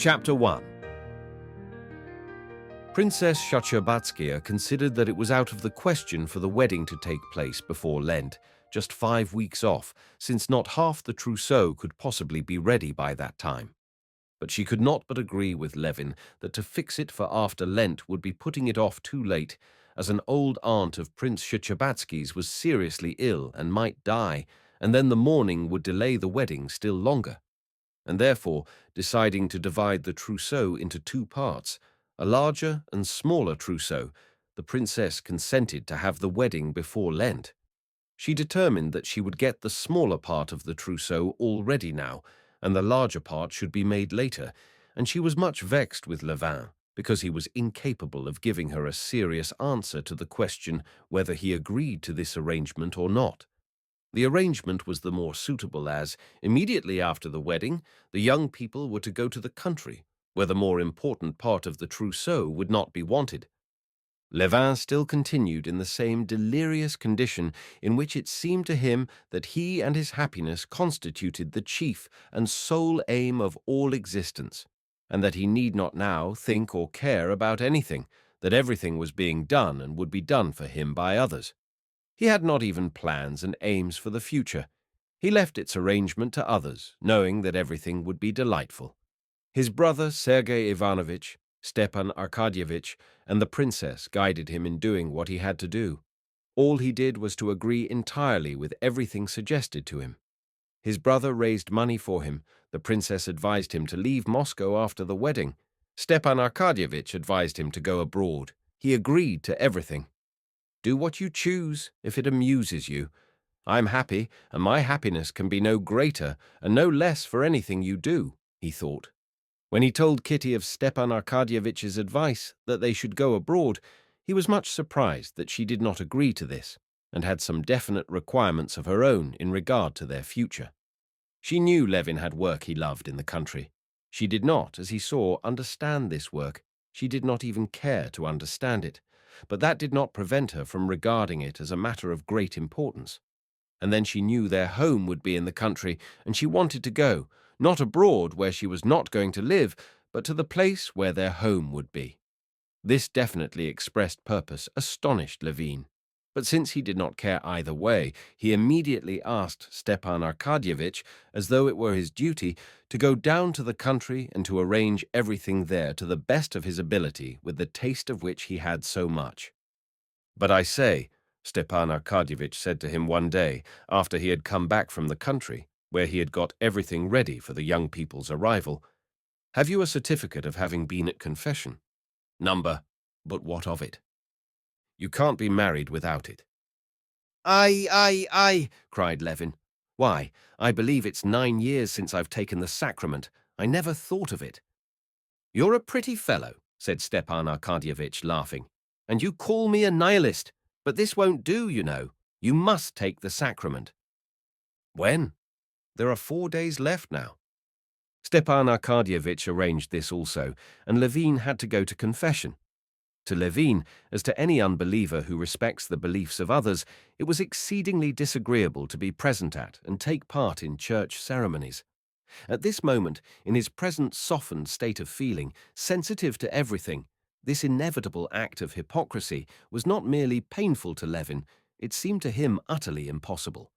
Chapter 1. Princess Shcherbátskaya considered that it was out of the question for the wedding to take place before Lent, just 5 weeks off, since not half the trousseau could possibly be ready by that time. But she could not but agree with Levin that to fix it for after Lent would be putting it off too late, as an old aunt of Prince Shcherbátsky's was seriously ill and might die, and then the mourning would delay the wedding still longer. And therefore, deciding to divide the trousseau into 2 parts, a larger and smaller trousseau, the princess consented to have the wedding before Lent. She determined that she would get the smaller part of the trousseau all ready now, and the larger part should be made later, and she was much vexed with Levin, because he was incapable of giving her a serious answer to the question whether he agreed to this arrangement or not. The arrangement was the more suitable as, immediately after the wedding, the young people were to go to the country, where the more important part of the trousseau would not be wanted. Levin still continued in the same delirious condition in which it seemed to him that he and his happiness constituted the chief and sole aim of all existence, and that he need not now think or care about anything, that everything was being done and would be done for him by others. He had not even plans and aims for the future. He left its arrangement to others, knowing that everything would be delightful. His brother Sergei Ivanovitch, Stepan Arkadyevitch, and the princess guided him in doing what he had to do. All he did was to agree entirely with everything suggested to him. His brother raised money for him. The princess advised him to leave Moscow after the wedding. Stepan Arkadyevitch advised him to go abroad. He agreed to everything. Do what you choose, if it amuses you. I'm happy, and my happiness can be no greater and no less for anything you do, he thought. When he told Kitty of Stepan Arkadyevitch's advice that they should go abroad, he was much surprised that she did not agree to this, and had some definite requirements of her own in regard to their future. She knew Levin had work he loved in the country. She did not, as he saw, understand this work. She did not even care to understand it. But that did not prevent her from regarding it as a matter of great importance. And then she knew their home would be in the country, and she wanted to go, not abroad where she was not going to live, but to the place where their home would be. This definitely expressed purpose astonished Levin. But since he did not care either way, he immediately asked Stepan Arkadyevitch, as though it were his duty, to go down to the country and to arrange everything there to the best of his ability, with the taste of which he had so much. "But I say," Stepan Arkadyevitch said to him one day, after he had come back from the country, where he had got everything ready for the young people's arrival, "have you a certificate of having been at confession?" "Number, but what of it?" "You can't be married without it." I, cried Levin. "Why, I believe it's 9 years since I've taken the sacrament. I never thought of it." "You're a pretty fellow," said Stepan Arkadyevitch, laughing. "And you call me a nihilist. But this won't do, you know. You must take the sacrament." "When?" "There are 4 days left now." Stepan Arkadyevitch arranged this also, and Levin had to go to confession. To Levin, as to any unbeliever who respects the beliefs of others, it was exceedingly disagreeable to be present at and take part in church ceremonies. At this moment, in his present softened state of feeling, sensitive to everything, this inevitable act of hypocrisy was not merely painful to Levin, it seemed to him utterly impossible.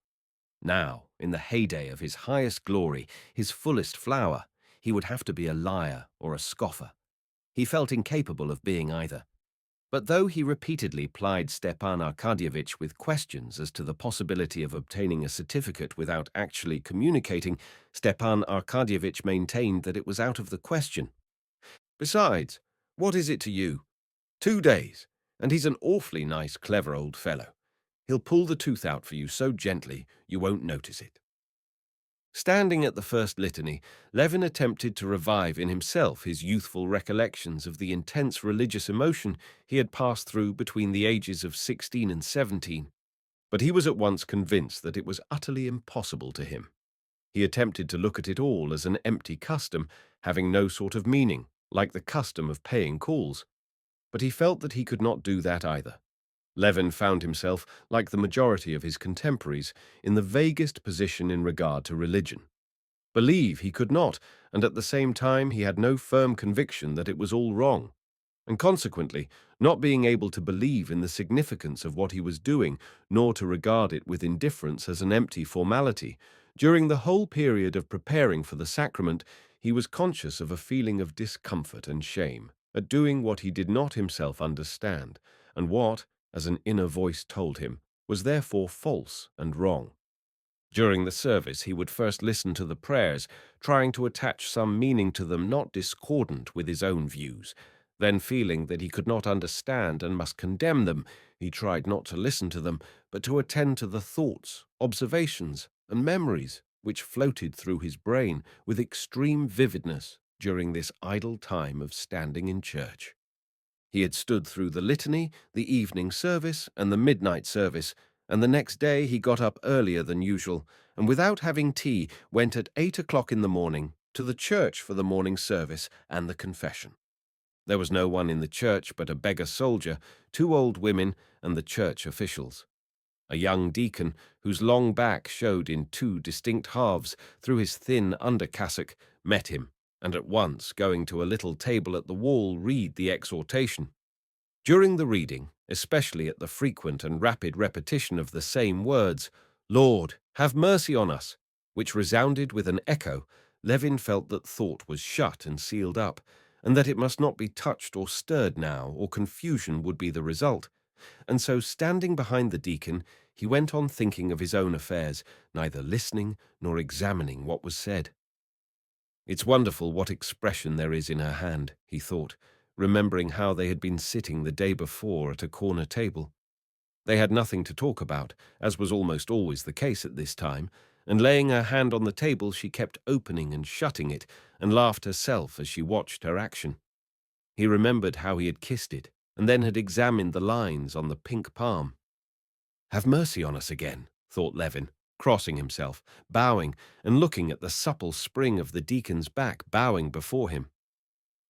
Now, in the heyday of his highest glory, his fullest flower, he would have to be a liar or a scoffer. He felt incapable of being either. But though he repeatedly plied Stepan Arkadyevitch with questions as to the possibility of obtaining a certificate without actually communicating, Stepan Arkadyevitch maintained that it was out of the question. "Besides, what is it to you? 2 days, and he's an awfully nice, clever old fellow. He'll pull the tooth out for you so gently you won't notice it." Standing at the first litany, Levin attempted to revive in himself his youthful recollections of the intense religious emotion he had passed through between the ages of 16 and 17. But he was at once convinced that it was utterly impossible to him. He attempted to look at it all as an empty custom, having no sort of meaning, like the custom of paying calls. But he felt that he could not do that either. Levin found himself, like the majority of his contemporaries, in the vaguest position in regard to religion. Believe he could not, and at the same time he had no firm conviction that it was all wrong. And consequently, not being able to believe in the significance of what he was doing, nor to regard it with indifference as an empty formality, during the whole period of preparing for the sacrament, he was conscious of a feeling of discomfort and shame at doing what he did not himself understand, and what, as an inner voice told him, was therefore false and wrong. During the service, he would first listen to the prayers, trying to attach some meaning to them not discordant with his own views. Then, feeling that he could not understand and must condemn them, he tried not to listen to them, but to attend to the thoughts, observations, and memories which floated through his brain with extreme vividness during this idle time of standing in church. He had stood through the litany, the evening service, and the midnight service, and the next day he got up earlier than usual, and without having tea, went at 8 o'clock in the morning to the church for the morning service and the confession. There was no one in the church but a beggar soldier, 2 old women, and the church officials. A young deacon, whose long back showed in 2 distinct halves through his thin under-cassock, met him, and at once, going to a little table at the wall, read the exhortation. During the reading, especially at the frequent and rapid repetition of the same words, "Lord, have mercy on us," which resounded with an echo, Levin felt that thought was shut and sealed up, and that it must not be touched or stirred now, or confusion would be the result. And so, standing behind the deacon, he went on thinking of his own affairs, neither listening nor examining what was said. "It's wonderful what expression there is in her hand," he thought, remembering how they had been sitting the day before at a corner table. They had nothing to talk about, as was almost always the case at this time, and laying her hand on the table, she kept opening and shutting it, and laughed herself as she watched her action. He remembered how he had kissed it, and then had examined the lines on the pink palm. "Have mercy on us again," thought Levin, crossing himself, bowing, and looking at the supple spring of the deacon's back bowing before him.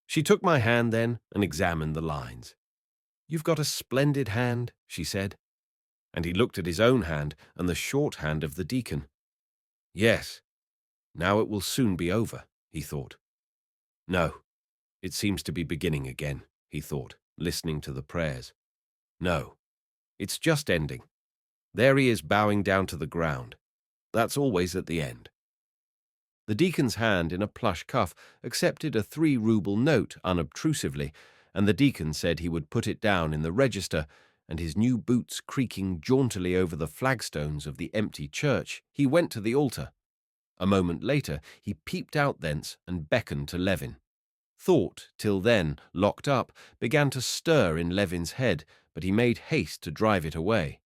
She took my hand then and examined the lines. "You've got a splendid hand," she said. And he looked at his own hand and the short hand of the deacon. "Yes, now it will soon be over," he thought. "No, it seems to be beginning again," he thought, listening to the prayers. "No, it's just ending. There he is bowing down to the ground. That's always at the end." The deacon's hand in a plush cuff accepted a 3-ruble note unobtrusively, and the deacon said he would put it down in the register, and his new boots creaking jauntily over the flagstones of the empty church, he went to the altar. A moment later he peeped out thence and beckoned to Levin. Thought, till then locked up, began to stir in Levin's head, but he made haste to drive it away.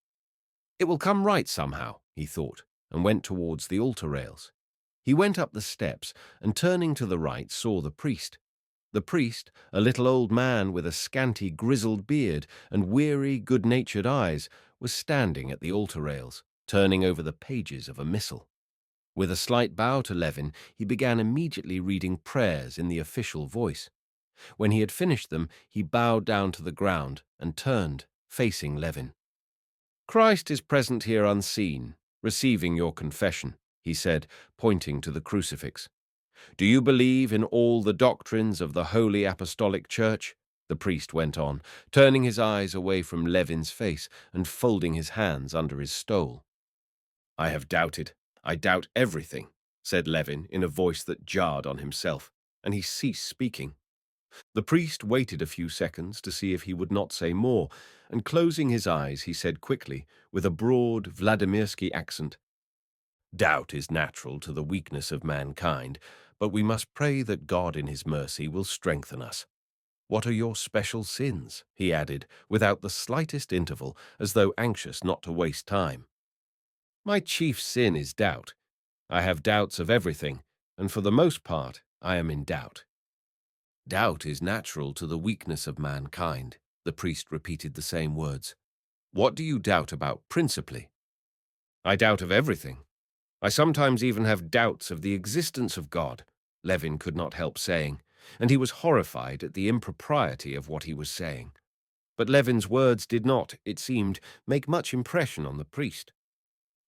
It will come right somehow, he thought, and went towards the altar rails. He went up the steps, and turning to the right saw the priest. The priest, a little old man with a scanty grizzled beard and weary, good-natured eyes, was standing at the altar rails, turning over the pages of a missal. With a slight bow to Levin, he began immediately reading prayers in the official voice. When he had finished them, he bowed down to the ground and turned, facing Levin. "Christ is present here unseen, receiving your confession," he said, pointing to the crucifix. "Do you believe in all the doctrines of the Holy Apostolic Church?" the priest went on, turning his eyes away from Levin's face and folding his hands under his stole. "I have doubted. I doubt everything," said Levin in a voice that jarred on himself, and he ceased speaking. The priest waited a few seconds to see if he would not say more, and closing his eyes, he said quickly, with a broad Vladimirsky accent, "Doubt is natural to the weakness of mankind, but we must pray that God in his mercy will strengthen us. What are your special sins?" he added, without the slightest interval, as though anxious not to waste time. "My chief sin is doubt. I have doubts of everything, and for the most part I am in doubt." "Doubt is natural to the weakness of mankind," the priest repeated the same words. "What do you doubt about principally?" "I doubt of everything. I sometimes even have doubts of the existence of God," Levin could not help saying, and he was horrified at the impropriety of what he was saying. But Levin's words did not, it seemed, make much impression on the priest.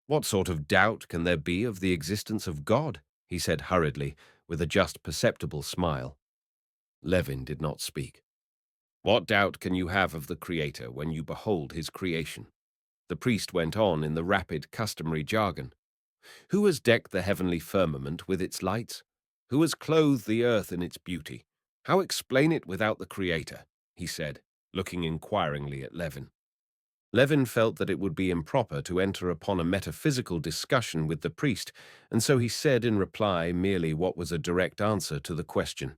"What sort of doubt can there be of the existence of God?" he said hurriedly, with a just perceptible smile. Levin did not speak. What doubt can you have of the Creator when you behold his creation? The priest went on in the rapid, customary jargon. Who has decked the heavenly firmament with its lights? Who has clothed the earth in its beauty? How explain it without the Creator? He said, looking inquiringly at Levin. Levin felt that it would be improper to enter upon a metaphysical discussion with the priest, and so he said in reply merely what was a direct answer to the question.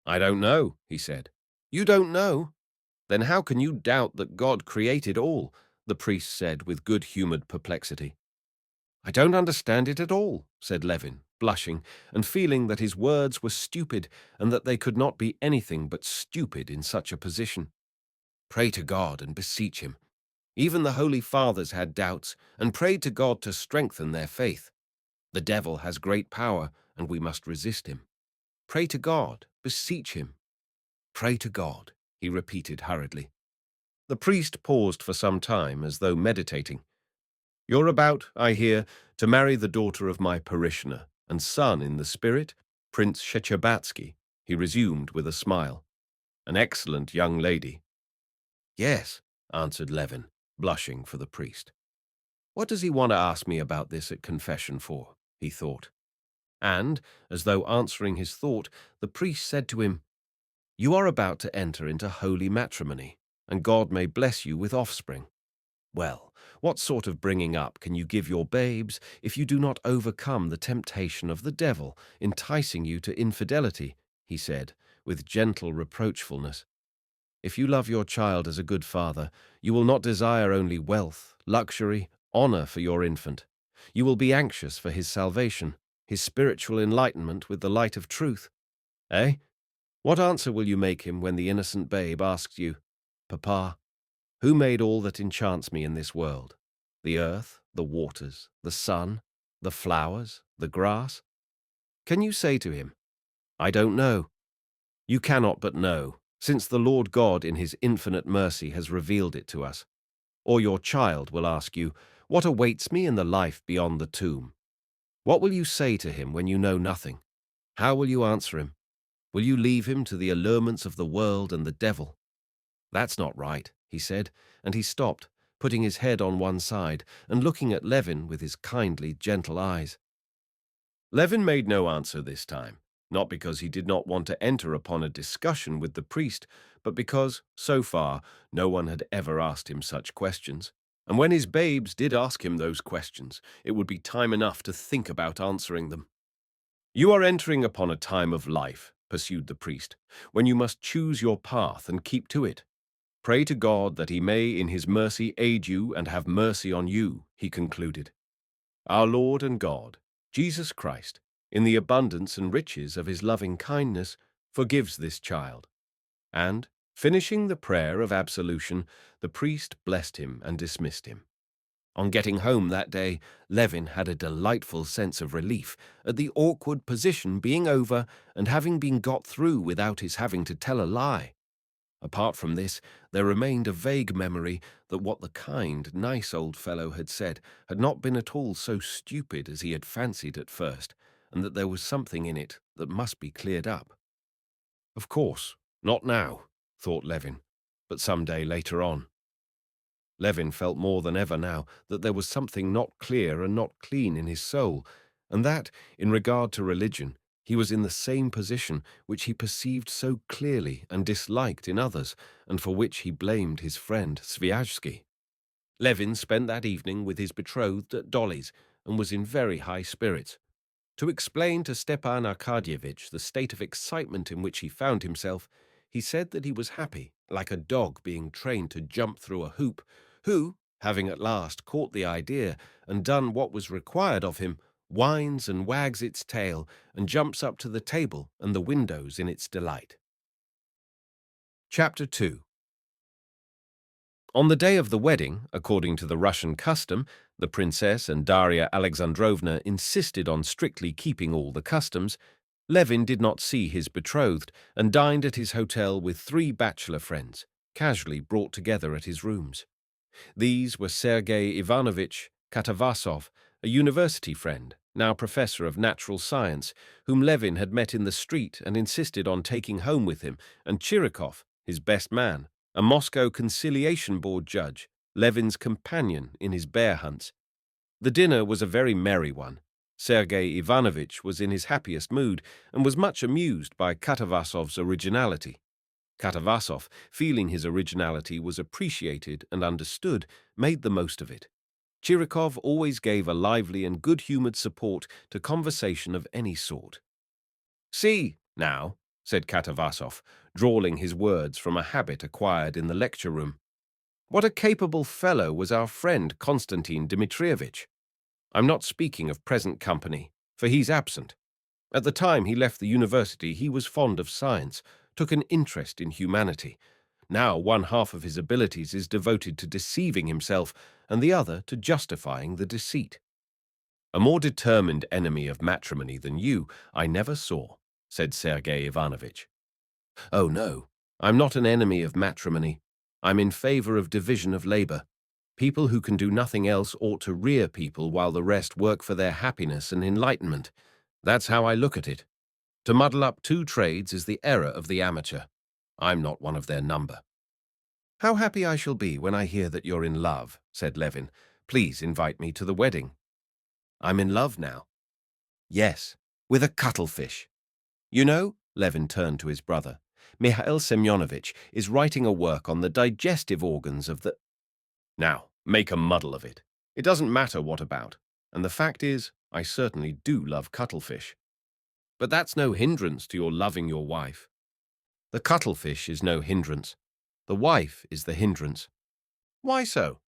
I don't know, he said. You don't know? Then how can you doubt that God created all? The priest said with good-humored perplexity. I don't understand it at all, said Levin, blushing, and feeling that his words were stupid, and that they could not be anything but stupid in such a position. Pray to God and beseech him. Even the Holy Fathers had doubts, and prayed to God to strengthen their faith. The devil has great power, and we must resist him. Pray to God, beseech him. Pray to God, he repeated hurriedly. The priest paused for some time, as though meditating. You're about, I hear, to marry the daughter of my parishioner and son in the spirit, Prince Shechebatsky, he resumed with a smile. An excellent young lady. Yes, answered Levin, blushing for the priest. What does he want to ask me about this at confession for? He thought. And, as though answering his thought, the priest said to him, You are about to enter into holy matrimony, and God may bless you with offspring. Well, what sort of bringing up can you give your babes if you do not overcome the temptation of the devil, enticing you to infidelity? He said, with gentle reproachfulness. If you love your child as a good father, you will not desire only wealth, luxury, honor for your infant. You will be anxious for his salvation, his spiritual enlightenment with the light of truth. Eh? What answer will you make him when the innocent babe asks you, Papa, who made all that enchants me in this world? The earth, the waters, the sun, the flowers, the grass? Can you say to him, I don't know? You cannot but know, since the Lord God in his infinite mercy has revealed it to us. Or your child will ask you, What awaits me in the life beyond the tomb? What will you say to him when you know nothing? How will you answer him? Will you leave him to the allurements of the world and the devil? That's not right, he said, and he stopped, putting his head on one side and looking at Levin with his kindly, gentle eyes. Levin made no answer this time, not because he did not want to enter upon a discussion with the priest, but because, so far, no one had ever asked him such questions. And when his babes did ask him those questions, it would be time enough to think about answering them. You are entering upon a time of life, pursued the priest, when you must choose your path and keep to it. Pray to God that he may in his mercy aid you and have mercy on you, he concluded. Our Lord and God, Jesus Christ, in the abundance and riches of his loving kindness, forgives this child. And, finishing the prayer of absolution, the priest blessed him and dismissed him. On getting home that day, Levin had a delightful sense of relief at the awkward position being over and having been got through without his having to tell a lie. Apart from this, there remained a vague memory that what the kind, nice old fellow had said had not been at all so stupid as he had fancied at first, and that there was something in it that must be cleared up. Of course, not now, thought Levin, but some day later on. Levin felt more than ever now that there was something not clear and not clean in his soul, and that, in regard to religion, he was in the same position which he perceived so clearly and disliked in others, and for which he blamed his friend Sviazhsky. Levin spent that evening with his betrothed at Dolly's, and was in very high spirits. To explain to Stepan Arkadyevitch the state of excitement in which he found himself, he said that he was happy, like a dog being trained to jump through a hoop, who, having at last caught the idea and done what was required of him, whines and wags its tail and jumps up to the table and the windows in its delight. Chapter 2. On the day of the wedding, according to the Russian custom, the princess and Darya Alexandrovna insisted on strictly keeping all the customs. Levin did not see his betrothed and dined at his hotel with 3 bachelor friends, casually brought together at his rooms. These were Sergei Ivanovitch Katavasov, a university friend, now professor of natural science, whom Levin had met in the street and insisted on taking home with him, and Chirikov, his best man, a Moscow conciliation board judge, Levin's companion in his bear hunts. The dinner was a very merry one. Sergei Ivanovitch was in his happiest mood and was much amused by Katavasov's originality. Katavasov, feeling his originality was appreciated and understood, made the most of it. Chirikov always gave a lively and good-humored support to conversation of any sort. "See, now," said Katavasov, drawling his words from a habit acquired in the lecture room, "what a capable fellow was our friend Konstantin Dmitrievitch. I'm not speaking of present company, for he's absent. At the time he left the university, he was fond of science, took an interest in humanity. Now one half of his abilities is devoted to deceiving himself, and the other to justifying the deceit. A more determined enemy of matrimony than you I never saw," said Sergei Ivanovitch. "Oh, no, I'm not an enemy of matrimony. I'm in favor of division of labor. People who can do nothing else ought to rear people while the rest work for their happiness and enlightenment. That's how I look at it. To muddle up two trades is the error of the amateur. I'm not one of their number." "How happy I shall be when I hear that you're in love," said Levin. "Please invite me to the wedding." "I'm in love now." "Yes, with a cuttlefish. You know," Levin turned to his brother, "Mihail Semyonovitch is writing a work on the digestive organs of the—" "Now, make a muddle of it. It doesn't matter what about. And the fact is, I certainly do love cuttlefish. But that's no hindrance to your loving your wife." "The cuttlefish is no hindrance. The wife is the hindrance." "Why so?"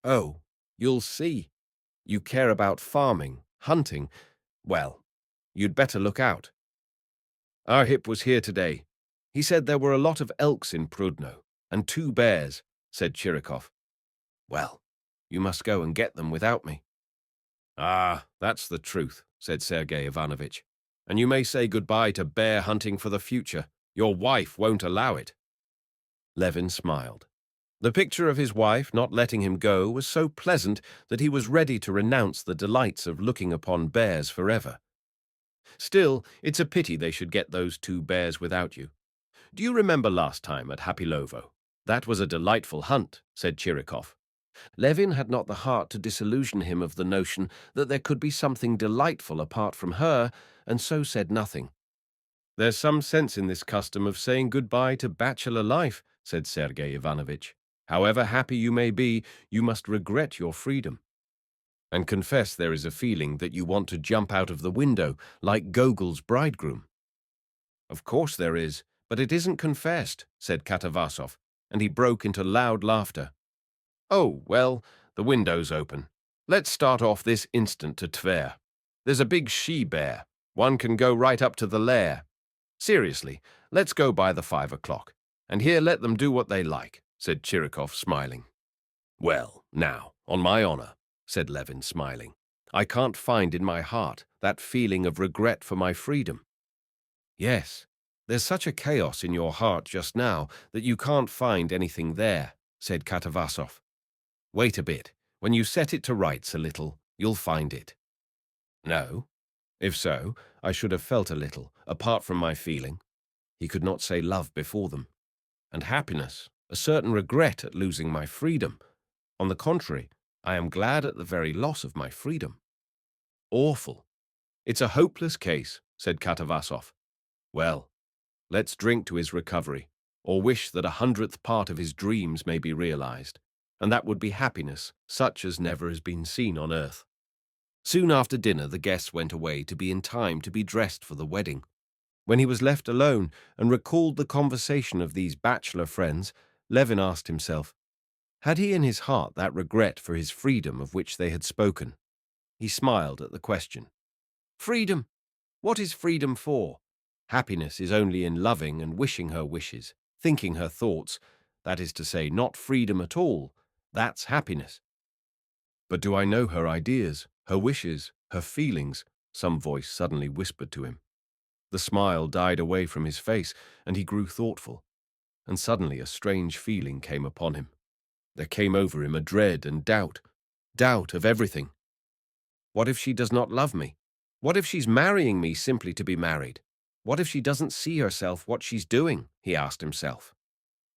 "Oh, you'll see. You care about farming, hunting. Well, you'd better look out. Arhip was here today. He said there were a lot of elks in Prudno, and 2 bears," said Chirikov. "Well, you must go and get them without me." "Ah, that's the truth," said Sergei Ivanovitch. "And you may say goodbye to bear hunting for the future. Your wife won't allow it." Levin smiled. The picture of his wife not letting him go was so pleasant that he was ready to renounce the delights of looking upon bears forever. "Still, it's a pity they should get those 2 bears without you. Do you remember last time at Hapilovo? That was a delightful hunt," said Chirikov. Levin had not the heart to disillusion him of the notion that there could be something delightful apart from her, and so said nothing. "There's some sense in this custom of saying goodbye to bachelor life," said Sergei Ivanovitch. "However happy you may be, you must regret your freedom. And confess there is a feeling that you want to jump out of the window, like Gogol's bridegroom." "Of course there is, but it isn't confessed," said Katavasov, and he broke into loud laughter. "Oh, well, the window's open. Let's start off this instant to Tver. There's a big she-bear. One can go right up to the lair. Seriously, let's go by the 5 o'clock. And here let them do what they like," said Chirikov, smiling. "Well, now, on my honor," said Levin, smiling, "I can't find in my heart that feeling of regret for my freedom." "Yes, there's such a chaos in your heart just now that you can't find anything there," said Katavasov. "Wait a bit. When you set it to rights a little, you'll find it." "No? If so, I should have felt a little, apart from my feeling." He could not say love before them. "And happiness, a certain regret at losing my freedom. On the contrary, I am glad at the very loss of my freedom." "Awful. It's a hopeless case," said Katavasov. "Well, let's drink to his recovery, or wish that 100th part of his dreams may be realized, and that would be happiness such as never has been seen on earth." Soon after dinner, the guests went away to be in time to be dressed for the wedding. When he was left alone and recalled the conversation of these bachelor friends, Levin asked himself, had he in his heart that regret for his freedom of which they had spoken? He smiled at the question. Freedom? What is freedom for? Happiness is only in loving and wishing her wishes, thinking her thoughts. That is to say, not freedom at all. That's happiness. "But do I know her ideas, her wishes, her feelings?" some voice suddenly whispered to him. The smile died away from his face, and he grew thoughtful. And suddenly a strange feeling came upon him. There came over him a dread and doubt of everything. What if she does not love me? What if she's marrying me simply to be married? What if she doesn't see herself what she's doing? He asked himself.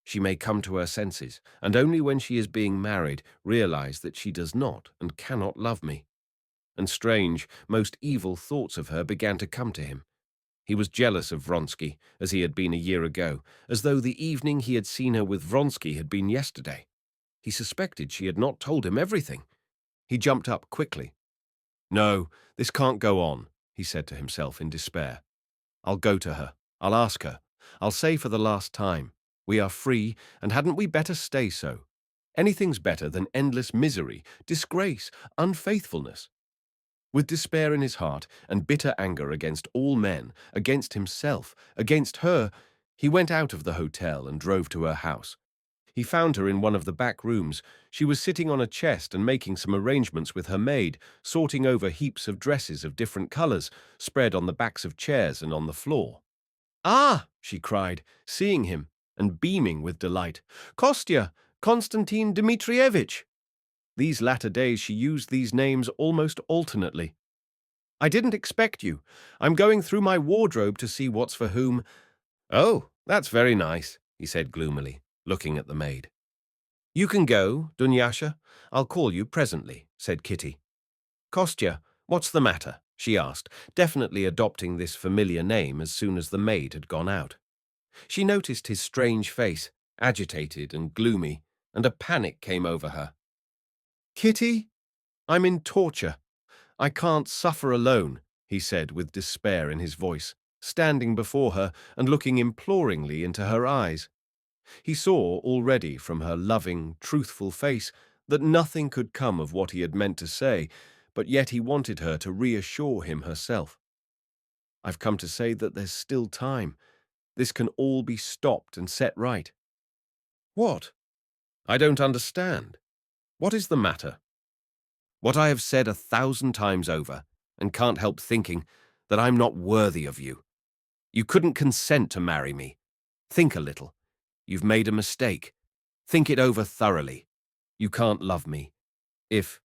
She may come to her senses, and only when she is being married realize that she does not and cannot love me. And strange, most evil thoughts of her began to come to him. He was jealous of Vronsky, as he had been a year ago, as though the evening he had seen her with Vronsky had been yesterday. He suspected she had not told him everything. He jumped up quickly. "No, this can't go on," he said to himself in despair. "I'll go to her. I'll ask her. I'll say for the last time, we are free, and hadn't we better stay so? Anything's better than endless misery, disgrace, unfaithfulness." With despair in his heart and bitter anger against all men, against himself, against her, he went out of the hotel and drove to her house. He found her in one of the back rooms. She was sitting on a chest and making some arrangements with her maid, sorting over heaps of dresses of different colors, spread on the backs of chairs and on the floor. "Ah!" she cried, seeing him, and beaming with delight. "Kostya! Konstantin Dmitrievitch!" These latter days she used these names almost alternately. "I didn't expect you. I'm going through my wardrobe to see what's for whom." "Oh, that's very nice," he said gloomily, looking at the maid. "You can go, Dunyasha. I'll call you presently," said Kitty. "Kostya, what's the matter?" she asked, definitely adopting this familiar name as soon as the maid had gone out. She noticed his strange face, agitated and gloomy, and a panic came over her. "Kitty, I'm in torture. I can't suffer alone," he said with despair in his voice, standing before her and looking imploringly into her eyes. He saw already from her loving, truthful face that nothing could come of what he had meant to say, but yet he wanted her to reassure him herself. "I've come to say that there's still time. This can all be stopped and set right." "What? I don't understand. What is the matter?" "What I have said 1,000 times over, and can't help thinking that I'm not worthy of you. You couldn't consent to marry me. Think a little. You've made a mistake. Think it over thoroughly. You can't love me. If,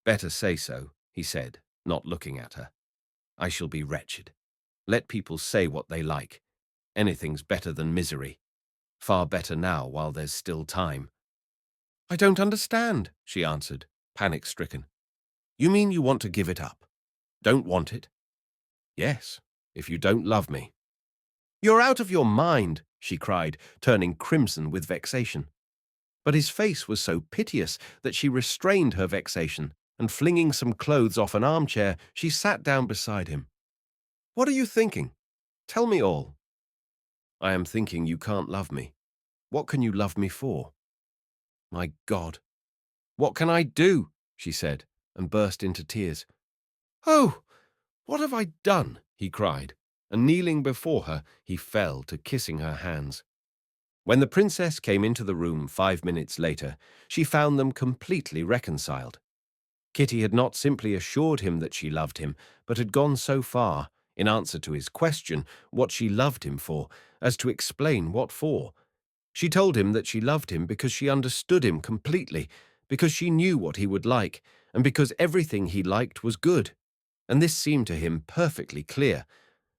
better say so," he said, not looking at her. "I shall be wretched. Let people say what they like. Anything's better than misery. Far better now while there's still time." "I don't understand," she answered, panic-stricken. "You mean you want to give it up? Don't want it?" "Yes, if you don't love me." "You're out of your mind," she cried, turning crimson with vexation. But his face was so piteous that she restrained her vexation, and flinging some clothes off an armchair, she sat down beside him. "What are you thinking? Tell me all." "I am thinking you can't love me. What can you love me for?" "My God, what can I do?" she said, and burst into tears. "Oh, what have I done?" he cried, and kneeling before her, he fell to kissing her hands. When the princess came into the room 5 minutes later, she found them completely reconciled. Kitty had not simply assured him that she loved him, but had gone so far, in answer to his question what she loved him for, as to explain what for. She told him that she loved him because she understood him completely, because she knew what he would like, and because everything he liked was good. And this seemed to him perfectly clear.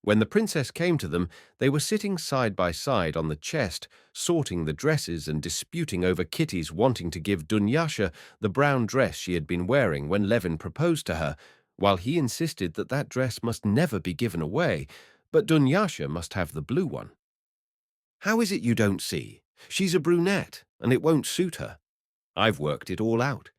When the princess came to them, they were sitting side by side on the chest, sorting the dresses and disputing over Kitty's wanting to give Dunyasha the brown dress she had been wearing when Levin proposed to her, while he insisted that that dress must never be given away, but Dunyasha must have the blue one. "How is it you don't see? She's a brunette, and it won't suit her. I've worked it all out."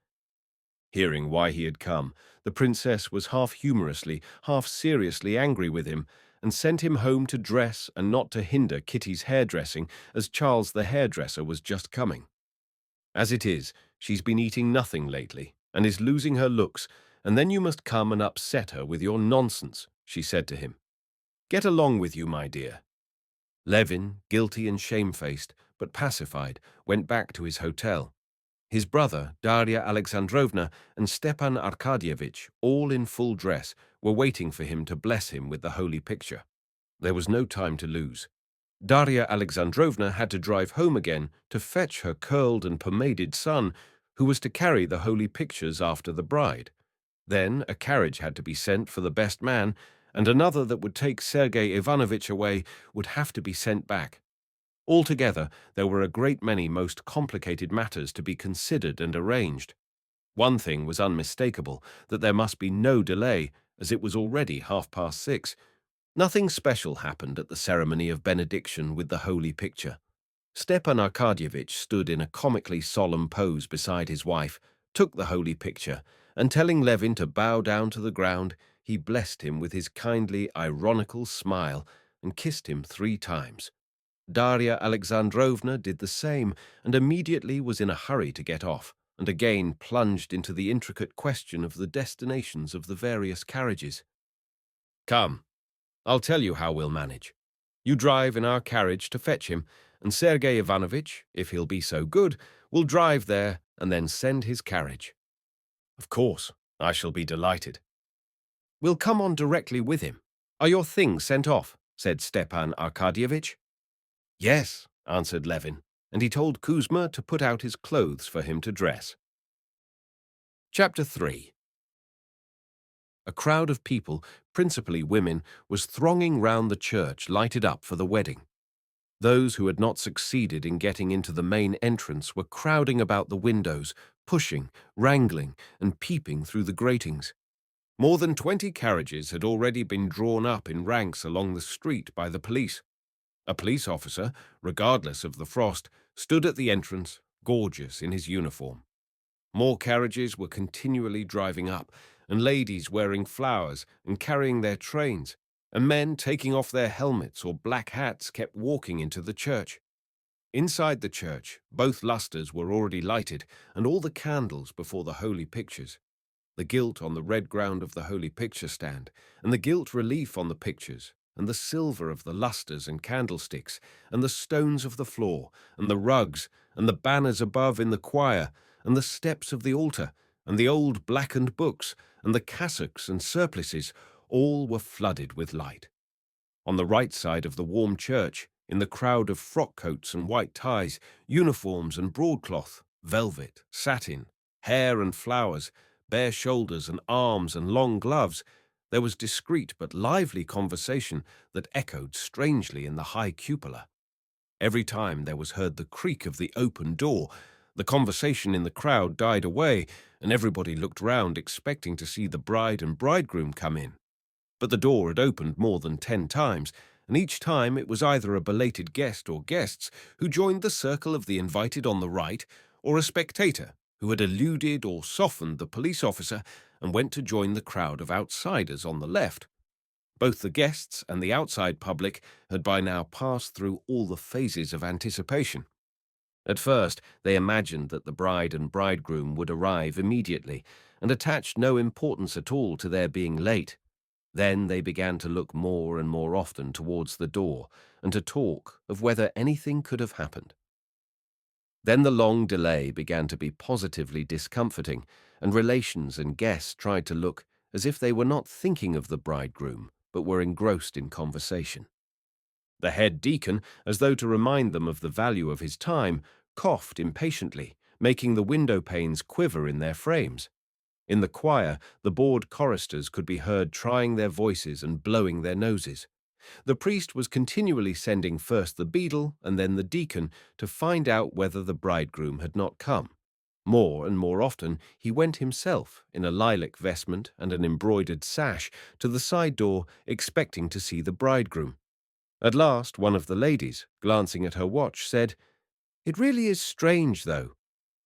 Hearing why he had come, the princess was half humorously, half seriously angry with him, and sent him home to dress and not to hinder Kitty's hairdressing, as Charles the hairdresser was just coming. "As it is, she's been eating nothing lately, and is losing her looks, and then you must come and upset her with your nonsense," she said to him. "Get along with you, my dear." Levin, guilty and shamefaced, but pacified, went back to his hotel. His brother, Darya Alexandrovna, and Stepan Arkadyevitch, all in full dress, were waiting for him to bless him with the holy picture. There was no time to lose. Darya Alexandrovna had to drive home again to fetch her curled and pomaded son, who was to carry the holy pictures after the bride. Then a carriage had to be sent for the best man, and another that would take Sergei Ivanovitch away would have to be sent back. Altogether, there were a great many most complicated matters to be considered and arranged. One thing was unmistakable, that there must be no delay, as it was already 6:30. Nothing special happened at the ceremony of benediction with the holy picture. Stepan Arkadyevitch stood in a comically solemn pose beside his wife, took the holy picture, and telling Levin to bow down to the ground, he blessed him with his kindly, ironical smile and kissed him 3 times. Darya Alexandrovna did the same and immediately was in a hurry to get off, and again plunged into the intricate question of the destinations of the various carriages. "Come, I'll tell you how we'll manage. You drive in our carriage to fetch him, and Sergei Ivanovitch, if he'll be so good, will drive there and then send his carriage." "Of course, I shall be delighted." "We'll come on directly with him. Are your things sent off?" said Stepan Arkadyevitch. "Yes," answered Levin, and he told Kuzma to put out his clothes for him to dress. Chapter 3. A crowd of people, principally women, was thronging round the church lighted up for the wedding. Those who had not succeeded in getting into the main entrance were crowding about the windows, pushing, wrangling, and peeping through the gratings. More than 20 carriages had already been drawn up in ranks along the street by the police. A police officer, regardless of the frost, stood at the entrance, gorgeous in his uniform. More carriages were continually driving up, and ladies wearing flowers and carrying their trains, and men taking off their helmets or black hats kept walking into the church. Inside the church, both lustres were already lighted, and all the candles before the holy pictures. The gilt on the red ground of the holy picture stand, and the gilt relief on the pictures, and the silver of the lustres and candlesticks, and the stones of the floor, and the rugs, and the banners above in the choir, and the steps of the altar, and the old blackened books, and the cassocks and surplices, all were flooded with light. On the right side of the warm church, in the crowd of frock-coats and white ties, uniforms and broadcloth, velvet, satin, hair and flowers, bare shoulders and arms and long gloves, there was discreet but lively conversation that echoed strangely in the high cupola. Every time there was heard the creak of the open door, the conversation in the crowd died away, and everybody looked round expecting to see the bride and bridegroom come in. But the door had opened more than 10 times, and each time it was either a belated guest or guests who joined the circle of the invited on the right, or a spectator who had eluded or softened the police officer and went to join the crowd of outsiders on the left. Both the guests and the outside public had by now passed through all the phases of anticipation. At first, they imagined that the bride and bridegroom would arrive immediately, and attached no importance at all to their being late. Then they began to look more and more often towards the door, and to talk of whether anything could have happened. Then the long delay began to be positively discomforting, and relations and guests tried to look as if they were not thinking of the bridegroom, but were engrossed in conversation. The head deacon, as though to remind them of the value of his time, coughed impatiently, making the window panes quiver in their frames. In the choir, the bored choristers could be heard trying their voices and blowing their noses. The priest was continually sending first the beadle and then the deacon to find out whether the bridegroom had not come. More and more often he went himself, in a lilac vestment and an embroidered sash, to the side door, expecting to see the bridegroom. At last, one of the ladies, glancing at her watch, said, "It really is strange, though,"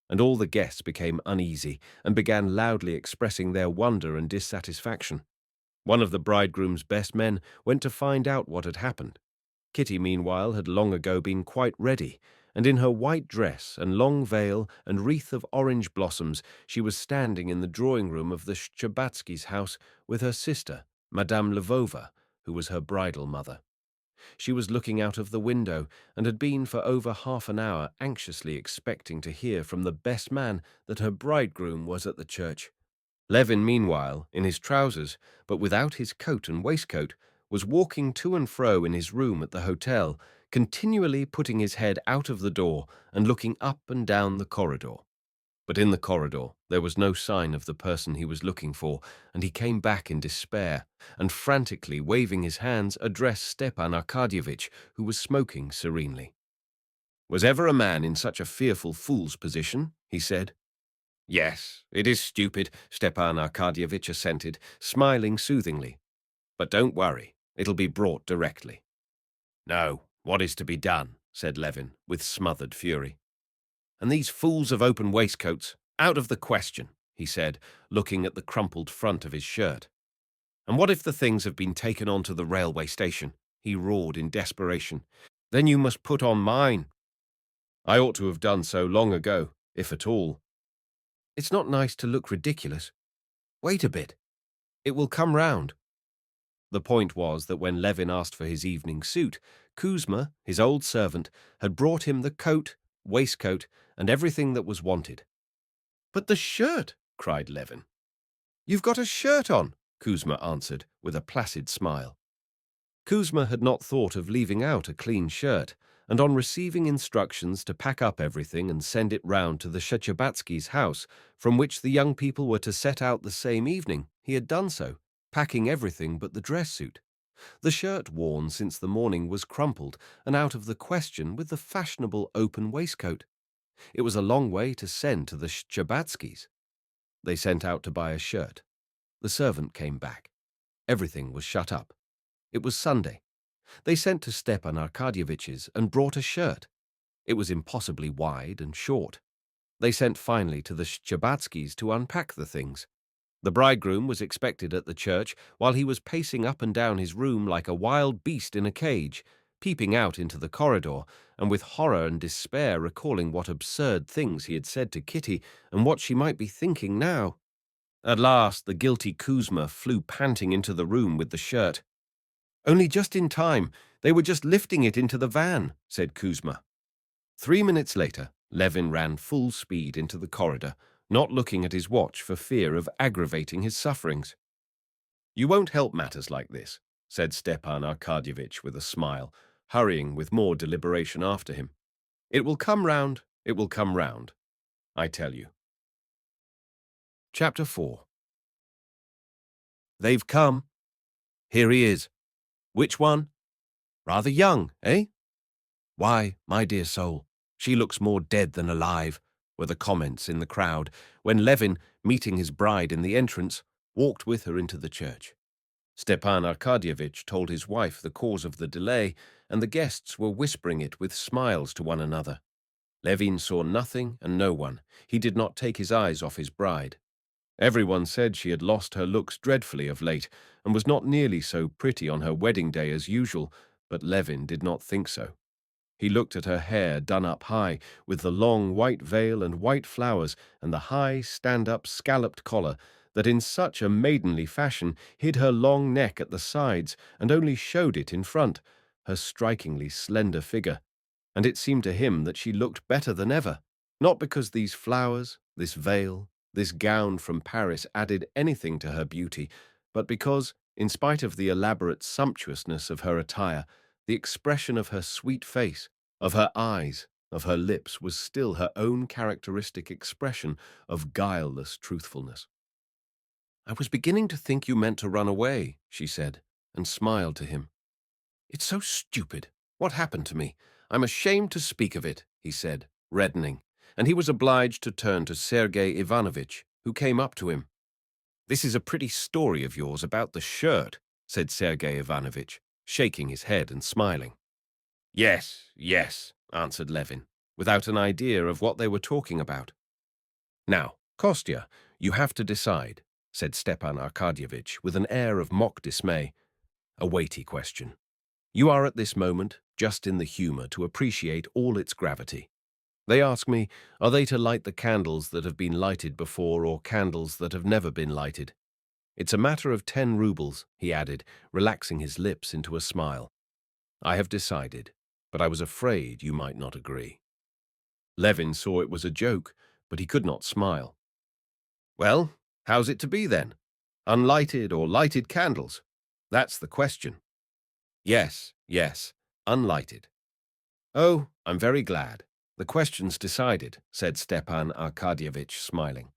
and all the guests became uneasy and began loudly expressing their wonder and dissatisfaction. One of the bridegroom's best men went to find out what had happened. Kitty, meanwhile, had long ago been quite ready, and in her white dress and long veil and wreath of orange blossoms, she was standing in the drawing-room of the Shchebatskys' house with her sister, Madame Lvova, who was her bridal mother. She was looking out of the window and had been for over half an hour anxiously expecting to hear from the best man that her bridegroom was at the church. Levin, meanwhile, in his trousers, but without his coat and waistcoat, was walking to and fro in his room at the hotel, continually putting his head out of the door and looking up and down the corridor. But in the corridor, there was no sign of the person he was looking for, and he came back in despair, and frantically waving his hands, addressed Stepan Arkadyevitch, who was smoking serenely. "Was ever a man in such a fearful fool's position?" he said. "Yes, it is stupid," Stepan Arkadyevitch assented, smiling soothingly. "But don't worry, it'll be brought directly." "No, what is to be done?" said Levin, with smothered fury. "And these fools of open waistcoats, out of the question," he said, looking at the crumpled front of his shirt. "And what if the things have been taken on to the railway station?" he roared in desperation. "Then you must put on mine. I ought to have done so long ago, if at all. It's not nice to look ridiculous. Wait a bit. It will come round." The point was that when Levin asked for his evening suit, Kuzma, his old servant, had brought him the coat, waistcoat, and everything that was wanted. "But the shirt!" cried Levin. "You've got a shirt on," Kuzma answered, with a placid smile. Kuzma had not thought of leaving out a clean shirt, and on receiving instructions to pack up everything and send it round to the Shchebatskys' house, from which the young people were to set out the same evening, he had done so, packing everything but the dress suit. The shirt worn since the morning was crumpled and out of the question with the fashionable open waistcoat. It was a long way to send to the Shchebatskys. They sent out to buy a shirt. The servant came back. Everything was shut up. It was Sunday. They sent to Stepan Arkadyevitch's and brought a shirt. It was impossibly wide and short. They sent finally to the Shchebatskys to unpack the things. The bridegroom was expected at the church while he was pacing up and down his room like a wild beast in a cage, peeping out into the corridor, and with horror and despair recalling what absurd things he had said to Kitty and what she might be thinking now. At last the guilty Kuzma flew panting into the room with the shirt. "Only just in time. They were just lifting it into the van," said Kuzma. 3 minutes later, Levin ran full speed into the corridor, not looking at his watch for fear of aggravating his sufferings. "You won't help matters like this," said Stepan Arkadyevitch with a smile, hurrying with more deliberation after him. "It will come round, I tell you." Chapter 4. "They've come. Here he is. Which one? Rather young, eh? Why, my dear soul, she looks more dead than alive," were the comments in the crowd, when Levin, meeting his bride in the entrance, walked with her into the church. Stepan Arkadyevitch told his wife the cause of the delay, and the guests were whispering it with smiles to one another. Levin saw nothing and no one. He did not take his eyes off his bride. Everyone said she had lost her looks dreadfully of late, and was not nearly so pretty on her wedding day as usual, but Levin did not think so. He looked at her hair done up high, with the long white veil and white flowers, and the high, stand-up, scalloped collar, that in such a maidenly fashion hid her long neck at the sides and only showed it in front, her strikingly slender figure, and it seemed to him that she looked better than ever, not because these flowers, this veil, this gown from Paris added anything to her beauty, but because, in spite of the elaborate sumptuousness of her attire, the expression of her sweet face, of her eyes, of her lips was still her own characteristic expression of guileless truthfulness. "I was beginning to think you meant to run away," she said, and smiled to him. "It's so stupid. What happened to me? I'm ashamed to speak of it," he said, reddening, and he was obliged to turn to Sergei Ivanovitch, who came up to him. "This is a pretty story of yours about the shirt," said Sergei Ivanovitch, shaking his head and smiling. "Yes, yes," answered Levin, without an idea of what they were talking about. "Now, Kostya, you have to decide," said Stepan Arkadyevitch with an air of mock dismay. "A weighty question. You are at this moment just in the humor to appreciate all its gravity. They ask me, are they to light the candles that have been lighted before or candles that have never been lighted? It's a matter of 10 rubles, he added, relaxing his lips into a smile. I have decided, but I was afraid you might not agree." Levin saw it was a joke, but he could not smile. "Well, how's it to be then? Unlighted or lighted candles? That's the question." Yes, unlighted." "Oh, I'm very glad. "The question's decided," said Stepan Arkadyevitch, smiling.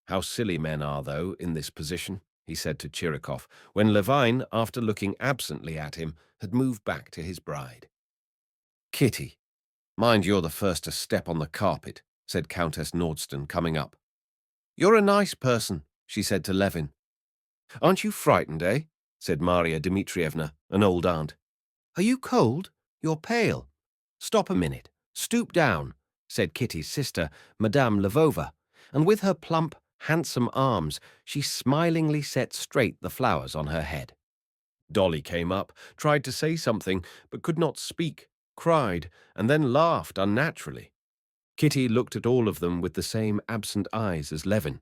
"How silly men are, though, in this position," he said to Chirikov, when Levine, after looking absently at him, had moved back to his bride. "Kitty, mind you're the first to step on the carpet," said Countess Nordston, coming up. "You're a nice person," she said to Levin. "Aren't you frightened, eh?" said Maria Dmitrievna, an old aunt. "Are you cold? You're pale. Stop a minute. Stoop down," said Kitty's sister, Madame Lvova, and with her plump, handsome arms, she smilingly set straight the flowers on her head. Dolly came up, tried to say something, but could not speak, cried, and then laughed unnaturally. Kitty looked at all of them with the same absent eyes as Levin.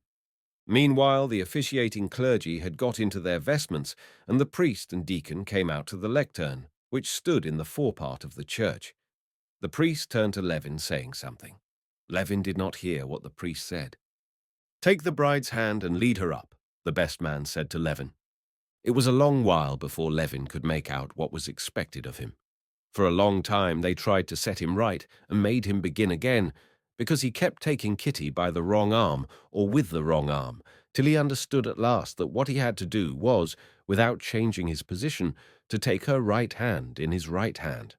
Meanwhile, the officiating clergy had got into their vestments, and the priest and deacon came out to the lectern, which stood in the forepart of the church. The priest turned to Levin, saying something. Levin did not hear what the priest said. "Take the bride's hand and lead her up," the best man said to Levin. It was a long while before Levin could make out what was expected of him. For a long time they tried to set him right and made him begin again, because he kept taking Kitty by the wrong arm or with the wrong arm, till he understood at last that what he had to do was, without changing his position, to take her right hand in his right hand.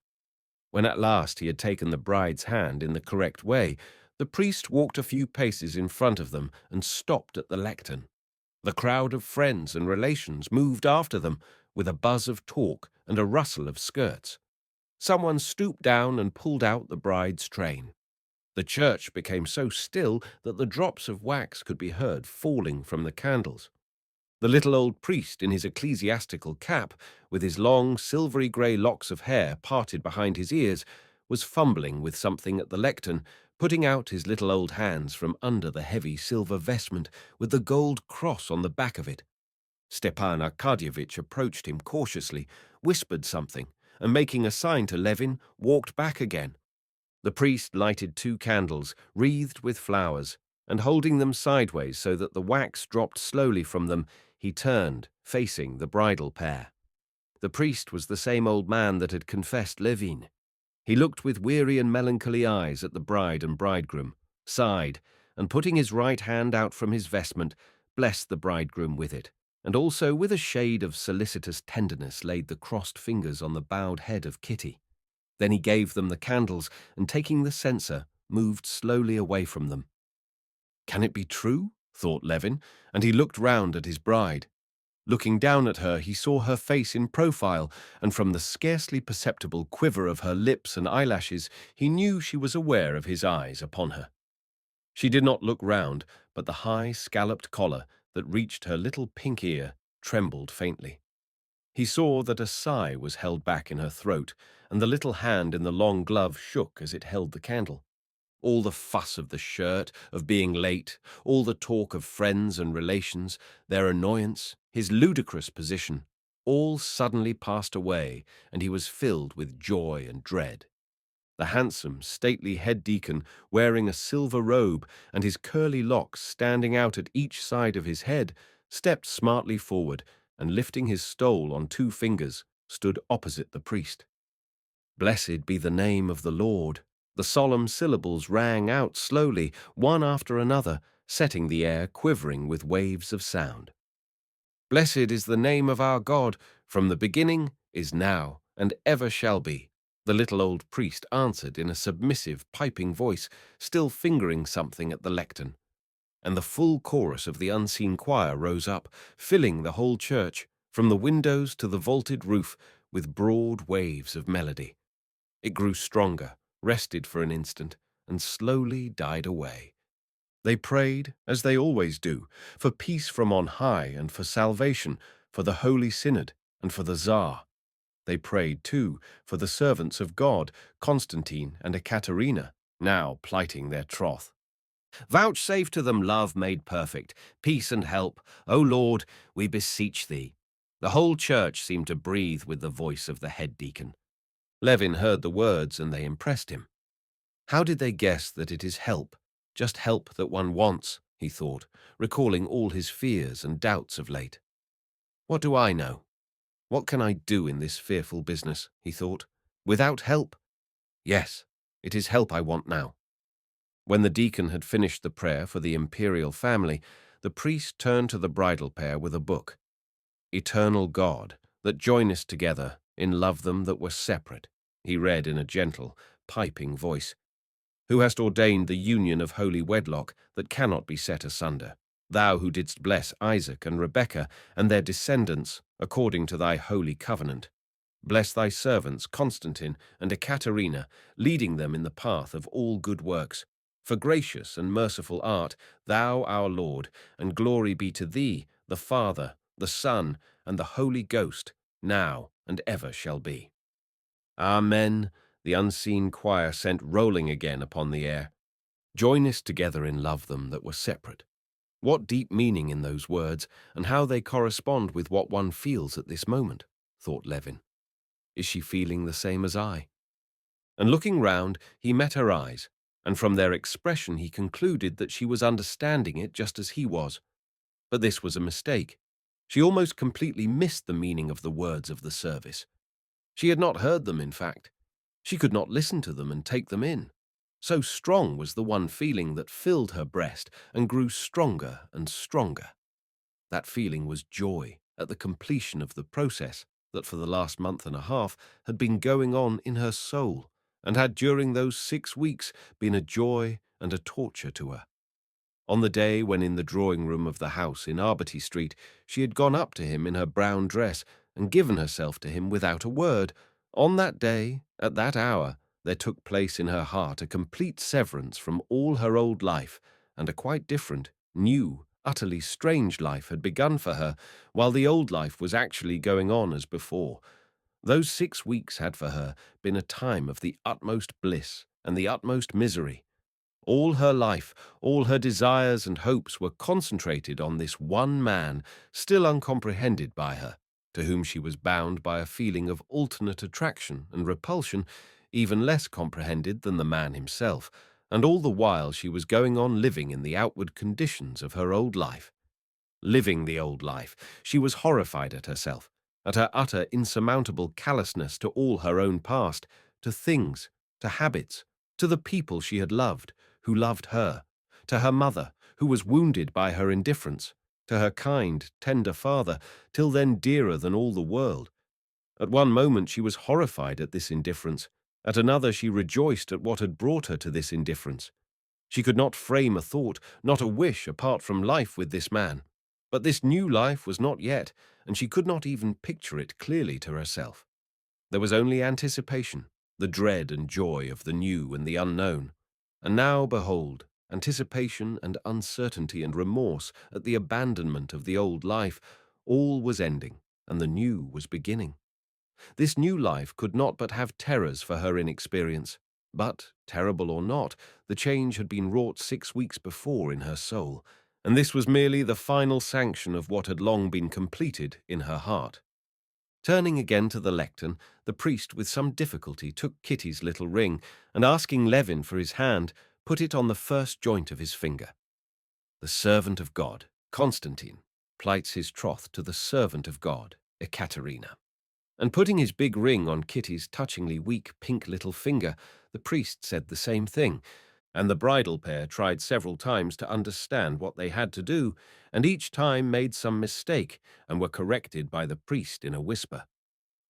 When at last he had taken the bride's hand in the correct way, the priest walked a few paces in front of them and stopped at the lectern. The crowd of friends and relations moved after them, with a buzz of talk and a rustle of skirts. Someone stooped down and pulled out the bride's train. The church became so still that the drops of wax could be heard falling from the candles. The little old priest in his ecclesiastical cap, with his long silvery-grey locks of hair parted behind his ears, was fumbling with something at the lectern, putting out his little old hands from under the heavy silver vestment with the gold cross on the back of it. Stepan Arkadyevitch approached him cautiously, whispered something, and making a sign to Levin, walked back again. The priest lighted 2 candles, wreathed with flowers, and holding them sideways so that the wax dropped slowly from them, he turned, facing the bridal pair. The priest was the same old man that had confessed Levin. He looked with weary and melancholy eyes at the bride and bridegroom, sighed, and putting his right hand out from his vestment, blessed the bridegroom with it, and also with a shade of solicitous tenderness laid the crossed fingers on the bowed head of Kitty. Then he gave them the candles, and taking the censer, moved slowly away from them. "Can it be true?" thought Levin, and he looked round at his bride. Looking down at her, he saw her face in profile, and from the scarcely perceptible quiver of her lips and eyelashes, he knew she was aware of his eyes upon her. She did not look round, but the high, scalloped collar that reached her little pink ear trembled faintly. He saw that a sigh was held back in her throat, and the little hand in the long glove shook as it held the candle. All the fuss of the shirt, of being late, all the talk of friends and relations, their annoyance, his ludicrous position, all suddenly passed away, and he was filled with joy and dread. The handsome, stately head deacon, wearing a silver robe and his curly locks standing out at each side of his head, stepped smartly forward and, lifting his stole on 2 fingers, stood opposite the priest. "Blessed be the name of the Lord." The solemn syllables rang out slowly, one after another, setting the air quivering with waves of sound. "Blessed is the name of our God, from the beginning, is now, and ever shall be," the little old priest answered in a submissive, piping voice, still fingering something at the lectern. And the full chorus of the unseen choir rose up, filling the whole church, from the windows to the vaulted roof, with broad waves of melody. It grew stronger, rested for an instant, and slowly died away. They prayed, as they always do, for peace from on high and for salvation, for the Holy Synod and for the Tsar. They prayed, too, for the servants of God, Constantine and Ekaterina, now plighting their troth. "Vouchsafe to them love made perfect, peace and help. O Lord, we beseech thee." The whole church seemed to breathe with the voice of the head deacon. Levin heard the words, and they impressed him. How did they guess that it is help, just help that one wants, he thought, recalling all his fears and doubts of late. What do I know? What can I do in this fearful business, he thought, without help? Yes, It is help I want now." When the deacon had finished the prayer for the imperial family, the priest turned to the bridal pair with a book. "Eternal God, that joinest together in love them that were separate," he read in a gentle, piping voice, "who hast ordained the union of holy wedlock that cannot be set asunder. Thou who didst bless Isaac and Rebekah and their descendants according to thy holy covenant. Bless thy servants Constantine and Ekaterina, leading them in the path of all good works. For gracious and merciful art, thou our Lord, and glory be to thee, the Father, the Son, and the Holy Ghost, now and ever shall be." Amen, the unseen choir sent rolling again upon the air. "Joinest together in love them that were separate." What deep meaning in those words, and how they correspond with what one feels at this moment, thought Levin. Is she feeling the same as I? And looking round, he met her eyes, and from their expression he concluded that she was understanding it just as he was. But this was a mistake. She almost completely missed the meaning of the words of the service. She had not heard them, in fact. She could not listen to them and take them in. So strong was the one feeling that filled her breast and grew stronger and stronger. That feeling was joy at the completion of the process that for the last month and a half had been going on in her soul, and had during those 6 weeks been a joy and a torture to her. On the day when in the drawing-room of the house in Arbuty Street she had gone up to him in her brown dress and given herself to him without a word, on that day, at that hour, there took place in her heart a complete severance from all her old life, and a quite different, new, utterly strange life had begun for her, while the old life was actually going on as before. Those 6 weeks had for her been a time of the utmost bliss and the utmost misery. All her life, all her desires and hopes were concentrated on this one man, still uncomprehended by her, to whom she was bound by a feeling of alternate attraction and repulsion, even less comprehended than the man himself, and all the while she was going on living in the outward conditions of her old life. Living the old life, she was horrified at herself, at her utter insurmountable callousness to all her own past, to things, to habits, to the people she had loved, who loved her, to her mother, who was wounded by her indifference, to her kind, tender father, till then dearer than all the world. At one moment she was horrified at this indifference, at another she rejoiced at what had brought her to this indifference. She could not frame a thought, not a wish apart from life with this man. But this new life was not yet, and she could not even picture it clearly to herself. There was only anticipation, the dread and joy of the new and the unknown. And now, behold, anticipation and uncertainty and remorse at the abandonment of the old life, all was ending, and the new was beginning. This new life could not but have terrors for her inexperience, but, terrible or not, the change had been wrought 6 weeks before in her soul, and this was merely the final sanction of what had long been completed in her heart. Turning again to the lectern, the priest with some difficulty took Kitty's little ring, and asking Levin for his hand, put it on the first joint of his finger. The servant of God, Constantine, plights his troth to the servant of God, Ekaterina. And putting his big ring on Kitty's touchingly weak pink little finger, the priest said the same thing, and the bridal pair tried several times to understand what they had to do, and each time made some mistake and were corrected by the priest in a whisper.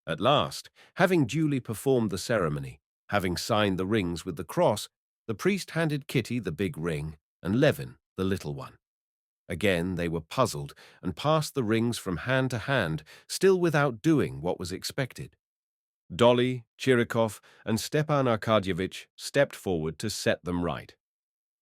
At last, having duly performed the ceremony, having signed the rings with the cross, the priest handed Kitty the big ring and Levin the little one. Again they were puzzled and passed the rings from hand to hand, still without doing what was expected. Dolly, Chirikov, and Stepan Arkadyevitch stepped forward to set them right.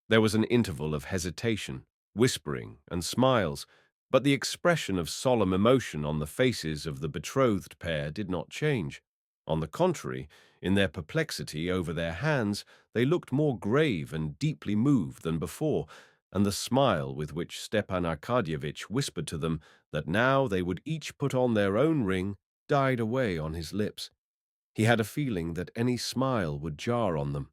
There was an interval of hesitation, whispering, and smiles, but the expression of solemn emotion on the faces of the betrothed pair did not change. On the contrary, in their perplexity over their hands, they looked more grave and deeply moved than before, and the smile with which Stepan Arkadyevitch whispered to them that now they would each put on their own ring died away on his lips. He had a feeling that any smile would jar on them.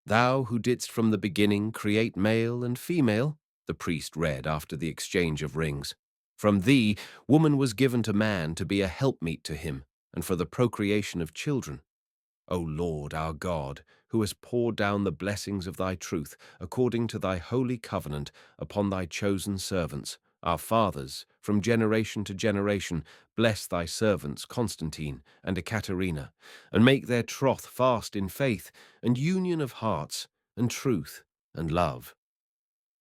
"Thou who didst from the beginning create male and female," the priest read after the exchange of rings. "From thee, woman was given to man to be a helpmeet to him, and for the procreation of children. O Lord our God, who hast poured down the blessings of thy truth according to thy holy covenant upon thy chosen servants, our fathers, from generation to generation, bless thy servants Constantine and Ekaterina, and make their troth fast in faith and union of hearts and truth and love.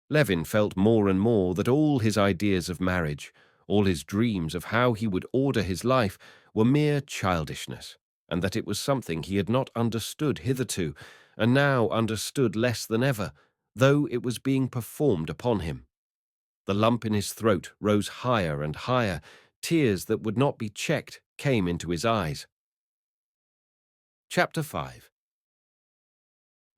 Levin felt more and more that all his ideas of marriage, all his dreams of how he would order his life, were mere childishness, and that it was something he had not understood hitherto, and now understood less than ever, though it was being performed upon him. The lump in his throat rose higher and higher. Tears that would not be checked came into his eyes. Chapter 5.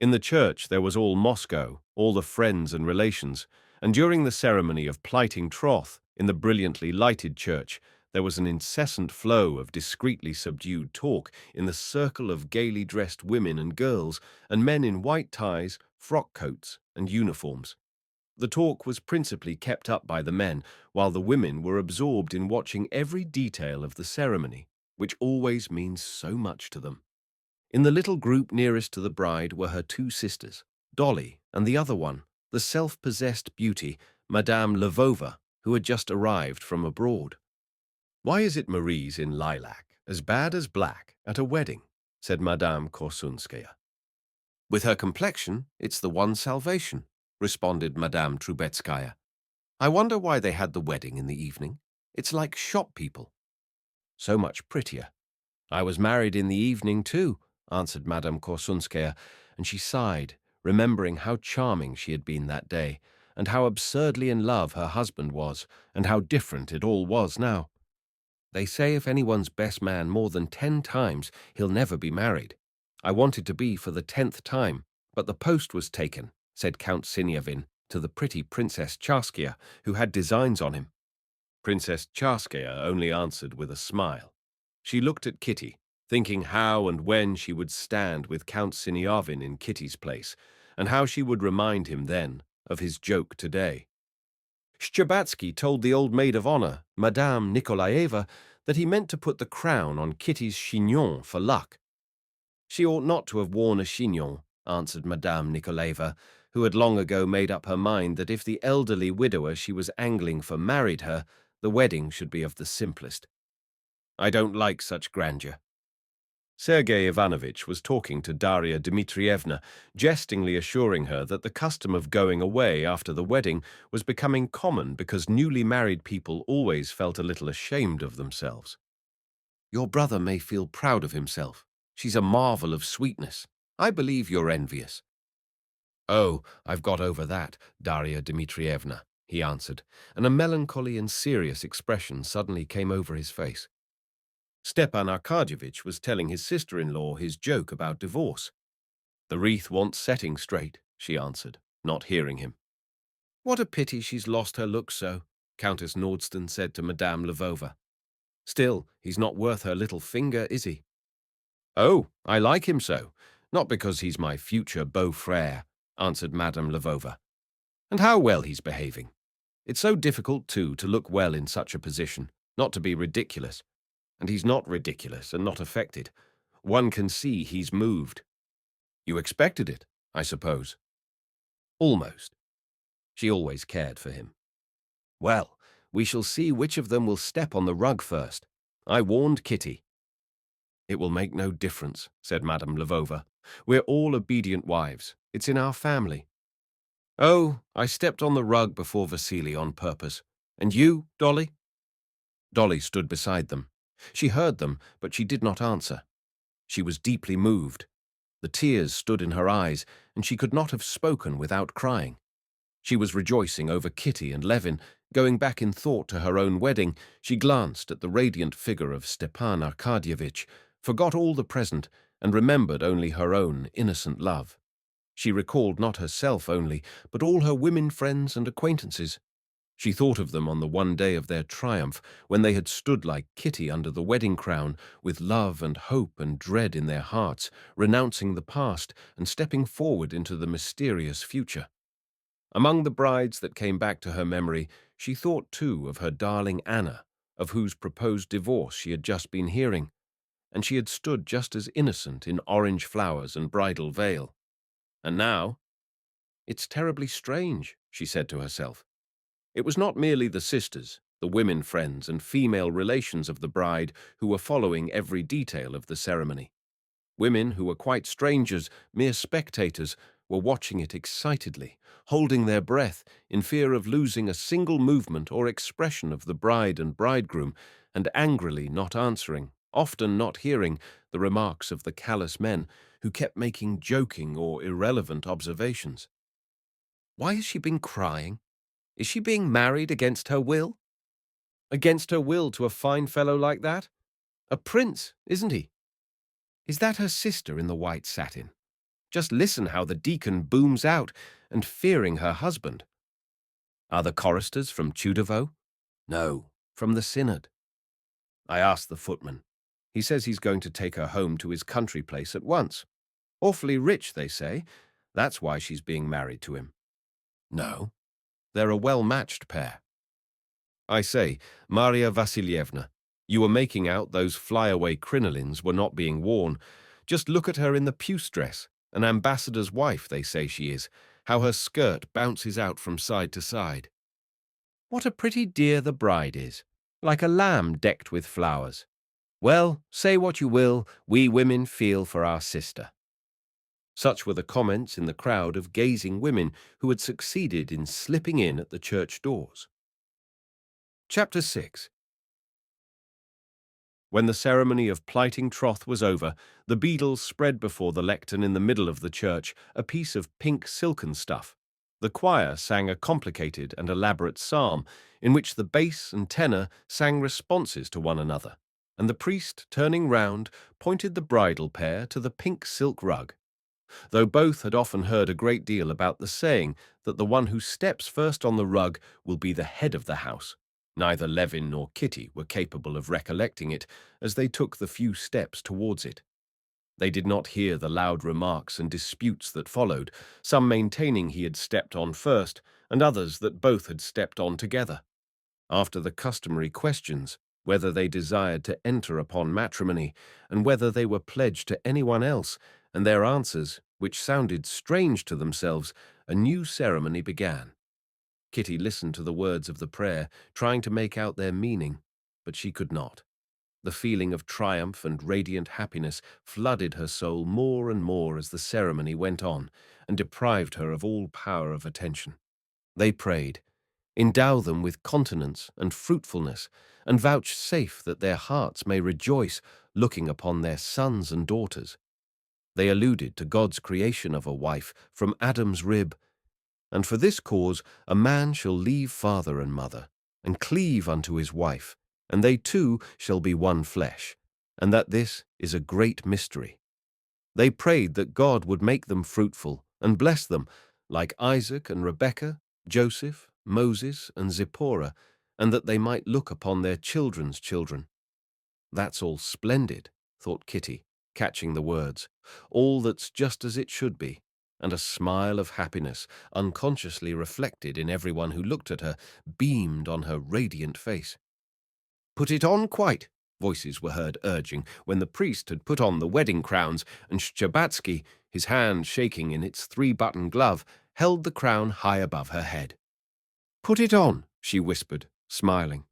In the church there was all Moscow, all the friends and relations, and during the ceremony of plighting troth in the brilliantly lighted church, there was an incessant flow of discreetly subdued talk in the circle of gaily dressed women and girls, and men in white ties, frock coats, and uniforms. The talk was principally kept up by the men, while the women were absorbed in watching every detail of the ceremony, which always means so much to them. In the little group nearest to the bride were her two sisters, Dolly and the other one, the self-possessed beauty, Madame Lvova, who had just arrived from abroad. "Why is it Marie's in lilac, as bad as black, at a wedding?" said Madame Korsunskaya. "With her complexion, it's the one salvation," responded Madame Trubetskaya. "I wonder why they had the wedding in the evening. It's like shop people. So much prettier. I was married in the evening too," answered Madame Korsunskaya, and she sighed, remembering how charming she had been that day, and how absurdly in love her husband was, and how different it all was now. "They say if anyone's best man more than 10 times, he'll never be married. I wanted to be for the 10th time, but the post was taken," said Count Sinyavin to the pretty Princess Charskia, who had designs on him. Princess Charskia only answered with a smile. She looked at Kitty, thinking how and when she would stand with Count Sinyavin in Kitty's place, and how she would remind him then of his joke today. Shcherbatsky told the old maid of honor, Madame Nikolaeva, that he meant to put the crown on Kitty's chignon for luck. "She ought not to have worn a chignon," answered Madame Nikolaeva, who had long ago made up her mind that if the elderly widower she was angling for married her, the wedding should be of the simplest. "I don't like such grandeur." Sergei Ivanovitch was talking to Daria Dmitrievna, jestingly assuring her that the custom of going away after the wedding was becoming common because newly married people always felt a little ashamed of themselves. "Your brother may feel proud of himself. She's a marvel of sweetness. I believe you're envious." "Oh, I've got over that, Daria Dmitrievna," he answered, and a melancholy and serious expression suddenly came over his face. Stepan Arkadyevitch was telling his sister-in-law his joke about divorce. "The wreath wants setting straight," she answered, not hearing him. "What a pity she's lost her looks so," Countess Nordston said to Madame Lvova. "Still, he's not worth her little finger, is he?" "Oh, I like him so, not because he's my future beau-frère," answered Madame Lvova. "And how well he's behaving. It's so difficult, too, to look well in such a position, not to be ridiculous. And he's not ridiculous and not affected. One can see he's moved." "You expected it, I suppose?" "Almost. She always cared for him." "Well, we shall see which of them will step on the rug first. I warned Kitty." "It will make no difference," said Madame Lvova. "We're all obedient wives. It's in our family." "Oh, I stepped on the rug before Vasily on purpose. And you, Dolly?" Dolly stood beside them. She heard them, but she did not answer. She was deeply moved. The tears stood in her eyes, and she could not have spoken without crying. She was rejoicing over Kitty and Levin. Going back in thought to her own wedding, she glanced at the radiant figure of Stepan Arkadyevitch, forgot all the present, and remembered only her own innocent love. She recalled not herself only, but all her women friends and acquaintances. She thought of them on the one day of their triumph, when they had stood like Kitty under the wedding crown, with love and hope and dread in their hearts, renouncing the past and stepping forward into the mysterious future. Among the brides that came back to her memory, she thought too of her darling Anna, of whose proposed divorce she had just been hearing. and she had stood just as innocent in orange flowers and bridal veil. And now, it's terribly strange, she said to herself. It was not merely the sisters, the women friends and female relations of the bride who were following every detail of the ceremony. Women who were quite strangers, mere spectators, were watching it excitedly, holding their breath in fear of losing a single movement or expression of the bride and bridegroom, and angrily not answering, often not hearing, the remarks of the callous men who kept making joking or irrelevant observations. Why has she been crying? Is she being married against her will? Against her will to a fine fellow like that? A prince, isn't he? Is that her sister in the white satin? Just listen how the deacon booms out, and fearing her husband. Are the choristers from Tudorvaux? No, from the synod. I asked the footman. He says he's going to take her home to his country place at once. Awfully rich, they say. That's why she's being married to him. No, they're a well-matched pair. I say, Maria Vasilievna, you were making out those flyaway crinolines were not being worn. Just look at her in the puce dress, an ambassador's wife, they say she is, how her skirt bounces out from side to side. What a pretty dear the bride is, like a lamb decked with flowers. Well, say what you will, we women feel for our sister. Such were the comments in the crowd of gazing women who had succeeded in slipping in at the church doors. Chapter 6. When the ceremony of plighting troth was over, the beadles spread before the lectern in the middle of the church a piece of pink silken stuff. The choir sang a complicated and elaborate psalm, in which the bass and tenor sang responses to one another, and the priest, turning round, pointed the bridal pair to the pink silk rug. Though both had often heard a great deal about the saying that the one who steps first on the rug will be the head of the house, neither Levin nor Kitty were capable of recollecting it as they took the few steps towards it. They did not hear the loud remarks and disputes that followed, some maintaining he had stepped on first, and others that both had stepped on together. After the customary questions, whether they desired to enter upon matrimony, and whether they were pledged to anyone else, and their answers, which sounded strange to themselves, a new ceremony began. Kitty listened to the words of the prayer, trying to make out their meaning, but she could not. The feeling of triumph and radiant happiness flooded her soul more and more as the ceremony went on, and deprived her of all power of attention. They prayed, "Endow them with continence and fruitfulness, and vouchsafe that their hearts may rejoice, looking upon their sons and daughters." They alluded to God's creation of a wife from Adam's rib. "And for this cause a man shall leave father and mother, and cleave unto his wife, and they two shall be one flesh, and that this is a great mystery." They prayed that God would make them fruitful and bless them, like Isaac and Rebekah, Joseph, Moses, and Zipporah, and that they might look upon their children's children. "That's all splendid," thought Kitty, catching the words. "All that's just as it should be," and a smile of happiness, unconsciously reflected in everyone who looked at her, beamed on her radiant face. "Put it on quite," voices were heard urging, when the priest had put on the wedding crowns, and Shchebatsky, his hand shaking in its three-button glove, held the crown high above her head. "Put it on," she whispered, smiling.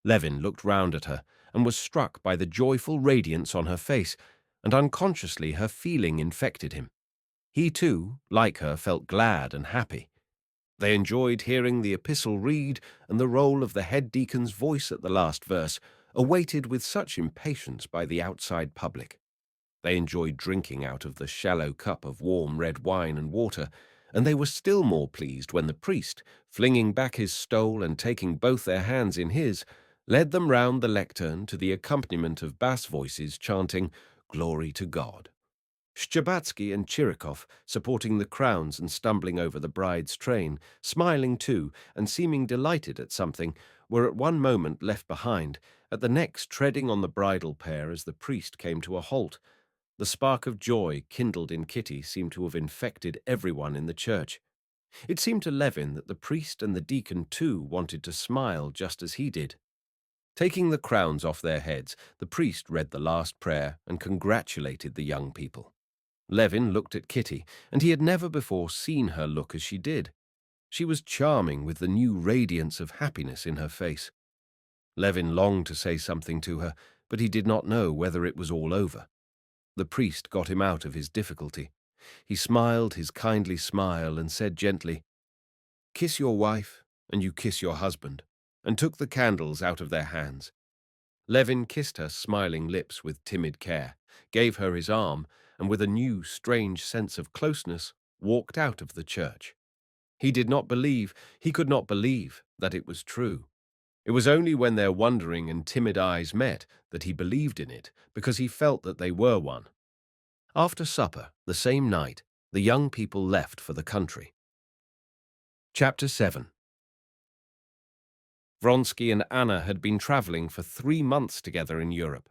Levin looked round at her and was struck by the joyful radiance on her face, and unconsciously her feeling infected him. He too, like her, felt glad and happy. They enjoyed hearing the epistle read and the roll of the head deacon's voice at the last verse, awaited with such impatience by the outside public. They enjoyed drinking out of the shallow cup of warm red wine and water, and they were still more pleased when the priest, flinging back his stole and taking both their hands in his, led them round the lectern to the accompaniment of bass voices chanting, "Glory to God." Shchebatsky and Chirikov, supporting the crowns and stumbling over the bride's train, smiling too and seeming delighted at something, were at one moment left behind, at the next treading on the bridal pair as the priest came to a halt. The spark of joy kindled in Kitty seemed to have infected everyone in the church. It seemed to Levin that the priest and the deacon too wanted to smile just as he did. Taking the crowns off their heads, the priest read the last prayer and congratulated the young people. Levin looked at Kitty, and he had never before seen her look as she did. She was charming with the new radiance of happiness in her face. Levin longed to say something to her, but he did not know whether it was all over. The priest got him out of his difficulty. He smiled his kindly smile and said gently, "Kiss your wife, and you kiss your husband," and took the candles out of their hands. Levin kissed her smiling lips with timid care, gave her his arm, and with a new, strange sense of closeness, walked out of the church. He could not believe that it was true. It was only when their wondering and timid eyes met that he believed in it, because he felt that they were one. After supper, the same night, the young people left for the country. Chapter 7. Vronsky and Anna had been traveling for 3 months together in Europe.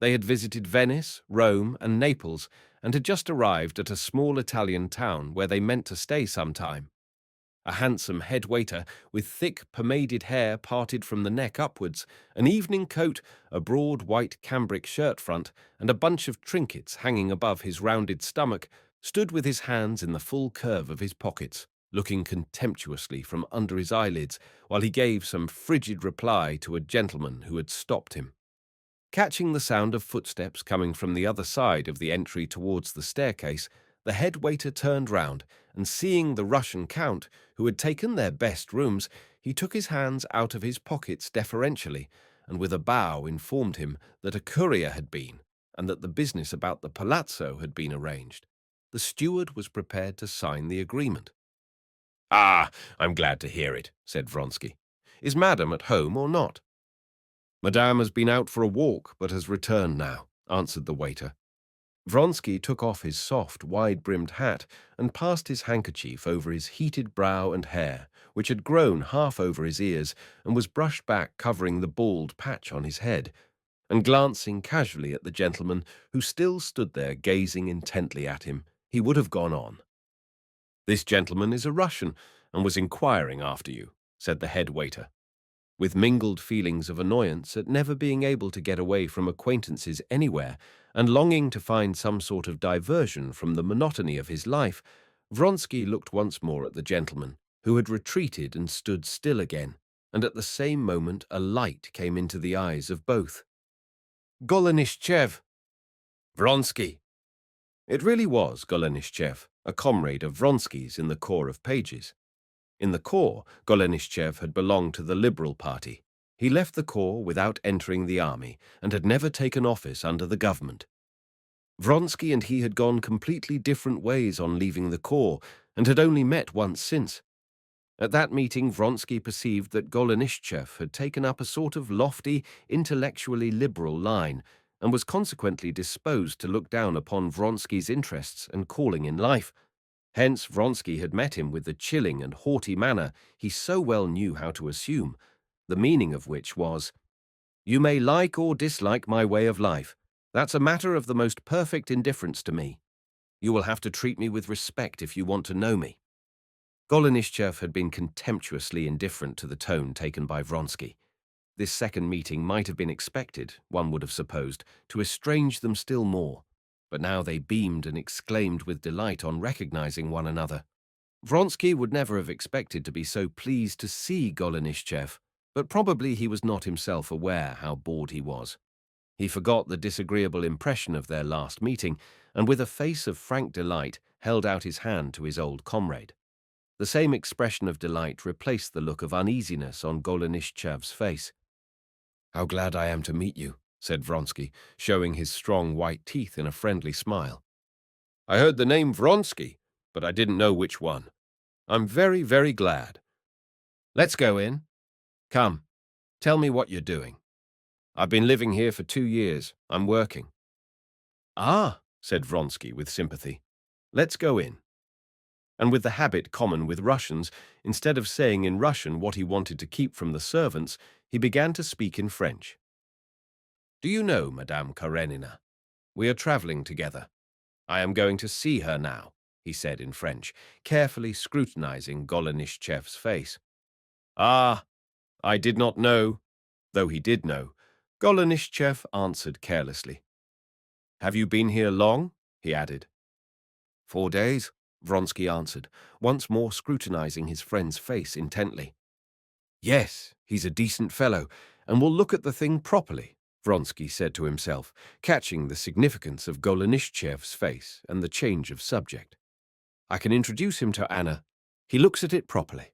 They had visited Venice, Rome, and Naples, and had just arrived at a small Italian town where they meant to stay some time. A handsome head waiter with thick pomaded hair parted from the neck upwards, an evening coat, a broad white cambric shirt front, and a bunch of trinkets hanging above his rounded stomach, stood with his hands in the full curve of his pockets, looking contemptuously from under his eyelids while he gave some frigid reply to a gentleman who had stopped him. Catching the sound of footsteps coming from the other side of the entry towards the staircase, the head waiter turned round, and seeing the Russian count, who had taken their best rooms, he took his hands out of his pockets deferentially, and with a bow informed him that a courier had been, and that the business about the palazzo had been arranged. The steward was prepared to sign the agreement. "Ah, I'm glad to hear it," said Vronsky. "Is Madame at home or not?" "Madame has been out for a walk, but has returned now," answered the waiter. Vronsky took off his soft, wide-brimmed hat and passed his handkerchief over his heated brow and hair, which had grown half over his ears and was brushed back covering the bald patch on his head, and glancing casually at the gentleman, who still stood there gazing intently at him, he would have gone on. "This gentleman is a Russian, and was inquiring after you," said the head waiter, with mingled feelings of annoyance at never being able to get away from acquaintances anywhere, and longing to find some sort of diversion from the monotony of his life. Vronsky looked once more at the gentleman, who had retreated and stood still again, and at the same moment a light came into the eyes of both. "Golenishtchev!" "Vronsky!" It really was Golenishtchev, a comrade of Vronsky's in the Corps of Pages. In the Corps, Golenishtchev had belonged to the Liberal Party. He left the Corps without entering the army, and had never taken office under the government. Vronsky and he had gone completely different ways on leaving the Corps, and had only met once since. At that meeting, Vronsky perceived that Golenishtchev had taken up a sort of lofty, intellectually liberal line, and was consequently disposed to look down upon Vronsky's interests and calling in life. Hence Vronsky had met him with the chilling and haughty manner he so well knew how to assume, the meaning of which was, "You may like or dislike my way of life. That's a matter of the most perfect indifference to me. You will have to treat me with respect if you want to know me." Golenishtchev had been contemptuously indifferent to the tone taken by Vronsky. This second meeting might have been expected, one would have supposed, to estrange them still more, but now they beamed and exclaimed with delight on recognizing one another. Vronsky would never have expected to be so pleased to see Golenishtchev, but probably he was not himself aware how bored he was. He forgot the disagreeable impression of their last meeting, and with a face of frank delight held out his hand to his old comrade. The same expression of delight replaced the look of uneasiness on Golenishtchev's face. "How glad I am to meet you," said Vronsky, showing his strong white teeth in a friendly smile. "I heard the name Vronsky, but I didn't know which one. I'm very, very glad. Let's go in. Come, tell me what you're doing." "I've been living here for 2 years. I'm working." "Ah," said Vronsky with sympathy. "Let's go in." And with the habit common with Russians, instead of saying in Russian what he wanted to keep from the servants, he began to speak in French. "Do you know Madame Karenina? We are traveling together. I am going to see her now," he said in French, carefully scrutinizing Golenishtchev's face. "Ah, I did not know. Though he did know, Golenishtchev answered carelessly. "Have you been here long?" he added. "4 days," Vronsky answered, once more scrutinizing his friend's face intently. "Yes, he's a decent fellow, and will look at the thing properly," Vronsky said to himself, catching the significance of Golenishtchev's face and the change of subject. "I can introduce him to Anna. He looks at it properly."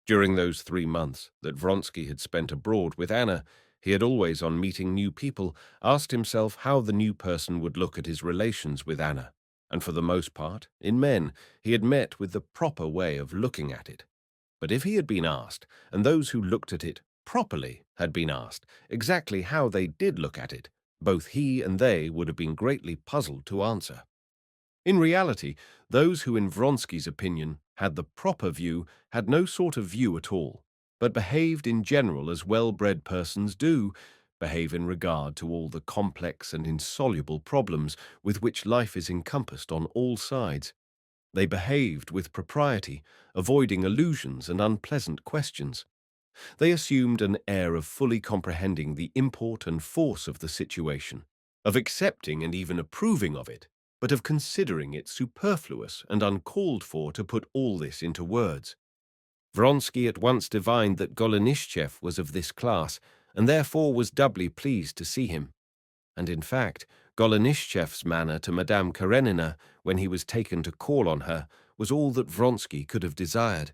During those 3 months that Vronsky had spent abroad with Anna, he had always, on meeting new people, asked himself how the new person would look at his relations with Anna, and for the most part, in men, he had met with the proper way of looking at it. But if he had been asked, and those who looked at it properly had been asked, exactly how they did look at it, both he and they would have been greatly puzzled to answer. In reality, those who, in Vronsky's opinion, had the proper view had no sort of view at all, but behaved in general as well-bred persons do, behave in regard to all the complex and insoluble problems with which life is encompassed on all sides. They behaved with propriety, avoiding allusions and unpleasant questions. They assumed an air of fully comprehending the import and force of the situation, of accepting and even approving of it, but of considering it superfluous and uncalled for to put all this into words. Vronsky at once divined that Golenishtchev was of this class, and therefore was doubly pleased to see him. And in fact, Golenishtchev's manner to Madame Karenina, when he was taken to call on her, was all that Vronsky could have desired.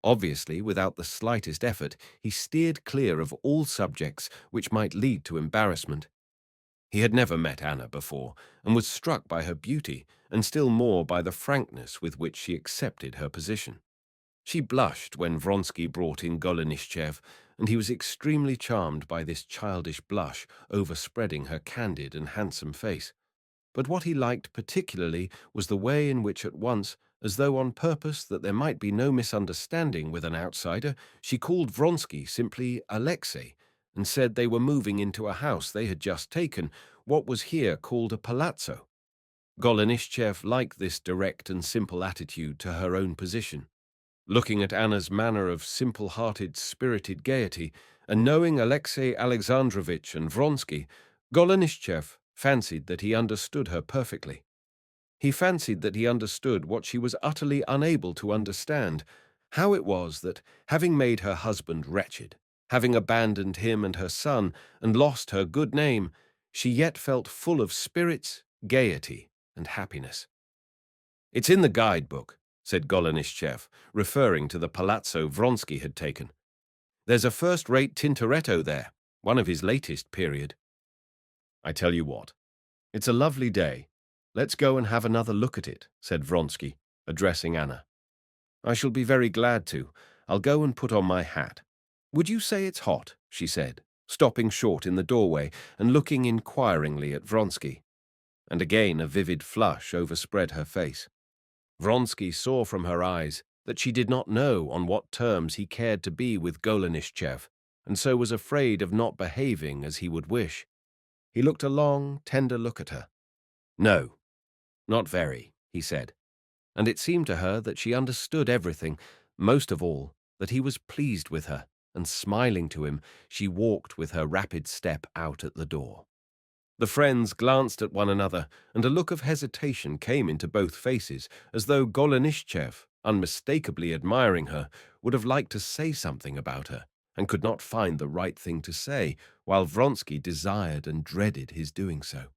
Obviously, without the slightest effort, he steered clear of all subjects which might lead to embarrassment. He had never met Anna before, and was struck by her beauty, and still more by the frankness with which she accepted her position. She blushed when Vronsky brought in Golenishtchev, and he was extremely charmed by this childish blush overspreading her candid and handsome face. But what he liked particularly was the way in which at once, as though on purpose that there might be no misunderstanding with an outsider, she called Vronsky simply Alexei, and said they were moving into a house they had just taken, what was here called a palazzo. Golenishtchev liked this direct and simple attitude to her own position. Looking at Anna's manner of simple-hearted, spirited gaiety, and knowing Alexei Alexandrovitch and Vronsky, Golenishtchev fancied that he understood her perfectly. He fancied that he understood what she was utterly unable to understand, how it was that, having made her husband wretched, having abandoned him and her son, and lost her good name, she yet felt full of spirits, gaiety, and happiness. "It's in the guidebook," said Golenishtchev, referring to the palazzo Vronsky had taken. "There's a first-rate Tintoretto there, one of his latest period." "I tell you what, it's a lovely day. Let's go and have another look at it," said Vronsky, addressing Anna. "I shall be very glad to. I'll go and put on my hat." "Would you say it's hot?" she said, stopping short in the doorway and looking inquiringly at Vronsky. And again a vivid flush overspread her face. Vronsky saw from her eyes that she did not know on what terms he cared to be with Golenishtchev, and so was afraid of not behaving as he would wish. He looked a long, tender look at her. "No, not very," he said, and it seemed to her that she understood everything, most of all, that he was pleased with her, and smiling to him, she walked with her rapid step out at the door. The friends glanced at one another, and a look of hesitation came into both faces, as though Golenishtchev, unmistakably admiring her, would have liked to say something about her, and could not find the right thing to say, while Vronsky desired and dreaded his doing so.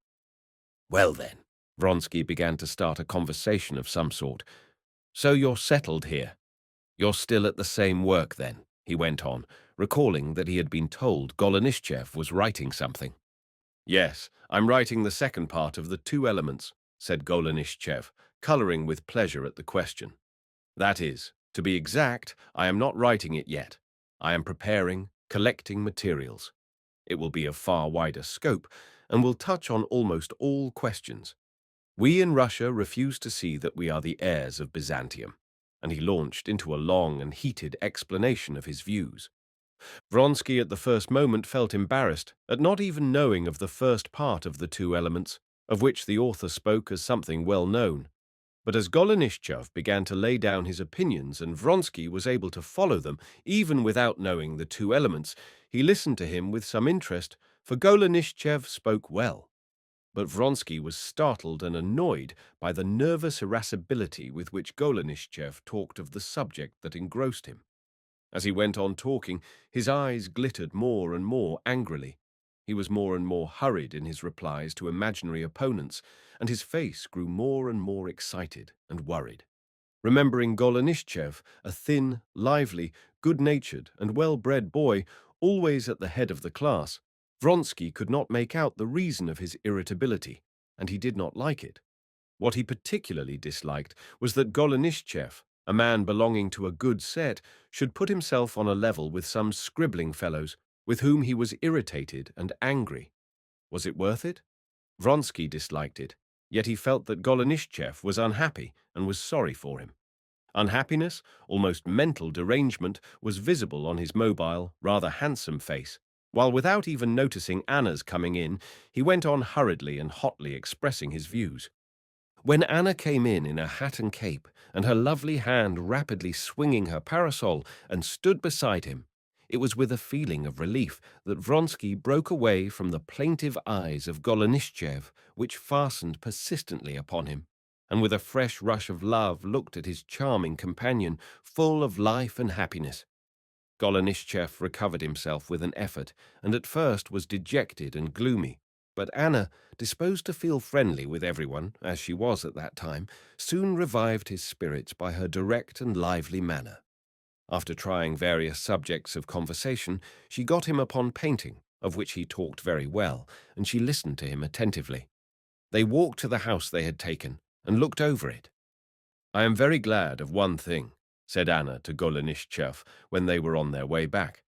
"Well then," Vronsky began to start a conversation of some sort. "So you're settled here? You're still at the same work then," he went on, recalling that he had been told Golenishtchev was writing something. "Yes, I'm writing the second part of the Two Elements," said Golenishtchev, coloring with pleasure at the question. "That is, to be exact, I am not writing it yet. I am preparing, collecting materials. It will be of far wider scope, and will touch on almost all questions. We in Russia refuse to see that we are the heirs of Byzantium," and he launched into a long and heated explanation of his views. Vronsky at the first moment felt embarrassed at not even knowing of the first part of the Two Elements, of which the author spoke as something well known. But as Golenishtchev began to lay down his opinions and Vronsky was able to follow them, even without knowing the two elements, he listened to him with some interest, for Golenishtchev spoke well. But Vronsky was startled and annoyed by the nervous irascibility with which Golenishtchev talked of the subject that engrossed him. As he went on talking, his eyes glittered more and more angrily. He was more and more hurried in his replies to imaginary opponents, and his face grew more and more excited and worried. Remembering Golenishtchev, a thin, lively, good-natured, and well-bred boy, always at the head of the class, Vronsky could not make out the reason of his irritability, and he did not like it. What he particularly disliked was that Golenishtchev, a man belonging to a good set, should put himself on a level with some scribbling fellows with whom he was irritated and angry. Was it worth it? Vronsky disliked it, yet he felt that Golenishtchev was unhappy and was sorry for him. Unhappiness, almost mental derangement, was visible on his mobile, rather handsome face, while without even noticing Anna's coming in, he went on hurriedly and hotly expressing his views. When Anna came in a hat and cape, and her lovely hand rapidly swinging her parasol, and stood beside him, it was with a feeling of relief that Vronsky broke away from the plaintive eyes of Golenishtchev, which fastened persistently upon him, and with a fresh rush of love looked at his charming companion, full of life and happiness. Golenishtchev recovered himself with an effort, and at first was dejected and gloomy. But Anna, disposed to feel friendly with everyone, as she was at that time, soon revived his spirits by her direct and lively manner. After trying various subjects of conversation, she got him upon painting, of which he talked very well, and she listened to him attentively. They walked to the house they had taken, and looked over it. "I am very glad of one thing," said Anna to Golenishtchev when they were on their way back.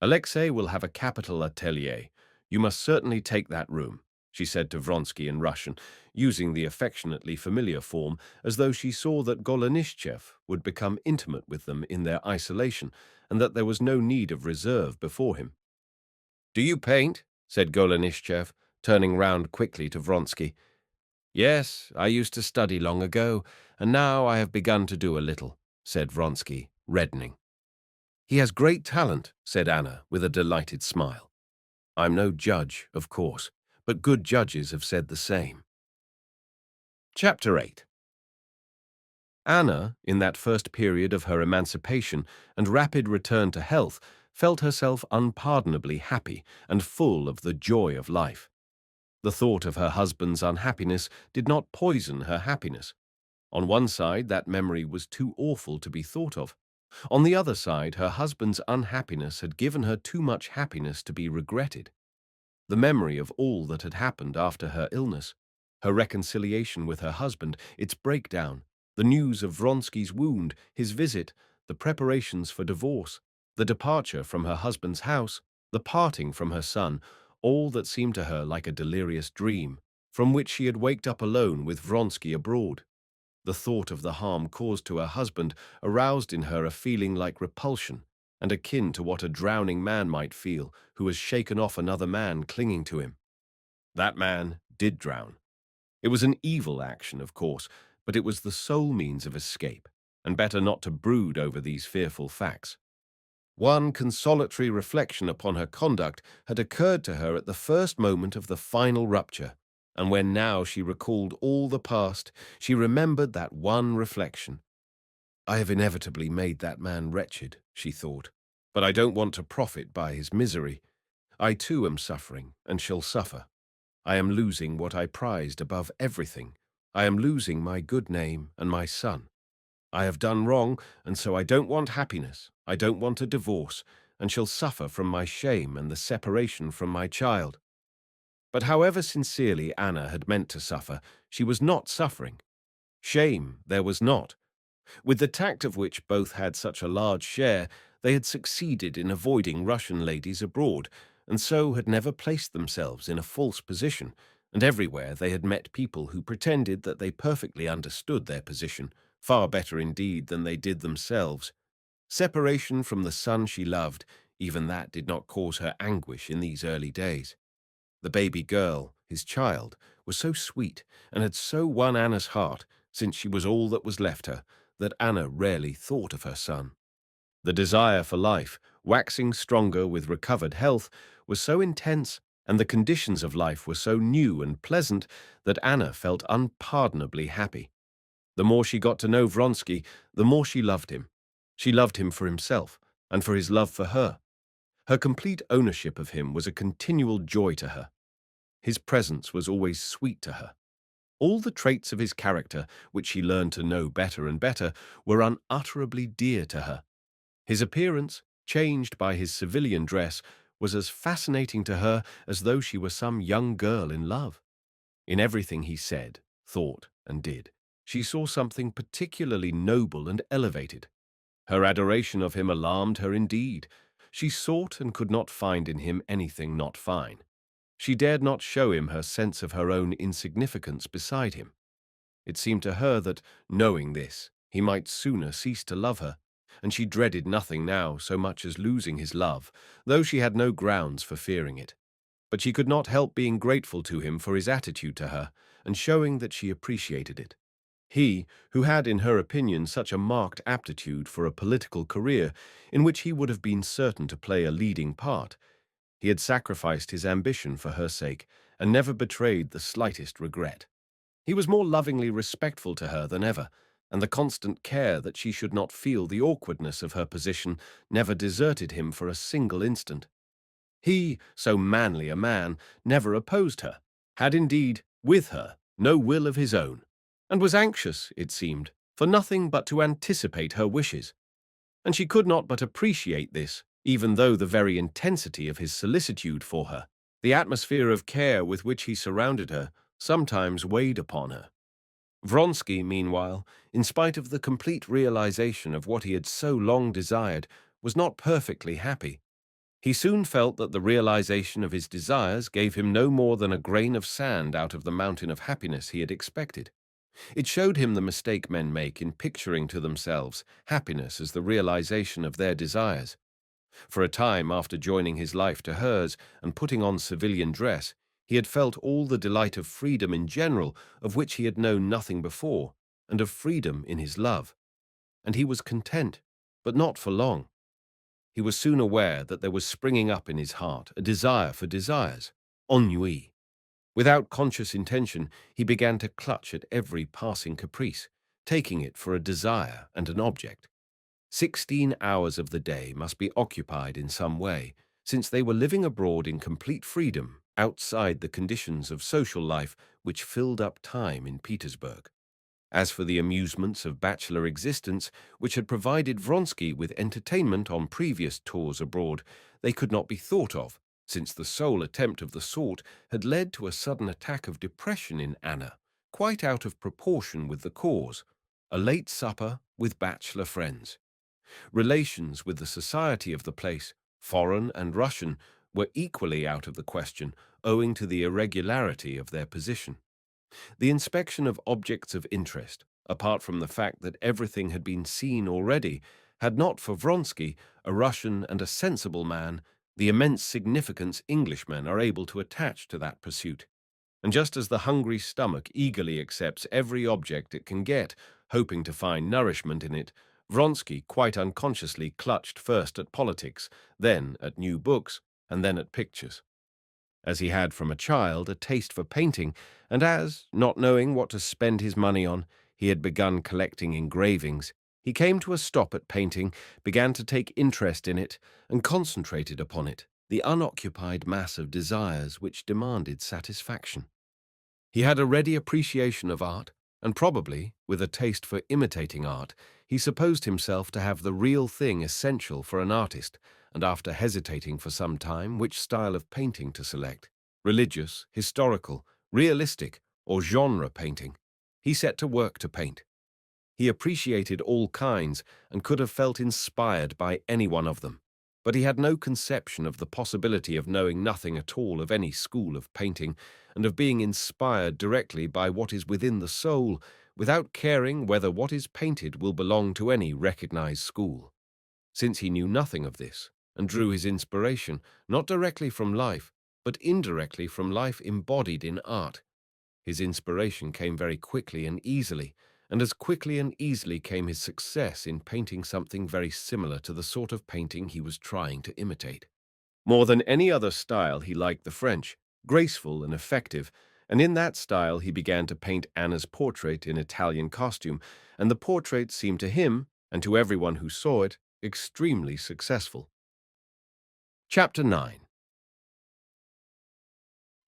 "Alexei will have a capital atelier. You must certainly take that room," she said to Vronsky in Russian, using the affectionately familiar form as though she saw that Golenishtchev would become intimate with them in their isolation and that there was no need of reserve before him. "Do you paint?" said Golenishtchev, turning round quickly to Vronsky. "Yes, I used to study long ago, and now I have begun to do a little," said Vronsky, reddening. "He has great talent," said Anna with a delighted smile. "I'm no judge, of course, but good judges have said the same." Chapter 8. Anna, in that first period of her emancipation and rapid return to health, felt herself unpardonably happy and full of the joy of life. The thought of her husband's unhappiness did not poison her happiness. On one side, that memory was too awful to be thought of. On the other side, her husband's unhappiness had given her too much happiness to be regretted. The memory of all that had happened after her illness, her reconciliation with her husband, its breakdown, the news of Vronsky's wound, his visit, the preparations for divorce, the departure from her husband's house, the parting from her son, all that seemed to her like a delirious dream, from which she had waked up alone with Vronsky abroad. The thought of the harm caused to her husband aroused in her a feeling like repulsion, and akin to what a drowning man might feel who has shaken off another man clinging to him. That man did drown. It was an evil action, of course, but it was the sole means of escape, and better not to brood over these fearful facts. One consolatory reflection upon her conduct had occurred to her at the first moment of the final rupture, and when now she recalled all the past, she remembered that one reflection. "I have inevitably made that man wretched," she thought, "but I don't want to profit by his misery. I too am suffering and shall suffer. I am losing what I prized above everything. I am losing my good name and my son. I have done wrong, and so I don't want happiness. I don't want a divorce, and shall suffer from my shame and the separation from my child." But however sincerely Anna had meant to suffer, she was not suffering. Shame there was not. With the tact of which both had such a large share, they had succeeded in avoiding Russian ladies abroad, and so had never placed themselves in a false position, and everywhere they had met people who pretended that they perfectly understood their position, far better indeed than they did themselves. Separation from the son she loved, even that did not cause her anguish in these early days. The baby girl, his child, was so sweet and had so won Anna's heart since she was all that was left her, that Anna rarely thought of her son. The desire for life, waxing stronger with recovered health, was so intense, and the conditions of life were so new and pleasant, that Anna felt unpardonably happy. The more she got to know Vronsky, the more she loved him. She loved him for himself, and for his love for her. Her complete ownership of him was a continual joy to her. His presence was always sweet to her. All the traits of his character, which she learned to know better and better, were unutterably dear to her. His appearance, changed by his civilian dress, was as fascinating to her as though she were some young girl in love. In everything he said, thought, and did, she saw something particularly noble and elevated. Her adoration of him alarmed her indeed. She sought and could not find in him anything not fine. She dared not show him her sense of her own insignificance beside him. It seemed to her that, knowing this, he might sooner cease to love her, and she dreaded nothing now so much as losing his love, though she had no grounds for fearing it. But she could not help being grateful to him for his attitude to her, and showing that she appreciated it. He, who had in her opinion such a marked aptitude for a political career, in which he would have been certain to play a leading part, he had sacrificed his ambition for her sake, and never betrayed the slightest regret. He was more lovingly respectful to her than ever, and the constant care that she should not feel the awkwardness of her position never deserted him for a single instant. He, so manly a man, never opposed her, had indeed, with her, no will of his own, and was anxious, it seemed, for nothing but to anticipate her wishes. And she could not but appreciate this, even though the very intensity of his solicitude for her, the atmosphere of care with which he surrounded her, sometimes weighed upon her. Vronsky, meanwhile, in spite of the complete realization of what he had so long desired, was not perfectly happy. He soon felt that the realization of his desires gave him no more than a grain of sand out of the mountain of happiness he had expected. It showed him the mistake men make in picturing to themselves happiness as the realization of their desires. For a time after joining his life to hers and putting on civilian dress, he had felt all the delight of freedom in general, of which he had known nothing before, and of freedom in his love. And he was content, but not for long. He was soon aware that there was springing up in his heart a desire for desires, ennui. Without conscious intention, he began to clutch at every passing caprice, taking it for a desire and an object. 16 hours of the day must be occupied in some way, since they were living abroad in complete freedom outside the conditions of social life which filled up time in Petersburg. As for the amusements of bachelor existence, which had provided Vronsky with entertainment on previous tours abroad, they could not be thought of, since the sole attempt of the sort had led to a sudden attack of depression in Anna, quite out of proportion with the cause, a late supper with bachelor friends. Relations with the society of the place, foreign and Russian, were equally out of the question, owing to the irregularity of their position. The inspection of objects of interest, apart from the fact that everything had been seen already, had not for Vronsky, a Russian and a sensible man, the immense significance Englishmen are able to attach to that pursuit. And just as the hungry stomach eagerly accepts every object it can get, hoping to find nourishment in it, Vronsky quite unconsciously clutched first at politics, then at new books, and then at pictures. As he had from a child a taste for painting, and as, not knowing what to spend his money on, he had begun collecting engravings, he came to a stop at painting, began to take interest in it, and concentrated upon it, the unoccupied mass of desires which demanded satisfaction. He had a ready appreciation of art, and probably, with a taste for imitating art, he supposed himself to have the real thing essential for an artist, and after hesitating for some time which style of painting to select, religious, historical, realistic, or genre painting, he set to work to paint. He appreciated all kinds and could have felt inspired by any one of them, but he had no conception of the possibility of knowing nothing at all of any school of painting, and of being inspired directly by what is within the soul, without caring whether what is painted will belong to any recognized school. Since he knew nothing of this, and drew his inspiration not directly from life, but indirectly from life embodied in art, his inspiration came very quickly and easily, and as quickly and easily came his success in painting something very similar to the sort of painting he was trying to imitate. More than any other style, he liked the French, graceful and effective, and in that style he began to paint Anna's portrait in Italian costume, and the portrait seemed to him, and to everyone who saw it, extremely successful. Chapter 9.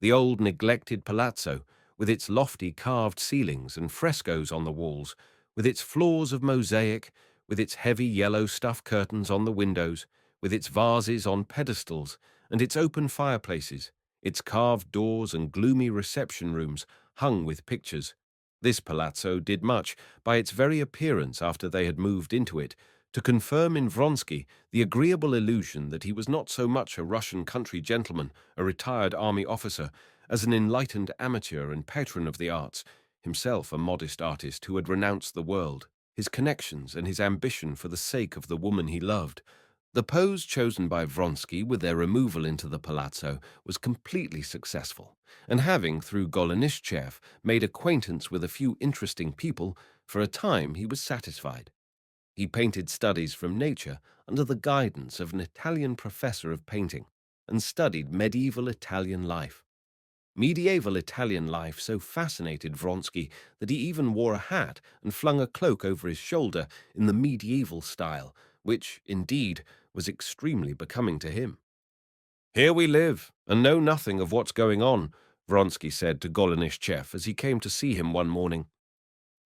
The old neglected palazzo, with its lofty carved ceilings and frescoes on the walls, with its floors of mosaic, with its heavy yellow stuff curtains on the windows, with its vases on pedestals, and its open fireplaces, its carved doors and gloomy reception rooms hung with pictures. This palazzo did much, by its very appearance after they had moved into it, to confirm in Vronsky the agreeable illusion that he was not so much a Russian country gentleman, a retired army officer, as an enlightened amateur and patron of the arts, himself a modest artist who had renounced the world, his connections and his ambition for the sake of the woman he loved. The pose chosen by Vronsky with their removal into the palazzo was completely successful, and having, through Golenishtchev, made acquaintance with a few interesting people, for a time he was satisfied. He painted studies from nature under the guidance of an Italian professor of painting, and studied medieval Italian life. Medieval Italian life so fascinated Vronsky that he even wore a hat and flung a cloak over his shoulder in the medieval style, which, indeed, was extremely becoming to him. "Here we live, and know nothing of what's going on," Vronsky said to Golenishtchev as he came to see him one morning.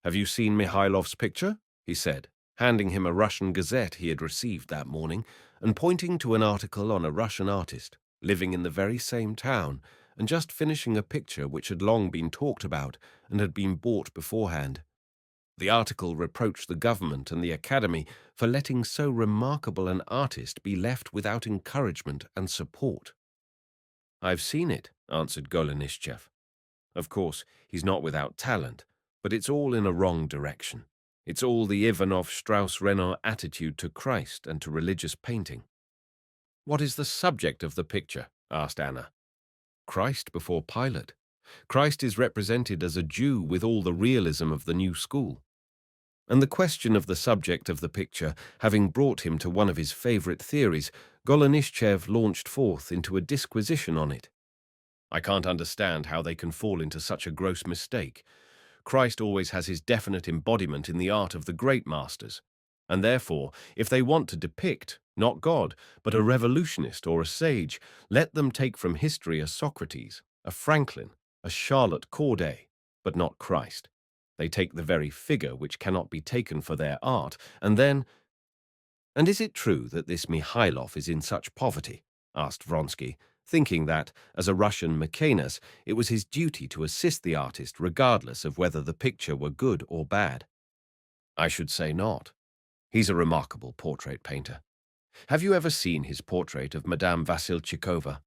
"Have you seen Mihailov's picture?" he said, handing him a Russian gazette he had received that morning, and pointing to an article on a Russian artist, living in the very same town, and just finishing a picture which had long been talked about and had been bought beforehand. The article reproached the government and the academy for letting so remarkable an artist be left without encouragement and support. "I've seen it," answered Golenishtchev. "Of course, he's not without talent, but it's all in a wrong direction. It's all the Ivanov Strauss-Renaud attitude to Christ and to religious painting." "What is the subject of the picture?" asked Anna. "Christ before Pilate. Christ is represented as a Jew with all the realism of the new school." And the question of the subject of the picture having brought him to one of his favorite theories, Golenishtchev launched forth into a disquisition on it. "I can't understand how they can fall into such a gross mistake. Christ always has his definite embodiment in the art of the great masters, and therefore, if they want to depict, not God, but a revolutionist or a sage, let them take from history a Socrates, a Franklin, a Charlotte Corday, but not Christ. They take the very figure which cannot be taken for their art, and then—" "And is it true that this Mihailov is in such poverty?" asked Vronsky, thinking that, as a Russian Mecenas, it was his duty to assist the artist regardless of whether the picture were good or bad. "I should say not. He's a remarkable portrait painter. Have you ever seen his portrait of Madame Vassilchikova?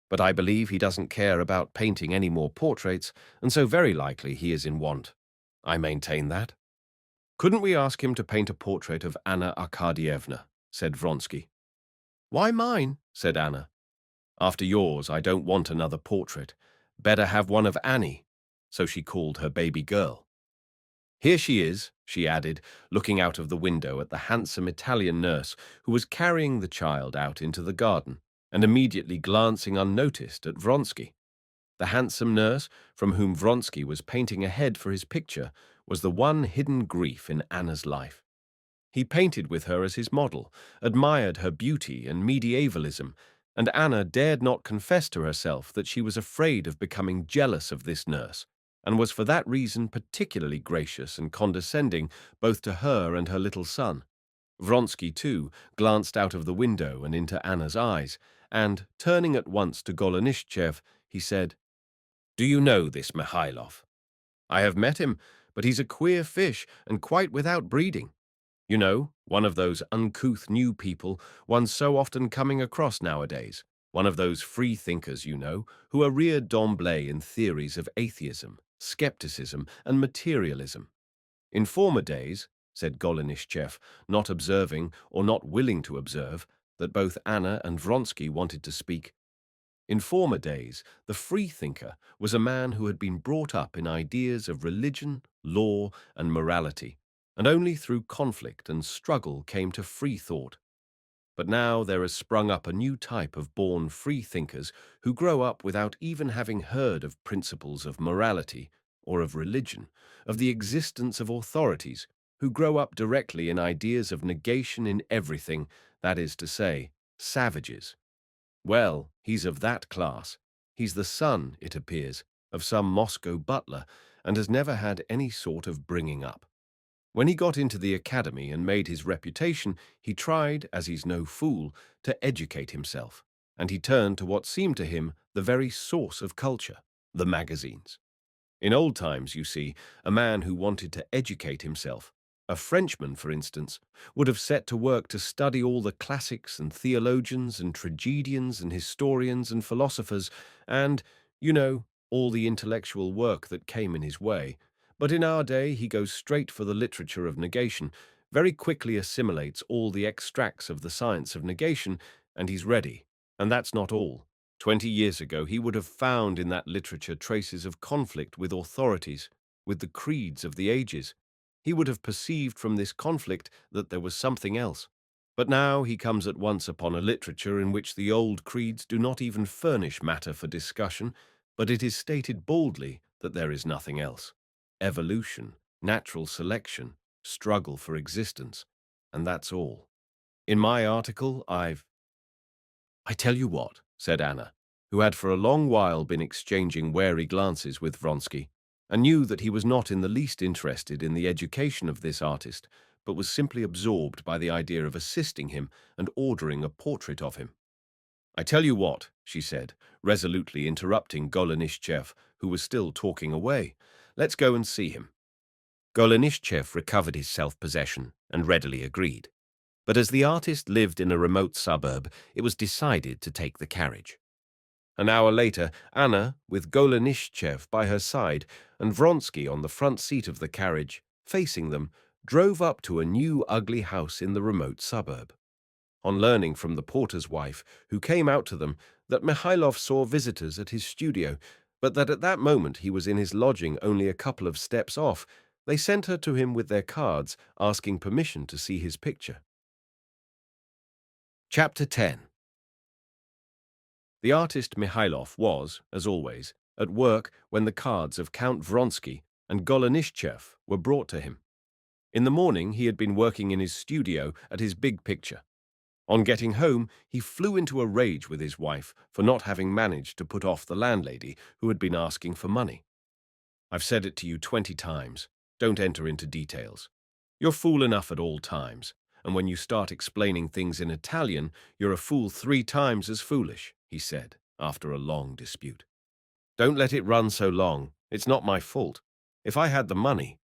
But I believe he doesn't care about painting any more portraits, and so very likely he is in want. I maintain that." "Couldn't we ask him to paint a portrait of Anna Arkadyevna?" said Vronsky. "Why mine?" said Anna. "After yours, I don't want another portrait. Better have one of Annie." So she called her baby girl. "Here she is," she added, looking out of the window at the handsome Italian nurse who was carrying the child out into the garden, and immediately glancing unnoticed at Vronsky. The handsome nurse, from whom Vronsky was painting a head for his picture, was the one hidden grief in Anna's life. He painted with her as his model, admired her beauty and medievalism, and Anna dared not confess to herself that she was afraid of becoming jealous of this nurse, and was for that reason particularly gracious and condescending both to her and her little son. Vronsky, too, glanced out of the window and into Anna's eyes, and, turning at once to Golenishtchev, he said, "Do you know this Mihailov?" "I have met him, but he's a queer fish and quite without breeding. You know, one of those uncouth new people one's so often coming across nowadays, one of those free thinkers, you know, who are reared d'emblée in theories of atheism, skepticism, and materialism. In former days," said Golenishtchev, not observing or not willing to observe that both Anna and Vronsky wanted to speak, In former days, the freethinker was a man who had been brought up in ideas of religion, law, and morality, and only through conflict and struggle came to free thought. But now there has sprung up a new type of born freethinkers who grow up without even having heard of principles of morality or of religion, of the existence of authorities, who grow up directly in ideas of negation in everything, that is to say, savages. Well, he's of that class. He's the son, it appears, of some Moscow butler, and has never had any sort of bringing up. When he got into the academy and made his reputation, he tried, as he's no fool, to educate himself, and he turned to what seemed to him the very source of culture, the magazines. In old times, you see, a man who wanted to educate himself, a Frenchman, for instance, would have set to work to study all the classics and theologians and tragedians and historians and philosophers and, you know, all the intellectual work that came in his way. But in our day, he goes straight for the literature of negation, very quickly assimilates all the extracts of the science of negation, and he's ready. And that's not all. 20 years ago, he would have found in that literature traces of conflict with authorities, with the creeds of the ages. He would have perceived from this conflict that there was something else. But now he comes at once upon a literature in which the old creeds do not even furnish matter for discussion, but it is stated boldly that there is nothing else. Evolution, natural selection, struggle for existence, and that's all. In my article, I tell you what, said Anna, who had for a long while been exchanging wary glances with Vronsky, and knew that he was not in the least interested in the education of this artist, but was simply absorbed by the idea of assisting him and ordering a portrait of him. I tell you what, she said, resolutely interrupting Golenishtchev, who was still talking away. Let's go and see him. Golenishtchev recovered his self-possession and readily agreed. But as the artist lived in a remote suburb, it was decided to take the carriage. An hour later, Anna, with Golenishtchev by her side and Vronsky on the front seat of the carriage, facing them, drove up to a new ugly house in the remote suburb. On learning from the porter's wife, who came out to them, that Mihailov saw visitors at his studio, but that at that moment he was in his lodging only a couple of steps off, they sent her to him with their cards, asking permission to see his picture. Chapter 10. The artist Mihailov was, as always, at work when the cards of Count Vronsky and Golenishtchev were brought to him. In the morning he had been working in his studio at his big picture. On getting home, he flew into a rage with his wife for not having managed to put off the landlady who had been asking for money. I've said it to you 20 times. Don't enter into details. You're fool enough at all times, and when you start explaining things in Italian, you're a fool 3 times as foolish, he said, after a long dispute. Don't let it run so long. It's not my fault. If I had the money—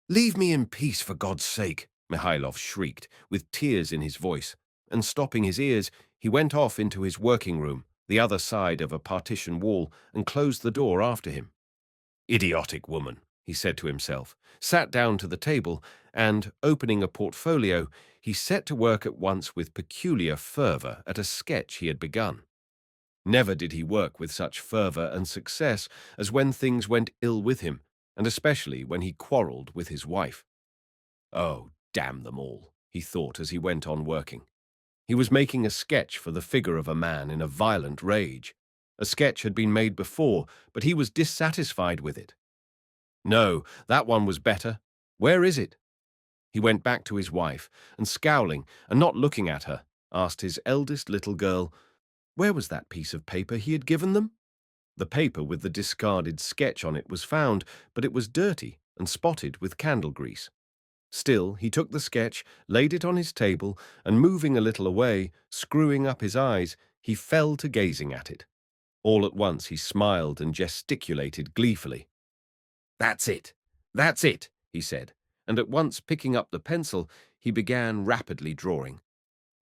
Leave me in peace, for God's sake, Mihailov shrieked, with tears in his voice, and stopping his ears, he went off into his working room, the other side of a partition wall, and closed the door after him. Idiotic woman, he said to himself, sat down to the table, and, opening a portfolio, he set to work at once with peculiar fervour at a sketch he had begun. Never did he work with such fervour and success as when things went ill with him, and especially when he quarrelled with his wife. Oh, damn them all, he thought as he went on working. He was making a sketch for the figure of a man in a violent rage. A sketch had been made before, but he was dissatisfied with it. No, that one was better. Where is it? He went back to his wife, and scowling, and not looking at her, asked his eldest little girl, where was that piece of paper he had given them? The paper with the discarded sketch on it was found, but it was dirty and spotted with candle grease. Still, he took the sketch, laid it on his table, and moving a little away, screwing up his eyes, he fell to gazing at it. All at once he smiled and gesticulated gleefully. That's it, he said, and at once picking up the pencil, he began rapidly drawing.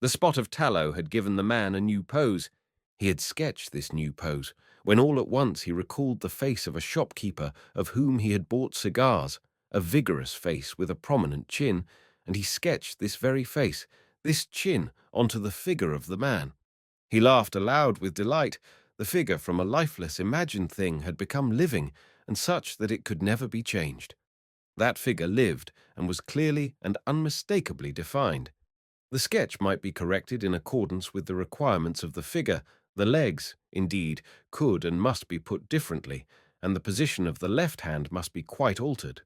The spot of tallow had given the man a new pose. He had sketched this new pose, when all at once he recalled the face of a shopkeeper of whom he had bought cigars, a vigorous face with a prominent chin, and he sketched this very face, this chin, onto the figure of the man. He laughed aloud with delight. The figure from a lifeless, imagined thing had become living, and such that it could never be changed. That figure lived and was clearly and unmistakably defined. The sketch might be corrected in accordance with the requirements of the figure. The legs, indeed, could and must be put differently, and the position of the left hand must be quite altered.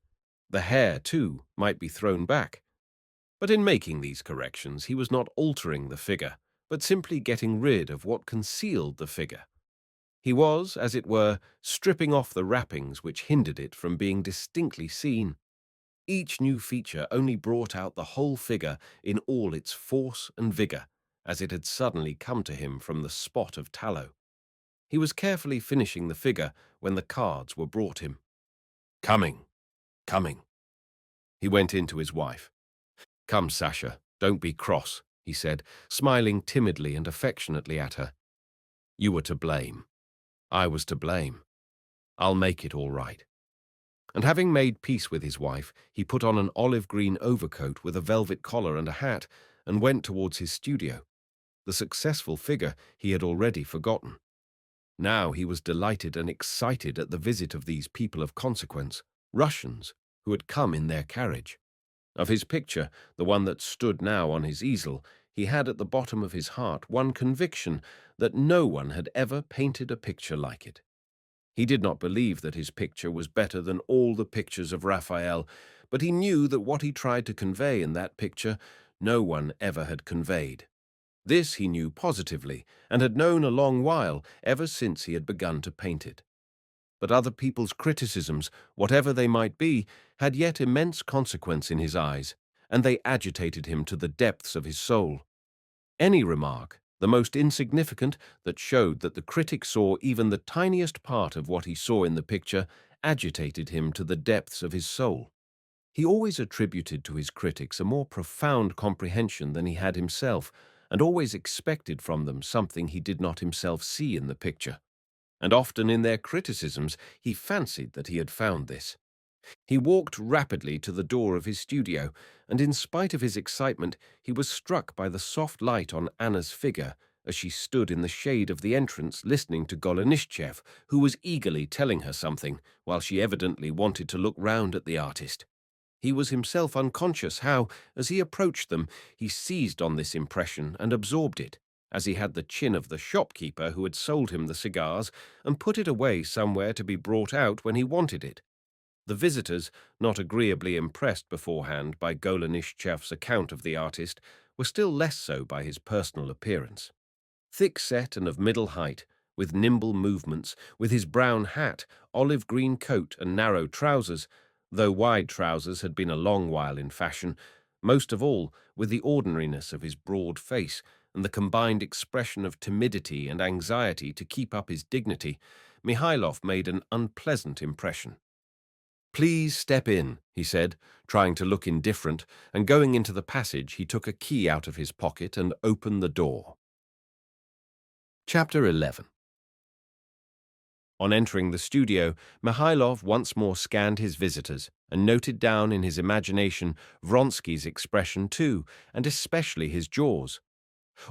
The hair, too, might be thrown back. But in making these corrections, he was not altering the figure, but simply getting rid of what concealed the figure. He was, as it were, stripping off the wrappings which hindered it from being distinctly seen. Each new feature only brought out the whole figure in all its force and vigor, as it had suddenly come to him from the spot of tallow. He was carefully finishing the figure when the cards were brought him. "Coming, coming." He went in to his wife. "Come, Sasha, don't be cross," he said, smiling timidly and affectionately at her. "You were to blame. I was to blame. I'll make it all right." And having made peace with his wife, he put on an olive-green overcoat with a velvet collar and a hat, and went towards his studio. The successful figure he had already forgotten. Now he was delighted and excited at the visit of these people of consequence, Russians, who had come in their carriage. Of his picture, the one that stood now on his easel, he had at the bottom of his heart one conviction, that no one had ever painted a picture like it. He did not believe that his picture was better than all the pictures of Raphael, but he knew that what he tried to convey in that picture no one ever had conveyed. This he knew positively, and had known a long while, ever since he had begun to paint it. But other people's criticisms, whatever they might be, had yet immense consequence in his eyes, and they agitated him to the depths of his soul. Any remark, the most insignificant, that showed that the critic saw even the tiniest part of what he saw in the picture, agitated him to the depths of his soul. He always attributed to his critics a more profound comprehension than he had himself, and always expected from them something he did not himself see in the picture. And often in their criticisms he fancied that he had found this. He walked rapidly to the door of his studio, and in spite of his excitement he was struck by the soft light on Anna's figure as she stood in the shade of the entrance listening to Golenishtchev, who was eagerly telling her something, while she evidently wanted to look round at the artist. He was himself unconscious how, as he approached them, he seized on this impression and absorbed it, as he had the chin of the shopkeeper who had sold him the cigars, and put it away somewhere to be brought out when he wanted it. The visitors, not agreeably impressed beforehand by Golenishtchev's account of the artist, were still less so by his personal appearance. Thick-set and of middle height, with nimble movements, with his brown hat, olive-green coat, and narrow trousers, though wide trousers had been a long while in fashion, most of all with the ordinariness of his broad face and the combined expression of timidity and anxiety to keep up his dignity, Mihailov made an unpleasant impression. "Please step in," he said, trying to look indifferent, and going into the passage he took a key out of his pocket and opened the door. Chapter 11. On entering the studio, Mihailov once more scanned his visitors and noted down in his imagination Vronsky's expression too, and especially his jaws.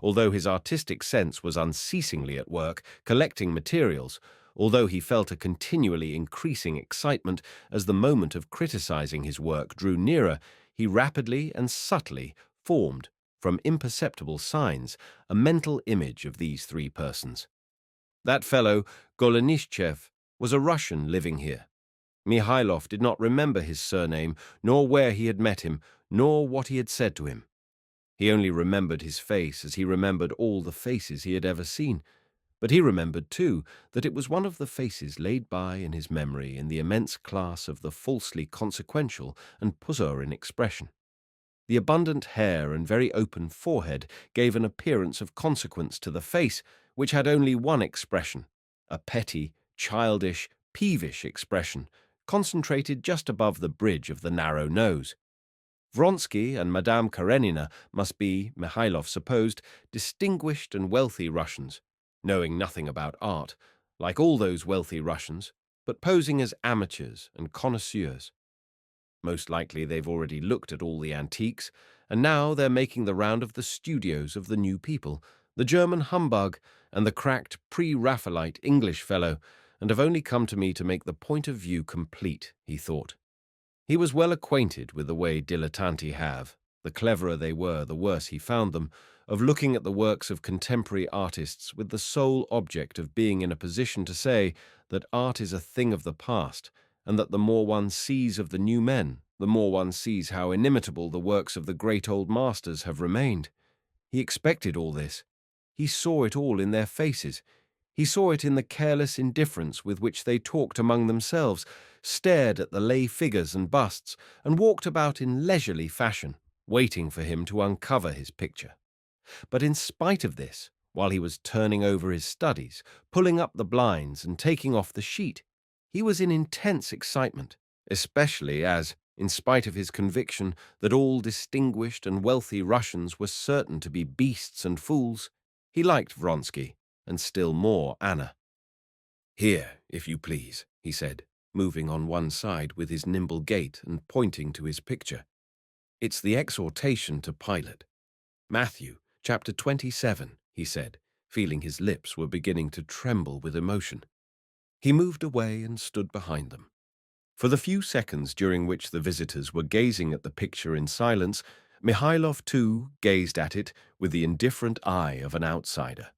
Although his artistic sense was unceasingly at work, collecting materials, although he felt a continually increasing excitement as the moment of criticizing his work drew nearer, he rapidly and subtly formed, from imperceptible signs, a mental image of these three persons. That fellow, Golenishtchev, was a Russian living here. Mihailov did not remember his surname, nor where he had met him, nor what he had said to him. He only remembered his face as he remembered all the faces he had ever seen. But he remembered, too, that it was one of the faces laid by in his memory in the immense class of the falsely consequential and poor in expression. The abundant hair and very open forehead gave an appearance of consequence to the face, which had only one expression, a petty, childish, peevish expression, concentrated just above the bridge of the narrow nose. Vronsky and Madame Karenina must be, Mihailov supposed, distinguished and wealthy Russians, knowing nothing about art, like all those wealthy Russians, but posing as amateurs and connoisseurs. Most likely they've already looked at all the antiques, and now they're making the round of the studios of the new people, the German humbug, and the cracked pre-Raphaelite English fellow, and have only come to me to make the point of view complete, he thought. He was well acquainted with the way dilettanti have, the cleverer they were, the worse he found them, of looking at the works of contemporary artists with the sole object of being in a position to say that art is a thing of the past, and that the more one sees of the new men, the more one sees how inimitable the works of the great old masters have remained. He expected all this. He saw it all in their faces. He saw it in the careless indifference with which they talked among themselves, stared at the lay figures and busts, and walked about in leisurely fashion, waiting for him to uncover his picture. But in spite of this, while he was turning over his studies, pulling up the blinds and taking off the sheet, he was in intense excitement, especially as, in spite of his conviction that all distinguished and wealthy Russians were certain to be beasts and fools, he liked Vronsky, and still more Anna. "Here, if you please," he said, moving on one side with his nimble gait and pointing to his picture. "It's the exhortation to Pilate. Matthew, chapter 27, he said, feeling his lips were beginning to tremble with emotion. He moved away and stood behind them. For the few seconds during which the visitors were gazing at the picture in silence, Mihailov, too, gazed at it with the indifferent eye of an outsider.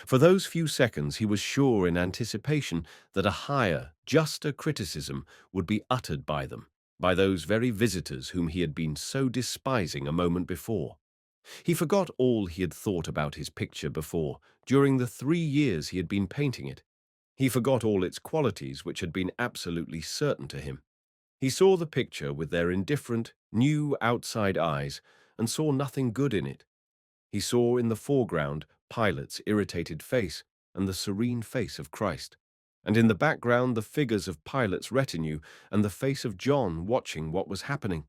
For those few seconds he was sure in anticipation that a higher, juster criticism would be uttered by them, by those very visitors whom he had been so despising a moment before. He forgot all he had thought about his picture before, during the 3 years he had been painting it. He forgot all its qualities which had been absolutely certain to him. He saw the picture with their indifferent, new outside eyes, and saw nothing good in it. He saw in the foreground Pilate's irritated face and the serene face of Christ, and in the background the figures of Pilate's retinue and the face of John watching what was happening.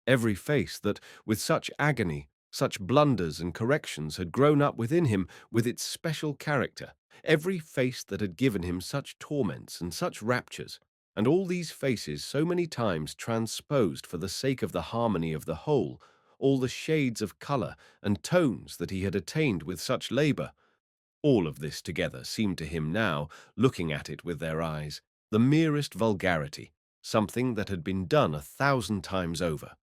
Every face that, with such agony, such blunders and corrections, had grown up within him with its special character, every face that had given him such torments and such raptures, and all these faces so many times transposed for the sake of the harmony of the whole, all the shades of colour and tones that he had attained with such labour, all of this together seemed to him now, looking at it with their eyes, the merest vulgarity, something that had been done 1,000 times over.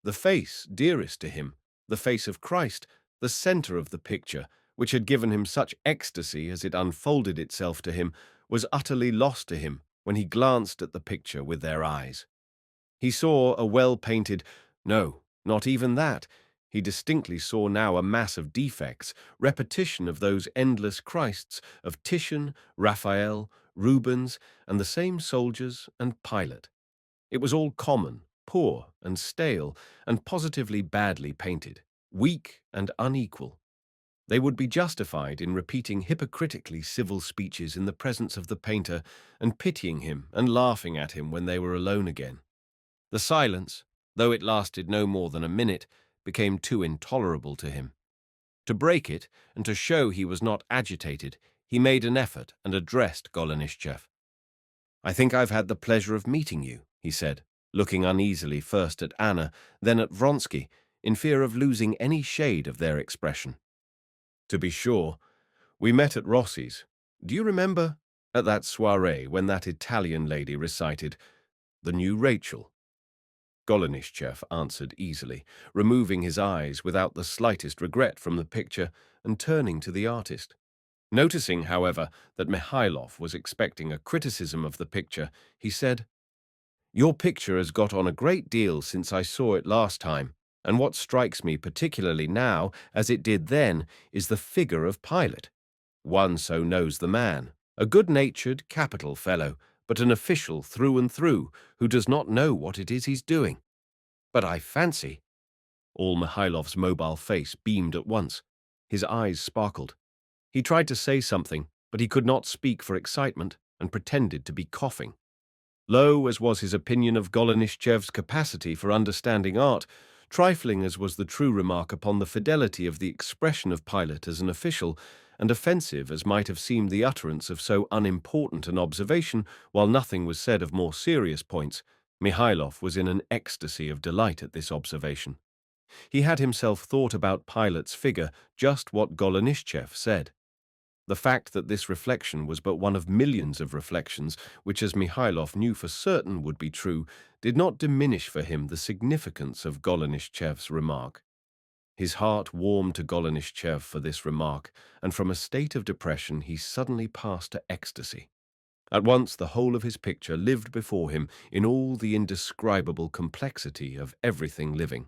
The face dearest to him, the face of Christ, the centre of the picture, which had given him such ecstasy as it unfolded itself to him, was utterly lost to him when he glanced at the picture with their eyes. He saw a well-painted, no, not even that. He distinctly saw now a mass of defects, repetition of those endless Christs of Titian, Raphael, Rubens, and the same soldiers and Pilate. It was all common, poor and stale, and positively badly painted, weak and unequal. They would be justified in repeating hypocritically civil speeches in the presence of the painter and pitying him and laughing at him when they were alone again. The silence, though it lasted no more than a minute, became too intolerable to him. To break it and to show he was not agitated, he made an effort and addressed Golenishtchev. "I think I've had the pleasure of meeting you," he said, looking uneasily first at Anna, then at Vronsky, in fear of losing any shade of their expression. "To be sure. We met at Rossi's. Do you remember? At that soirée when that Italian lady recited, 'The New Rachel'?" Golenishtchev answered easily, removing his eyes without the slightest regret from the picture and turning to the artist. Noticing, however, that Mihailov was expecting a criticism of the picture, he said, "Your picture has got on a great deal since I saw it last time, and what strikes me particularly now, as it did then, is the figure of Pilate. One so knows the man, a good-natured, capital fellow, but an official through and through, who does not know what it is he's doing. But I fancy—" All Mihailov's mobile face beamed at once. His eyes sparkled. He tried to say something, but he could not speak for excitement, and pretended to be coughing. Low as was his opinion of Golenishtchev's capacity for understanding art, trifling as was the true remark upon the fidelity of the expression of Pilate as an official, and offensive as might have seemed the utterance of so unimportant an observation, while nothing was said of more serious points, Mihailov was in an ecstasy of delight at this observation. He had himself thought about Pilate's figure just what Golenishtchev said. The fact that this reflection was but one of millions of reflections, which as Mikhailov knew for certain would be true, did not diminish for him the significance of Golenishtchev's remark. His heart warmed to Golenishtchev for this remark, and from a state of depression he suddenly passed to ecstasy. At once the whole of his picture lived before him in all the indescribable complexity of everything living.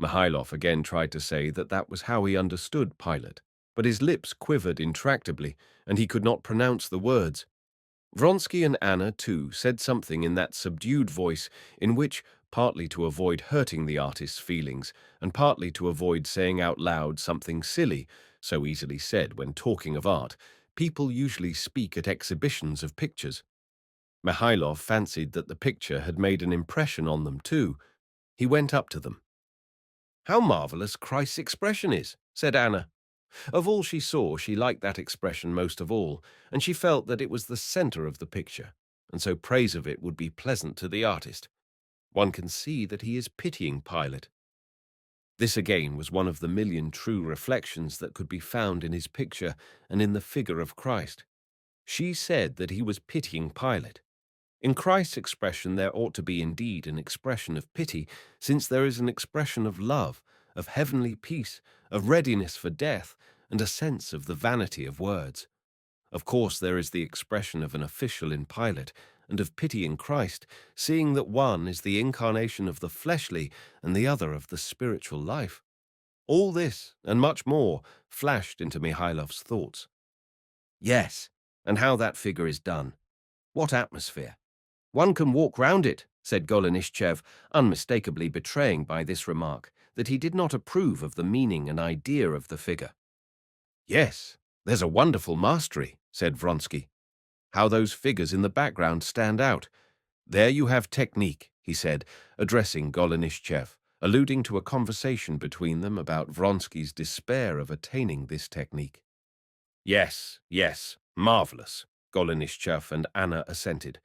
Mikhailov again tried to say that that was how he understood Pilate, but his lips quivered intractably, and he could not pronounce the words. Vronsky and Anna, too, said something in that subdued voice in which, partly to avoid hurting the artist's feelings, and partly to avoid saying out loud something silly, so easily said when talking of art, people usually speak at exhibitions of pictures. Mikhailov fancied that the picture had made an impression on them too. He went up to them. "How marvelous Christ's expression is," said Anna. Of all she saw, she liked that expression most of all, and she felt that it was the center of the picture, and so praise of it would be pleasant to the artist. One can see that he is pitying Pilate. This again was one of the million true reflections that could be found in his picture and in the figure of Christ. She said that he was pitying Pilate. In Christ's expression there ought to be indeed an expression of pity, since there is an expression of love, of heavenly peace, of readiness for death, and a sense of the vanity of words. Of course there is the expression of an official in Pilate, and of pity in Christ, seeing that one is the incarnation of the fleshly and the other of the spiritual life. All this, and much more, flashed into Mihailov's thoughts. Yes, and how that figure is done. What atmosphere! "One can walk round it," said Golenishtchev, unmistakably betraying by this remark that he did not approve of the meaning and idea of the figure. "Yes, there's a wonderful mastery," said Vronsky. "How those figures in the background stand out. There you have technique," he said, addressing Golenishtchev, alluding to a conversation between them about Vronsky's despair of attaining this technique. "Yes, yes, marvelous," Golenishtchev and Anna assented.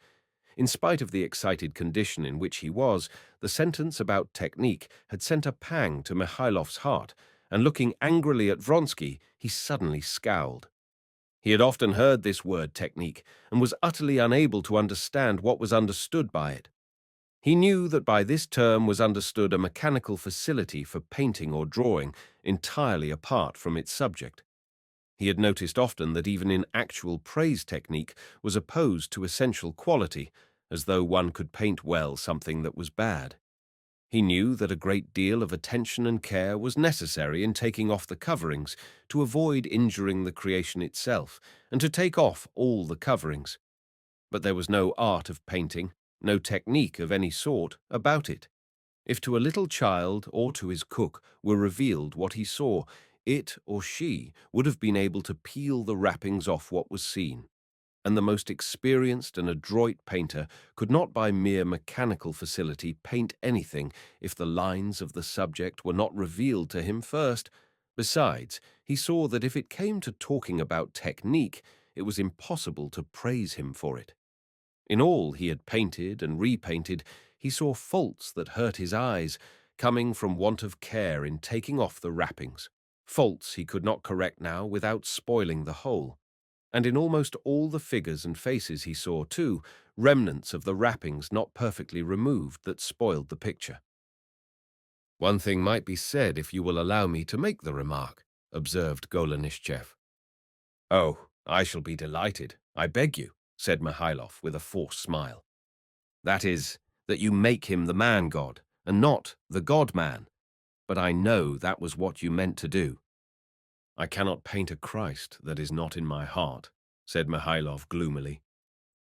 In spite of the excited condition in which he was, the sentence about technique had sent a pang to Mikhailov's heart, and looking angrily at Vronsky, he suddenly scowled. He had often heard this word technique, and was utterly unable to understand what was understood by it. He knew that by this term was understood a mechanical facility for painting or drawing, entirely apart from its subject. He had noticed often that even in actual praise technique was opposed to essential quality, as though one could paint well something that was bad. He knew that a great deal of attention and care was necessary in taking off the coverings to avoid injuring the creation itself, and to take off all the coverings. But there was no art of painting, no technique of any sort about it. If to a little child or to his cook were revealed what he saw, it or she would have been able to peel the wrappings off what was seen, and the most experienced and adroit painter could not by mere mechanical facility paint anything if the lines of the subject were not revealed to him first. Besides, he saw that if it came to talking about technique, it was impossible to praise him for it. In all he had painted and repainted, he saw faults that hurt his eyes, coming from want of care in taking off the wrappings. Faults he could not correct now without spoiling the whole. And in almost all the figures and faces he saw, too, remnants of the wrappings not perfectly removed that spoiled the picture. "One thing might be said if you will allow me to make the remark," observed Golenishtchev. "Oh, I shall be delighted, I beg you," said Mikhailov with a forced smile. "That is, that you make him the man-god, and not the god-man. But I know that was what you meant to do." "I cannot paint a Christ that is not in my heart," said Mikhailov gloomily.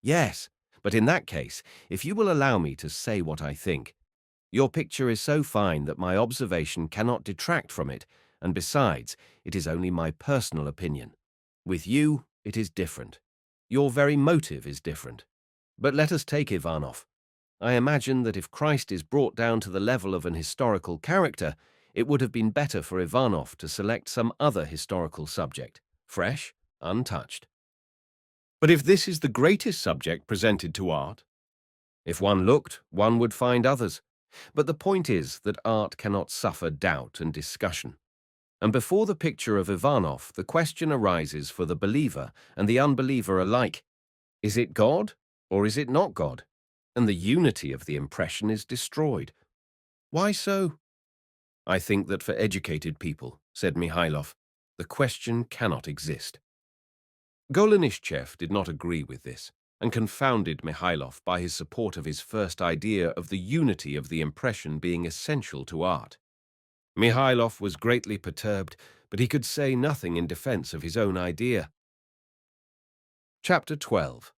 "Yes, but in that case, if you will allow me to say what I think, your picture is so fine that my observation cannot detract from it, and besides, it is only my personal opinion. With you, it is different. Your very motive is different. But let us take Ivanov. I imagine that if Christ is brought down to the level of an historical character, it would have been better for Ivanov to select some other historical subject, fresh, untouched. But if this is the greatest subject presented to art, if one looked, one would find others. But the point is that art cannot suffer doubt and discussion. And before the picture of Ivanov, the question arises for the believer and the unbeliever alike: is it God or is it not God? And the unity of the impression is destroyed. Why so? I think that for educated people, said Mihailov, the question cannot exist. Golenishtchev did not agree with this, and confounded Mihailov by his support of his first idea of the unity of the impression being essential to art. Mihailov was greatly perturbed, but he could say nothing in defense of his own idea. Chapter 12.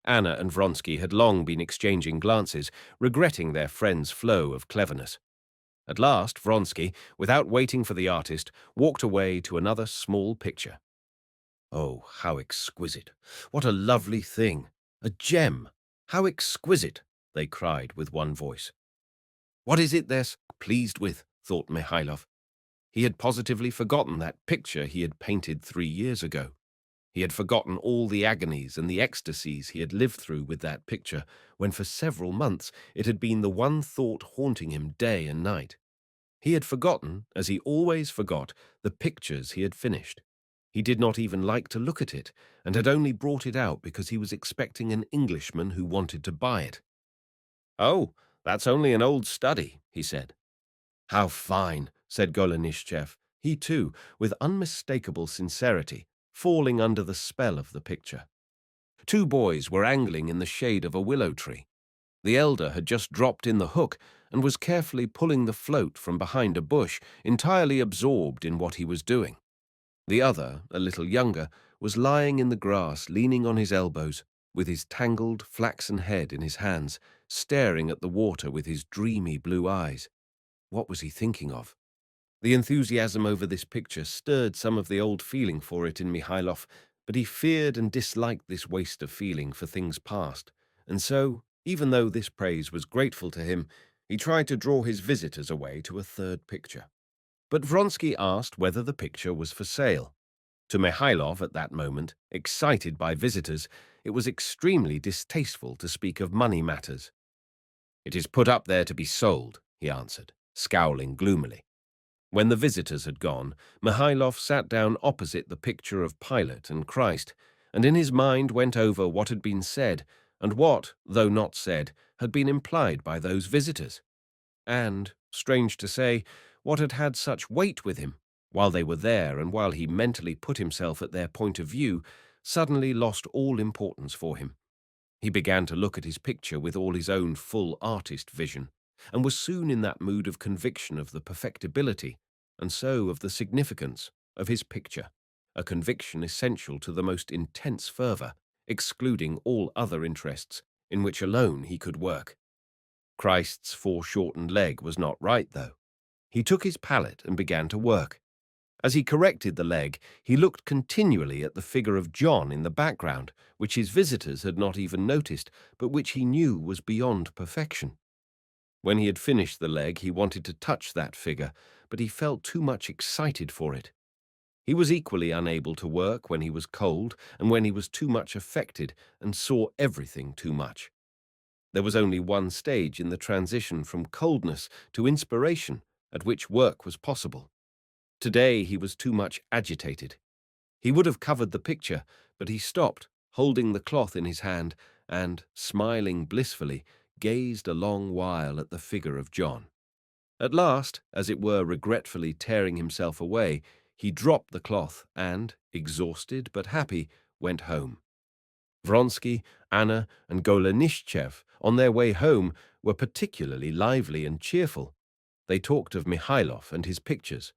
Anna and Vronsky had long been exchanging glances, regretting their friend's flow of cleverness. At last, Vronsky, without waiting for the artist, walked away to another small picture. Oh, how exquisite! What a lovely thing! A gem! How exquisite! They cried with one voice. What is it they're pleased with? Thought Mihailov. He had positively forgotten that picture he had painted 3 years ago. He had forgotten all the agonies and the ecstasies he had lived through with that picture, when for several months it had been the one thought haunting him day and night. He had forgotten, as he always forgot, the pictures he had finished. He did not even like to look at it, and had only brought it out because he was expecting an Englishman who wanted to buy it. "Oh, that's only an old study," he said. "How fine," said Golenishtchev, he too, with unmistakable sincerity, falling under the spell of the picture. 2 boys were angling in the shade of a willow tree. The elder had just dropped in the hook and was carefully pulling the float from behind a bush, entirely absorbed in what he was doing. The other, a little younger, was lying in the grass, leaning on his elbows, with his tangled, flaxen head in his hands, staring at the water with his dreamy blue eyes. What was he thinking of? The enthusiasm over this picture stirred some of the old feeling for it in Mihailov, but he feared and disliked this waste of feeling for things past, and so, even though this praise was grateful to him, he tried to draw his visitors away to a third picture. But Vronsky asked whether the picture was for sale. To Mihailov at that moment, excited by visitors, it was extremely distasteful to speak of money matters. "It is put up there to be sold," he answered, scowling gloomily. When the visitors had gone, Mihailov sat down opposite the picture of Pilate and Christ, and in his mind went over what had been said, and what, though not said, had been implied by those visitors. And, strange to say, what had had such weight with him, while they were there and while he mentally put himself at their point of view, suddenly lost all importance for him. He began to look at his picture with all his own full artist vision, and was soon in that mood of conviction of the perfectibility, and so of the significance, of his picture, a conviction essential to the most intense fervour, excluding all other interests, in which alone he could work. Christ's foreshortened leg was not right, though. He took his palette and began to work. As he corrected the leg, he looked continually at the figure of John in the background, which his visitors had not even noticed, but which he knew was beyond perfection. When he had finished the leg, he wanted to touch that figure, but he felt too much excited for it. He was equally unable to work when he was cold and when he was too much affected and saw everything too much. There was only one stage in the transition from coldness to inspiration at which work was possible. Today he was too much agitated. He would have covered the picture, but he stopped, holding the cloth in his hand, and, smiling blissfully, gazed a long while at the figure of John. At last, as it were regretfully tearing himself away, he dropped the cloth and, exhausted but happy, went home. Vronsky, Anna, and Golenishtchev, on their way home, were particularly lively and cheerful. They talked of Mihailov and his pictures.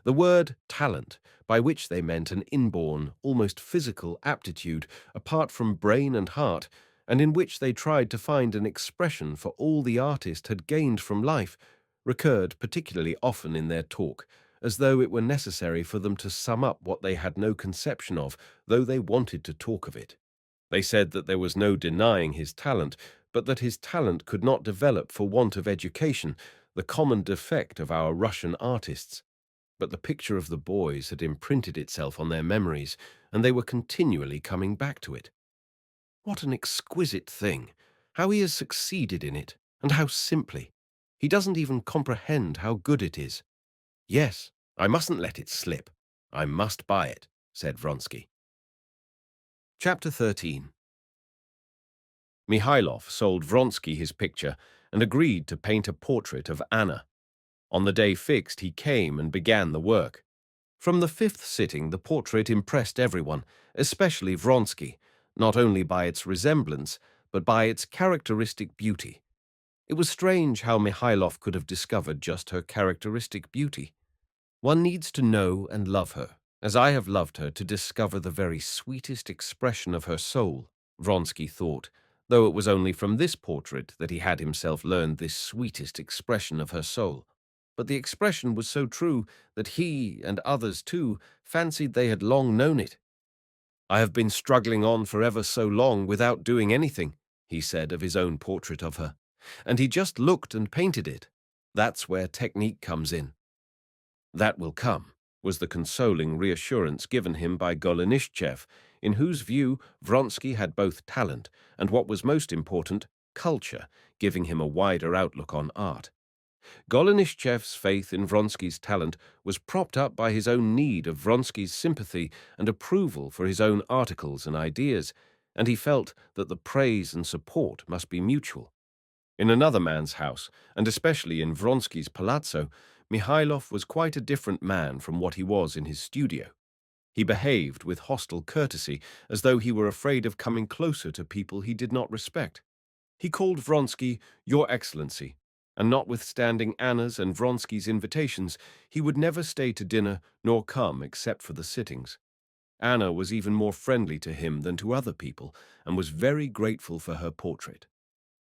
The word talent, by which they meant an inborn, almost physical aptitude, apart from brain and heart, and in which they tried to find an expression for all the artist had gained from life, recurred particularly often in their talk, as though it were necessary for them to sum up what they had no conception of, though they wanted to talk of it. They said that there was no denying his talent, but that his talent could not develop for want of education, the common defect of our Russian artists. But the picture of the boys had imprinted itself on their memories, and they were continually coming back to it. "What an exquisite thing! How he has succeeded in it!" And how simply. He doesn't even comprehend how good it is. Yes, I mustn't let it slip. I must buy it, said Vronsky. Chapter 13. Mihailov sold Vronsky his picture and agreed to paint a portrait of Anna. On the day fixed, he came and began the work. From the fifth sitting, the portrait impressed everyone, especially Vronsky, not only by its resemblance, but by its characteristic beauty. It was strange how Mihailov could have discovered just her characteristic beauty. One needs to know and love her, as I have loved her, to discover the very sweetest expression of her soul, Vronsky thought, though it was only from this portrait that he had himself learned this sweetest expression of her soul. But the expression was so true that he, and others too, fancied they had long known it. I have been struggling on for ever so long without doing anything, he said of his own portrait of her, and he just looked and painted it. That's where technique comes in. That will come, was the consoling reassurance given him by Golenishtchev, in whose view Vronsky had both talent and, what was most important, culture, giving him a wider outlook on art. Golenishtchev's faith in Vronsky's talent was propped up by his own need of Vronsky's sympathy and approval for his own articles and ideas, and he felt that the praise and support must be mutual. In another man's house, and especially in Vronsky's palazzo, Mihailov was quite a different man from what he was in his studio. He behaved with hostile courtesy, as though he were afraid of coming closer to people he did not respect. He called Vronsky "Your Excellency," and notwithstanding Anna's and Vronsky's invitations, he would never stay to dinner nor come except for the sittings. Anna was even more friendly to him than to other people, and was very grateful for her portrait.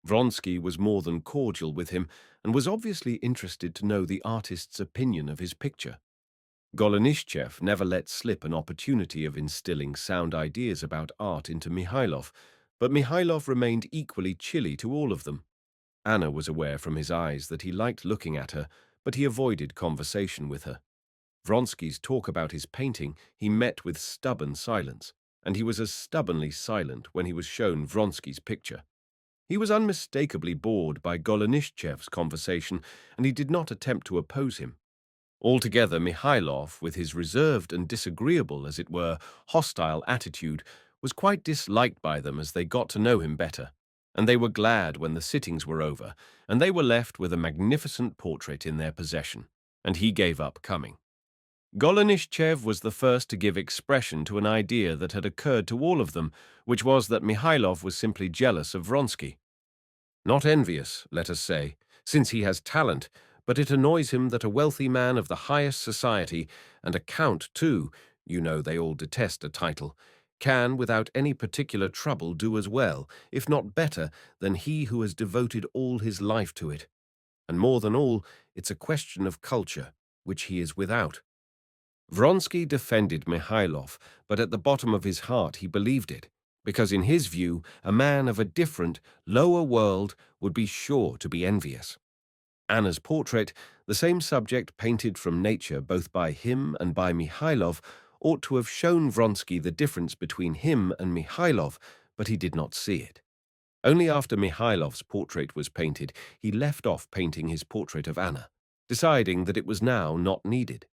Vronsky was more than cordial with him, and was obviously interested to know the artist's opinion of his picture. Golenishtchev never let slip an opportunity of instilling sound ideas about art into Mihailov, but Mihailov remained equally chilly to all of them. Anna was aware from his eyes that he liked looking at her, but he avoided conversation with her. Vronsky's talk about his painting he met with stubborn silence, and he was as stubbornly silent when he was shown Vronsky's picture. He was unmistakably bored by Golenishtchev's conversation, and he did not attempt to oppose him. Altogether, Mihailov, with his reserved and disagreeable, as it were, hostile attitude, was quite disliked by them as they got to know him better, and they were glad when the sittings were over, and they were left with a magnificent portrait in their possession, and he gave up coming. Golenishtchev was the first to give expression to an idea that had occurred to all of them, which was that Mihailov was simply jealous of Vronsky. Not envious, let us say, since he has talent, but it annoys him that a wealthy man of the highest society, and a count too, you know they all detest a title, can, without any particular trouble, do as well, if not better, than he who has devoted all his life to it. And more than all, it's a question of culture, which he is without. Vronsky defended Mihailov, but at the bottom of his heart he believed it, because in his view a man of a different, lower world would be sure to be envious. Anna's portrait, the same subject painted from nature both by him and by Mihailov, ought to have shown Vronsky the difference between him and Mihailov, but he did not see it. Only after Mihailov's portrait was painted, he left off painting his portrait of Anna, deciding that it was now not needed.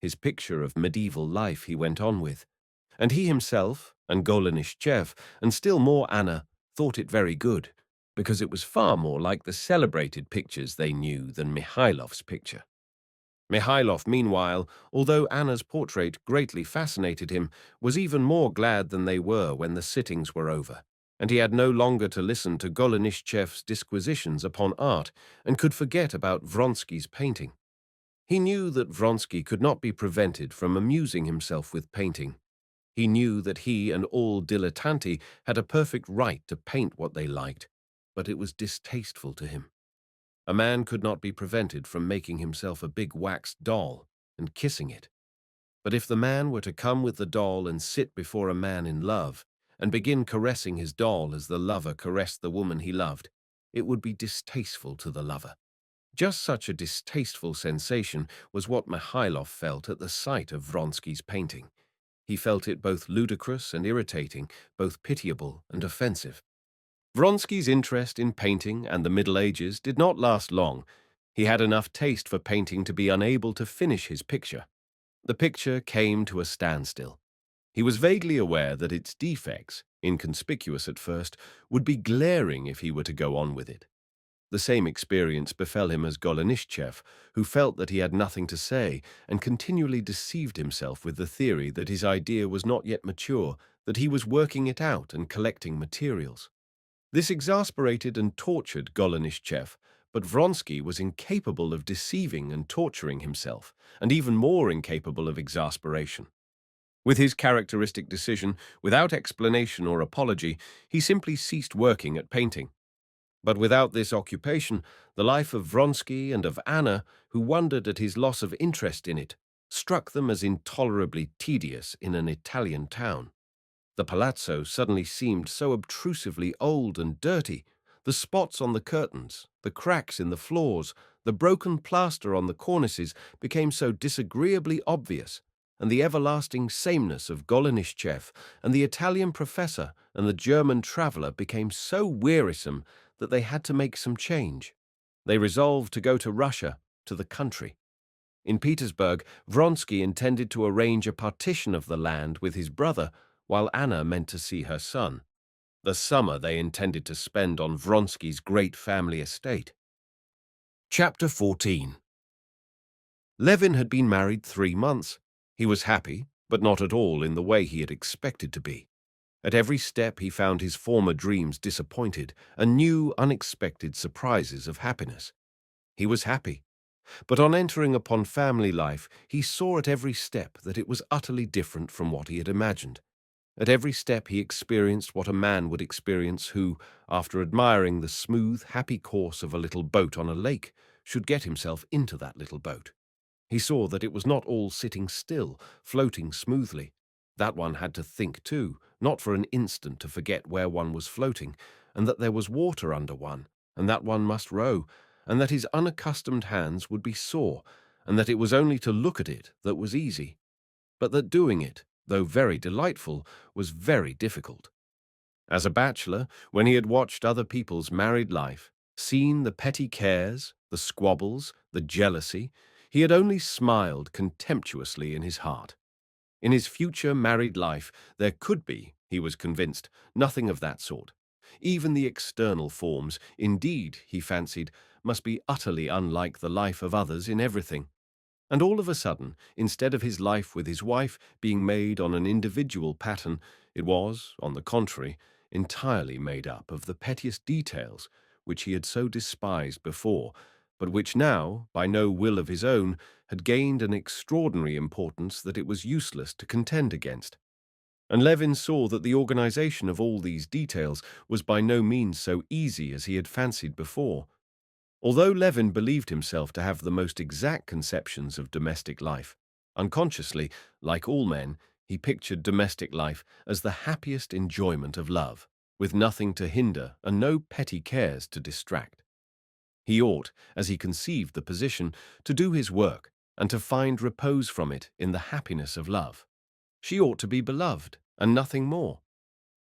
His picture of medieval life he went on with, and he himself, and Golenishtchev, and still more Anna, thought it very good, because it was far more like the celebrated pictures they knew than Mihailov's picture. Mihailov, meanwhile, although Anna's portrait greatly fascinated him, was even more glad than they were when the sittings were over, and he had no longer to listen to Golenishtchev's disquisitions upon art, and could forget about Vronsky's painting. He knew that Vronsky could not be prevented from amusing himself with painting. He knew that he and all dilettanti had a perfect right to paint what they liked, but it was distasteful to him. A man could not be prevented from making himself a big wax doll and kissing it. But if the man were to come with the doll and sit before a man in love, and begin caressing his doll as the lover caressed the woman he loved, it would be distasteful to the lover. Just such a distasteful sensation was what Mihailov felt at the sight of Vronsky's painting. He felt it both ludicrous and irritating, both pitiable and offensive. Vronsky's interest in painting and the Middle Ages did not last long. He had enough taste for painting to be unable to finish his picture. The picture came to a standstill. He was vaguely aware that its defects, inconspicuous at first, would be glaring if he were to go on with it. The same experience befell him as Golenishtchev, who felt that he had nothing to say and continually deceived himself with the theory that his idea was not yet mature, that he was working it out and collecting materials. This exasperated and tortured Golenishtchev, but Vronsky was incapable of deceiving and torturing himself, and even more incapable of exasperation. With his characteristic decision, without explanation or apology, he simply ceased working at painting. But without this occupation, the life of Vronsky and of Anna, who wondered at his loss of interest in it, struck them as intolerably tedious in an Italian town. The palazzo suddenly seemed so obtrusively old and dirty. The spots on the curtains, the cracks in the floors, the broken plaster on the cornices became so disagreeably obvious, and the everlasting sameness of Golenishtchev and the Italian professor and the German traveller became so wearisome that they had to make some change. They resolved to go to Russia, to the country. In Petersburg, Vronsky intended to arrange a partition of the land with his brother, while Anna meant to see her son. The summer they intended to spend on Vronsky's great family estate. Chapter 14. Levin had been married 3 months. He was happy, but not at all in the way he had expected to be. At every step he found his former dreams disappointed and new, unexpected surprises of happiness. He was happy, but on entering upon family life, he saw at every step that it was utterly different from what he had imagined. At every step he experienced what a man would experience who, after admiring the smooth, happy course of a little boat on a lake, should get himself into that little boat. He saw that it was not all sitting still, floating smoothly. That one had to think too, not for an instant to forget where one was floating, and that there was water under one, and that one must row, and that his unaccustomed hands would be sore, and that it was only to look at it that was easy, but that doing it, though very delightful, was very difficult. As a bachelor, when he had watched other people's married life, seen the petty cares, the squabbles, the jealousy, he had only smiled contemptuously in his heart. In his future married life, there could be, he was convinced, nothing of that sort. Even the external forms, indeed, he fancied, must be utterly unlike the life of others in everything. And all of a sudden, instead of his life with his wife being made on an individual pattern, it was, on the contrary, entirely made up of the pettiest details, which he had so despised before, but which now, by no will of his own, had gained an extraordinary importance that it was useless to contend against. And Levin saw that the organization of all these details was by no means so easy as he had fancied before. Although Levin believed himself to have the most exact conceptions of domestic life, unconsciously, like all men, he pictured domestic life as the happiest enjoyment of love, with nothing to hinder and no petty cares to distract. He ought, as he conceived the position, to do his work and to find repose from it in the happiness of love. She ought to be beloved, and nothing more.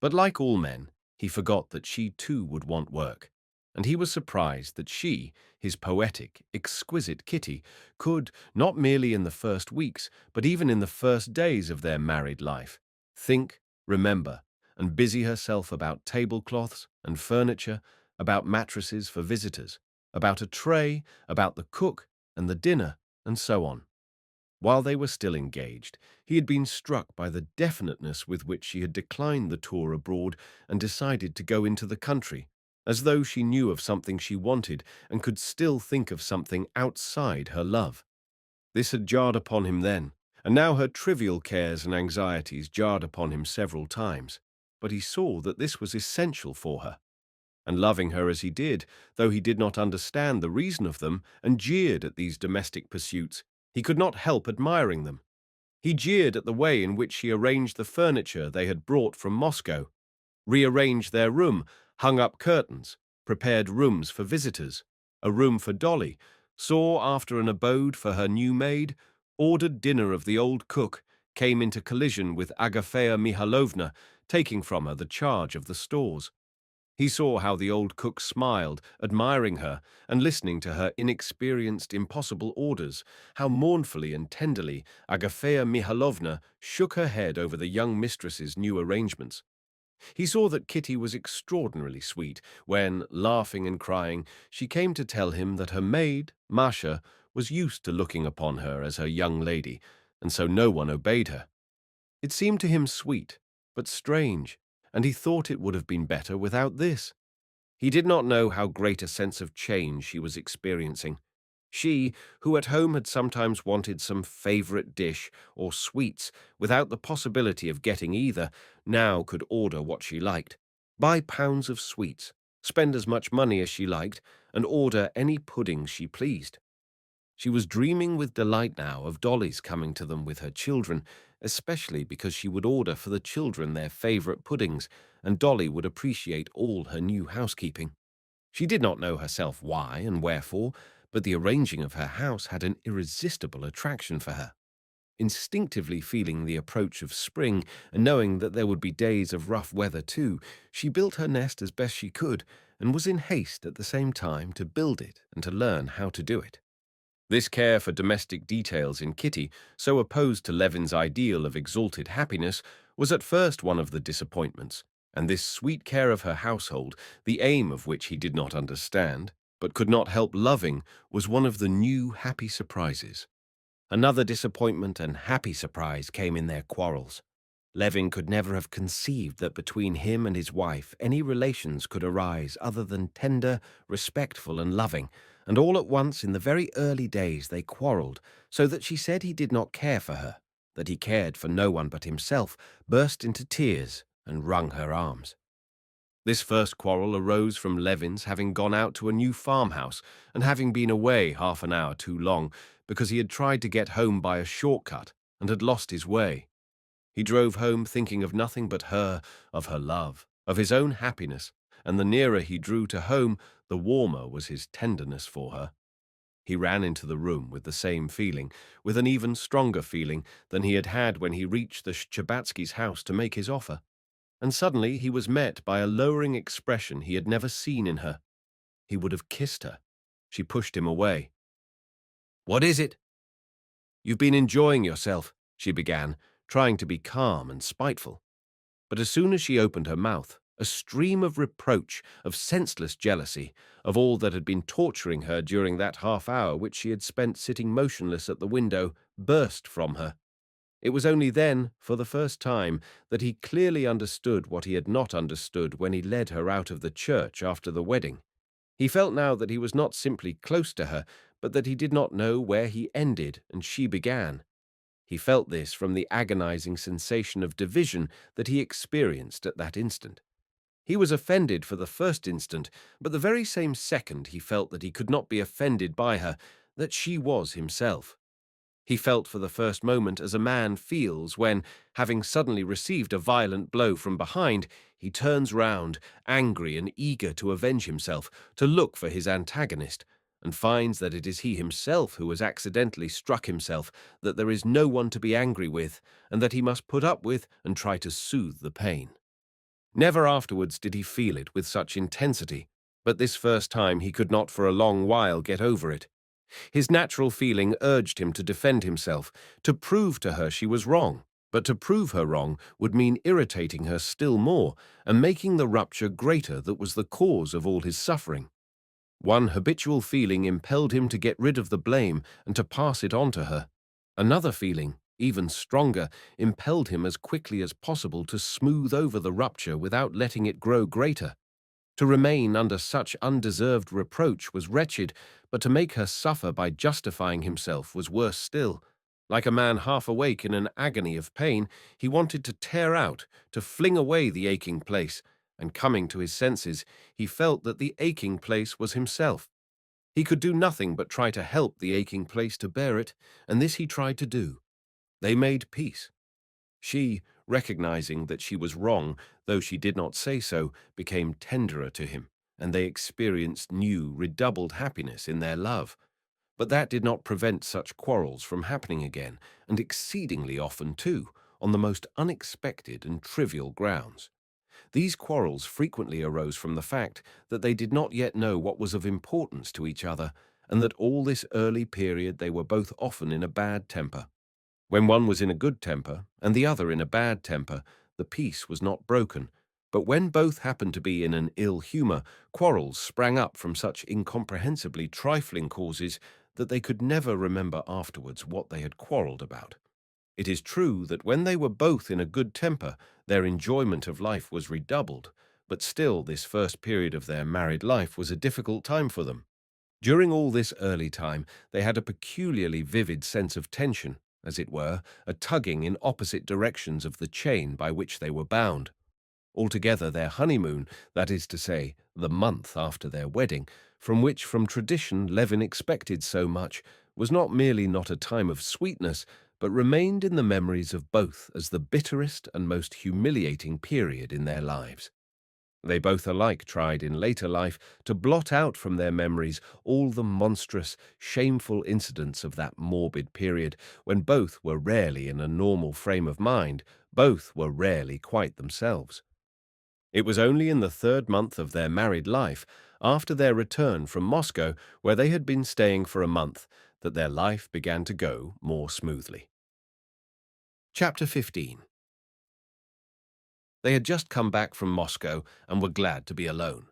But like all men, he forgot that she too would want work, and he was surprised that she, his poetic, exquisite Kitty, could, not merely in the first weeks, but even in the first days of their married life, think, remember, and busy herself about tablecloths and furniture, about mattresses for visitors, about a tray, about the cook and the dinner, and so on. While they were still engaged, he had been struck by the definiteness with which she had declined the tour abroad and decided to go into the country, as though she knew of something she wanted and could still think of something outside her love. This had jarred upon him then, and now her trivial cares and anxieties jarred upon him several times. But he saw that this was essential for her. And loving her as he did, though he did not understand the reason of them and jeered at these domestic pursuits, he could not help admiring them. He jeered at the way in which she arranged the furniture they had brought from Moscow, rearranged their room, hung up curtains, prepared rooms for visitors, a room for Dolly, saw after an abode for her new maid, ordered dinner of the old cook, came into collision with Agafea Mihailovna, taking from her the charge of the stores. He saw how the old cook smiled, admiring her and listening to her inexperienced, impossible orders, how mournfully and tenderly Agafea Mihailovna shook her head over the young mistress's new arrangements. He saw that Kitty was extraordinarily sweet when, laughing and crying, she came to tell him that her maid, Masha, was used to looking upon her as her young lady, and so no one obeyed her. It seemed to him sweet, but strange, and he thought it would have been better without this. He did not know how great a sense of change she was experiencing. She, who at home had sometimes wanted some favorite dish or sweets without the possibility of getting either, now could order what she liked, buy pounds of sweets, spend as much money as she liked, and order any pudding she pleased. She was dreaming with delight now of Dolly's coming to them with her children, especially because she would order for the children their favorite puddings, and Dolly would appreciate all her new housekeeping. She did not know herself why and wherefore, but the arranging of her house had an irresistible attraction for her. Instinctively feeling the approach of spring, and knowing that there would be days of rough weather too, she built her nest as best she could, and was in haste at the same time to build it and to learn how to do it. This care for domestic details in Kitty, so opposed to Levin's ideal of exalted happiness, was at first one of the disappointments, and this sweet care of her household, the aim of which he did not understand, but could not help loving, was one of the new happy surprises. Another disappointment and happy surprise came in their quarrels. Levin could never have conceived that between him and his wife any relations could arise other than tender, respectful, and loving, and all at once in the very early days they quarrelled, so that she said he did not care for her, that he cared for no one but himself, burst into tears, and wrung her arms. This first quarrel arose from Levin's having gone out to a new farmhouse and having been away half an hour too long because he had tried to get home by a shortcut and had lost his way. He drove home thinking of nothing but her, of her love, of his own happiness, and the nearer he drew to home, the warmer was his tenderness for her. He ran into the room with the same feeling, with an even stronger feeling than he had had when he reached the Shtcherbatskys' house to make his offer. And suddenly he was met by a lowering expression he had never seen in her. He would have kissed her. She pushed him away. "What is it?" "You've been enjoying yourself," she began, trying to be calm and spiteful. But as soon as she opened her mouth, a stream of reproach, of senseless jealousy, of all that had been torturing her during that half hour which she had spent sitting motionless at the window, burst from her. It was only then, for the first time, that he clearly understood what he had not understood when he led her out of the church after the wedding. He felt now that he was not simply close to her, but that he did not know where he ended and she began. He felt this from the agonizing sensation of division that he experienced at that instant. He was offended for the first instant, but the very same second he felt that he could not be offended by her, that she was himself. He felt for the first moment as a man feels when, having suddenly received a violent blow from behind, he turns round, angry and eager to avenge himself, to look for his antagonist, and finds that it is he himself who has accidentally struck himself, that there is no one to be angry with, and that he must put up with and try to soothe the pain. Never afterwards did he feel it with such intensity, but this first time he could not for a long while get over it. His natural feeling urged him to defend himself, to prove to her she was wrong, but to prove her wrong would mean irritating her still more and making the rupture greater that was the cause of all his suffering. One habitual feeling impelled him to get rid of the blame and to pass it on to her. Another feeling, even stronger, impelled him as quickly as possible to smooth over the rupture without letting it grow greater. To remain under such undeserved reproach was wretched, but to make her suffer by justifying himself was worse still. Like a man half awake in an agony of pain, he wanted to tear out, to fling away the aching place, and coming to his senses, he felt that the aching place was himself. He could do nothing but try to help the aching place to bear it, and this he tried to do. They made peace. She, recognizing that she was wrong, though she did not say so, became tenderer to him, and they experienced new, redoubled happiness in their love. But that did not prevent such quarrels from happening again, and exceedingly often too, on the most unexpected and trivial grounds. These quarrels frequently arose from the fact that they did not yet know what was of importance to each other, and that all this early period they were both often in a bad temper. When one was in a good temper and the other in a bad temper, the peace was not broken. But when both happened to be in an ill humor, quarrels sprang up from such incomprehensibly trifling causes that they could never remember afterwards what they had quarreled about. It is true that when they were both in a good temper, their enjoyment of life was redoubled, but still this first period of their married life was a difficult time for them. During all this early time, they had a peculiarly vivid sense of tension, as it were, a tugging in opposite directions of the chain by which they were bound. Altogether, their honeymoon, that is to say, the month after their wedding, from which from tradition Levin expected so much, was not merely not a time of sweetness, but remained in the memories of both as the bitterest and most humiliating period in their lives. They both alike tried in later life to blot out from their memories all the monstrous, shameful incidents of that morbid period when both were rarely in a normal frame of mind, both were rarely quite themselves. It was only in the third month of their married life, after their return from Moscow, where they had been staying for a month, that their life began to go more smoothly. Chapter 15. They had just come back from Moscow and were glad to be alone.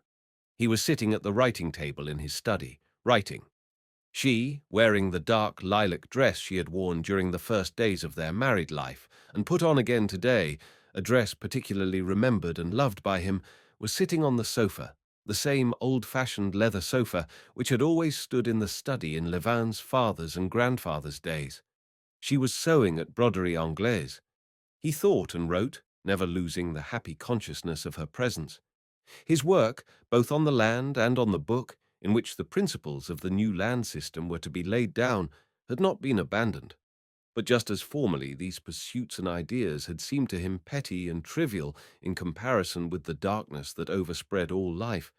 He was sitting at the writing table in his study, writing. She, wearing the dark lilac dress she had worn during the first days of their married life, and put on again today, a dress particularly remembered and loved by him, was sitting on the sofa, the same old-fashioned leather sofa which had always stood in the study in Levin's father's and grandfather's days. She was sewing at broderie anglaise. He thought and wrote, never losing the happy consciousness of her presence. His work, both on the land and on the book, in which the principles of the new land system were to be laid down, had not been abandoned. But just as formerly these pursuits and ideas had seemed to him petty and trivial in comparison with the darkness that overspread all life,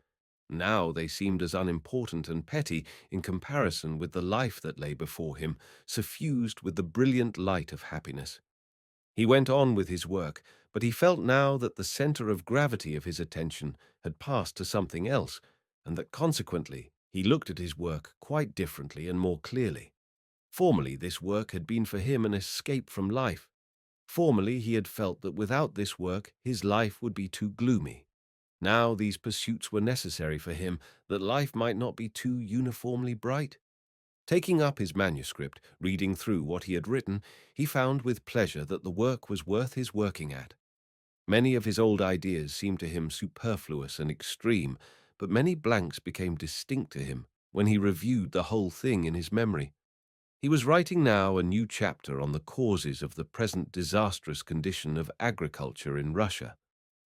now they seemed as unimportant and petty in comparison with the life that lay before him, suffused with the brilliant light of happiness. He went on with his work, but he felt now that the center of gravity of his attention had passed to something else, and that consequently he looked at his work quite differently and more clearly. Formerly this work had been for him an escape from life. Formerly he had felt that without this work his life would be too gloomy. Now these pursuits were necessary for him, that life might not be too uniformly bright. Taking up his manuscript, reading through what he had written, he found with pleasure that the work was worth his working at. Many of his old ideas seemed to him superfluous and extreme, but many blanks became distinct to him when he reviewed the whole thing in his memory. He was writing now a new chapter on the causes of the present disastrous condition of agriculture in Russia.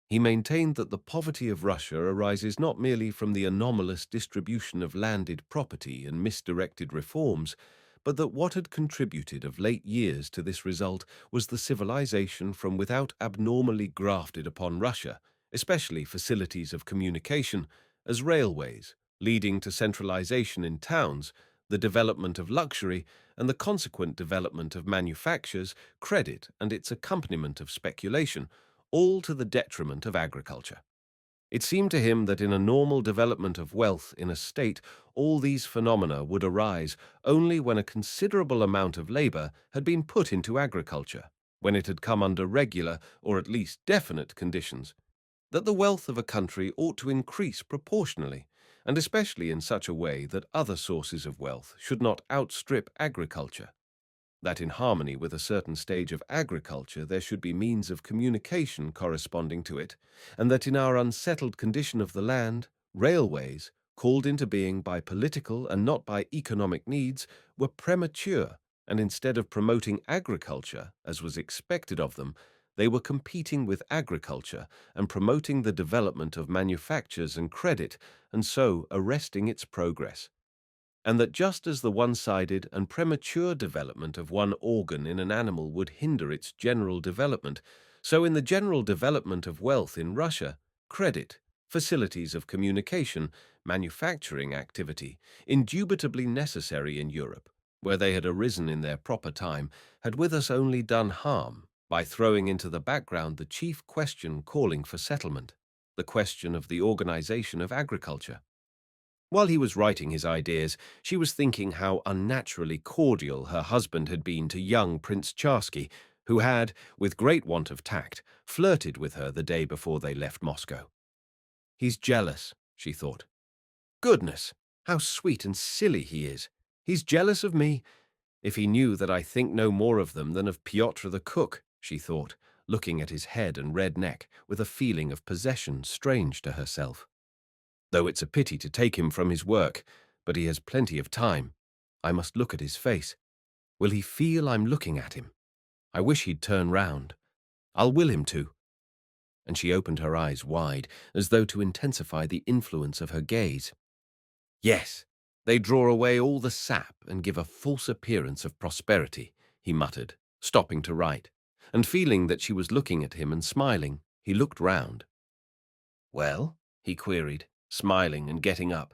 He maintained that the poverty of Russia arises not merely from the anomalous distribution of landed property and misdirected reforms, but that what had contributed of late years to this result was the civilization from without abnormally grafted upon Russia, especially facilities of communication, as railways, leading to centralization in towns, the development of luxury, and the consequent development of manufactures, credit, and its accompaniment of speculation, all to the detriment of agriculture. It seemed to him that in a normal development of wealth in a state, all these phenomena would arise only when a considerable amount of labor had been put into agriculture, when it had come under regular, or at least definite, conditions, that the wealth of a country ought to increase proportionally, and especially in such a way that other sources of wealth should not outstrip agriculture, that in harmony with a certain stage of agriculture there should be means of communication corresponding to it, and that in our unsettled condition of the land, railways, called into being by political and not by economic needs, were premature, and instead of promoting agriculture, as was expected of them, they were competing with agriculture and promoting the development of manufactures and credit, and so arresting its progress, and that just as the one-sided and premature development of one organ in an animal would hinder its general development, so in the general development of wealth in Russia, credit, facilities of communication, manufacturing activity, indubitably necessary in Europe, where they had arisen in their proper time, had with us only done harm by throwing into the background the chief question calling for settlement. the question of the organization of agriculture. While he was writing his ideas, she was thinking how unnaturally cordial her husband had been to young Prince Charsky, who had, with great want of tact, flirted with her the day before they left Moscow. He's jealous, she thought. Goodness, how sweet and silly he is. He's jealous of me. If he knew that I think no more of them than of Pyotr the cook, she thought, looking at his head and red neck with a feeling of possession strange to herself. Though it's a pity to take him from his work, but he has plenty of time. I must look at his face. Will he feel I'm looking at him? I wish he'd turn round. I'll will him to. And she opened her eyes wide, as though to intensify the influence of her gaze. Yes, they draw away all the sap and give a false appearance of prosperity, he muttered, stopping to write, and feeling that she was looking at him and smiling, he looked round. Well, he queried, smiling and getting up.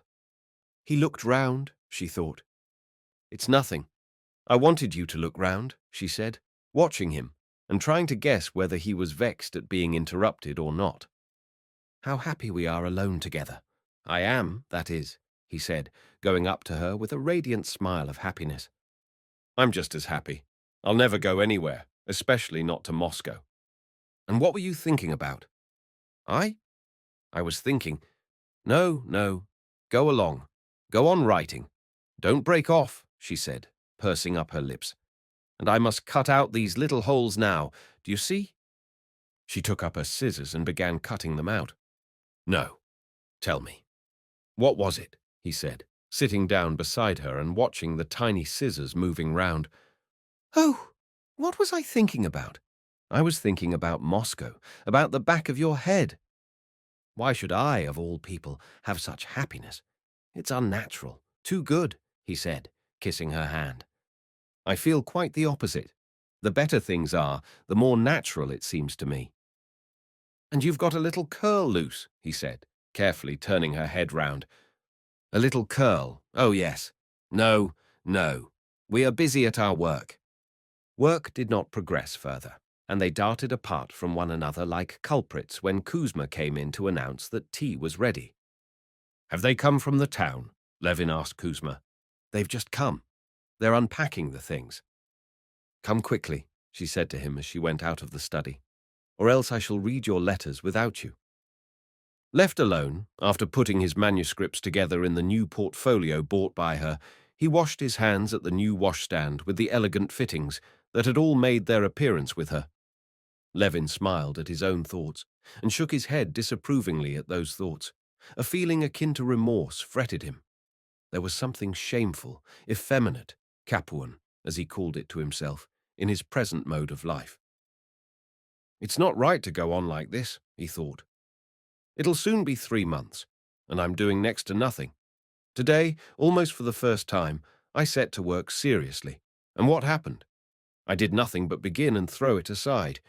He looked round, she thought. It's nothing. I wanted you to look round, she said, watching him, and trying to guess whether he was vexed at being interrupted or not. How happy we are alone together. I am, that is, he said, going up to her with a radiant smile of happiness. I'm just as happy. I'll never go anywhere, especially not to Moscow. And what were you thinking about? I was thinking, no, go along. Go on writing. Don't break off, she said, pursing up her lips. And I must cut out these little holes now. Do you see? She took up her scissors and began cutting them out. No, tell me. What was it? He said, sitting down beside her and watching the tiny scissors moving round. Oh, what was I thinking about? I was thinking about Moscow, about the back of your head. Why should I, of all people, have such happiness? It's unnatural, too good, he said, kissing her hand. I feel quite the opposite. The better things are, the more natural it seems to me. And you've got a little curl loose, he said, carefully turning her head round. A little curl, oh yes. No. We are busy at our work. Work did not progress further, and they darted apart from one another like culprits when Kuzma came in to announce that tea was ready. Have they come from the town? Levin asked Kuzma. They've just come. They're unpacking the things. Come quickly, she said to him as she went out of the study, or else I shall read your letters without you. Left alone, after putting his manuscripts together in the new portfolio bought by her, he washed his hands at the new washstand with the elegant fittings that had all made their appearance with her. Levin smiled at his own thoughts and shook his head disapprovingly at those thoughts. A feeling akin to remorse fretted him. There was something shameful, effeminate, Capuan, as he called it to himself, in his present mode of life. It's not right to go on like this, he thought. It'll soon be 3 months, and I'm doing next to nothing. Today, almost for the first time, I set to work seriously. And what happened? I did nothing but begin and throw it aside.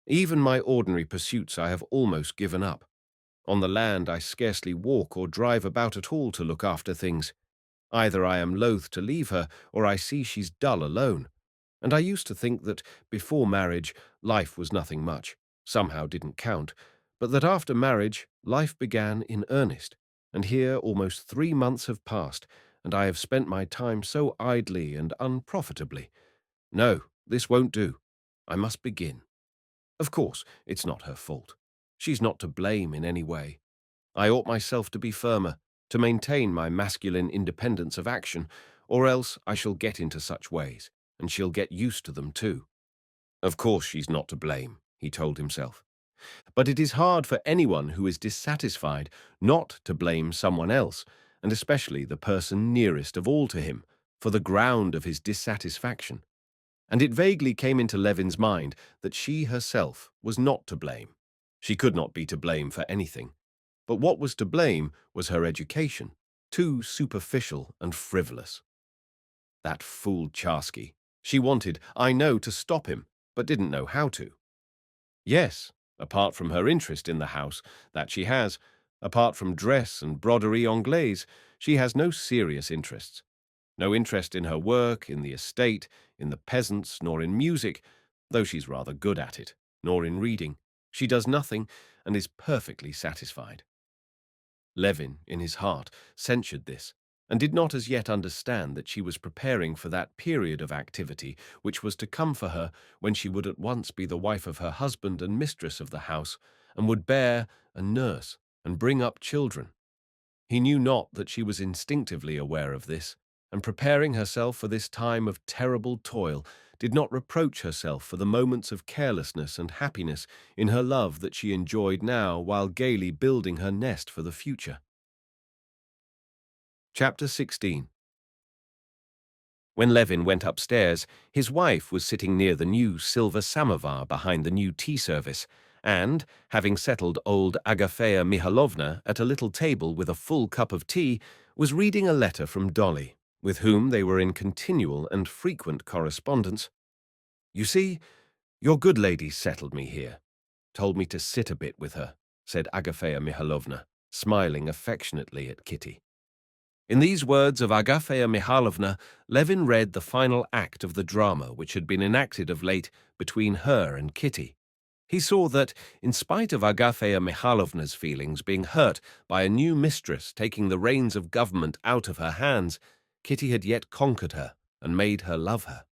Even my ordinary pursuits I have almost given up. On the land I scarcely walk or drive about at all to look after things. Either I am loath to leave her, or I see she's dull alone. And I used to think that, before marriage, life was nothing much, somehow didn't count, but that after marriage, life began in earnest. And here almost 3 months have passed, and I have spent my time so idly and unprofitably. No, this won't do. I must begin. Of course, it's not her fault. She's not to blame in any way. I ought myself to be firmer, to maintain my masculine independence of action, or else I shall get into such ways, and she'll get used to them too. Of course she's not to blame, he told himself. But it is hard for anyone who is dissatisfied not to blame someone else, and especially the person nearest of all to him, for the ground of his dissatisfaction. And it vaguely came into Levin's mind that she herself was not to blame. She could not be to blame for anything. But what was to blame was her education, too superficial and frivolous. That fool Charsky. She wanted, I know, to stop him, but didn't know how to. Yes, apart from her interest in the house, that she has, apart from dress and broderie anglaise, she has no serious interests. No interest in her work, in the estate, in the peasants, nor in music, though she's rather good at it, nor in reading. She does nothing, and is perfectly satisfied. Levin, in his heart, censured this, and did not as yet understand that she was preparing for that period of activity which was to come for her when she would at once be the wife of her husband and mistress of the house, and would bear and nurse and bring up children. He knew not that she was instinctively aware of this, and preparing herself for this time of terrible toil, did not reproach herself for the moments of carelessness and happiness in her love that she enjoyed now while gaily building her nest for the future. Chapter 16. When Levin went upstairs, his wife was sitting near the new silver samovar behind the new tea service, and, having settled old Agafea Mihalovna at a little table with a full cup of tea, was reading a letter from Dolly, with whom they were in continual and frequent correspondence. "You see, your good lady settled me here, told me to sit a bit with her," said Agafea Mihalovna, smiling affectionately at Kitty. In these words of Agafea Mihalovna, Levin read the final act of the drama which had been enacted of late between her and Kitty. He saw that, in spite of Agafea Mihalovna's feelings being hurt by a new mistress taking the reins of government out of her hands, Kitty had yet conquered her and made her love her.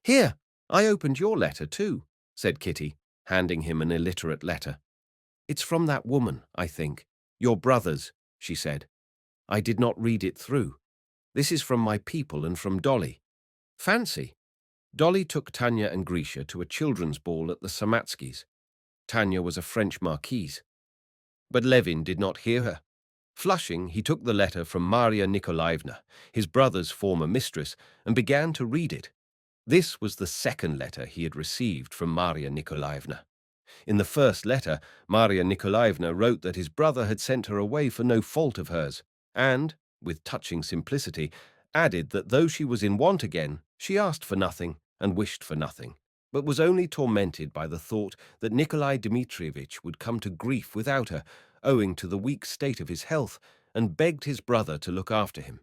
"Here, I opened your letter too," said Kitty, handing him an illiterate letter. "It's from that woman, I think. Your brother's," she said. "I did not read it through. This is from my people and from Dolly. Fancy! Dolly took Tanya and Grisha to a children's ball at the Samatskys. Tanya was a French marquise. But Levin did not hear her. Flushing, he took the letter from Maria Nikolaevna, his brother's former mistress, and began to read it. This was the second letter he had received from Maria Nikolaevna. In the first letter, Maria Nikolaevna wrote that his brother had sent her away for no fault of hers, and, with touching simplicity, added that though she was in want again, she asked for nothing and wished for nothing, but was only tormented by the thought that Nikolai Dmitrievitch would come to grief without her, owing to the weak state of his health, and begged his brother to look after him.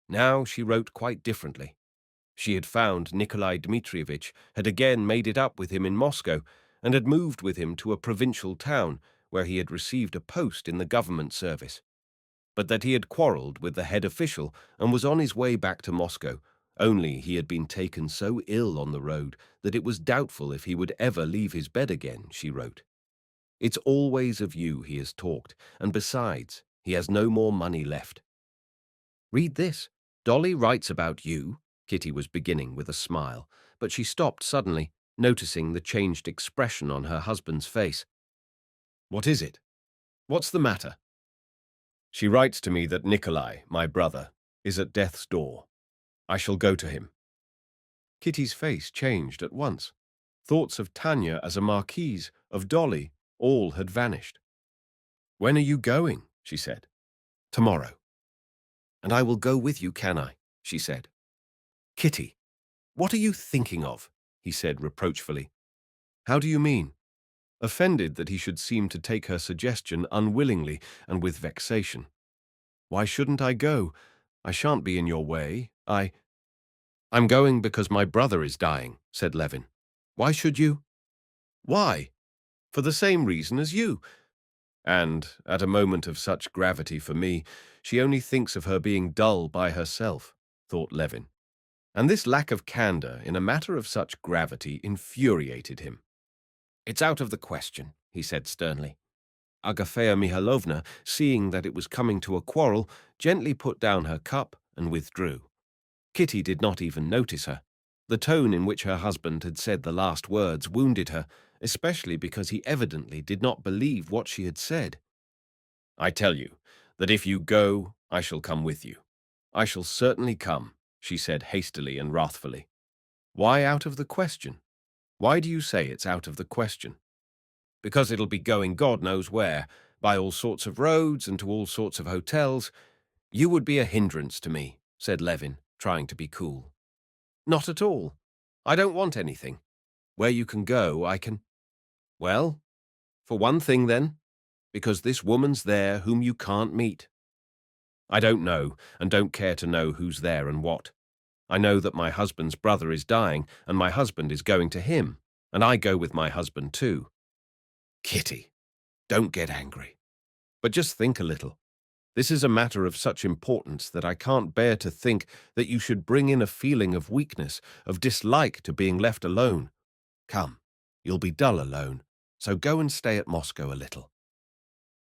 Now she wrote quite differently. She had found Nikolai Dmitrievitch had again made it up with him in Moscow, and had moved with him to a provincial town where he had received a post in the government service, but that he had quarrelled with the head official and was on his way back to Moscow, only he had been taken so ill on the road that it was doubtful if he would ever leave his bed again, she wrote. "It's always of you he has talked, and besides, he has no more money left." "Read this. Dolly writes about you," Kitty was beginning with a smile, but she stopped suddenly, noticing the changed expression on her husband's face. "What is it? What's the matter?" "She writes to me that Nikolai, my brother, is at death's door. I shall go to him." Kitty's face changed at once. Thoughts of Tanya as a marquise, of Dolly, all had vanished. "When are you going?" she said. "Tomorrow." "And I will go with you, can I?" she said. "Kitty, what are you thinking of?" he said reproachfully. "How do you mean?" Offended that he should seem to take her suggestion unwillingly and with vexation. "Why shouldn't I go? I shan't be in your way. I'm going because my brother is dying," said Levin. "Why should you?" "Why? For the same reason as you. And, at a moment of such gravity for me, she only thinks of her being dull by herself," thought Levin. And this lack of candor in a matter of such gravity infuriated him. "It's out of the question," he said sternly. Agafea Mihalovna, seeing that it was coming to a quarrel, gently put down her cup and withdrew. Kitty did not even notice her. The tone in which her husband had said the last words wounded her, especially because he evidently did not believe what she had said. "I tell you that if you go, I shall come with you. I shall certainly come," she said hastily and wrathfully. "Why out of the question? Why do you say it's out of the question?" "Because it'll be going God knows where, by all sorts of roads and to all sorts of hotels. You would be a hindrance to me," said Levin, trying to be cool. "Not at all. I don't want anything. Where you can go, I can—" "Well, for one thing then, because this woman's there whom you can't meet." "I don't know and don't care to know who's there and what. I know that my husband's brother is dying and my husband is going to him, and I go with my husband too." "Kitty, Don't get angry. But just think a little. This is a matter of such importance that I can't bear to think that you should bring in a feeling of weakness, of dislike to being left alone. Come, you'll be dull alone, so go and stay at Moscow a little.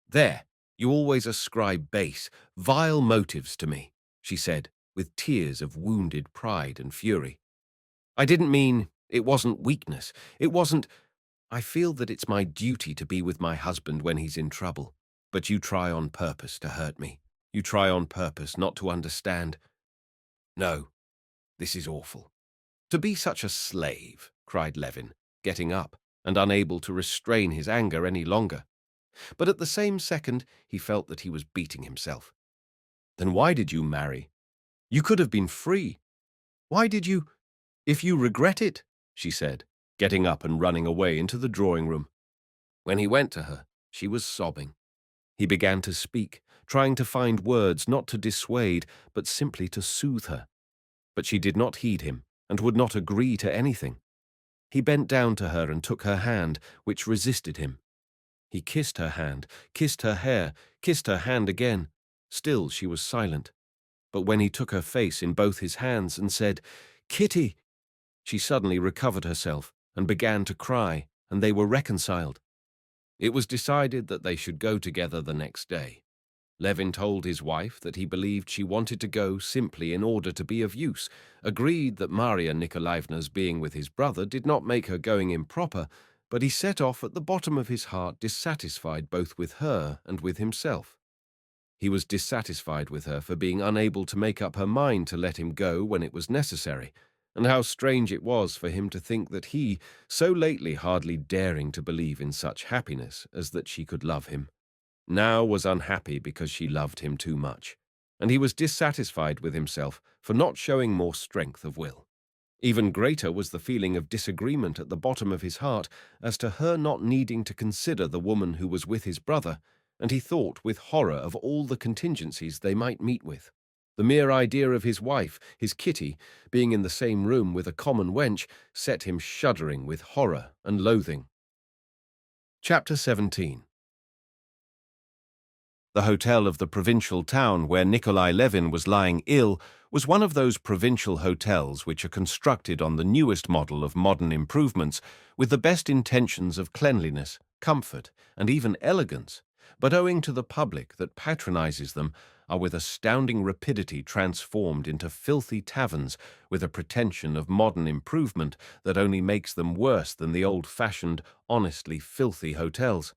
There, you always ascribe base, vile motives to me, she said, with tears of wounded pride and fury. I didn't mean it wasn't weakness. It wasn't. I feel that it's my duty to be with my husband when he's in trouble. But you try on purpose to hurt me. You try on purpose not to understand. No, this is awful. To be such a slave, cried Levin, getting up and unable to restrain his anger any longer. But at the same second, he felt that he was beating himself. Then why did you marry? You could have been free. Why did you? If you regret it, she said, getting up and running away into the drawing room. When he went to her, she was sobbing. He began to speak, trying to find words not to dissuade, but simply to soothe her. But she did not heed him, and would not agree to anything. He bent down to her and took her hand, which resisted him. He kissed her hand, kissed her hair, kissed her hand again. Still she was silent. But when he took her face in both his hands and said, "Kitty," she suddenly recovered herself and began to cry, and they were reconciled. It was decided that they should go together the next day. Levin told his wife that he believed she wanted to go simply in order to be of use, agreed that Maria Nikolaevna's being with his brother did not make her going improper, but he set off at the bottom of his heart dissatisfied both with her and with himself. He was dissatisfied with her for being unable to make up her mind to let him go when it was necessary, and how strange it was for him to think that he, so lately hardly daring to believe in such happiness as that she could love him, now was unhappy because she loved him too much, and he was dissatisfied with himself for not showing more strength of will. Even greater was the feeling of disagreement at the bottom of his heart as to her not needing to consider the woman who was with his brother, and he thought with horror of all the contingencies they might meet with. The mere idea of his wife, his Kitty, being in the same room with a common wench set him shuddering with horror and loathing. Chapter 17. The hotel of the provincial town where Nikolai Levin was lying ill was one of those provincial hotels which are constructed on the newest model of modern improvements with the best intentions of cleanliness, comfort, and even elegance, but owing to the public that patronizes them, are with astounding rapidity transformed into filthy taverns with a pretension of modern improvement that only makes them worse than the old-fashioned, honestly filthy hotels.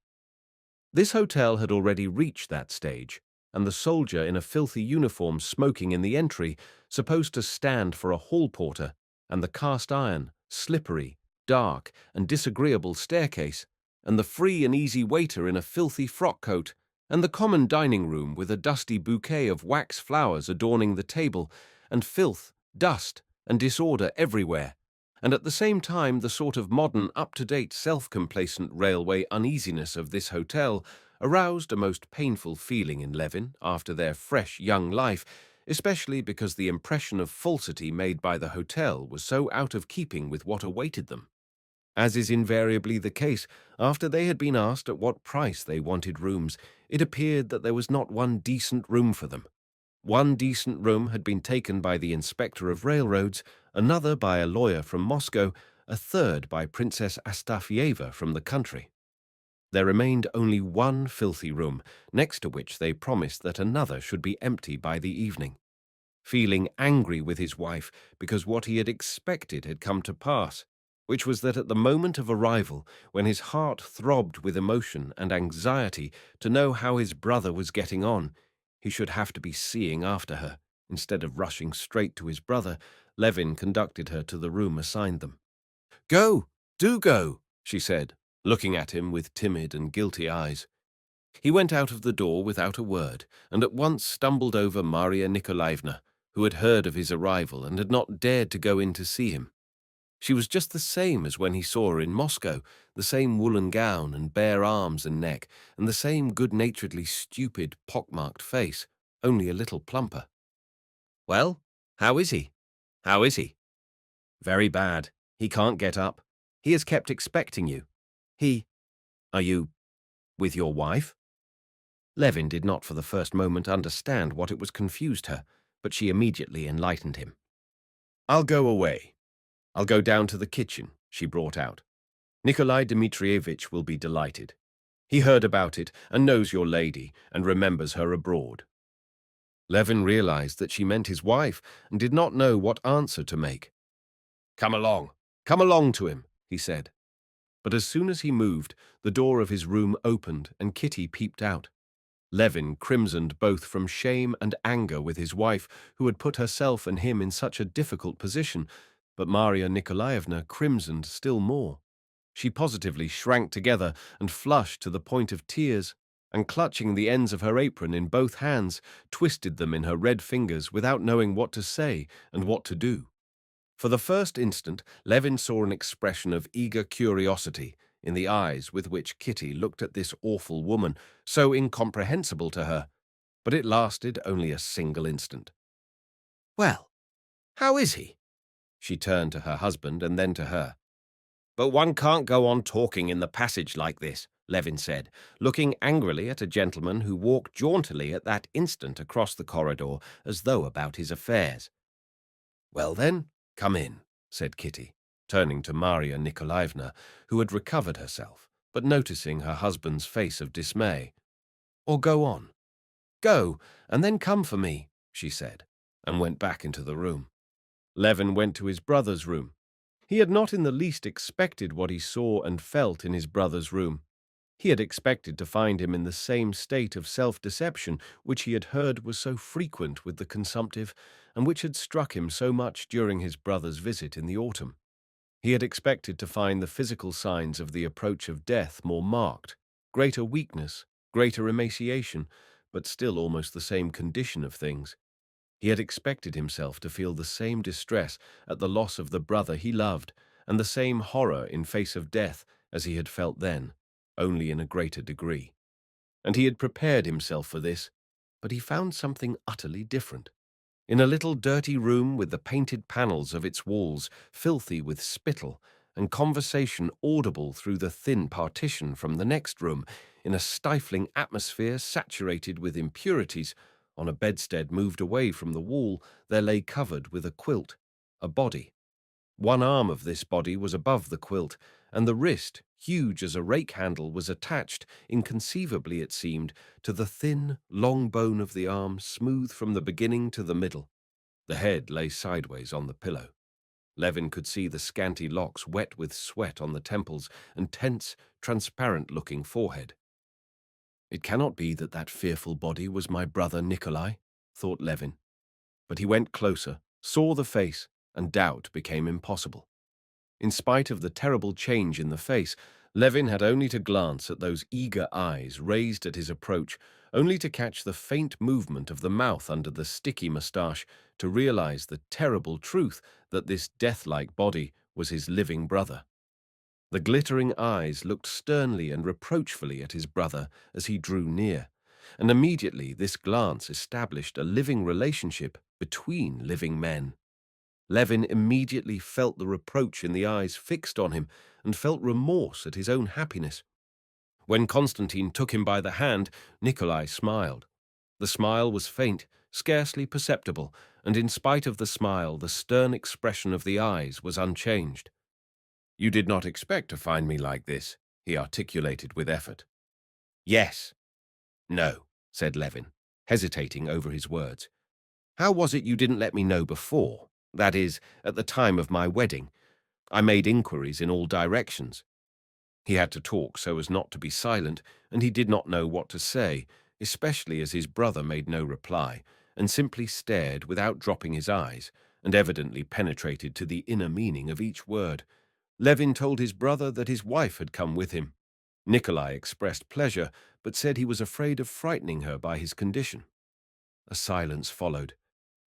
This hotel had already reached that stage, and the soldier in a filthy uniform smoking in the entry, supposed to stand for a hall porter, and the cast-iron, slippery, dark, and disagreeable staircase, and the free and easy waiter in a filthy frock-coat, and the common dining-room with a dusty bouquet of wax flowers adorning the table, and filth, dust, and disorder everywhere, and at the same time the sort of modern, up-to-date, self-complacent railway uneasiness of this hotel aroused a most painful feeling in Levin after their fresh young life, especially because the impression of falsity made by the hotel was so out of keeping with what awaited them. As is invariably the case, after they had been asked at what price they wanted rooms, it appeared that there was not one decent room for them. One decent room had been taken by the inspector of railroads, another by a lawyer from Moscow, a third by Princess Astafieva from the country. There remained only one filthy room, next to which they promised that another should be empty by the evening. Feeling angry with his wife because what he had expected had come to pass, which was that at the moment of arrival, when his heart throbbed with emotion and anxiety to know how his brother was getting on, he should have to be seeing after her. Instead of rushing straight to his brother, Levin conducted her to the room assigned them. "Go, do go," she said, looking at him with timid and guilty eyes. He went out of the door without a word, and at once stumbled over Maria Nikolaevna, who had heard of his arrival and had not dared to go in to see him. She was just the same as when he saw her in Moscow, the same woolen gown and bare arms and neck, and the same good-naturedly stupid, pockmarked face, only a little plumper. "Well, how is he? How is he?" "Very bad. He can't get up. He has kept expecting you. He... Are you With your wife? Levin did not for the first moment understand what it was confused her, but she immediately enlightened him. I'll go away. I'll go down to the kitchen, she brought out. Nikolai Dmitrievitch will be delighted. He heard about it and knows your lady and remembers her abroad. Levin realized that she meant his wife and did not know what answer to make. Come along to him, he said. But as soon as he moved, the door of his room opened and Kitty peeped out. Levin crimsoned both from shame and anger with his wife, who had put herself and him in such a difficult position, but Maria Nikolaevna crimsoned still more. She positively shrank together and flushed to the point of tears, and clutching the ends of her apron in both hands, twisted them in her red fingers without knowing what to say and what to do. For the first instant, Levin saw an expression of eager curiosity in the eyes with which Kitty looked at this awful woman, so incomprehensible to her, but it lasted only a single instant. Well, how is he? She turned to her husband and then to her. But one can't go on talking in the passage like this, Levin said, looking angrily at a gentleman who walked jauntily at that instant across the corridor as though about his affairs. Well then, come in, said Kitty, turning to Maria Nikolaevna, who had recovered herself, but noticing her husband's face of dismay. Or go on. Go, and then come for me, she said, and went back into the room. Levin went to his brother's room. He had not in the least expected what he saw and felt in his brother's room. He had expected to find him in the same state of self-deception which he had heard was so frequent with the consumptive, and which had struck him so much during his brother's visit in the autumn. He had expected to find the physical signs of the approach of death more marked, greater weakness, greater emaciation, but still almost the same condition of things. He had expected himself to feel the same distress at the loss of the brother he loved, and the same horror in face of death as he had felt then, only in a greater degree. And he had prepared himself for this, but he found something utterly different. In a little dirty room with the painted panels of its walls filthy with spittle, and conversation audible through the thin partition from the next room, in a stifling atmosphere saturated with impurities, on a bedstead moved away from the wall, there lay covered with a quilt, a body. One arm of this body was above the quilt, and the wrist, huge as a rake handle, was attached, inconceivably it seemed, to the thin, long bone of the arm, smooth from the beginning to the middle. The head lay sideways on the pillow. Levin could see the scanty locks wet with sweat on the temples and tense, transparent-looking forehead. It cannot be that that fearful body was my brother Nikolai, thought Levin. But he went closer, saw the face, and doubt became impossible. In spite of the terrible change in the face, Levin had only to glance at those eager eyes raised at his approach, only to catch the faint movement of the mouth under the sticky moustache, to realize the terrible truth that this death-like body was his living brother. The glittering eyes looked sternly and reproachfully at his brother as he drew near, and immediately this glance established a living relationship between living men. Levin immediately felt the reproach in the eyes fixed on him and felt remorse at his own happiness. When Constantine took him by the hand, Nikolai smiled. The smile was faint, scarcely perceptible, and in spite of the smile, the stern expression of the eyes was unchanged. "You did not expect to find me like this," he articulated with effort. "Yes." "No," said Levin, hesitating over his words. "How was it you didn't let me know before? That is, at the time of my wedding. I made inquiries in all directions." He had to talk so as not to be silent, and he did not know what to say, especially as his brother made no reply, and simply stared without dropping his eyes, and evidently penetrated to the inner meaning of each word. Levin told his brother that his wife had come with him. Nikolai expressed pleasure, but said he was afraid of frightening her by his condition. A silence followed.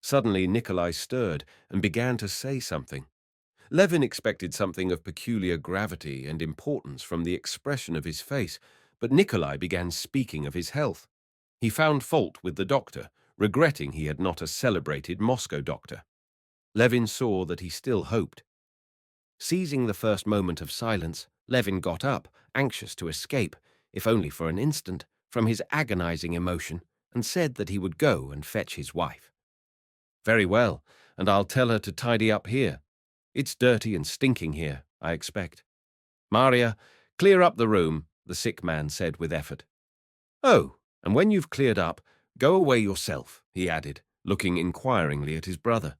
Suddenly Nikolai stirred and began to say something. Levin expected something of peculiar gravity and importance from the expression of his face, but Nikolai began speaking of his health. He found fault with the doctor, regretting he had not a celebrated Moscow doctor. Levin saw that he still hoped. Seizing the first moment of silence, Levin got up, anxious to escape. if only for an instant, from his agonizing emotion, and said that he would go and fetch his wife. "Very well, and I'll tell her to tidy up here. It's dirty and stinking here, I expect." "Maria, clear up the room," the sick man said with effort. "Oh, and when you've cleared up, go away yourself," he added, looking inquiringly at his brother.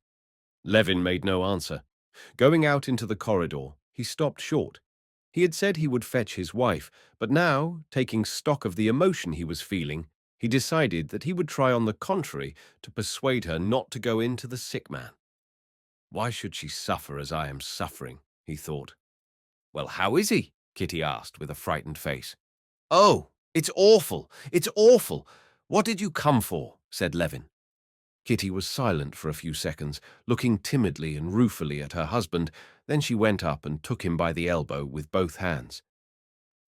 Levin made no answer. Going out into the corridor, he stopped short. He had said he would fetch his wife, but now, taking stock of the emotion he was feeling, he decided that he would try on the contrary to persuade her not to go in to the sick man. "Why should she suffer as I am suffering?" he thought. "Well, how is he?" Kitty asked with a frightened face. "Oh, it's awful! It's awful! What did you come for?" said Levin. Kitty was silent for a few seconds, looking timidly and ruefully at her husband. Then she went up and took him by the elbow with both hands.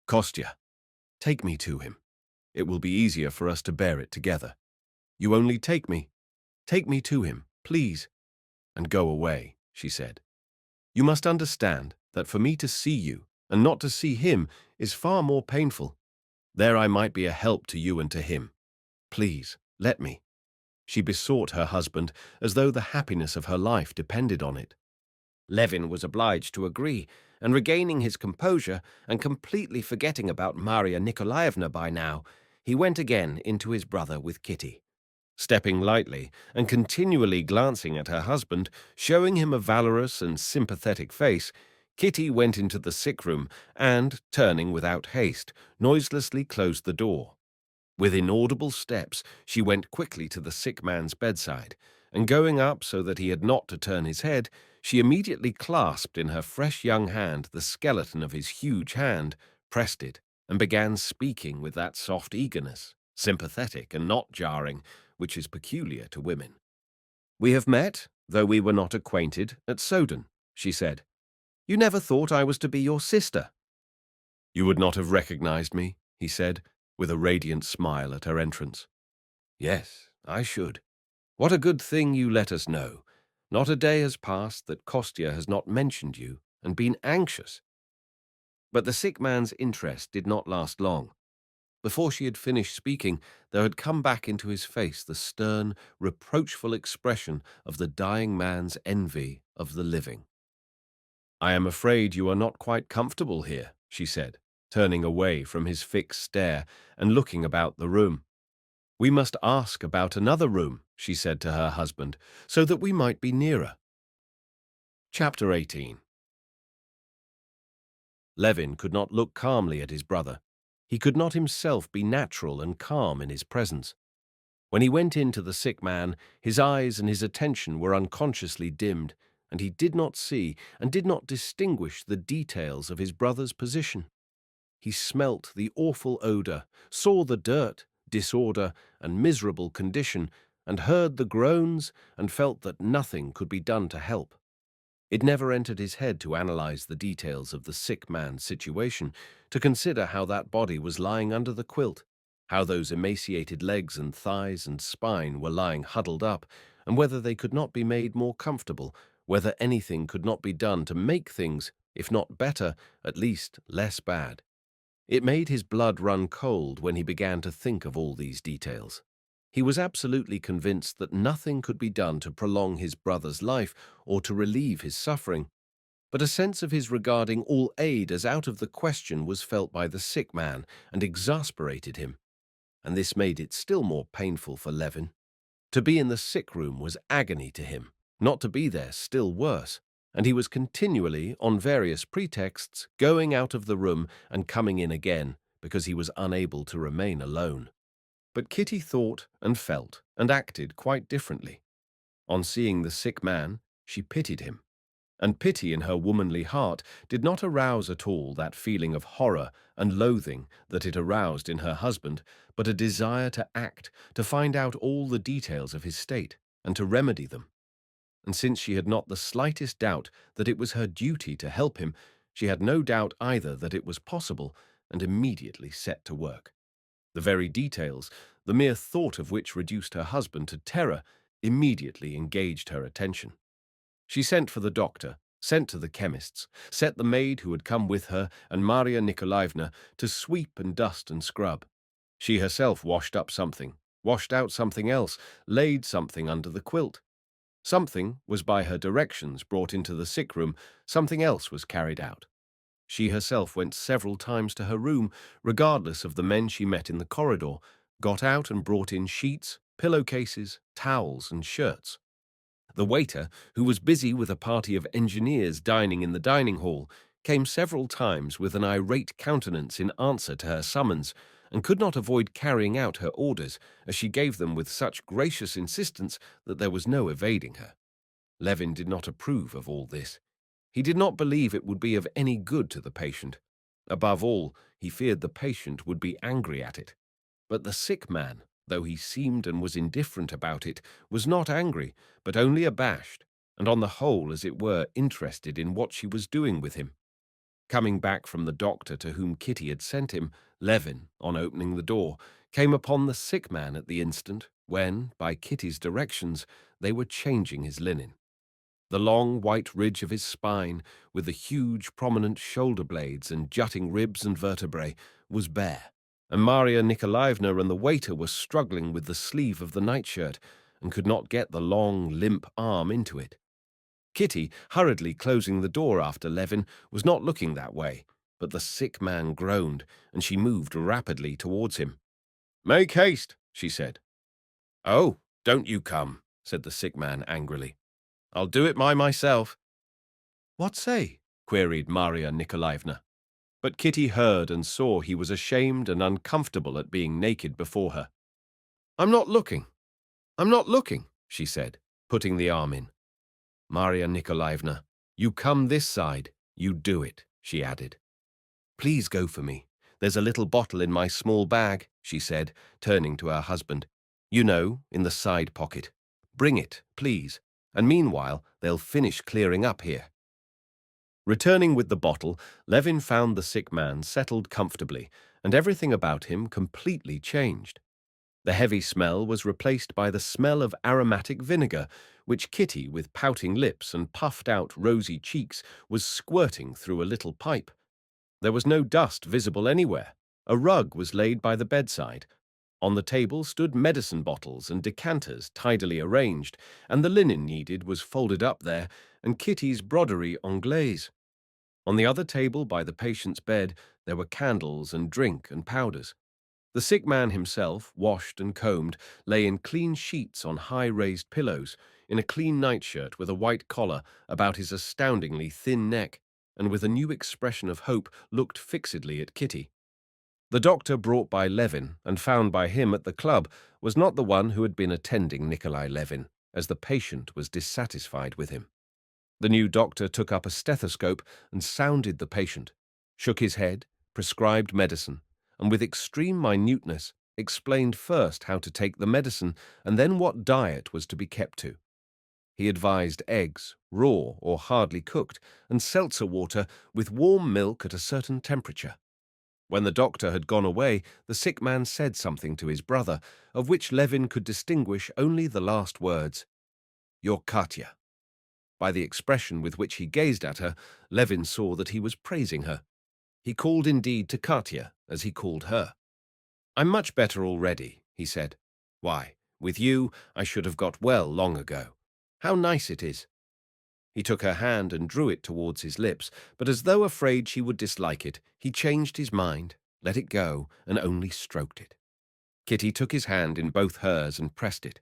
"Kostya, take me to him. It will be easier for us to bear it together. You only take me to him, please, and go away," she said. "You must understand that for me to see you and not to see him is far more painful. There I might be a help to you and to him. Please, let me." She besought her husband as though the happiness of her life depended on it. Levin was obliged to agree, and regaining his composure and completely forgetting about Maria Nikolaevna by now, he went again into his brother with Kitty. Stepping lightly and continually glancing at her husband, showing him a valorous and sympathetic face, Kitty went into the sick room and, turning without haste, noiselessly closed the door. With inaudible steps, she went quickly to the sick man's bedside, and going up so that he had not to turn his head, she immediately clasped in her fresh young hand the skeleton of his huge hand, pressed it, and began speaking with that soft eagerness, sympathetic and not jarring, which is peculiar to women. "We have met, though we were not acquainted, at Soden," she said. "You never thought I was to be your sister." "You would not have recognized me," he said, with a radiant smile at her entrance. "Yes, I should. What a good thing you let us know. Not a day has passed that Kostya has not mentioned you and been anxious." But the sick man's interest did not last long. Before she had finished speaking, there had come back into his face the stern, reproachful expression of the dying man's envy of the living. "I am afraid you are not quite comfortable here," she said, turning away from his fixed stare and looking about the room. "We must ask about another room," she said to her husband, "so that we might be nearer." Chapter 18. Levin could not look calmly at his brother. He could not himself be natural and calm in his presence. When he went in to the sick man, his eyes and his attention were unconsciously dimmed, and he did not see and did not distinguish the details of his brother's position. He smelt the awful odor, saw the dirt, disorder, and miserable condition, and heard the groans, and felt that nothing could be done to help. It never entered his head to analyze the details of the sick man's situation, to consider how that body was lying under the quilt, how those emaciated legs and thighs and spine were lying huddled up, and whether they could not be made more comfortable, whether anything could not be done to make things, if not better, at least less bad. It made his blood run cold when he began to think of all these details. He was absolutely convinced that nothing could be done to prolong his brother's life or to relieve his suffering, but a sense of his regarding all aid as out of the question was felt by the sick man and exasperated him, and this made it still more painful for Levin. To be in the sick room was agony to him, not to be there still worse, and he was continually, on various pretexts, going out of the room and coming in again because he was unable to remain alone. But Kitty thought and felt and acted quite differently. On seeing the sick man, she pitied him, and pity in her womanly heart did not arouse at all that feeling of horror and loathing that it aroused in her husband, but a desire to act, to find out all the details of his state, and to remedy them. And since she had not the slightest doubt that it was her duty to help him, she had no doubt either that it was possible, and immediately set to work. The very details, the mere thought of which reduced her husband to terror, immediately engaged her attention. She sent for the doctor, sent to the chemist's, set the maid who had come with her and Maria Nikolaevna to sweep and dust and scrub. She herself washed up something, washed out something else, laid something under the quilt. Something was by her directions brought into the sick room, something else was carried out. She herself went several times to her room, regardless of the men she met in the corridor, got out and brought in sheets, pillowcases, towels, and shirts. The waiter, who was busy with a party of engineers dining in the dining hall, came several times with an irate countenance in answer to her summons, and could not avoid carrying out her orders, as she gave them with such gracious insistence that there was no evading her. Levin did not approve of all this. He did not believe it would be of any good to the patient. Above all, he feared the patient would be angry at it. But the sick man, though he seemed and was indifferent about it, was not angry, but only abashed, and on the whole, as it were, interested in what she was doing with him. Coming back from the doctor to whom Kitty had sent him, Levin, on opening the door, came upon the sick man at the instant when, by Kitty's directions, they were changing his linen. The long white ridge of his spine, with the huge prominent shoulder blades and jutting ribs and vertebrae, was bare, and Maria Nikolaevna and the waiter were struggling with the sleeve of the nightshirt, and could not get the long, limp arm into it. Kitty, hurriedly closing the door after Levin, was not looking that way, but the sick man groaned, and she moved rapidly towards him. "Make haste," she said. "Oh, don't you come," said the sick man angrily. "I'll do it myself." "What say?" queried Maria Nikolaevna. But Kitty heard and saw he was ashamed and uncomfortable at being naked before her. I'm not looking, she said, putting the arm in. "Maria Nikolaevna, you come this side, you do it," she added. "Please go for me. There's a little bottle in my small bag," she said, turning to her husband. "You know, in the side pocket. Bring it, please, and meanwhile they'll finish clearing up here." Returning with the bottle, Levin found the sick man settled comfortably, and everything about him completely changed. The heavy smell was replaced by the smell of aromatic vinegar, which Kitty, with pouting lips and puffed-out rosy cheeks, was squirting through a little pipe. There was no dust visible anywhere. A rug was laid by the bedside. On the table stood medicine bottles and decanters tidily arranged, and the linen needed was folded up there, and Kitty's broderie anglaise. On the other table by the patient's bed there were candles and drink and powders. The sick man himself, washed and combed, lay in clean sheets on high-raised pillows, in a clean nightshirt with a white collar about his astoundingly thin neck, and with a new expression of hope looked fixedly at Kitty. The doctor brought by Levin and found by him at the club was not the one who had been attending Nikolai Levin, as the patient was dissatisfied with him. The new doctor took up a stethoscope and sounded the patient, shook his head, prescribed medicine, and with extreme minuteness explained first how to take the medicine and then what diet was to be kept to. He advised eggs, raw or hardly cooked, and seltzer water with warm milk at a certain temperature. When the doctor had gone away, the sick man said something to his brother, of which Levin could distinguish only the last words, "Your Katya." By the expression with which he gazed at her, Levin saw that he was praising her. He called indeed to Katya, as he called her. "I'm much better already," he said. "Why, with you, I should have got well long ago. How nice it is." He took her hand and drew it towards his lips, but as though afraid she would dislike it, he changed his mind, let it go, and only stroked it. Kitty took his hand in both hers and pressed it.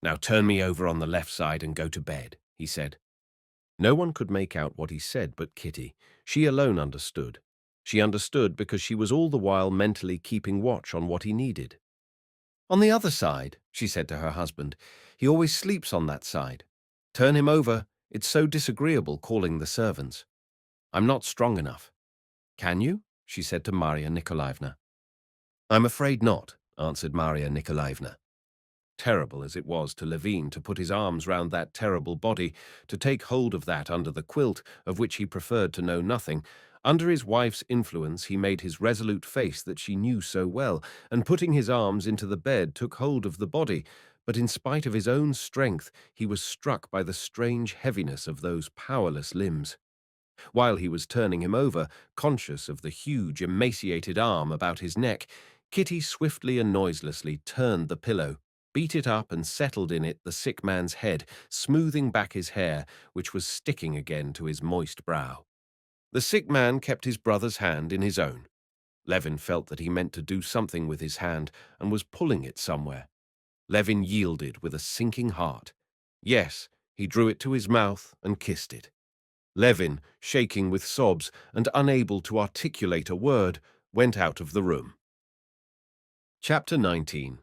"Now turn me over on the left side and go to bed," he said. No one could make out what he said but Kitty. She alone understood. She understood because she was all the while mentally keeping watch on what he needed. "On the other side," she said to her husband. "He always sleeps on that side. Turn him over. It's so disagreeable calling the servants." "I'm not strong enough." "Can you?" she said to Maria Nikolaevna. "I'm afraid not," answered Maria Nikolaevna. Terrible as it was to Levin to put his arms round that terrible body, to take hold of that under the quilt, of which he preferred to know nothing, under his wife's influence he made his resolute face that she knew so well, and putting his arms into the bed took hold of the body, But in spite of his own strength, he was struck by the strange heaviness of those powerless limbs. While he was turning him over, conscious of the huge, emaciated arm about his neck, Kitty swiftly and noiselessly turned the pillow, beat it up and settled in it the sick man's head, smoothing back his hair, which was sticking again to his moist brow. The sick man kept his brother's hand in his own. Levin felt that he meant to do something with his hand and was pulling it somewhere. Levin yielded with a sinking heart. Yes, he drew it to his mouth and kissed it. Levin, shaking with sobs and unable to articulate a word, went out of the room. Chapter 19.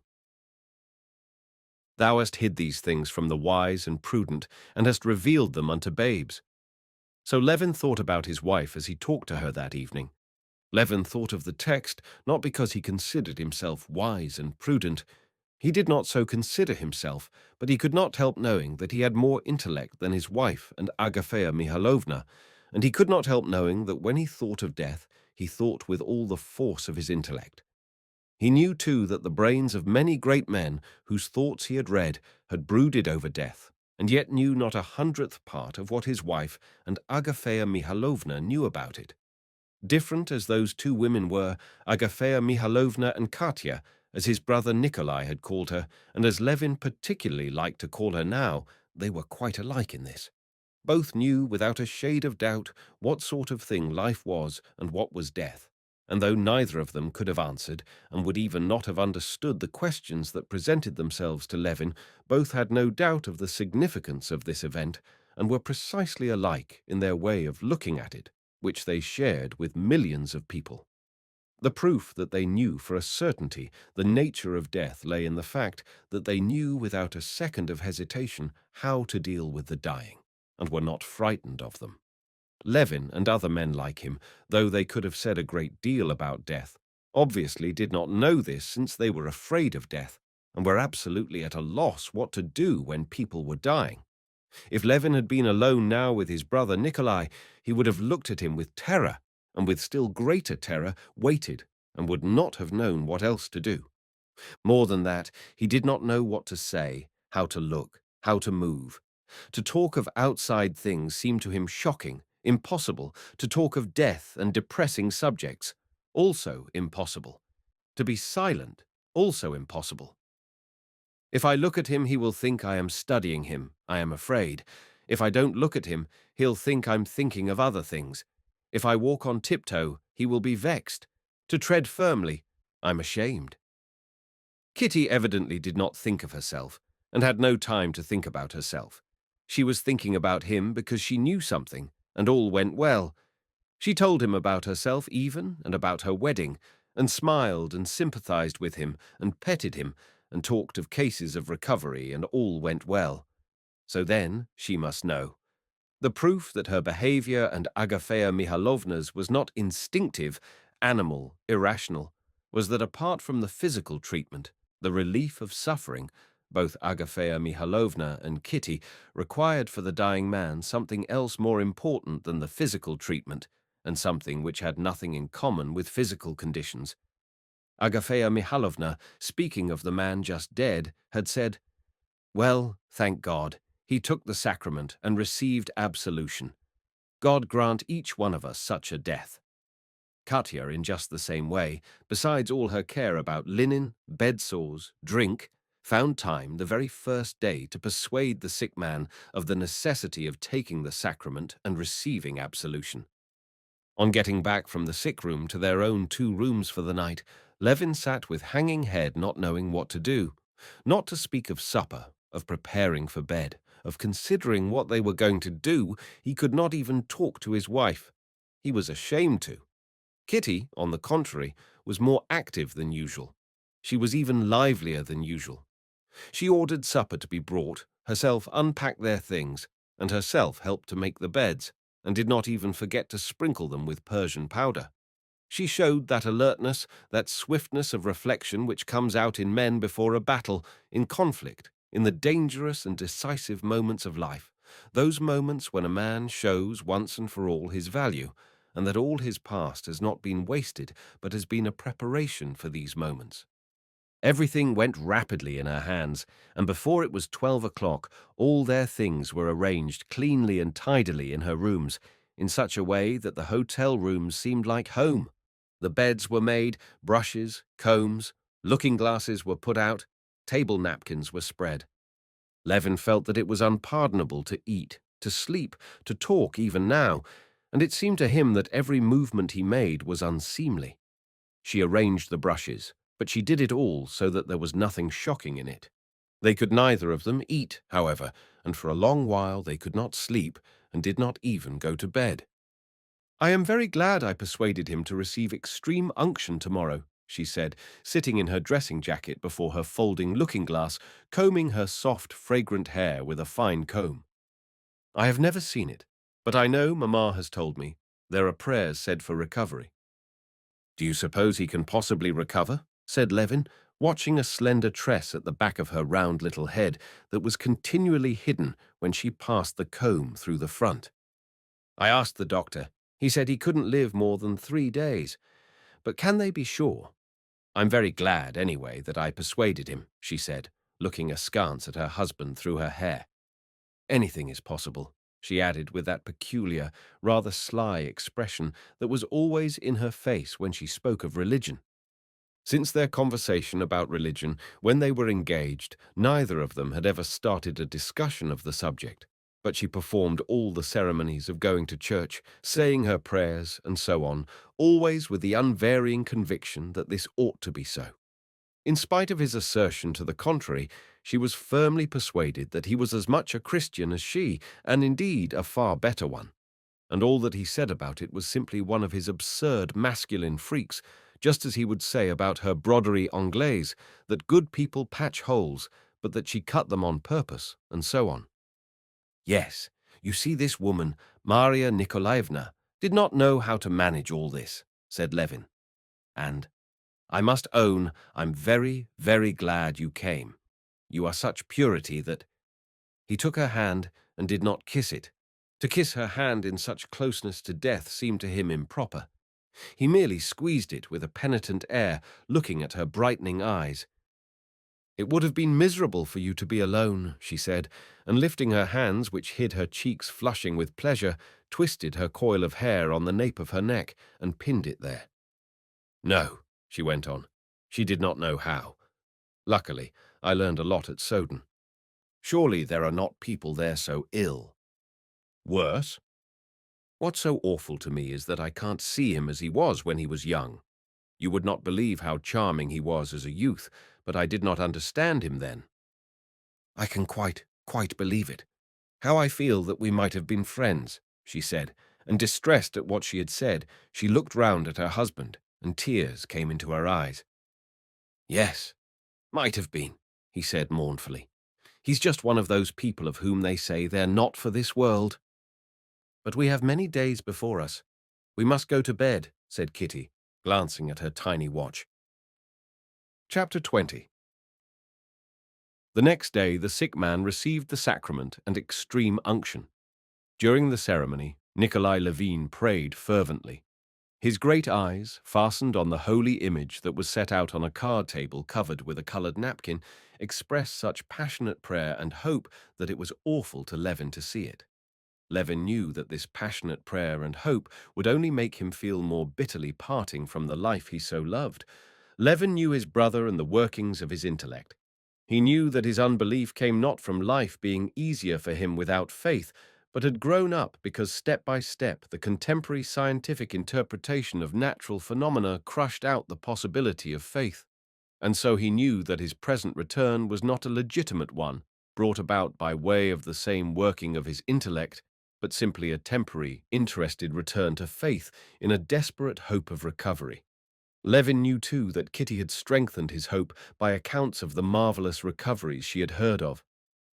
Thou hast hid these things from the wise and prudent, and hast revealed them unto babes. So Levin thought about his wife as he talked to her that evening. Levin thought of the text not because he considered himself wise and prudent. He did not so consider himself, but he could not help knowing that he had more intellect than his wife and Agafea Mihalovna, and he could not help knowing that when he thought of death, he thought with all the force of his intellect. He knew, too, that the brains of many great men whose thoughts he had read had brooded over death, and yet knew not 1/100th part of what his wife and Agafea Mihalovna knew about it. Different as those two women were, Agafea Mihalovna and Katya, as his brother Nikolai had called her, and as Levin particularly liked to call her now, they were quite alike in this. Both knew without a shade of doubt what sort of thing life was and what was death, and though neither of them could have answered, and would even not have understood the questions that presented themselves to Levin, both had no doubt of the significance of this event, and were precisely alike in their way of looking at it, which they shared with millions of people. The proof that they knew for a certainty the nature of death lay in the fact that they knew without a second of hesitation how to deal with the dying, and were not frightened of them. Levin and other men like him, though they could have said a great deal about death, obviously did not know this, since they were afraid of death, and were absolutely at a loss what to do when people were dying. If Levin had been alone now with his brother Nikolai, he would have looked at him with terror, and with still greater terror waited, and would not have known what else to do. More than that, he did not know what to say, how to look, how to move. To talk of outside things seemed to him shocking, impossible. To talk of death and depressing subjects, also impossible. To be silent, also impossible. If I look at him, he will think I am studying him, I am afraid. If I don't look at him, he'll think I'm thinking of other things. If I walk on tiptoe, he will be vexed. To tread firmly, I'm ashamed. Kitty evidently did not think of herself, and had no time to think about herself. She was thinking about him because she knew something, and all went well. She told him about herself even, and about her wedding, and smiled and sympathized with him, and petted him, and talked of cases of recovery, and all went well. So then she must know. The proof that her behavior and Agafea Mihailovna's was not instinctive, animal, irrational, was that apart from the physical treatment, the relief of suffering, both Agafea Mihailovna and Kitty required for the dying man something else more important than the physical treatment, and something which had nothing in common with physical conditions. Agafea Mihailovna, speaking of the man just dead, had said, "Well, thank God, he took the sacrament and received absolution. God grant each one of us such a death." Katya, in just the same way, besides all her care about linen, bed-sores, drink, found time the very first day to persuade the sick man of the necessity of taking the sacrament and receiving absolution. On getting back from the sick room to their own 2 rooms for the night, Levin sat with hanging head, not knowing what to do. Not to speak of supper, of preparing for bed, of considering what they were going to do, he could not even talk to his wife. He was ashamed to. Kitty, on the contrary, was more active than usual. She was even livelier than usual. She ordered supper to be brought, herself unpacked their things, and herself helped to make the beds, and did not even forget to sprinkle them with Persian powder. She showed that alertness, that swiftness of reflection which comes out in men before a battle, in conflict, in the dangerous and decisive moments of life, those moments when a man shows once and for all his value, and that all his past has not been wasted, but has been a preparation for these moments. Everything went rapidly in her hands, and before it was 12 o'clock, all their things were arranged cleanly and tidily in her rooms, in such a way that the hotel rooms seemed like home. The beds were made, brushes, combs, looking glasses were put out, table napkins were spread. Levin felt that it was unpardonable to eat, to sleep, to talk even now, and it seemed to him that every movement he made was unseemly. She arranged the brushes, but she did it all so that there was nothing shocking in it. They could neither of them eat, however, and for a long while they could not sleep and did not even go to bed. "I am very glad I persuaded him to receive extreme unction tomorrow," she said, sitting in her dressing jacket before her folding looking-glass, combing her soft, fragrant hair with a fine comb. "I have never seen it, but I know Mamma has told me. There are prayers said for recovery." "Do you suppose he can possibly recover?" said Levin, watching a slender tress at the back of her round little head that was continually hidden when she passed the comb through the front. "I asked the doctor. He said he couldn't live more than 3 days. But can they be sure? I'm very glad, anyway, that I persuaded him," she said, looking askance at her husband through her hair. "Anything is possible," she added with that peculiar, rather sly expression that was always in her face when she spoke of religion. Since their conversation about religion, when they were engaged, neither of them had ever started a discussion of the subject, but she performed all the ceremonies of going to church, saying her prayers, and so on, always with the unvarying conviction that this ought to be so. In spite of his assertion to the contrary, she was firmly persuaded that he was as much a Christian as she, and indeed a far better one. And all that he said about it was simply one of his absurd masculine freaks, just as he would say about her broderie anglaise that good people patch holes, but that she cut them on purpose, and so on. "Yes, you see, this woman, Maria Nikolaevna, did not know how to manage all this," said Levin. "And I must own I'm very, very glad you came. You are such purity that—" He took her hand and did not kiss it. To kiss her hand in such closeness to death seemed to him improper. He merely squeezed it with a penitent air, looking at her brightening eyes. "It would have been miserable for you to be alone," she said, and lifting her hands, which hid her cheeks flushing with pleasure, twisted her coil of hair on the nape of her neck and pinned it there. "No," she went on. She did not know how. "Luckily, I learned a lot at Soden. Surely there are not people there so ill." "Worse?" "What's so awful to me is that I can't see him as he was when he was young. You would not believe how charming he was as a youth, but I did not understand him then." "I can quite believe it. How I feel that we might have been friends," she said, and distressed at what she had said, she looked round at her husband, and tears came into her eyes. "Yes, might have been," he said mournfully. "He's just one of those people of whom they say they're not for this world." "But we have many days before us. We must go to bed," said Kitty, glancing at her tiny watch. Chapter 20. The next day the sick man received the sacrament and extreme unction. During the ceremony, Nikolai Levin prayed fervently. His great eyes, fastened on the holy image that was set out on a card table covered with a colored napkin, expressed such passionate prayer and hope that it was awful to Levin to see it. Levin knew that this passionate prayer and hope would only make him feel more bitterly parting from the life he so loved. Levin knew his brother and the workings of his intellect. He knew that his unbelief came not from life being easier for him without faith, but had grown up because step by step the contemporary scientific interpretation of natural phenomena crushed out the possibility of faith. And so he knew that his present return was not a legitimate one, brought about by way of the same working of his intellect, but simply a temporary, interested return to faith in a desperate hope of recovery. Levin knew too that Kitty had strengthened his hope by accounts of the marvelous recoveries she had heard of.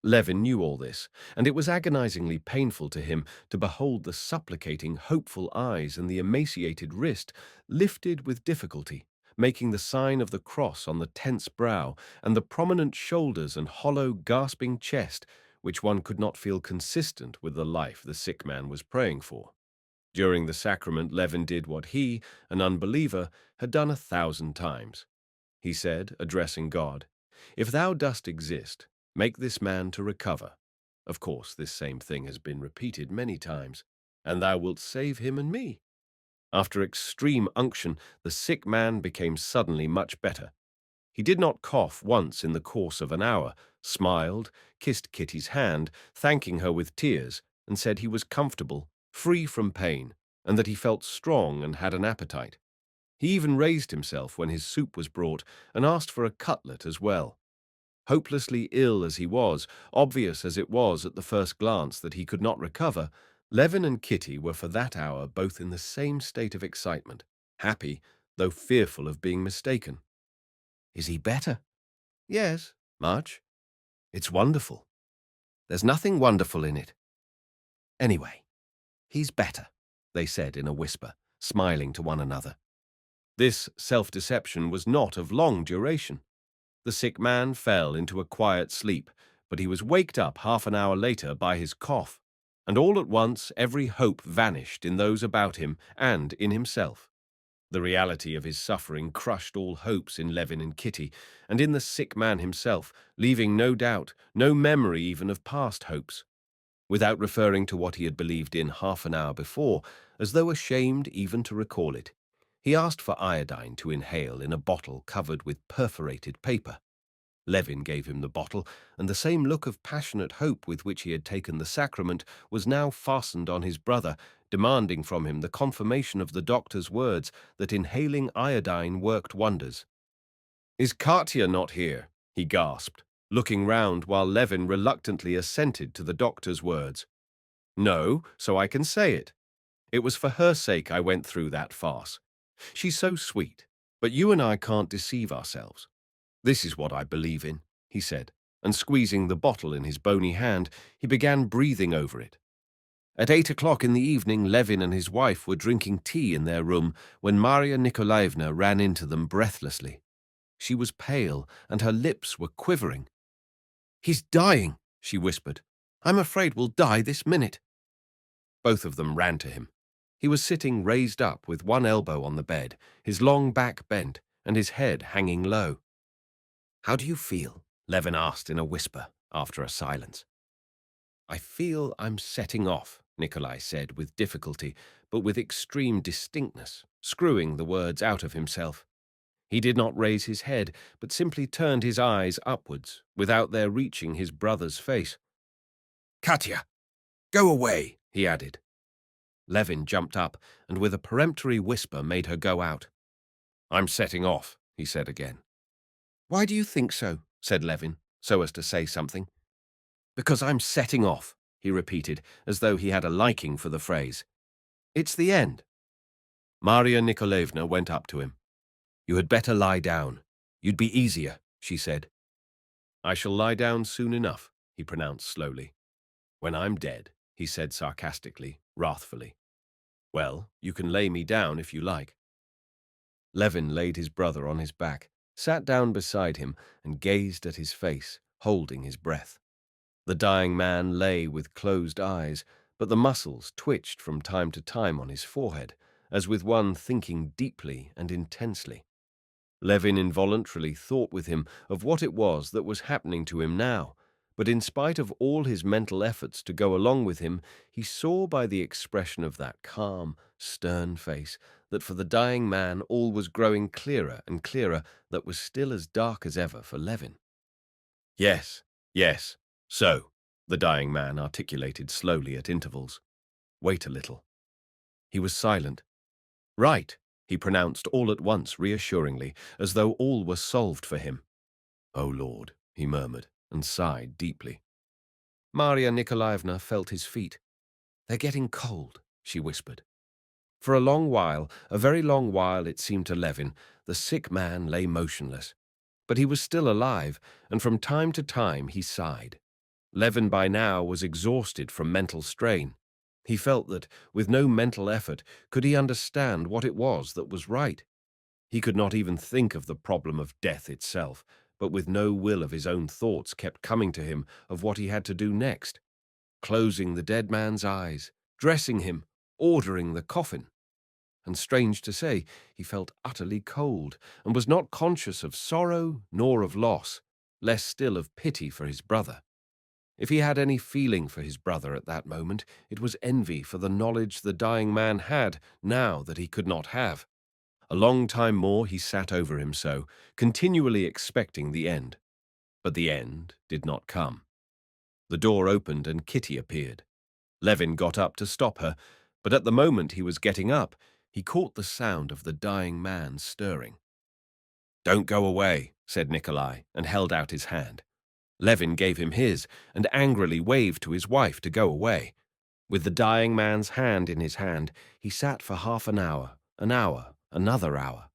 Levin knew all this, and it was agonizingly painful to him to behold the supplicating, hopeful eyes and the emaciated wrist lifted with difficulty, making the sign of the cross on the tense brow, and the prominent shoulders and hollow, gasping chest, which one could not feel consistent with the life the sick man was praying for. During the sacrament, Levin did what he, an unbeliever, had done 1,000 times. he said, addressing God. If thou dost exist, make this man to recover. Of course, this same thing has been repeated many times. And thou wilt save him and me. After extreme unction, the sick man became suddenly much better. He did not cough once in the course of an hour, smiled, kissed Kitty's hand, thanking her with tears, and said he was comfortable, free from pain, and that he felt strong and had an appetite. He even raised himself when his soup was brought and asked for a cutlet as well. Hopelessly ill as he was, obvious as it was at the first glance that he could not recover, Levin and Kitty were for that hour both in the same state of excitement, happy, though fearful of being mistaken. Is he better? Yes, much. It's wonderful. There's nothing wonderful in it. Anyway, he's better, they said in a whisper, smiling to one another. This self-deception was not of long duration. The sick man fell into a quiet sleep, but he was waked up half an hour later by his cough, and all at once every hope vanished in those about him and in himself. The reality of his suffering crushed all hopes in Levin and Kitty, and in the sick man himself, leaving no doubt, no memory even of past hopes. Without referring to what he had believed in half an hour before, as though ashamed even to recall it, he asked for iodine to inhale in a bottle covered with perforated paper. Levin gave him the bottle, and the same look of passionate hope with which he had taken the sacrament was now fastened on his brother, demanding from him the confirmation of the doctor's words that inhaling iodine worked wonders. "Is Katya not here?" he gasped, looking round while Levin reluctantly assented to the doctor's words. "No, so I can say it. It was for her sake I went through that farce. She's so sweet, but you and I can't deceive ourselves. This is what I believe in," he said, and squeezing the bottle in his bony hand, he began breathing over it. At 8 o'clock in the evening, Levin and his wife were drinking tea in their room when Maria Nikolaevna ran into them breathlessly. She was pale, and her lips were quivering. "He's dying," she whispered. "I'm afraid we'll die this minute." Both of them ran to him. He was sitting raised up with one elbow on the bed, his long back bent, and his head hanging low. "How do you feel?" Levin asked in a whisper after a silence. "I feel I'm setting off," Nikolai said with difficulty, but with extreme distinctness, screwing the words out of himself. He did not raise his head, but simply turned his eyes upwards, without their reaching his brother's face. "Katya, go away," he added. Levin jumped up, and with a peremptory whisper made her go out. "I'm setting off," he said again. "Why do you think so?" said Levin, so as to say something. "Because I'm setting off," he repeated, as though he had a liking for the phrase. "It's the end." Maria Nikolaevna went up to him. "You had better lie down. You'd be easier," she said. "I shall lie down soon enough," he pronounced slowly. "When I'm dead," he said sarcastically, wrathfully. "Well, you can lay me down if you like." Levin laid his brother on his back, sat down beside him, and gazed at his face, holding his breath. The dying man lay with closed eyes, but the muscles twitched from time to time on his forehead, as with one thinking deeply and intensely. Levin involuntarily thought with him of what it was that was happening to him now, but in spite of all his mental efforts to go along with him, he saw by the expression of that calm, stern face that for the dying man all was growing clearer and clearer, that was still as dark as ever for Levin. "Yes, yes, so," the dying man articulated slowly at intervals. "Wait a little." He was silent. "Right," he pronounced all at once reassuringly, as though all were solved for him. "Oh, Lord," he murmured, and sighed deeply. Maria Nikolaevna felt his feet. "They're getting cold," she whispered. For a long while, a very long while it seemed to Levin, the sick man lay motionless. But he was still alive, and from time to time he sighed. Levin by now was exhausted from mental strain. He felt that, with no mental effort, could he understand what it was that was right. He could not even think of the problem of death itself, but with no will of his own thoughts kept coming to him of what he had to do next. Closing the dead man's eyes, dressing him, ordering the coffin. and strange to say, he felt utterly cold, and was not conscious of sorrow nor of loss, less still of pity for his brother. If he had any feeling for his brother at that moment, it was envy for the knowledge the dying man had now that he could not have. A long time more he sat over him so, continually expecting the end. But the end did not come. The door opened and Kitty appeared. Levin got up to stop her, but at the moment he was getting up, he caught the sound of the dying man stirring. "Don't go away," said Nikolai, and held out his hand. Levin gave him his, and angrily waved to his wife to go away. With the dying man's hand in his hand, he sat for half an hour, another hour.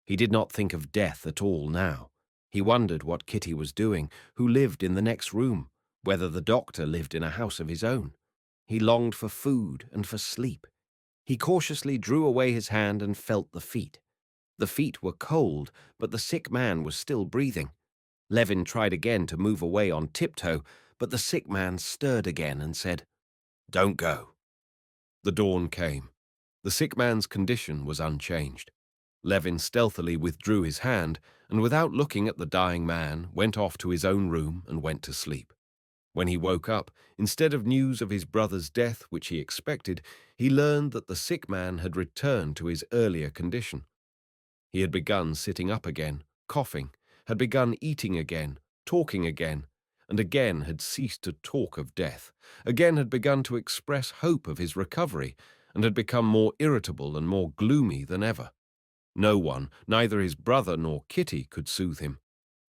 He did not think of death at all now. He wondered what Kitty was doing, who lived in the next room, whether the doctor lived in a house of his own. He longed for food and for sleep. He cautiously drew away his hand and felt the feet. The feet were cold, but the sick man was still breathing. Levin tried again to move away on tiptoe, but the sick man stirred again and said, "Don't go." The dawn came. The sick man's condition was unchanged. Levin stealthily withdrew his hand, and without looking at the dying man, went off to his own room and went to sleep. When he woke up, instead of news of his brother's death, which he expected, he learned that the sick man had returned to his earlier condition. He had begun sitting up again, coughing, had begun eating again, talking again, and again had ceased to talk of death, again had begun to express hope of his recovery, and had become more irritable and more gloomy than ever. No one, neither his brother nor Kitty, could soothe him.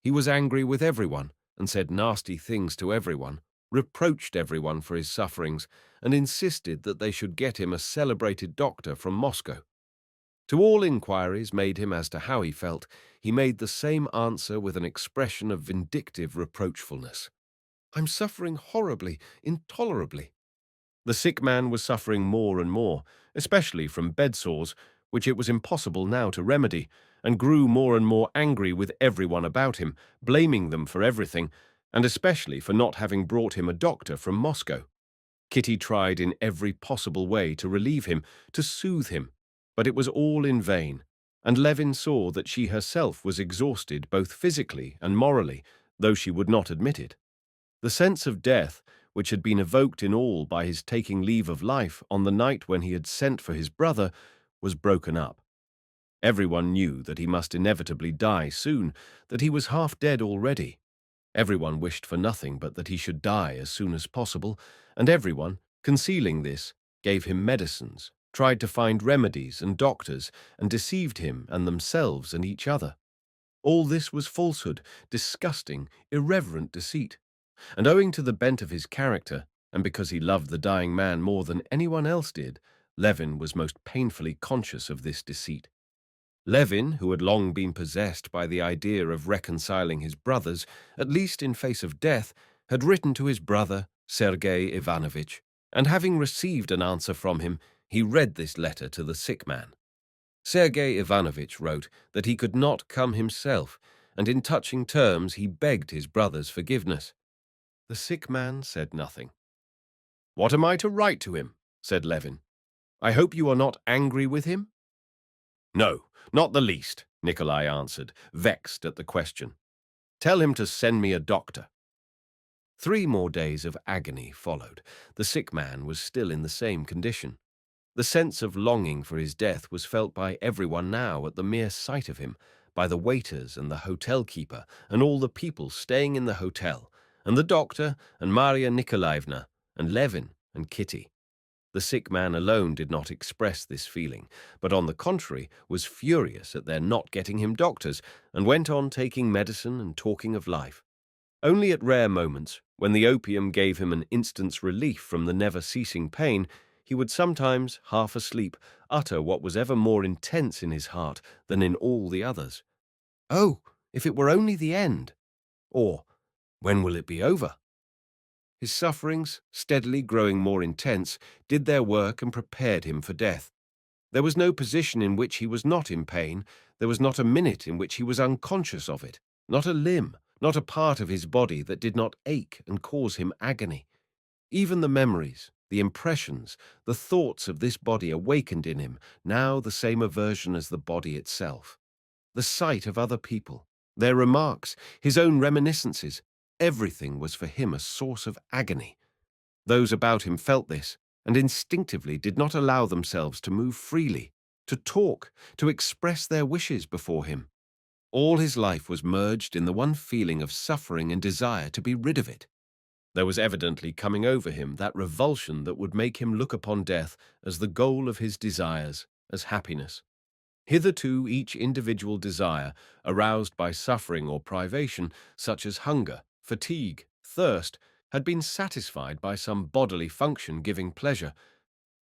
He was angry with everyone, and said nasty things to everyone, reproached everyone for his sufferings, and insisted that they should get him a celebrated doctor from Moscow. To all inquiries made him as to how he felt, he made the same answer with an expression of vindictive reproachfulness. "I'm suffering horribly, intolerably." The sick man was suffering more and more, especially from bedsores, which it was impossible now to remedy, and grew more and more angry with everyone about him, blaming them for everything, and especially for not having brought him a doctor from Moscow. Kitty tried in every possible way to relieve him, to soothe him, but it was all in vain, and Levin saw that she herself was exhausted both physically and morally, though she would not admit it. The sense of death, which had been evoked in all by his taking leave of life on the night when he had sent for his brother, was broken up. Everyone knew that he must inevitably die soon, that he was half dead already. Everyone wished for nothing but that he should die as soon as possible, and everyone, concealing this, gave him medicines, tried to find remedies and doctors, and deceived him and themselves and each other. All this was falsehood, disgusting, irreverent deceit. And owing to the bent of his character, and because he loved the dying man more than anyone else did, Levin was most painfully conscious of this deceit. Levin, who had long been possessed by the idea of reconciling his brothers, at least in face of death, had written to his brother, Sergei Ivanovitch, and having received an answer from him, he read this letter to the sick man. Sergei Ivanovitch wrote that he could not come himself, and in touching terms he begged his brother's forgiveness. The sick man said nothing. "What am I to write to him?" said Levin. "I hope you are not angry with him?" "No, not the least," Nikolai answered, vexed at the question. "Tell him to send me a doctor." 3 more days of agony followed. The sick man was still in the same condition. The sense of longing for his death was felt by everyone now at the mere sight of him, by the waiters and the hotel keeper and all the people staying in the hotel, and the doctor and Maria Nikolaevna and Levin and Kitty. The sick man alone did not express this feeling, but on the contrary was furious at their not getting him doctors, and went on taking medicine and talking of life. Only at rare moments, when the opium gave him an instant's relief from the never-ceasing pain, he would sometimes, half asleep, utter what was ever more intense in his heart than in all the others. "Oh, if it were only the end!" Or, "When will it be over?" His sufferings, steadily growing more intense, did their work and prepared him for death. There was no position in which he was not in pain, there was not a minute in which he was unconscious of it, not a limb, not a part of his body that did not ache and cause him agony. Even the memories, the impressions, the thoughts of this body awakened in him now the same aversion as the body itself. The sight of other people, their remarks, his own reminiscences, everything was for him a source of agony. Those about him felt this, and instinctively did not allow themselves to move freely, to talk, to express their wishes before him. All his life was merged in the one feeling of suffering and desire to be rid of it. There was evidently coming over him that revulsion that would make him look upon death as the goal of his desires, as happiness. Hitherto each individual desire, aroused by suffering or privation, such as hunger, fatigue, thirst, had been satisfied by some bodily function giving pleasure,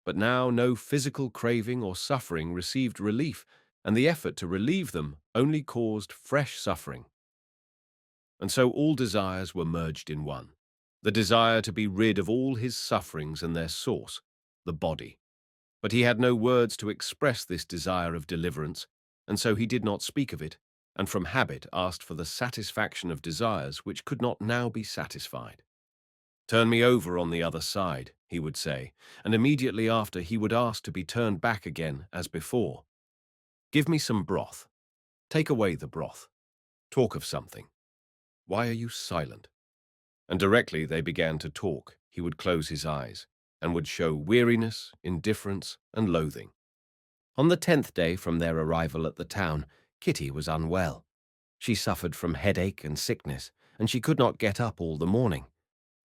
but now no physical craving or suffering received relief, and the effort to relieve them only caused fresh suffering. And so all desires were merged in one, the desire to be rid of all his sufferings and their source, the body. But he had no words to express this desire of deliverance, and so he did not speak of it, and from habit asked for the satisfaction of desires which could not now be satisfied. "Turn me over on the other side," he would say, and immediately after he would ask to be turned back again as before. "Give me some broth. Take away the broth. Talk of something. Why are you silent?" And directly they began to talk, he would close his eyes, and would show weariness, indifference, and loathing. On the 10th day from their arrival at the town, Kitty was unwell. She suffered from headache and sickness, and she could not get up all the morning.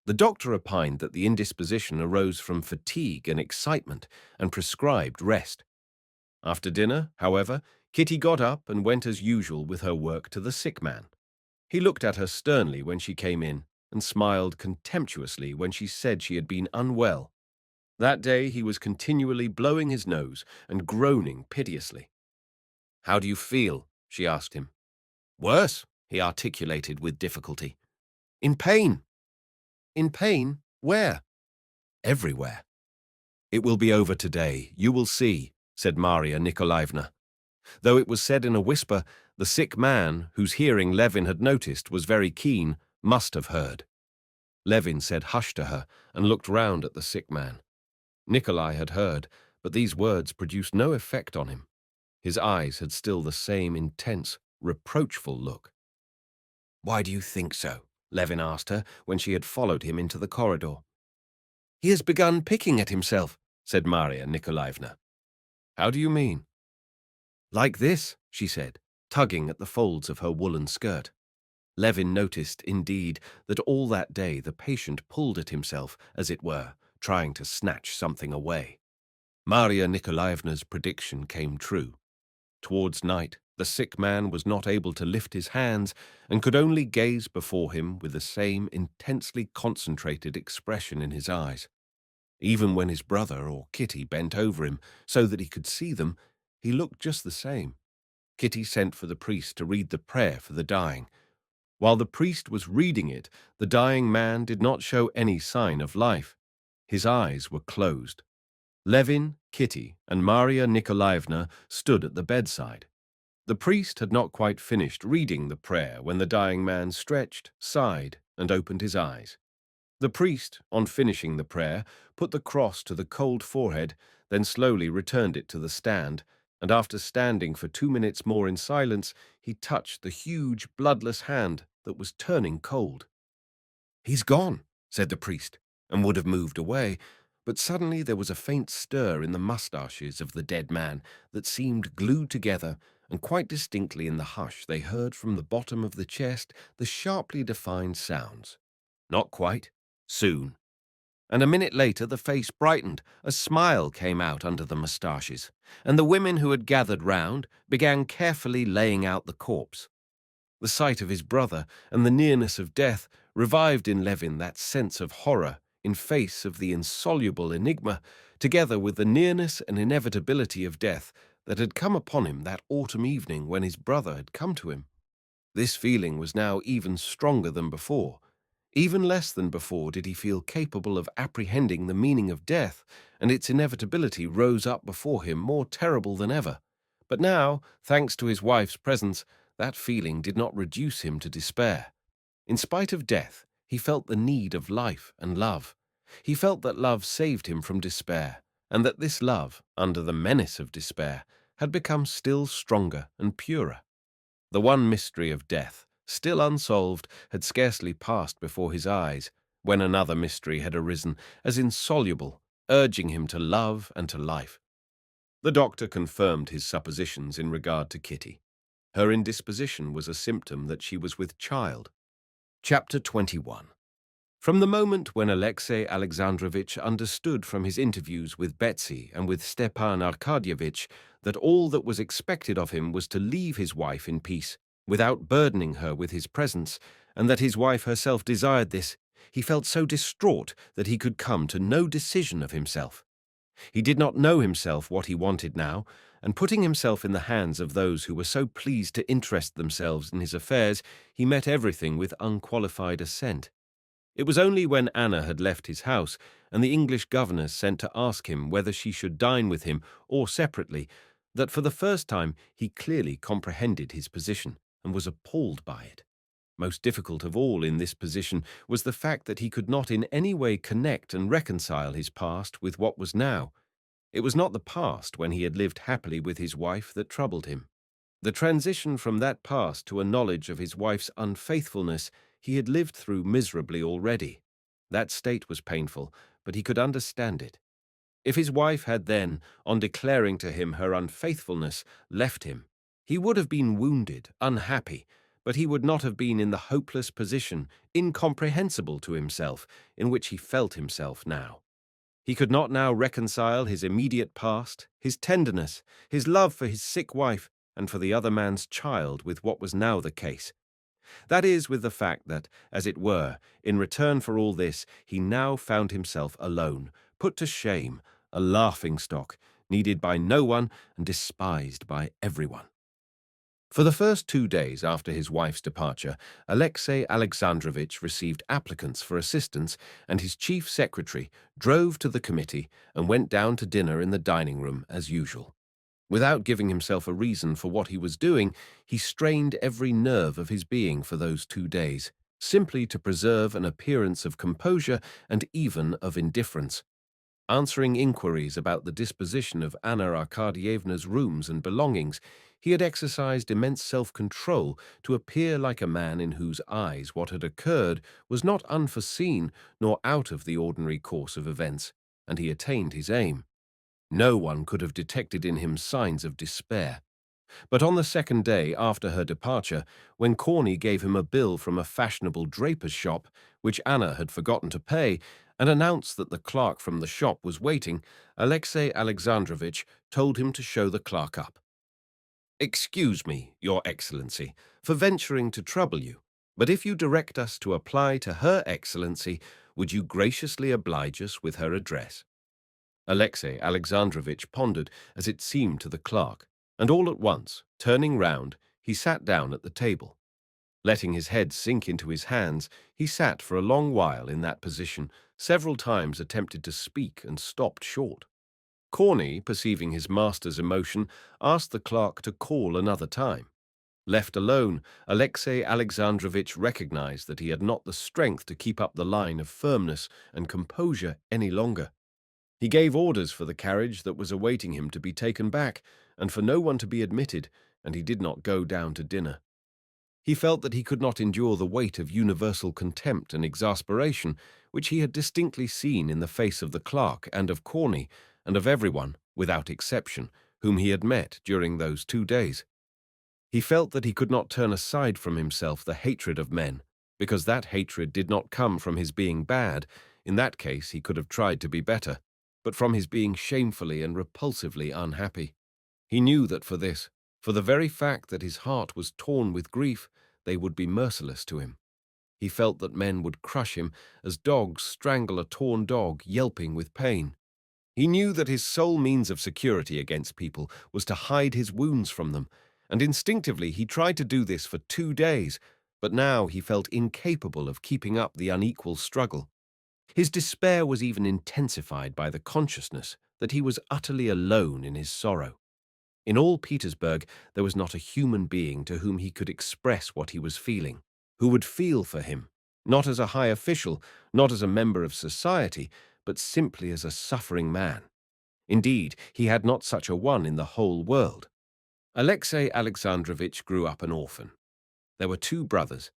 The doctor opined that the indisposition arose from fatigue and excitement, and prescribed rest. After dinner, however, Kitty got up and went as usual with her work to the sick man. He looked at her sternly when she came in, and smiled contemptuously when she said she had been unwell. That day he was continually blowing his nose and groaning piteously. "How do you feel?" she asked him. "Worse," he articulated with difficulty. "In pain." "In pain? Where?" "Everywhere." "It will be over today, you will see," said Maria Nikolaevna. Though it was said in a whisper, the sick man, whose hearing Levin had noticed was very keen, must have heard. Levin said hush to her and looked round at the sick man. Nikolai had heard, but these words produced no effect on him. His eyes had still the same intense, reproachful look. "Why do you think so?" Levin asked her when she had followed him into the corridor. "He has begun picking at himself," said Maria Nikolaevna. "How do you mean?" "Like this," she said, tugging at the folds of her woolen skirt. Levin noticed, indeed, that all that day the patient pulled at himself, as it were, trying to snatch something away. Maria Nikolaevna's prediction came true. Towards night, the sick man was not able to lift his hands and could only gaze before him with the same intensely concentrated expression in his eyes. Even when his brother or Kitty bent over him so that he could see them, he looked just the same. Kitty sent for the priest to read the prayer for the dying. While the priest was reading it, the dying man did not show any sign of life. His eyes were closed. Levin, Kitty, and Maria Nikolaevna stood at the bedside. The priest had not quite finished reading the prayer when the dying man stretched, sighed, and opened his eyes. The priest, on finishing the prayer, put the cross to the cold forehead, then slowly returned it to the stand, and after standing for 2 minutes more in silence, he touched the huge, bloodless hand that was turning cold. "He's gone," said the priest, and would have moved away, but suddenly there was a faint stir in the moustaches of the dead man that seemed glued together, and quite distinctly in the hush they heard from the bottom of the chest the sharply defined sounds. "Not quite. Soon." And a minute later the face brightened, a smile came out under the moustaches, and the women who had gathered round began carefully laying out the corpse. The sight of his brother and the nearness of death revived in Levin that sense of horror in face of the insoluble enigma, together with the nearness and inevitability of death that had come upon him that autumn evening when his brother had come to him. This feeling was now even stronger than before. Even less than before did he feel capable of apprehending the meaning of death, and its inevitability rose up before him more terrible than ever. But now, thanks to his wife's presence, that feeling did not reduce him to despair. In spite of death, he felt the need of life and love, He felt that love saved him from despair, and that this love, under the menace of despair, had become still stronger and purer. The one mystery of death, still unsolved, had scarcely passed before his eyes, when another mystery had arisen, as insoluble, urging him to love and to life. The doctor confirmed his suppositions in regard to Kitty. Her indisposition was a symptom that she was with child. Chapter 21. From the moment when Alexey Alexandrovitch understood from his interviews with Betsy and with Stepan Arkadyevitch that all that was expected of him was to leave his wife in peace, without burdening her with his presence, and that his wife herself desired this, he felt so distraught that he could come to no decision of himself. He did not know himself what he wanted now, and putting himself in the hands of those who were so pleased to interest themselves in his affairs, he met everything with unqualified assent. It was only when Anna had left his house and the English governess sent to ask him whether she should dine with him or separately that for the first time he clearly comprehended his position and was appalled by it. Most difficult of all in this position was the fact that he could not in any way connect and reconcile his past with what was now. It was not the past when he had lived happily with his wife that troubled him. The transition from that past to a knowledge of his wife's unfaithfulness he had lived through miserably already. That state was painful, but he could understand it. If his wife had then, on declaring to him her unfaithfulness, left him, he would have been wounded, unhappy, but he would not have been in the hopeless position, incomprehensible to himself, in which he felt himself now. He could not now reconcile his immediate past, his tenderness, his love for his sick wife, and for the other man's child with what was now the case. That is, with the fact that, as it were, in return for all this, he now found himself alone, put to shame, a laughing-stock, needed by no one and despised by everyone. For the first 2 days after his wife's departure, Alexey Alexandrovitch received applicants for assistance, and his chief secretary drove to the committee and went down to dinner in the dining room as usual. Without giving himself a reason for what he was doing, he strained every nerve of his being for those 2 days, simply to preserve an appearance of composure and even of indifference. Answering inquiries about the disposition of Anna Arkadyevna's rooms and belongings, he had exercised immense self-control to appear like a man in whose eyes what had occurred was not unforeseen nor out of the ordinary course of events, and he attained his aim. No one could have detected in him signs of despair. But on the second day after her departure, when Corney gave him a bill from a fashionable draper's shop, which Anna had forgotten to pay, and announced that the clerk from the shop was waiting, Alexey Alexandrovitch told him to show the clerk up. "Excuse me, Your Excellency, for venturing to trouble you, but if you direct us to apply to Her Excellency, would you graciously oblige us with her address?" Alexey Alexandrovitch pondered as it seemed to the clerk, and all at once, turning round, he sat down at the table. Letting his head sink into his hands, he sat for a long while in that position, several times attempted to speak and stopped short. Corney, perceiving his master's emotion, asked the clerk to call another time. Left alone, Alexey Alexandrovitch recognized that he had not the strength to keep up the line of firmness and composure any longer. He gave orders for the carriage that was awaiting him to be taken back, and for no one to be admitted, and he did not go down to dinner. He felt that he could not endure the weight of universal contempt and exasperation, which he had distinctly seen in the face of the clerk and of Corney, and of everyone, without exception, whom he had met during those 2 days. He felt that he could not turn aside from himself the hatred of men, because that hatred did not come from his being bad. In that case he could have tried to be better, but from his being shamefully and repulsively unhappy. He knew that for this, for the very fact that his heart was torn with grief, they would be merciless to him. He felt that men would crush him as dogs strangle a torn dog yelping with pain. He knew that his sole means of security against people was to hide his wounds from them, and instinctively he tried to do this for 2 days, but now he felt incapable of keeping up the unequal struggle. His despair was even intensified by the consciousness that he was utterly alone in his sorrow. In all Petersburg there was not a human being to whom he could express what he was feeling, who would feel for him, not as a high official, not as a member of society, but simply as a suffering man. Indeed, he had not such a one in the whole world. Alexei Alexandrovich grew up an orphan. There were two brothers.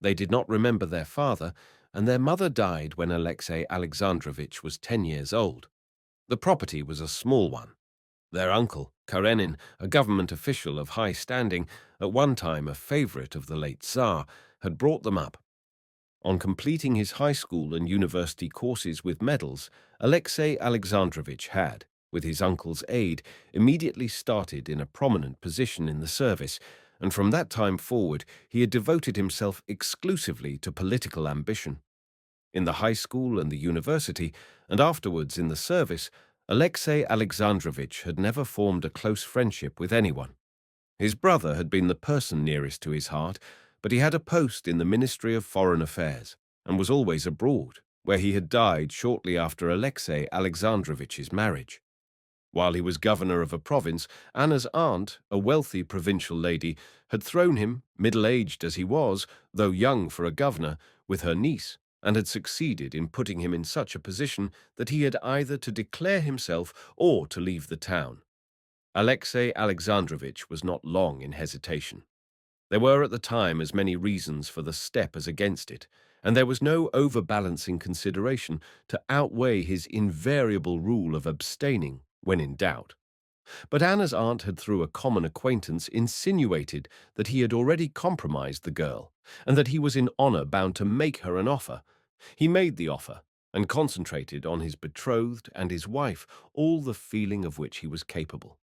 They did not remember their father, and their mother died when Alexei Alexandrovich was 10 years old. The property was a small one. Their uncle, Karenin, a government official of high standing, at one time a favorite of the late Tsar, had brought them up. On completing his high school and university courses with medals, Alexei Alexandrovich had, with his uncle's aid, immediately started in a prominent position in the service, and from that time forward he had devoted himself exclusively to political ambition. In the high school and the university, and afterwards in the service, Alexei Alexandrovich had never formed a close friendship with anyone. His brother had been the person nearest to his heart, but he had a post in the Ministry of Foreign Affairs and was always abroad, where he had died shortly after Alexei Alexandrovich's marriage. While he was governor of a province, Anna's aunt, a wealthy provincial lady, had thrown him, middle-aged as he was, though young for a governor, with her niece, and had succeeded in putting him in such a position that he had either to declare himself or to leave the town. Alexei Alexandrovich was not long in hesitation. There were at the time as many reasons for the step as against it, and there was no overbalancing consideration to outweigh his invariable rule of abstaining when in doubt. But Anna's aunt had, through a common acquaintance, insinuated that he had already compromised the girl, and that he was in honor bound to make her an offer. He made the offer, and concentrated on his betrothed and his wife all the feeling of which he was capable.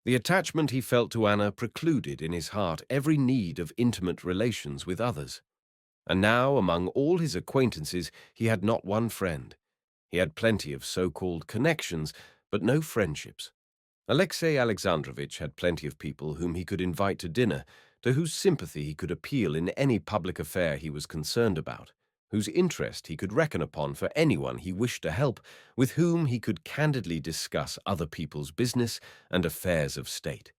The attachment he felt to Anna precluded in his heart every need of intimate relations with others. And now, among all his acquaintances, he had not one friend. He had plenty of so-called connections, but no friendships. Alexei Alexandrovich had plenty of people whom he could invite to dinner, to whose sympathy he could appeal in any public affair he was concerned about, whose interest he could reckon upon for anyone he wished to help, with whom he could candidly discuss other people's business and affairs of state.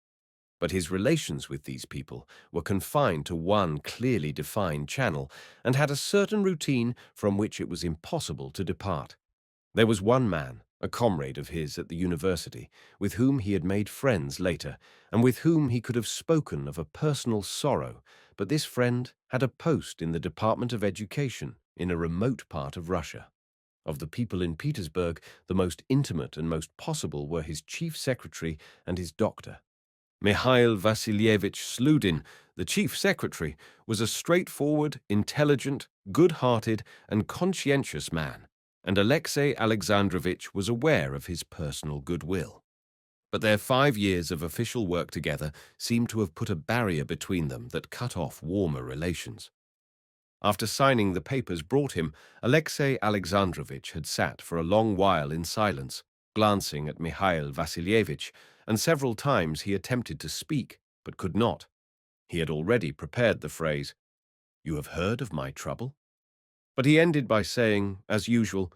But his relations with these people were confined to one clearly defined channel, and had a certain routine from which it was impossible to depart. There was one man, a comrade of his at the university, with whom he had made friends later, and with whom he could have spoken of a personal sorrow, but this friend had a post in the Department of Education in a remote part of Russia. Of the people in Petersburg, the most intimate and most possible were his chief secretary and his doctor. Mikhail Vassilievich Sludin, the chief secretary, was a straightforward, intelligent, good-hearted, and conscientious man, and Alexei Alexandrovich was aware of his personal goodwill. But their 5 years of official work together seemed to have put a barrier between them that cut off warmer relations. After signing the papers brought him, Alexei Alexandrovich had sat for a long while in silence, glancing at Mikhail Vassilievich, and several times he attempted to speak, but could not. He had already prepared the phrase, "You have heard of my trouble?" But he ended by saying, as usual,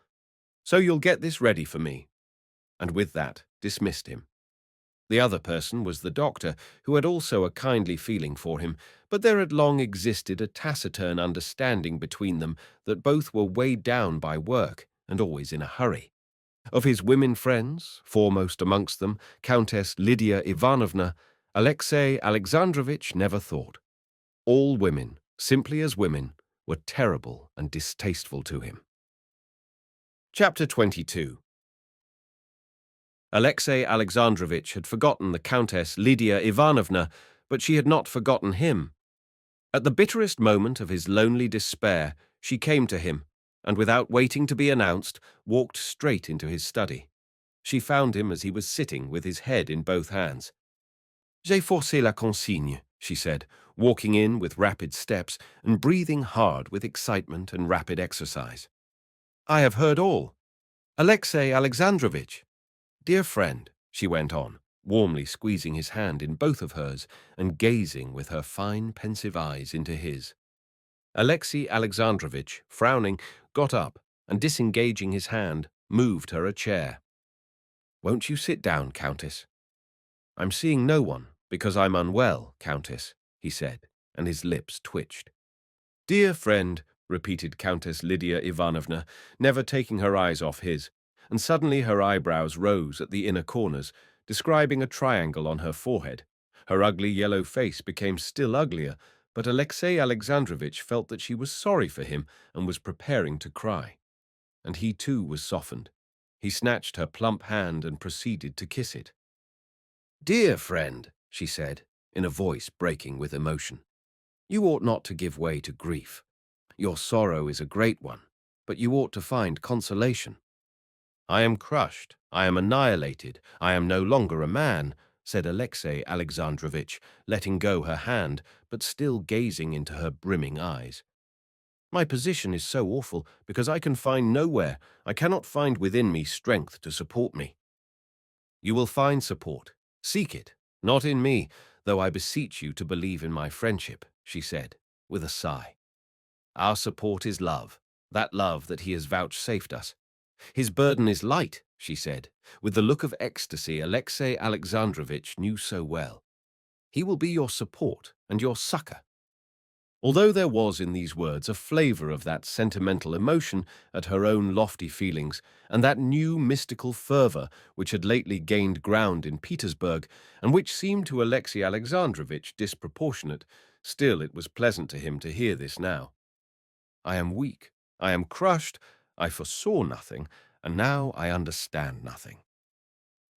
"So you'll get this ready for me," and with that dismissed him. The other person was the doctor, who had also a kindly feeling for him, but there had long existed a taciturn understanding between them that both were weighed down by work and always in a hurry. Of his women friends, foremost amongst them, Countess Lydia Ivanovna, Alexei Alexandrovich never thought. All women, simply as women, were terrible and distasteful to him. Chapter 22. Alexei Alexandrovich had forgotten the Countess Lydia Ivanovna, but she had not forgotten him. At the bitterest moment of his lonely despair, she came to him, and without waiting to be announced, walked straight into his study. She found him as he was sitting with his head in both hands. "J'ai forcé la consigne," she said, walking in with rapid steps and breathing hard with excitement and rapid exercise. "I have heard all. Alexei Alexandrovich." "Dear friend," she went on, warmly squeezing his hand in both of hers and gazing with her fine, pensive eyes into his. Alexei Alexandrovich, frowning, got up and, disengaging his hand, moved her a chair. "Won't you sit down, Countess?" "I'm seeing no one, because I'm unwell, Countess," he said, and his lips twitched. "Dear friend, repeated Countess Lydia Ivanovna, never taking her eyes off his, and suddenly her eyebrows rose at the inner corners, describing a triangle on her forehead. Her ugly yellow face became still uglier, but Alexey Alexandrovitch felt that she was sorry for him and was preparing to cry. And he too was softened. He snatched her plump hand and proceeded to kiss it. "Dear friend," she said, in a voice breaking with emotion, "you ought not to give way to grief. Your sorrow is a great one, but you ought to find consolation." "I am crushed, I am annihilated, I am no longer a man," said Alexey Alexandrovitch, letting go her hand, but still gazing into her brimming eyes. "My position is so awful because I can find nowhere, I cannot find within me strength to support me." "You will find support. Seek it, not in me, though I beseech you to believe in my friendship," she said, with a sigh. "Our support is love, that love that he has vouchsafed us. His burden is light," she said, with the look of ecstasy Alexey Alexandrovitch knew so well. "He will be your support and your succor." Although there was in these words a flavor of that sentimental emotion at her own lofty feelings, and that new mystical fervor which had lately gained ground in Petersburg, and which seemed to Alexey Alexandrovitch disproportionate, still it was pleasant to him to hear this now. "I am weak, I am crushed, I foresaw nothing, and now I understand nothing."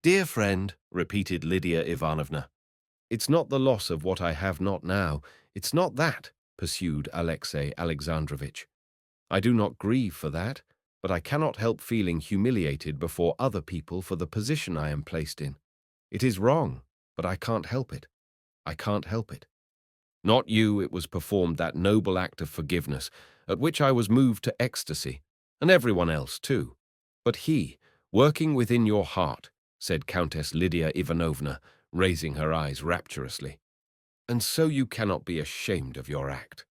"Dear friend," repeated Lydia Ivanovna, "it's not the loss of what I have not now, it's not that," pursued Alexey Alexandrovitch. "I do not grieve for that, but I cannot help feeling humiliated before other people for the position I am placed in. It is wrong, but I can't help it. I can't help it. Not you, it was performed that noble act of forgiveness, at which I was moved to ecstasy, and everyone else too. But he, working within your heart," said Countess Lydia Ivanovna, raising her eyes rapturously. "And so you cannot be ashamed of your act."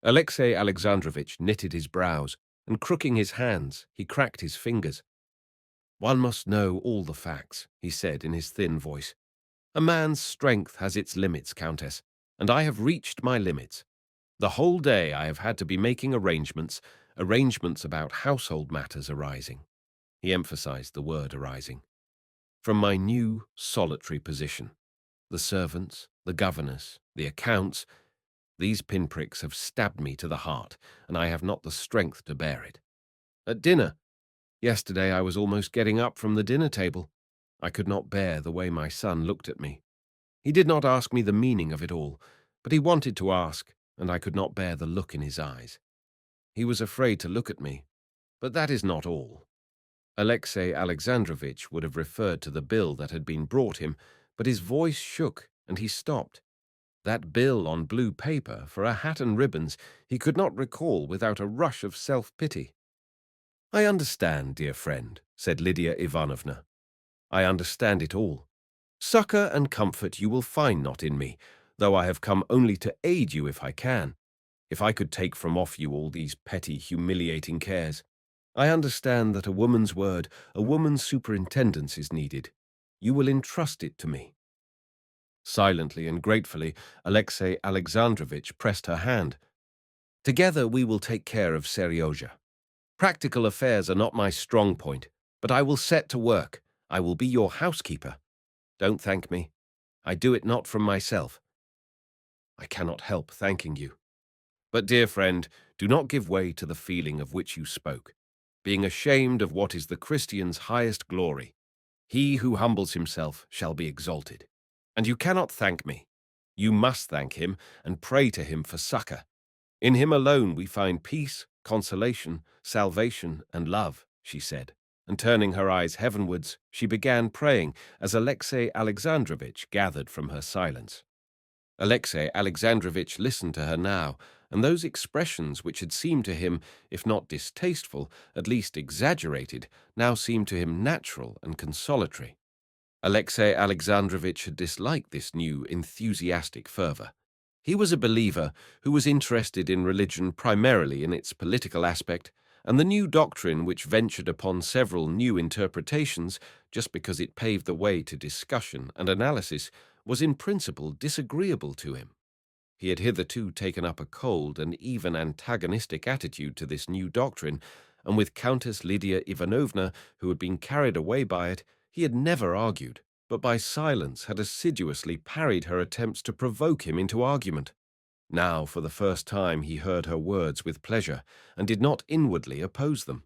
Alexey Alexandrovitch knitted his brows, and crooking his hands, he cracked his fingers. "One must know all the facts," he said in his thin voice. "A man's strength has its limits, Countess, and I have reached my limits. The whole day I have had to be making arrangements about household matters arising." He emphasized the word arising. "From my new, solitary position. The servants, the governess, the accounts, these pinpricks have stabbed me to the heart, and I have not the strength to bear it. At dinner, yesterday I was almost getting up from the dinner table. I could not bear the way my son looked at me. He did not ask me the meaning of it all, but he wanted to ask, and I could not bear the look in his eyes. He was afraid to look at me, but that is not all." Alexey Alexandrovitch would have referred to the bill that had been brought him, but his voice shook, and he stopped. That bill on blue paper for a hat and ribbons he could not recall without a rush of self-pity. "I understand, dear friend," said Lydia Ivanovna. "I understand it all. Succor and comfort you will find not in me, though I have come only to aid you if I can, if I could take from off you all these petty, humiliating cares. I understand that a woman's word, a woman's superintendence is needed. You will entrust it to me." Silently and gratefully, Alexey Alexandrovitch pressed her hand. "Together we will take care of Seryozha. Practical affairs are not my strong point, but I will set to work. I will be your housekeeper. Don't thank me. I do it not from myself. I cannot help thanking you. But, dear friend, do not give way to the feeling of which you spoke, being ashamed of what is the Christian's highest glory. He who humbles himself shall be exalted. And you cannot thank me. You must thank him and pray to him for succor. In him alone we find peace, consolation, salvation, and love," she said, and turning her eyes heavenwards, she began praying as Alexey Alexandrovitch gathered from her silence. Alexey Alexandrovitch listened to her now, and those expressions which had seemed to him, if not distasteful, at least exaggerated, now seemed to him natural and consolatory. Alexey Alexandrovitch had disliked this new, enthusiastic fervor. He was a believer who was interested in religion primarily in its political aspect, and the new doctrine which ventured upon several new interpretations just because it paved the way to discussion and analysis was in principle disagreeable to him. He had hitherto taken up a cold and even antagonistic attitude to this new doctrine, and with Countess Lydia Ivanovna, who had been carried away by it, he had never argued, but by silence had assiduously parried her attempts to provoke him into argument. Now, for the first time, he heard her words with pleasure, and did not inwardly oppose them.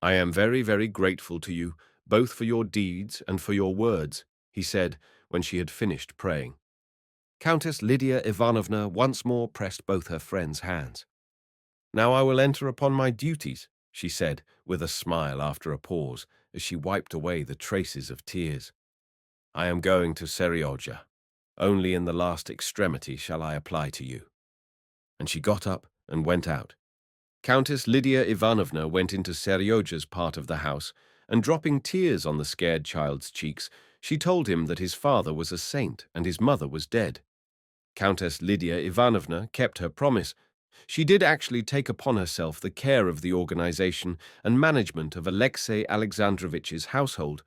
"I am very, very grateful to you, both for your deeds and for your words," he said when she had finished praying. Countess Lydia Ivanovna once more pressed both her friends' hands. "Now I will enter upon my duties," she said, with a smile after a pause, as she wiped away the traces of tears. "I am going to Seryozha. Only in the last extremity shall I apply to you." And she got up and went out. Countess Lydia Ivanovna went into Seryozha's part of the house, and dropping tears on the scared child's cheeks, she told him that his father was a saint and his mother was dead. Countess Lydia Ivanovna kept her promise. She did actually take upon herself the care of the organization and management of Alexei Alexandrovich's household,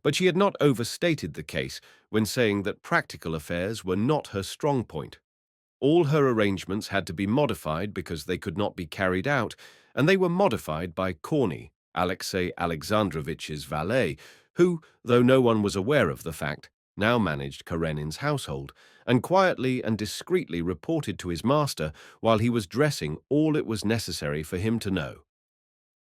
but she had not overstated the case when saying that practical affairs were not her strong point. All her arrangements had to be modified because they could not be carried out, and they were modified by Korny, Alexei Alexandrovich's valet, who, though no one was aware of the fact, now managed Karenin's household, and quietly and discreetly reported to his master while he was dressing all it was necessary for him to know.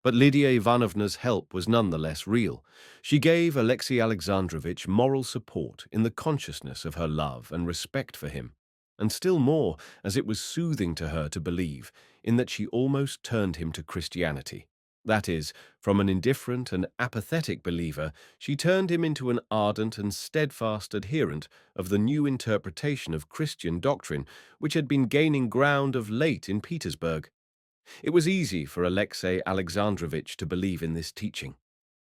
But Lydia Ivanovna's help was none the less real. She gave Alexei Alexandrovich moral support in the consciousness of her love and respect for him, and still more, as it was soothing to her to believe, in that she almost turned him to Christianity. That is, from an indifferent and apathetic believer, she turned him into an ardent and steadfast adherent of the new interpretation of Christian doctrine which had been gaining ground of late in Petersburg. It was easy for Alexei Alexandrovich to believe in this teaching.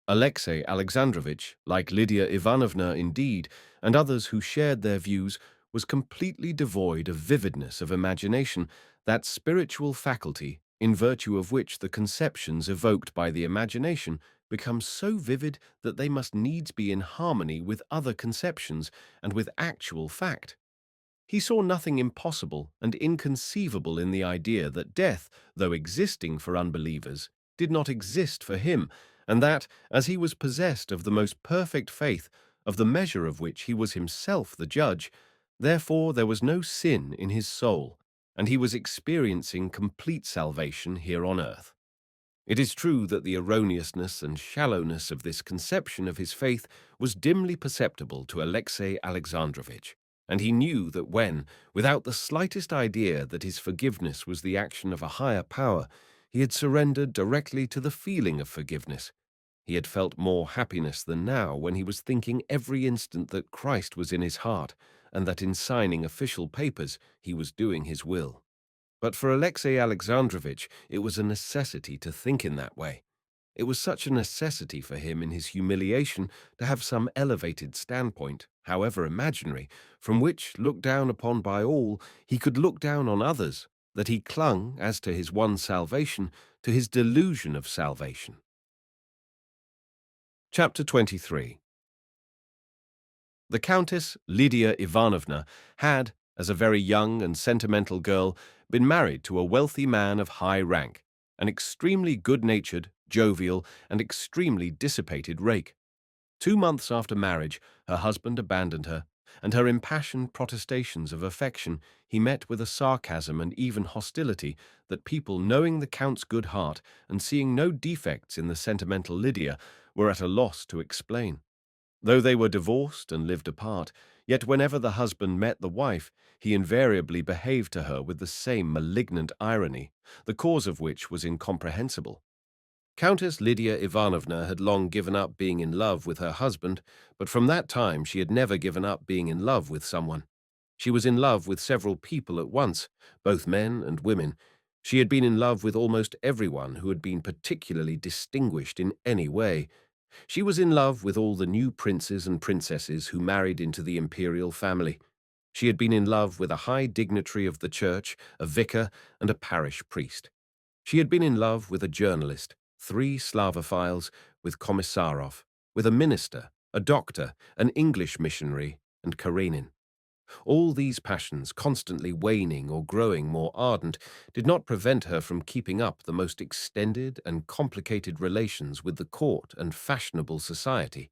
Alexei Alexandrovich, like Lydia Ivanovna indeed, and others who shared their views, was completely devoid of vividness of imagination, that spiritual faculty, in virtue of which the conceptions evoked by the imagination become so vivid that they must needs be in harmony with other conceptions and with actual fact. He saw nothing impossible and inconceivable in the idea that death, though existing for unbelievers, did not exist for him, and that, as he was possessed of the most perfect faith, of the measure of which he was himself the judge, therefore there was no sin in his soul, and he was experiencing complete salvation here on earth. It is true that the erroneousness and shallowness of this conception of his faith was dimly perceptible to Alexei Alexandrovich, and he knew that when, without the slightest idea that his forgiveness was the action of a higher power, he had surrendered directly to the feeling of forgiveness, he had felt more happiness than now when he was thinking every instant that Christ was in his heart, and that in signing official papers he was doing his will. But for Alexei Alexandrovich, it was a necessity to think in that way. It was such a necessity for him in his humiliation to have some elevated standpoint, however imaginary, from which, looked down upon by all, he could look down on others, that he clung, as to his one salvation, to his delusion of salvation. Chapter 23. The Countess Lydia Ivanovna had, as a very young and sentimental girl, been married to a wealthy man of high rank, an extremely good-natured, jovial, and extremely dissipated rake. 2 months after marriage, her husband abandoned her, and her impassioned protestations of affection he met with a sarcasm and even hostility that people, knowing the Count's good heart and seeing no defects in the sentimental Lydia, were at a loss to explain. Though they were divorced and lived apart, yet whenever the husband met the wife, he invariably behaved to her with the same malignant irony, the cause of which was incomprehensible. Countess Lydia Ivanovna had long given up being in love with her husband, but from that time she had never given up being in love with someone. She was in love with several people at once, both men and women. She had been in love with almost everyone who had been particularly distinguished in any way. She was in love with all the new princes and princesses who married into the imperial family. She had been in love with a high dignitary of the church, a vicar, and a parish priest. She had been in love with a journalist, 3 Slavophiles, with Komissarov, with a minister, a doctor, an English missionary, and Karenin. All these passions, constantly waning or growing more ardent, did not prevent her from keeping up the most extended and complicated relations with the court and fashionable society.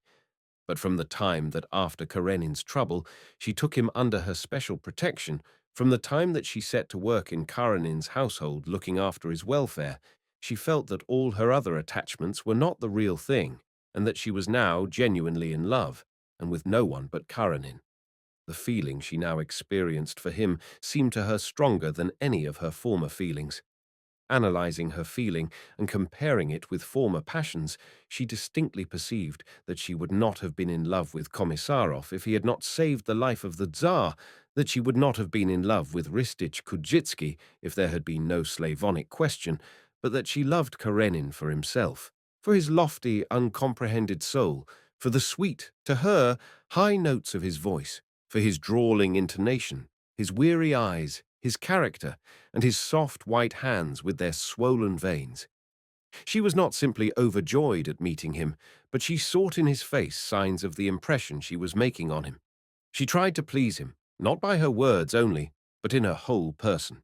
But from the time that after Karenin's trouble she took him under her special protection, from the time that she set to work in Karenin's household looking after his welfare, she felt that all her other attachments were not the real thing, and that she was now genuinely in love, and with no one but Karenin. The feeling she now experienced for him seemed to her stronger than any of her former feelings. Analyzing her feeling and comparing it with former passions, she distinctly perceived that she would not have been in love with Komisarov if he had not saved the life of the Tsar, that she would not have been in love with Ristich Kujitsky if there had been no Slavonic question, but that she loved Karenin for himself, for his lofty, uncomprehended soul, for the sweet, to her, high notes of his voice, for his drawling intonation, his weary eyes, his character, and his soft white hands with their swollen veins. She was not simply overjoyed at meeting him, but she sought in his face signs of the impression she was making on him. She tried to please him, not by her words only, but in her whole person.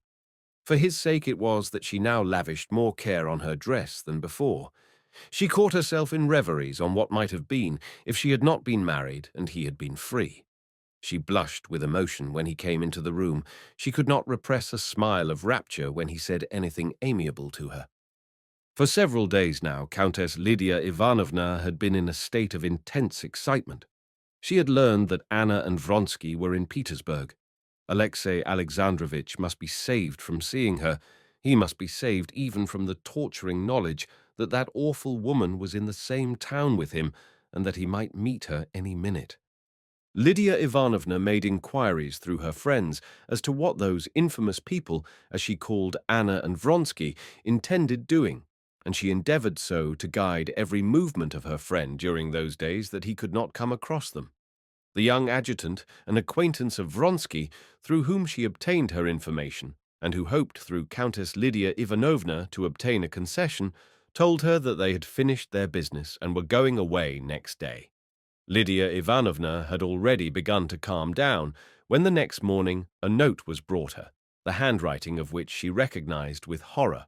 For his sake it was that she now lavished more care on her dress than before. She caught herself in reveries on what might have been if she had not been married and he had been free. She blushed with emotion when he came into the room. She could not repress a smile of rapture when he said anything amiable to her. For several days now, Countess Lydia Ivanovna had been in a state of intense excitement. She had learned that Anna and Vronsky were in Petersburg. Alexei Alexandrovitch must be saved from seeing her. He must be saved even from the torturing knowledge that that awful woman was in the same town with him and that he might meet her any minute. Lydia Ivanovna made inquiries through her friends as to what those infamous people, as she called Anna and Vronsky, intended doing, and she endeavored so to guide every movement of her friend during those days that he could not come across them. The young adjutant, an acquaintance of Vronsky, through whom she obtained her information, and who hoped through Countess Lydia Ivanovna to obtain a concession, told her that they had finished their business and were going away next day. Lydia Ivanovna had already begun to calm down when the next morning a note was brought her, the handwriting of which she recognized with horror.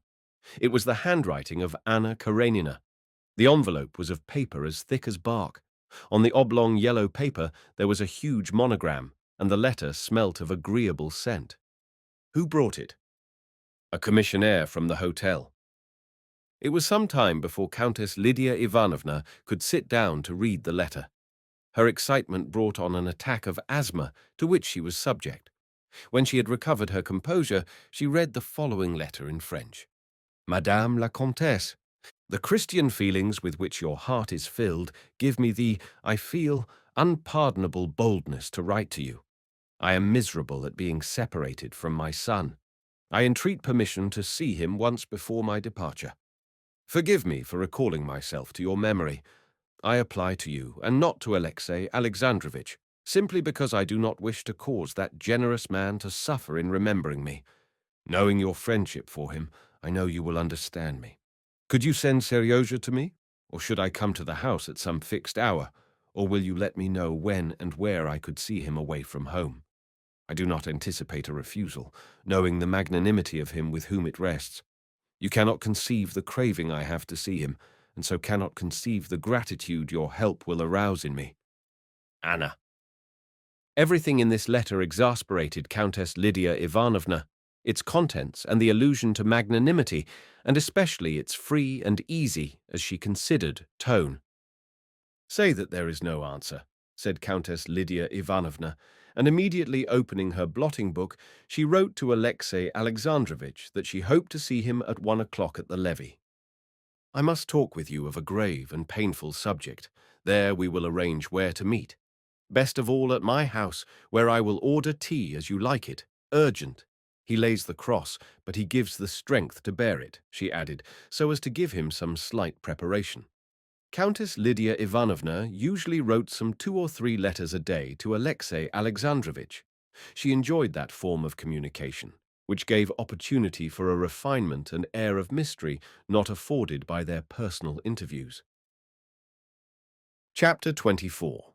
It was the handwriting of Anna Karenina. The envelope was of paper as thick as bark. On the oblong yellow paper there was a huge monogram, and the letter smelt of agreeable scent. Who brought it? A commissionaire from the hotel. It was some time before Countess Lydia Ivanovna could sit down to read the letter. Her excitement brought on an attack of asthma to which she was subject. When she had recovered her composure, she read the following letter in French. Madame la Comtesse, the Christian feelings with which your heart is filled give me the, I feel, unpardonable boldness to write to you. I am miserable at being separated from my son. I entreat permission to see him once before my departure. Forgive me for recalling myself to your memory. I apply to you, and not to Alexei Alexandrovitch, simply because I do not wish to cause that generous man to suffer in remembering me. Knowing your friendship for him, I know you will understand me. Could you send Seryozha to me? Or should I come to the house at some fixed hour? Or will you let me know when and where I could see him away from home? I do not anticipate a refusal, knowing the magnanimity of him with whom it rests. You cannot conceive the craving I have to see him, and so cannot conceive the gratitude your help will arouse in me. Anna. Everything in this letter exasperated Countess Lydia Ivanovna, its contents and the allusion to magnanimity, and especially its free and easy, as she considered, tone. Say that there is no answer, said Countess Lydia Ivanovna, and immediately opening her blotting book, she wrote to Alexei Alexandrovitch that she hoped to see him at 1 o'clock at the levee. I must talk with you of a grave and painful subject. There we will arrange where to meet. Best of all at my house, where I will order tea as you like it, urgent. He lays the cross, but he gives the strength to bear it, she added, so as to give him some slight preparation. Countess Lydia Ivanovna usually wrote some 2 or 3 letters a day to Alexei Alexandrovitch. She enjoyed that form of communication, which gave opportunity for a refinement and air of mystery not afforded by their personal interviews. Chapter 24.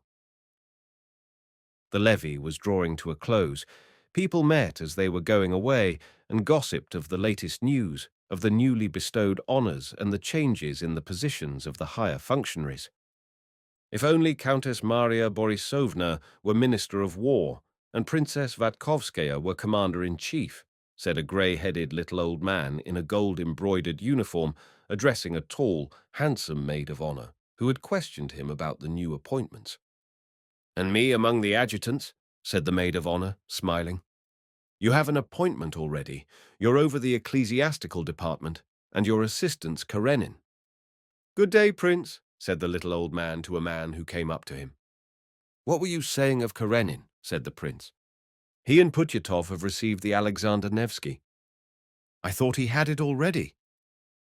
The levee was drawing to a close. People met as they were going away and gossiped of the latest news, of the newly bestowed honours and the changes in the positions of the higher functionaries. If only Countess Maria Borisovna were Minister of War and Princess Vatkovskaya were Commander-in-Chief, said a grey-headed little old man in a gold-embroidered uniform, addressing a tall, handsome maid of honour who had questioned him about the new appointments. "And me among the adjutants," said the maid of honour, smiling. "You have an appointment already. You're over the ecclesiastical department, and your assistant's Karenin." "Good day, Prince," said the little old man to a man who came up to him. "What were you saying of Karenin?" said the prince. "He and Putyatov have received the Alexander Nevsky." "I thought he had it already."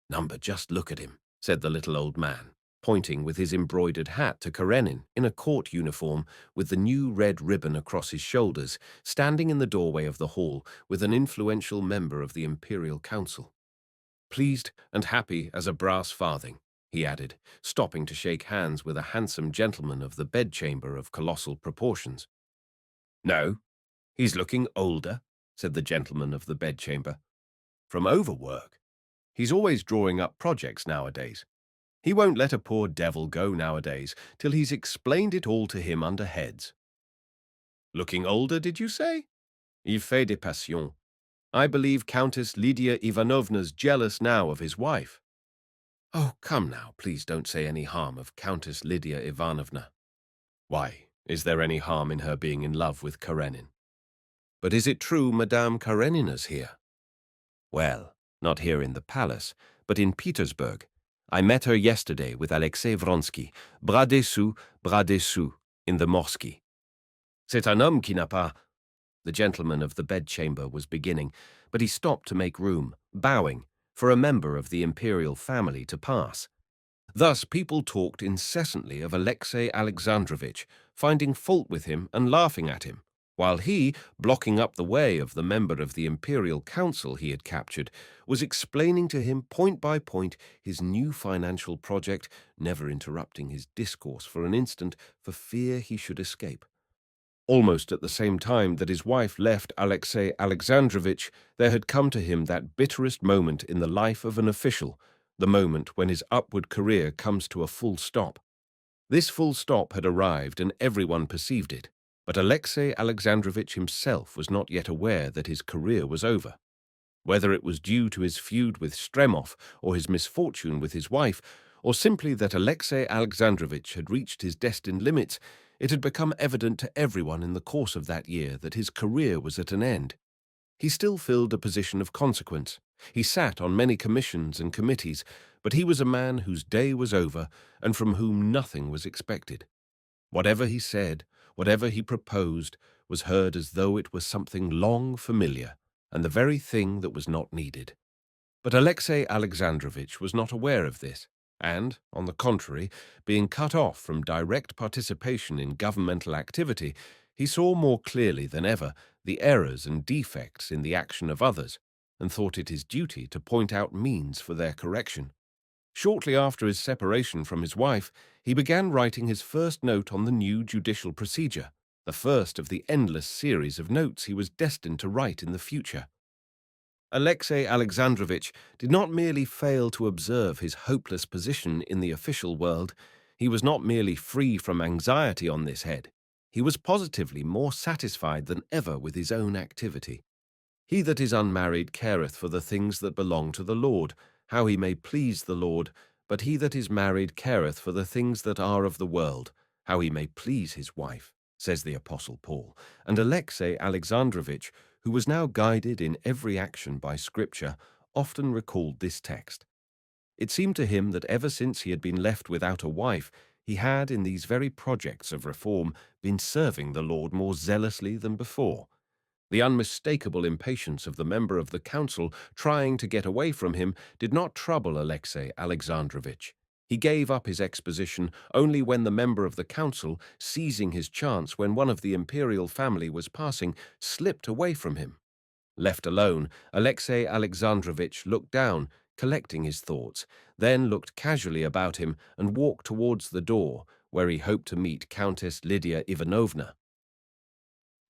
"Number, just look at him," said the little old man, pointing with his embroidered hat to Karenin in a court uniform with the new red ribbon across his shoulders, standing in the doorway of the hall with an influential member of the Imperial Council. "Pleased and happy as a brass farthing," he added, stopping to shake hands with a handsome gentleman of the bedchamber of colossal proportions. "No, he's looking older," said the gentleman of the bedchamber. "From overwork. He's always drawing up projects nowadays. He won't let a poor devil go nowadays till he's explained it all to him under heads." "Looking older, did you say? Il fait des passions. I believe Countess Lydia Ivanovna's jealous now of his wife." "Oh, come now, please don't say any harm of Countess Lydia Ivanovna." "Why, is there any harm in her being in love with Karenin?" "But is it true Madame Karenina's here?" "Well, not here in the palace, but in Petersburg. I met her yesterday with Alexei Vronsky, bras dessous, in the Morsky." "C'est un homme qui n'a pas—" the gentleman of the bedchamber was beginning, but he stopped to make room, bowing, for a member of the imperial family to pass. Thus people talked incessantly of Alexei Alexandrovitch, finding fault with him and laughing at him, while he, blocking up the way of the member of the Imperial Council he had captured, was explaining to him point by point his new financial project, never interrupting his discourse for an instant for fear he should escape. Almost at the same time that his wife left Alexei Alexandrovitch, there had come to him that bitterest moment in the life of an official, the moment when his upward career comes to a full stop. This full stop had arrived and everyone perceived it, but Alexei Alexandrovitch himself was not yet aware that his career was over. Whether it was due to his feud with Stremov or his misfortune with his wife, or simply that Alexei Alexandrovitch had reached his destined limits, it had become evident to everyone in the course of that year that his career was at an end. He still filled a position of consequence. He sat on many commissions and committees, but he was a man whose day was over and from whom nothing was expected. Whatever he said, whatever he proposed, was heard as though it were something long familiar, and the very thing that was not needed. But Alexei Alexandrovitch was not aware of this, and, on the contrary, being cut off from direct participation in governmental activity, he saw more clearly than ever the errors and defects in the action of others, and thought it his duty to point out means for their correction. Shortly after his separation from his wife, he began writing his first note on the new judicial procedure, the first of the endless series of notes he was destined to write in the future. Alexei Alexandrovitch did not merely fail to observe his hopeless position in the official world. He was not merely free from anxiety on this head. He was positively more satisfied than ever with his own activity. "He that is unmarried careth for the things that belong to the Lord, how he may please the Lord, but he that is married careth for the things that are of the world, how he may please his wife," says the Apostle Paul, and Alexei Alexandrovitch, who was now guided in every action by Scripture, often recalled this text. It seemed to him that ever since he had been left without a wife, he had, in these very projects of reform, been serving the Lord more zealously than before. The unmistakable impatience of the member of the council trying to get away from him did not trouble Alexei Alexandrovitch. He gave up his exposition only when the member of the council, seizing his chance when one of the imperial family was passing, slipped away from him. Left alone, Alexei Alexandrovitch looked down, collecting his thoughts, then looked casually about him and walked towards the door, where he hoped to meet Countess Lydia Ivanovna.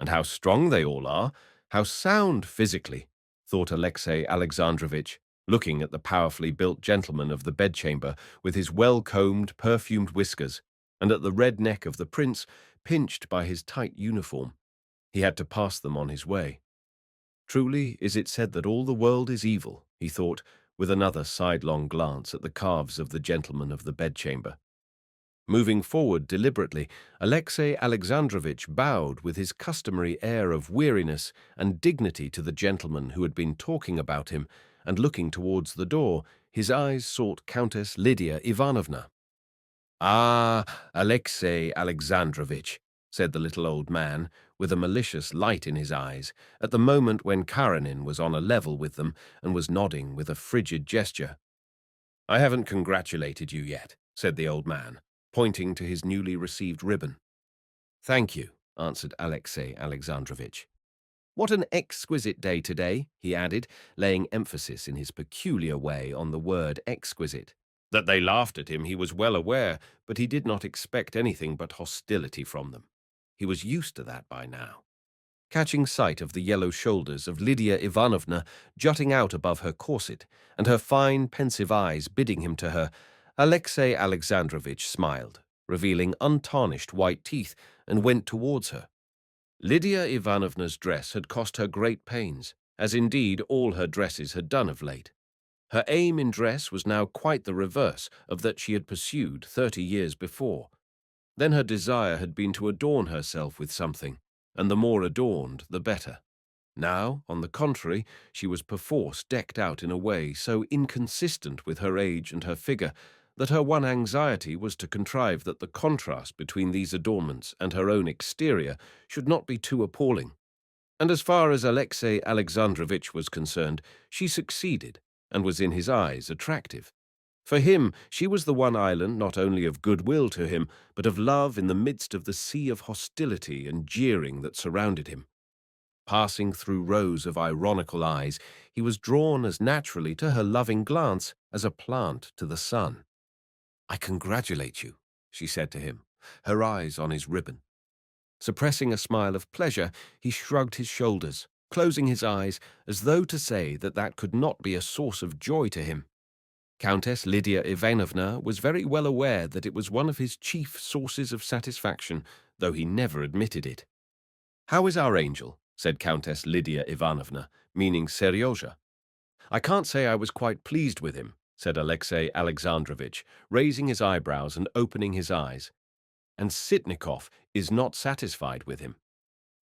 And how strong they all are, how sound physically, thought Alexey Alexandrovitch, looking at the powerfully built gentleman of the bedchamber with his well-combed, perfumed whiskers, and at the red neck of the prince, pinched by his tight uniform. He had to pass them on his way. Truly is it said that all the world is evil, he thought, with another sidelong glance at the calves of the gentleman of the bedchamber. Moving forward deliberately, Alexey Alexandrovitch bowed with his customary air of weariness and dignity to the gentleman who had been talking about him, and looking towards the door, his eyes sought Countess Lydia Ivanovna. "Ah, Alexey Alexandrovitch," said the little old man, with a malicious light in his eyes, at the moment when Karenin was on a level with them and was nodding with a frigid gesture. "I haven't congratulated you yet," said the old man, pointing to his newly received ribbon. "Thank you," answered Alexey Alexandrovitch. "What an exquisite day today," he added, laying emphasis in his peculiar way on the word exquisite. That they laughed at him he was well aware, but he did not expect anything but hostility from them. He was used to that by now. Catching sight of the yellow shoulders of Lydia Ivanovna jutting out above her corset, and her fine, pensive eyes bidding him to her, Alexey Alexandrovitch smiled, revealing untarnished white teeth, and went towards her. Lydia Ivanovna's dress had cost her great pains, as indeed all her dresses had done of late. Her aim in dress was now quite the reverse of that she had pursued 30 years before. Then her desire had been to adorn herself with something, and the more adorned, the better. Now, on the contrary, she was perforce decked out in a way so inconsistent with her age and her figure that her one anxiety was to contrive that the contrast between these adornments and her own exterior should not be too appalling. And as far as Alexey Alexandrovitch was concerned, she succeeded, and was in his eyes attractive. For him, she was the one island not only of goodwill to him, but of love in the midst of the sea of hostility and jeering that surrounded him. Passing through rows of ironical eyes, he was drawn as naturally to her loving glance as a plant to the sun. "I congratulate you," she said to him, her eyes on his ribbon. Suppressing a smile of pleasure, he shrugged his shoulders, closing his eyes as though to say that that could not be a source of joy to him. Countess Lydia Ivanovna was very well aware that it was one of his chief sources of satisfaction, though he never admitted it. "How is our angel?" said Countess Lydia Ivanovna, meaning Seryozha. "I can't say I was quite pleased with him," said Alexey Alexandrovitch, raising his eyebrows and opening his eyes. "And Sitnikov is not satisfied with him."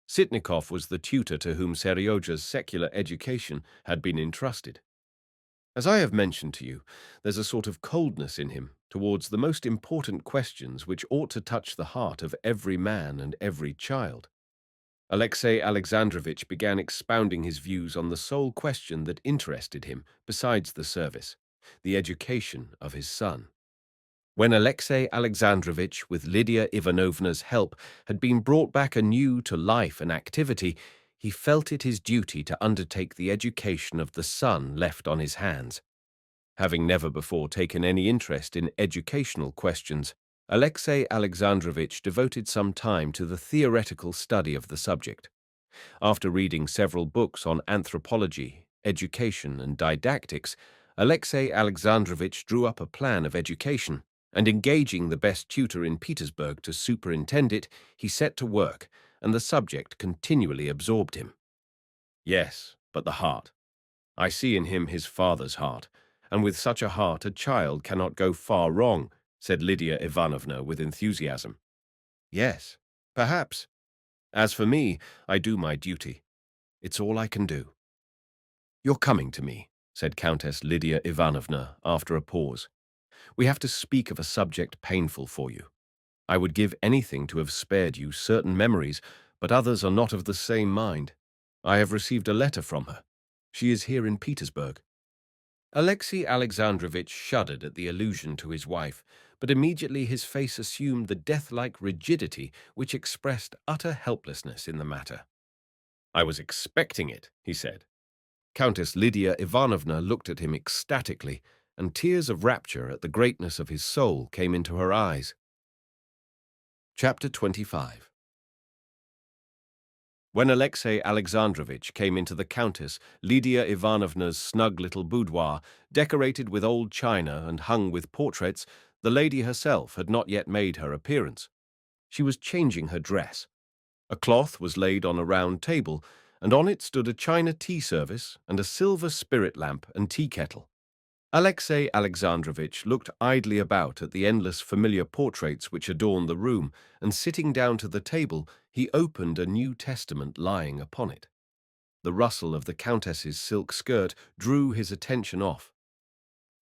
Sitnikov was the tutor to whom Seryozha's secular education had been entrusted. "As I have mentioned to you, there's a sort of coldness in him towards the most important questions which ought to touch the heart of every man and every child." Alexey Alexandrovitch began expounding his views on the sole question that interested him, besides the service, the education of his son. When Alexey Alexandrovitch, with Lydia Ivanovna's help, had been brought back anew to life and activity, he felt it his duty to undertake the education of the son left on his hands. Having never before taken any interest in educational questions, Alexey Alexandrovitch devoted some time to the theoretical study of the subject. After reading several books on anthropology, education, and didactics, Alexey Alexandrovitch drew up a plan of education, and engaging the best tutor in Petersburg to superintend it, he set to work, and the subject continually absorbed him. "Yes, but the heart. I see in him his father's heart, and with such a heart a child cannot go far wrong," said Lydia Ivanovna with enthusiasm. "Yes, perhaps. As for me, I do my duty. It's all I can do." "You're coming to me," said Countess Lydia Ivanovna after a pause. "We have to speak of a subject painful for you. I would give anything to have spared you certain memories, but others are not of the same mind. I have received a letter from her. She is here in Petersburg." Alexey Alexandrovitch shuddered at the allusion to his wife, but immediately his face assumed the death-like rigidity which expressed utter helplessness in the matter. "I was expecting it," he said. Countess Lydia Ivanovna looked at him ecstatically, and tears of rapture at the greatness of his soul came into her eyes. Chapter 25. When Alexey Alexandrovitch came into the Countess Lydia Ivanovna's snug little boudoir, decorated with old china and hung with portraits, the lady herself had not yet made her appearance. She was changing her dress. A cloth was laid on a round table, and on it stood a china tea service and a silver spirit lamp and tea kettle. Alexey Alexandrovitch looked idly about at the endless familiar portraits which adorned the room, and sitting down to the table, he opened a New Testament lying upon it. The rustle of the Countess's silk skirt drew his attention off.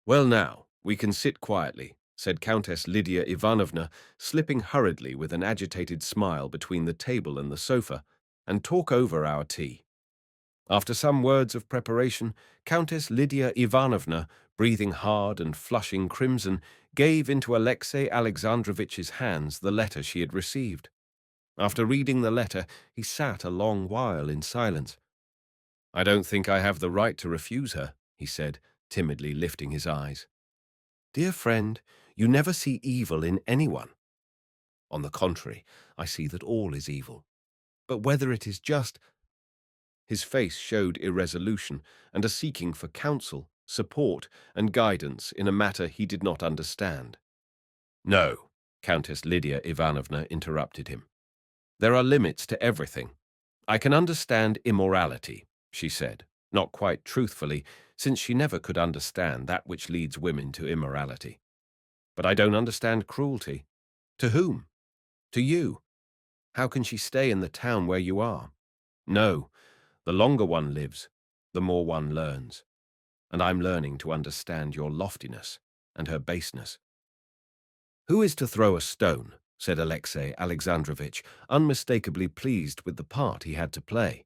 "Well now, we can sit quietly," said Countess Lydia Ivanovna, slipping hurriedly with an agitated smile between the table and the sofa, "and talk over our tea." After some words of preparation, Countess Lydia Ivanovna, breathing hard and flushing crimson, gave into Alexey Alexandrovitch's hands the letter she had received. After reading the letter, he sat a long while in silence. "I don't think I have the right to refuse her," he said, timidly lifting his eyes. "Dear friend, you never see evil in anyone." "On the contrary, I see that all is evil. But whether it is just—" His face showed irresolution and a seeking for counsel, support, and guidance in a matter he did not understand. "No," Countess Lydia Ivanovna interrupted him. "There are limits to everything. I can understand immorality," she said, not quite truthfully, since she never could understand that which leads women to immorality. "But I don't understand cruelty. To whom? To you. How can she stay in the town where you are? No. The longer one lives, the more one learns, and I'm learning to understand your loftiness and her baseness." "Who is to throw a stone?" said Alexey Alexandrovitch, unmistakably pleased with the part he had to play.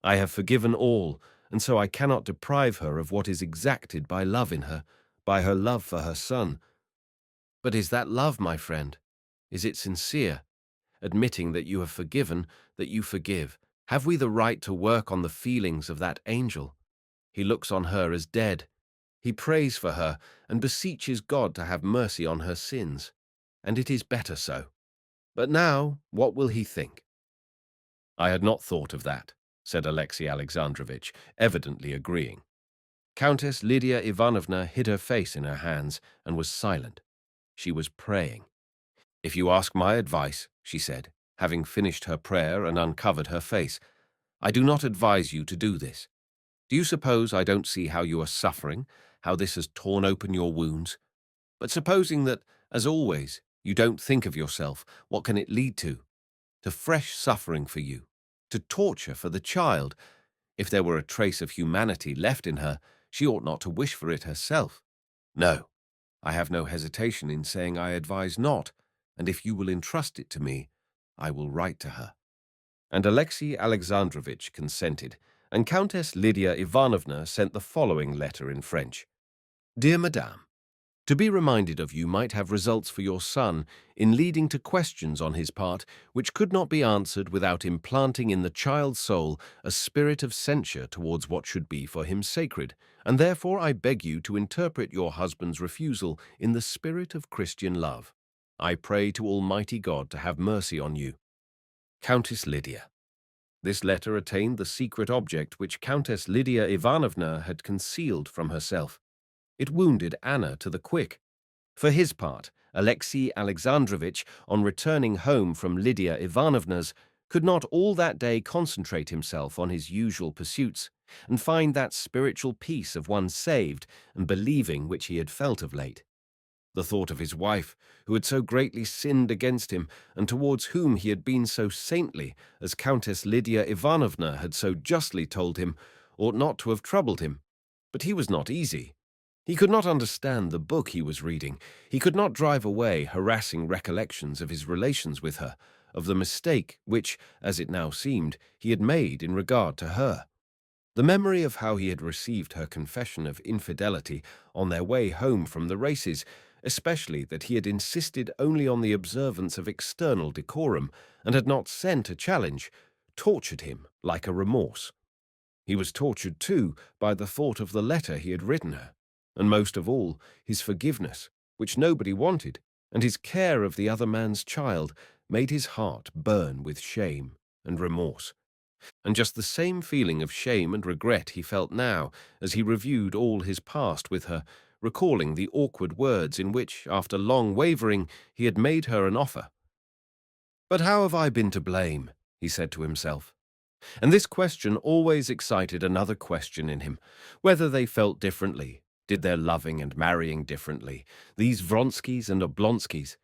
"I have forgiven all, and so I cannot deprive her of what is exacted by love in her, by her love for her son." "But is that love, my friend? Is it sincere? Admitting that you have forgiven, that you forgive, have we the right to work on the feelings of that angel? He looks on her as dead. He prays for her and beseeches God to have mercy on her sins. And it is better so. But now, what will he think?" "I had not thought of that," said Alexey Alexandrovitch, evidently agreeing. Countess Lydia Ivanovna hid her face in her hands and was silent. She was praying. "If you ask my advice," she said, having finished her prayer and uncovered her face, "I do not advise you to do this. Do you suppose I don't see how you are suffering, how this has torn open your wounds? But supposing that, as always, you don't think of yourself, what can it lead to? To fresh suffering for you, to torture for the child. If there were a trace of humanity left in her, she ought not to wish for it herself. No, I have no hesitation in saying I advise not, and if you will entrust it to me, I will write to her." And Alexey Alexandrovitch consented, and Countess Lydia Ivanovna sent the following letter in French. "Dear Madame, to be reminded of you might have results for your son in leading to questions on his part which could not be answered without implanting in the child's soul a spirit of censure towards what should be for him sacred, and therefore I beg you to interpret your husband's refusal in the spirit of Christian love. I pray to Almighty God to have mercy on you. Countess Lydia." This letter attained the secret object which Countess Lydia Ivanovna had concealed from herself. It wounded Anna to the quick. For his part, Alexey Alexandrovitch, on returning home from Lydia Ivanovna's, could not all that day concentrate himself on his usual pursuits and find that spiritual peace of one saved and believing which he had felt of late. The thought of his wife, who had so greatly sinned against him, and towards whom he had been so saintly, as Countess Lydia Ivanovna had so justly told him, ought not to have troubled him. But he was not easy. He could not understand the book he was reading. He could not drive away harassing recollections of his relations with her, of the mistake which, as it now seemed, he had made in regard to her. The memory of how he had received her confession of infidelity on their way home from the races, especially that he had insisted only on the observance of external decorum and had not sent a challenge, tortured him like a remorse. He was tortured, too, by the thought of the letter he had written her, and most of all, his forgiveness, which nobody wanted, and his care of the other man's child, made his heart burn with shame and remorse. and just the same feeling of shame and regret he felt now as he reviewed all his past with her, recalling the awkward words in which, after long wavering, he had made her an offer. "But how have I been to blame?" he said to himself. And this question always excited another question in him, whether they felt differently, did their loving and marrying differently, these Vronskys and Oblonskys,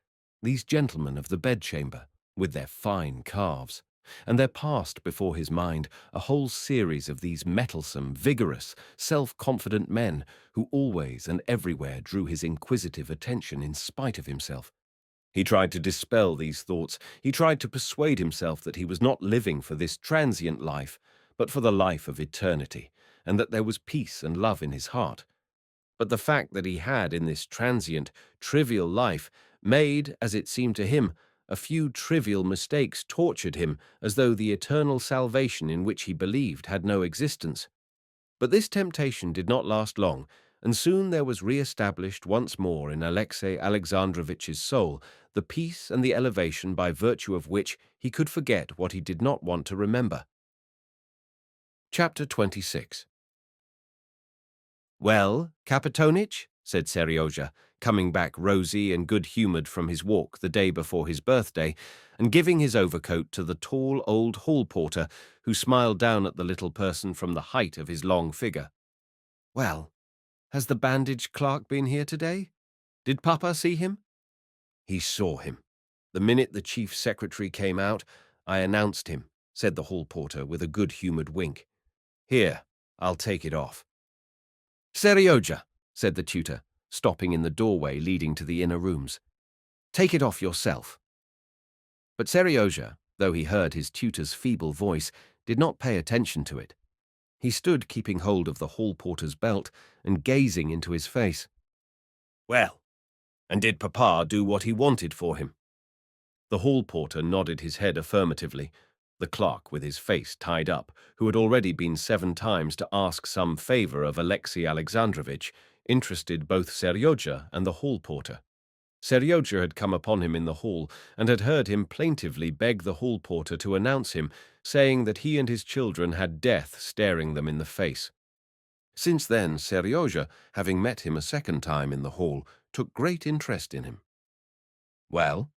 these gentlemen of the bedchamber, with their fine calves, and there passed before his mind a whole series of these mettlesome, vigorous, self-confident men who always and everywhere drew his inquisitive attention in spite of himself. He tried to dispel these thoughts. He tried to persuade himself that he was not living for this transient life, but for the life of eternity, and that there was peace and love in his heart. But the fact that he had, in this transient, trivial life, made, as it seemed to him, a few trivial mistakes tortured him as though the eternal salvation in which he believed had no existence. But this temptation did not last long, and soon there was re-established once more in Alexey Alexandrovitch's soul the peace and the elevation by virtue of which he could forget what he did not want to remember. Chapter 26. "Well, Kapitonich," said Seryozha, coming back rosy and good-humoured from his walk the day before his birthday, and giving his overcoat to the tall old hall-porter, who smiled down at the little person from the height of his long figure. "Well, has the bandage clerk been here today? Did Papa see him?" "He saw him. The minute the chief secretary came out, I announced him," said the hall-porter with a good-humoured wink. "Here, I'll take it off." "Seryozha," said the tutor, stopping in the doorway leading to the inner rooms. "Take it off yourself." But Seryozha, though he heard his tutor's feeble voice, did not pay attention to it. He stood keeping hold of the hall-porter's belt and gazing into his face. "Well, and did Papa do what he wanted for him?" The hall-porter nodded his head affirmatively. The clerk, with his face tied up, who had already been 7 times to ask some favor of Alexey Alexandrovitch, interested both Seryozha and the hall-porter. Seryozha had come upon him in the hall and had heard him plaintively beg the hall-porter to announce him, saying that he and his children had death staring them in the face. Since then, Seryozha, having met him a second time in the hall, took great interest in him. "Well,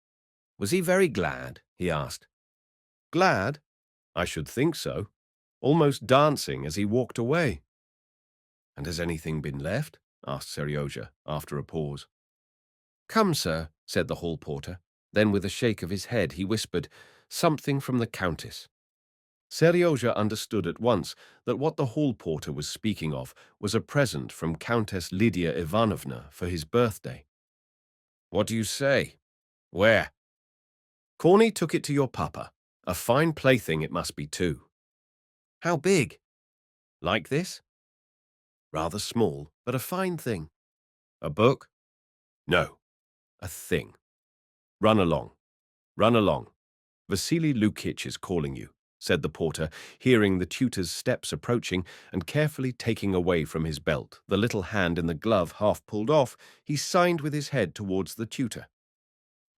was he very glad?" he asked. "Glad? I should think so. Almost dancing as he walked away." "And has anything been left?" asked Seryozha, after a pause. "Come, sir," said the hall-porter. Then with a shake of his head he whispered, "Something from the Countess." Seryozha understood at once that what the hall-porter was speaking of was a present from Countess Lydia Ivanovna for his birthday. "What do you say? Where?" "Corney took it to your papa. A fine plaything it must be, too." "How big?" "Like this?" "Rather small, but a fine thing." "A book?" "No, a thing. Run along. Run along. Vasily Lukitch is calling you," said the porter, hearing the tutor's steps approaching, and carefully taking away from his belt the little hand in the glove half pulled off, he signed with his head towards the tutor.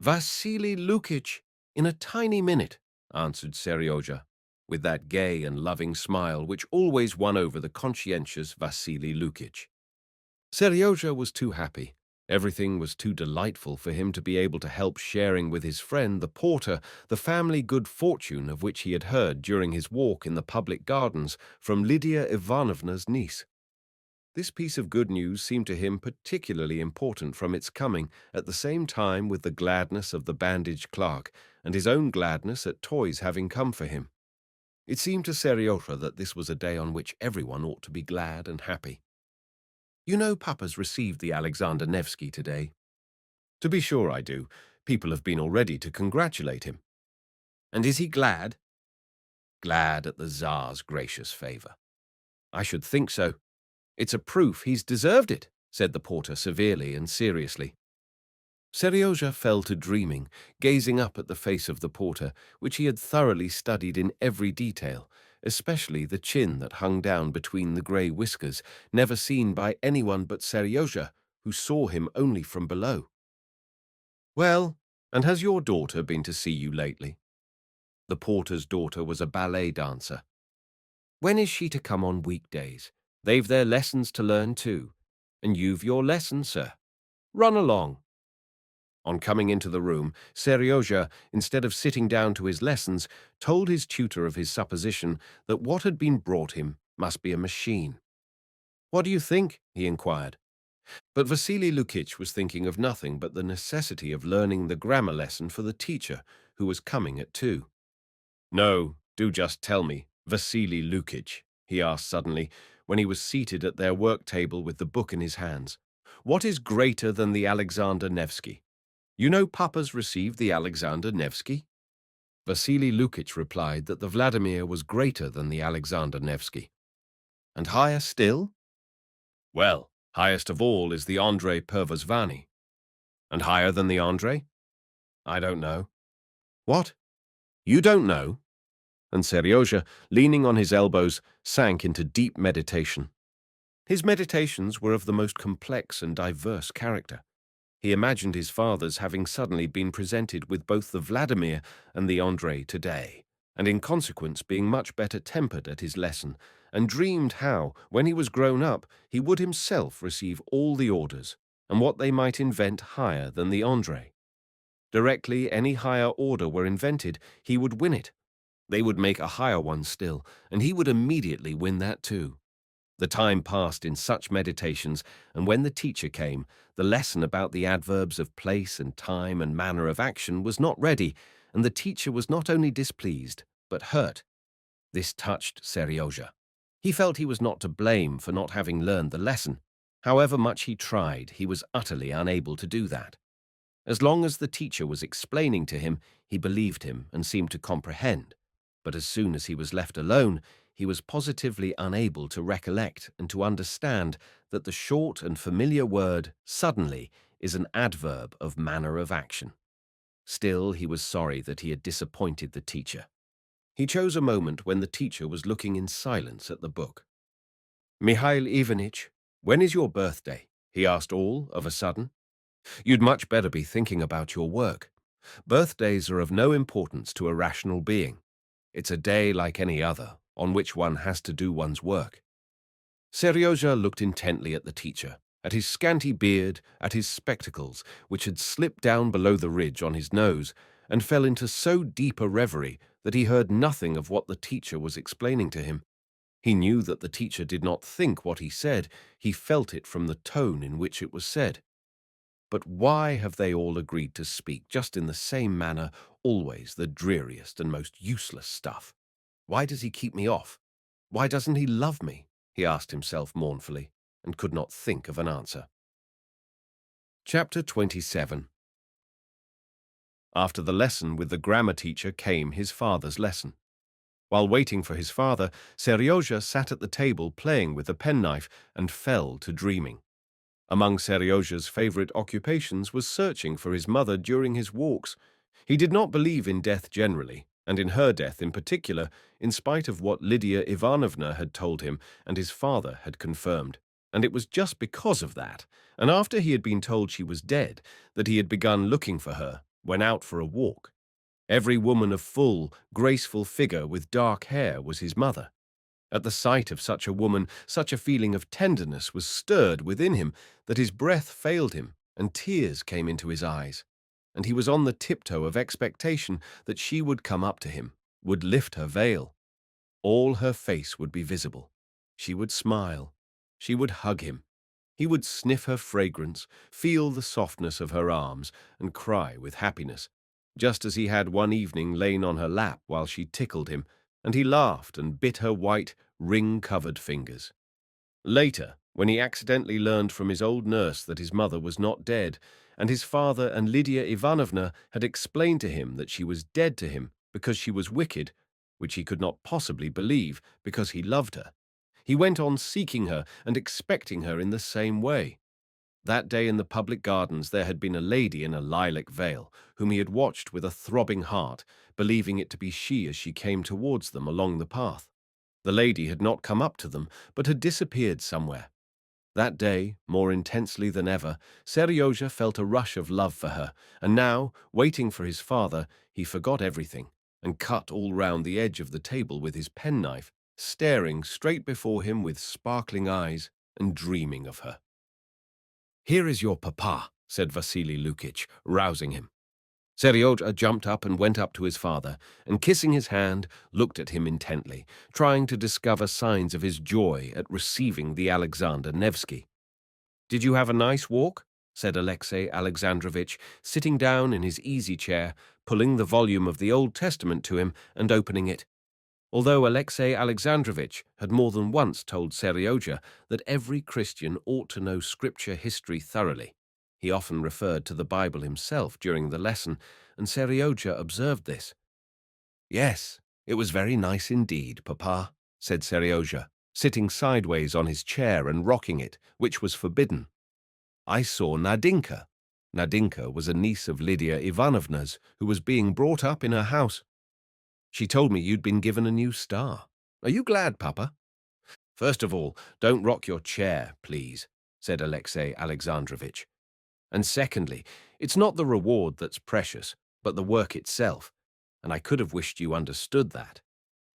"Vasily Lukitch, in a tiny minute," answered Seryozha, with that gay and loving smile which always won over the conscientious Vasily Lukitch. Seryozha was too happy. Everything was too delightful for him to be able to help sharing with his friend, the porter, the family good fortune of which he had heard during his walk in the public gardens from Lydia Ivanovna's niece. This piece of good news seemed to him particularly important from its coming at the same time with the gladness of the bandaged clerk and his own gladness at toys having come for him. It seemed to Seryozha that this was a day on which everyone ought to be glad and happy. "You know Papa's received the Alexander Nevsky today." "To be sure I do. People have been already to congratulate him." "And is he glad?" "Glad at the Tsar's gracious favor." "I should think so. It's a proof he's deserved it," said the porter severely and seriously. Seryozha fell to dreaming, gazing up at the face of the porter, which he had thoroughly studied in every detail, especially the chin that hung down between the grey whiskers, never seen by anyone but Seryozha, who saw him only from below. "Well, and has your daughter been to see you lately?" The porter's daughter was a ballet dancer, When is she to come on weekdays? They've their lessons to learn too. And you've your lesson, sir. Run along." On coming into the room, Seryozha, instead of sitting down to his lessons, told his tutor of his supposition that what had been brought him must be a machine. "What do you think?" he inquired. But Vasily Lukitch was thinking of nothing but the necessity of learning the grammar lesson for the teacher, who was coming at 2. "No, do just tell me, Vasily Lukitch," he asked suddenly, when he was seated at their work table with the book in his hands. "What is greater than the Alexander Nevsky? You know Papa's received the Alexander Nevsky?" Vasily Lukitch replied that the Vladimir was greater than the Alexander Nevsky. "And higher still?" "Well, highest of all is the Andrei Pervozvany." "And higher than the Andrei?" "I don't know." "What? You don't know?" And Seryozha, leaning on his elbows, sank into deep meditation. His meditations were of the most complex and diverse character. He imagined his fathers having suddenly been presented with both the Vladimir and the Andrei today, and in consequence being much better tempered at his lesson, and dreamed how, when he was grown up, he would himself receive all the orders, and what they might invent higher than the Andrei. Directly any higher order were invented, he would win it. They would make a higher one still, and he would immediately win that too. The time passed in such meditations, and when the teacher came, the lesson about the adverbs of place and time and manner of action was not ready, and the teacher was not only displeased, but hurt. This touched Seryozha. He felt he was not to blame for not having learned the lesson. However much he tried, he was utterly unable to do that. As long as the teacher was explaining to him, he believed him and seemed to comprehend. But as soon as he was left alone, he was positively unable to recollect and to understand that the short and familiar word "suddenly" is an adverb of manner of action. Still, he was sorry that he had disappointed the teacher. He chose a moment when the teacher was looking in silence at the book. "Mikhail Ivanitch, when is your birthday?" he asked all of a sudden. "You'd much better be thinking about your work. Birthdays are of no importance to a rational being. It's a day like any other, on which one has to do one's work." Seryozha looked intently at the teacher, at his scanty beard, at his spectacles, which had slipped down below the ridge on his nose, and fell into so deep a reverie that he heard nothing of what the teacher was explaining to him. He knew that the teacher did not think what he said, he felt it from the tone in which it was said. But why have they all agreed to speak just in the same manner, always the dreariest and most useless stuff? Why does he keep me off? Why doesn't he love me? He asked himself mournfully, and could not think of an answer. Chapter 27. After the lesson with the grammar teacher came his father's lesson. While waiting for his father, Seryozha sat at the table playing with a penknife and fell to dreaming. Among Seryozha's favorite occupations was searching for his mother during his walks. He did not believe in death generally, and in her death in particular, in spite of what Lydia Ivanovna had told him and his father had confirmed. And it was just because of that, and after he had been told she was dead, that he had begun looking for her, when out for a walk. Every woman of full, graceful figure with dark hair was his mother. At the sight of such a woman, such a feeling of tenderness was stirred within him that his breath failed him and tears came into his eyes. And he was on the tiptoe of expectation that she would come up to him, would lift her veil. All her face would be visible. She would smile. She would hug him. He would sniff her fragrance, feel the softness of her arms, and cry with happiness, just as he had one evening lain on her lap while she tickled him, and he laughed and bit her white, ring-covered fingers. Later, when he accidentally learned from his old nurse that his mother was not dead, and his father and Lydia Ivanovna had explained to him that she was dead to him because she was wicked, which he could not possibly believe because he loved her, he went on seeking her and expecting her in the same way. That day in the public gardens there had been a lady in a lilac veil, whom he had watched with a throbbing heart, believing it to be she as she came towards them along the path. The lady had not come up to them, but had disappeared somewhere. That day, more intensely than ever, Seryozha felt a rush of love for her, and now, waiting for his father, he forgot everything, and cut all round the edge of the table with his penknife, staring straight before him with sparkling eyes and dreaming of her. "Here is your papa," said Vasily Lukitch, rousing him. Seryozha jumped up and went up to his father, and kissing his hand, looked at him intently, trying to discover signs of his joy at receiving the Alexander Nevsky. "Did you have a nice walk?" said Alexey Alexandrovitch, sitting down in his easy chair, pulling the volume of the Old Testament to him and opening it. Although Alexey Alexandrovitch had more than once told Seryozha that every Christian ought to know scripture history thoroughly, he often referred to the Bible himself during the lesson, and Seryozha observed this. "Yes, it was very nice indeed, Papa," said Seryozha, sitting sideways on his chair and rocking it, which was forbidden. "I saw Nadinka." Nadinka was a niece of Lydia Ivanovna's, who was being brought up in her house. "She told me you'd been given a new star. Are you glad, Papa?" "First of all, don't rock your chair, please," said Alexey Alexandrovitch. "And secondly, it's not the reward that's precious, but the work itself, and I could have wished you understood that.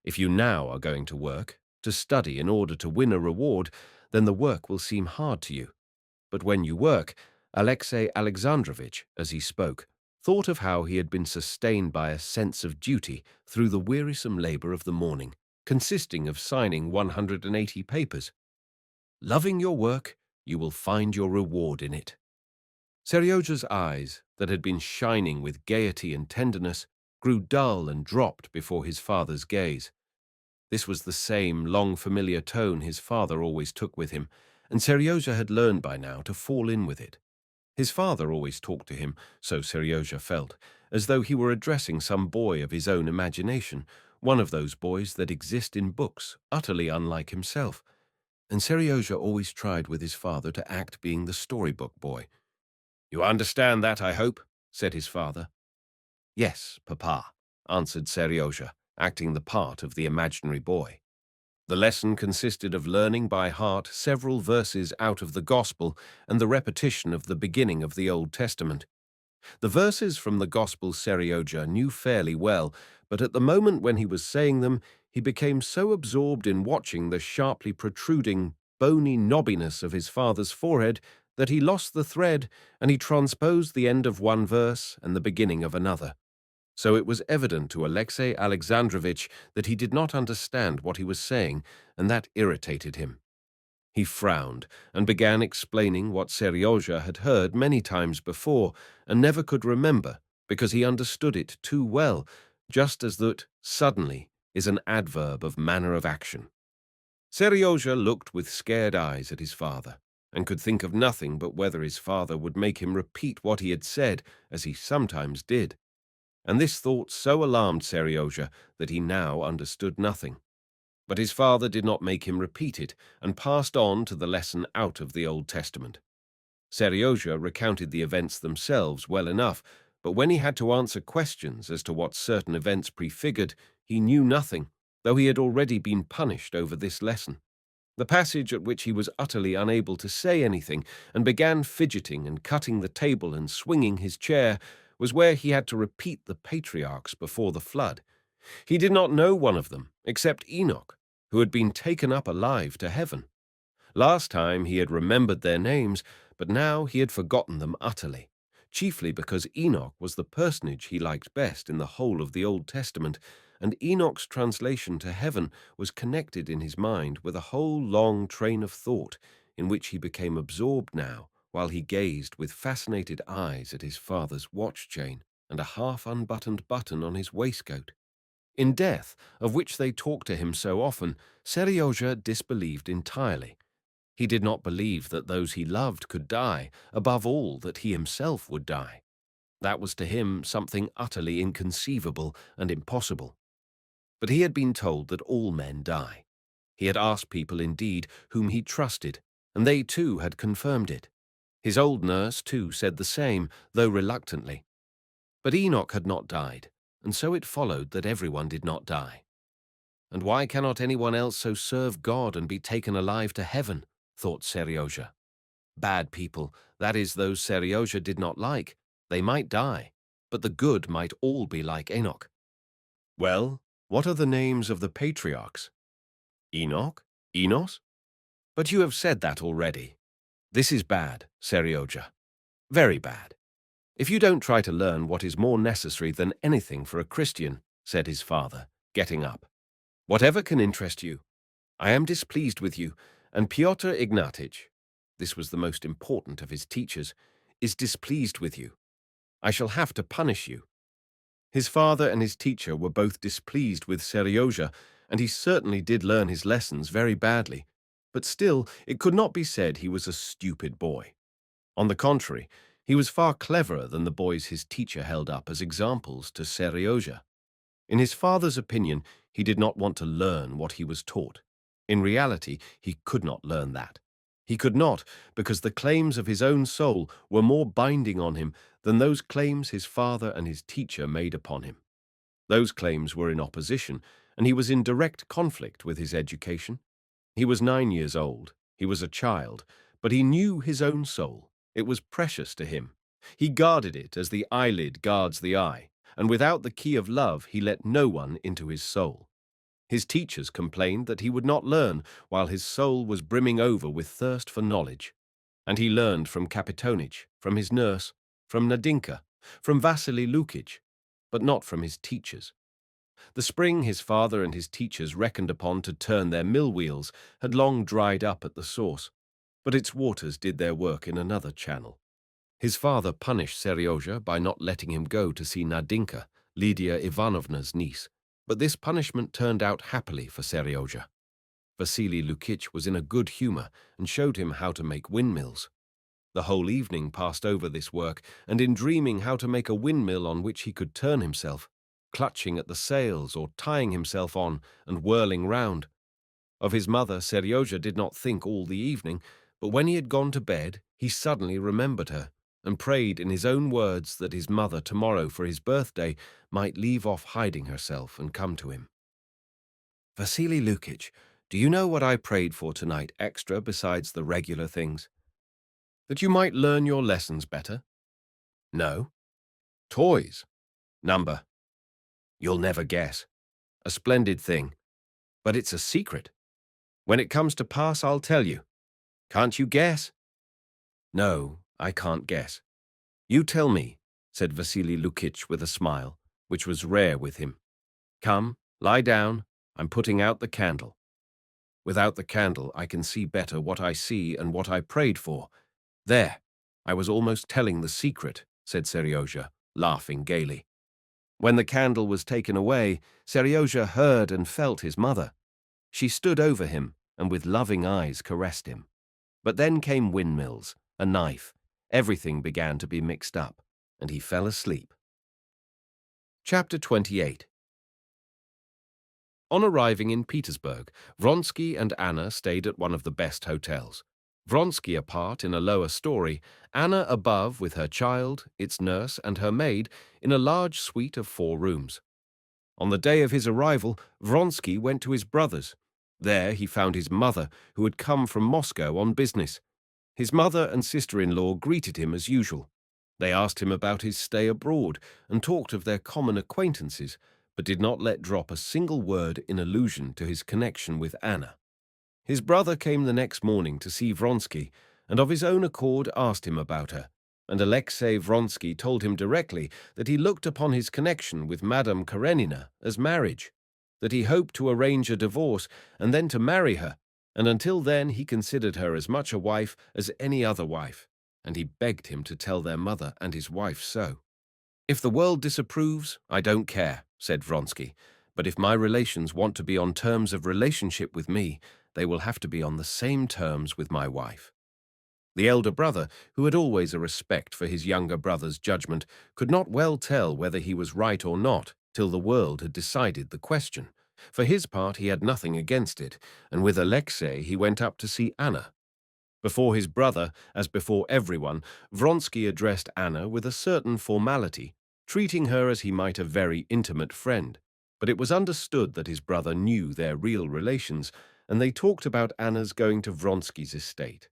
If you now are going to work, to study in order to win a reward, then the work will seem hard to you. But when you work," Alexey Alexandrovitch, as he spoke, thought of how he had been sustained by a sense of duty through the wearisome labor of the morning, consisting of signing 180 papers. "Loving your work, you will find your reward in it." Seryozha's eyes, that had been shining with gaiety and tenderness, grew dull and dropped before his father's gaze. This was the same long-familiar tone his father always took with him, and Seryozha had learned by now to fall in with it. His father always talked to him, so Seryozha felt, as though he were addressing some boy of his own imagination, one of those boys that exist in books, utterly unlike himself. And Seryozha always tried with his father to act being the storybook boy. "You understand that, I hope?" said his father. "Yes, Papa," answered Seryozha, acting the part of the imaginary boy. The lesson consisted of learning by heart several verses out of the Gospel and the repetition of the beginning of the Old Testament. The verses from the Gospel Seryozha knew fairly well, but at the moment when he was saying them, he became so absorbed in watching the sharply protruding, bony knobbiness of his father's forehead that he lost the thread, and he transposed the end of one verse and the beginning of another. So it was evident to Alexey Alexandrovitch that he did not understand what he was saying, and that irritated him. He frowned and began explaining what Seryozha had heard many times before and never could remember because he understood it too well, just as that "suddenly" is an adverb of manner of action. Seryozha looked with scared eyes at his father and could think of nothing but whether his father would make him repeat what he had said, as he sometimes did. And this thought so alarmed Seryozha that he now understood nothing. But his father did not make him repeat it, and passed on to the lesson out of the Old Testament. Seryozha recounted the events themselves well enough, but when he had to answer questions as to what certain events prefigured, he knew nothing, though he had already been punished over this lesson. The passage at which he was utterly unable to say anything, and began fidgeting and cutting the table and swinging his chair, was where he had to repeat the patriarchs before the flood. He did not know one of them, except Enoch, who had been taken up alive to heaven. Last time he had remembered their names, but now he had forgotten them utterly, chiefly because Enoch was the personage he liked best in the whole of the Old Testament, and Enoch's translation to heaven was connected in his mind with a whole long train of thought, in which he became absorbed now, while he gazed with fascinated eyes at his father's watch-chain and a half-unbuttoned button on his waistcoat. In death, of which they talked to him so often, Seryozha disbelieved entirely. He did not believe that those he loved could die, above all that he himself would die. That was to him something utterly inconceivable and impossible. But he had been told that all men die. He had asked people, indeed, whom he trusted, and they too had confirmed it. His old nurse, too, said the same, though reluctantly. But Enoch had not died, and so it followed that everyone did not die. "And why cannot anyone else so serve God and be taken alive to heaven?" thought Seryozha. Bad people, that is, those Seryozha did not like, they might die, but the good might all be like Enoch. "Well, what are the names of the patriarchs?" Enoch? Enos? But you have said that already. This is bad, Serioja. Very bad. If you don't try to learn what is more necessary than anything for a Christian, said his father, getting up. Whatever can interest you. I am displeased with you, and Pyotr Ignatych, this was the most important of his teachers, is displeased with you. I shall have to punish you. His father and his teacher were both displeased with Serioja, and he certainly did learn his lessons very badly. But still, it could not be said he was a stupid boy. On the contrary, he was far cleverer than the boys his teacher held up as examples to Serioja. In his father's opinion, he did not want to learn what he was taught. In reality, he could not learn that. He could not, because the claims of his own soul were more binding on him than those claims his father and his teacher made upon him. Those claims were in opposition, and he was in direct conflict with his education. He was 9 years old. He was a child, but he knew his own soul. It was precious to him. He guarded it as the eyelid guards the eye, and without the key of love he let no one into his soul. His teachers complained that he would not learn while his soul was brimming over with thirst for knowledge. And he learned from Kapitonich, from his nurse, from Nadinka, from Vasily Lukich, but not from his teachers. The spring his father and his teachers reckoned upon to turn their mill wheels had long dried up at the source, but its waters did their work in another channel. His father punished Serioja by not letting him go to see Nadinka, Lydia Ivanovna's niece, but this punishment turned out happily for Serioja. Vasily Lukich was in a good humor and showed him how to make windmills. The whole evening passed over this work, and in dreaming how to make a windmill on which he could turn himself, clutching at the sails or tying himself on and whirling round. Of his mother, Serioja did not think all the evening, but when he had gone to bed, he suddenly remembered her and prayed in his own words that his mother tomorrow for his birthday might leave off hiding herself and come to him. Vasily Lukich, do you know what I prayed for tonight extra besides the regular things? That you might learn your lessons better? No. Toys. Number. You'll never guess. A splendid thing. But it's a secret. When it comes to pass, I'll tell you. Can't you guess? No, I can't guess. You tell me, said Vasily Lukich with a smile, which was rare with him. Come, lie down. I'm putting out the candle. Without the candle, I can see better what I see and what I prayed for. There, I was almost telling the secret, said Serioja, laughing gaily. When the candle was taken away, Serioja heard and felt his mother. She stood over him and with loving eyes caressed him. But then came windmills, a knife. Everything began to be mixed up, and he fell asleep. Chapter 28. On arriving in Petersburg, Vronsky and Anna stayed at one of the best hotels. Vronsky apart in a lower story, Anna above with her child, its nurse, and her maid in a large suite of 4 rooms. On the day of his arrival, Vronsky went to his brother's. There he found his mother, who had come from Moscow on business. His mother and sister-in-law greeted him as usual. They asked him about his stay abroad and talked of their common acquaintances, but did not let drop a single word in allusion to his connection with Anna. His brother came the next morning to see Vronsky, and of his own accord asked him about her, and Alexei Vronsky told him directly that he looked upon his connection with Madame Karenina as marriage, that he hoped to arrange a divorce and then to marry her, and until then he considered her as much a wife as any other wife, and he begged him to tell their mother and his wife so. If the world disapproves, I don't care, said Vronsky, but if my relations want to be on terms of relationship with me, they will have to be on the same terms with my wife. The elder brother, who had always a respect for his younger brother's judgment, could not well tell whether he was right or not till the world had decided the question. For his part, he had nothing against it, and with Alexei he went up to see Anna. Before his brother, as before everyone, Vronsky addressed Anna with a certain formality, treating her as he might a very intimate friend. But it was understood that his brother knew their real relations, and they talked about Anna's going to Vronsky's estate.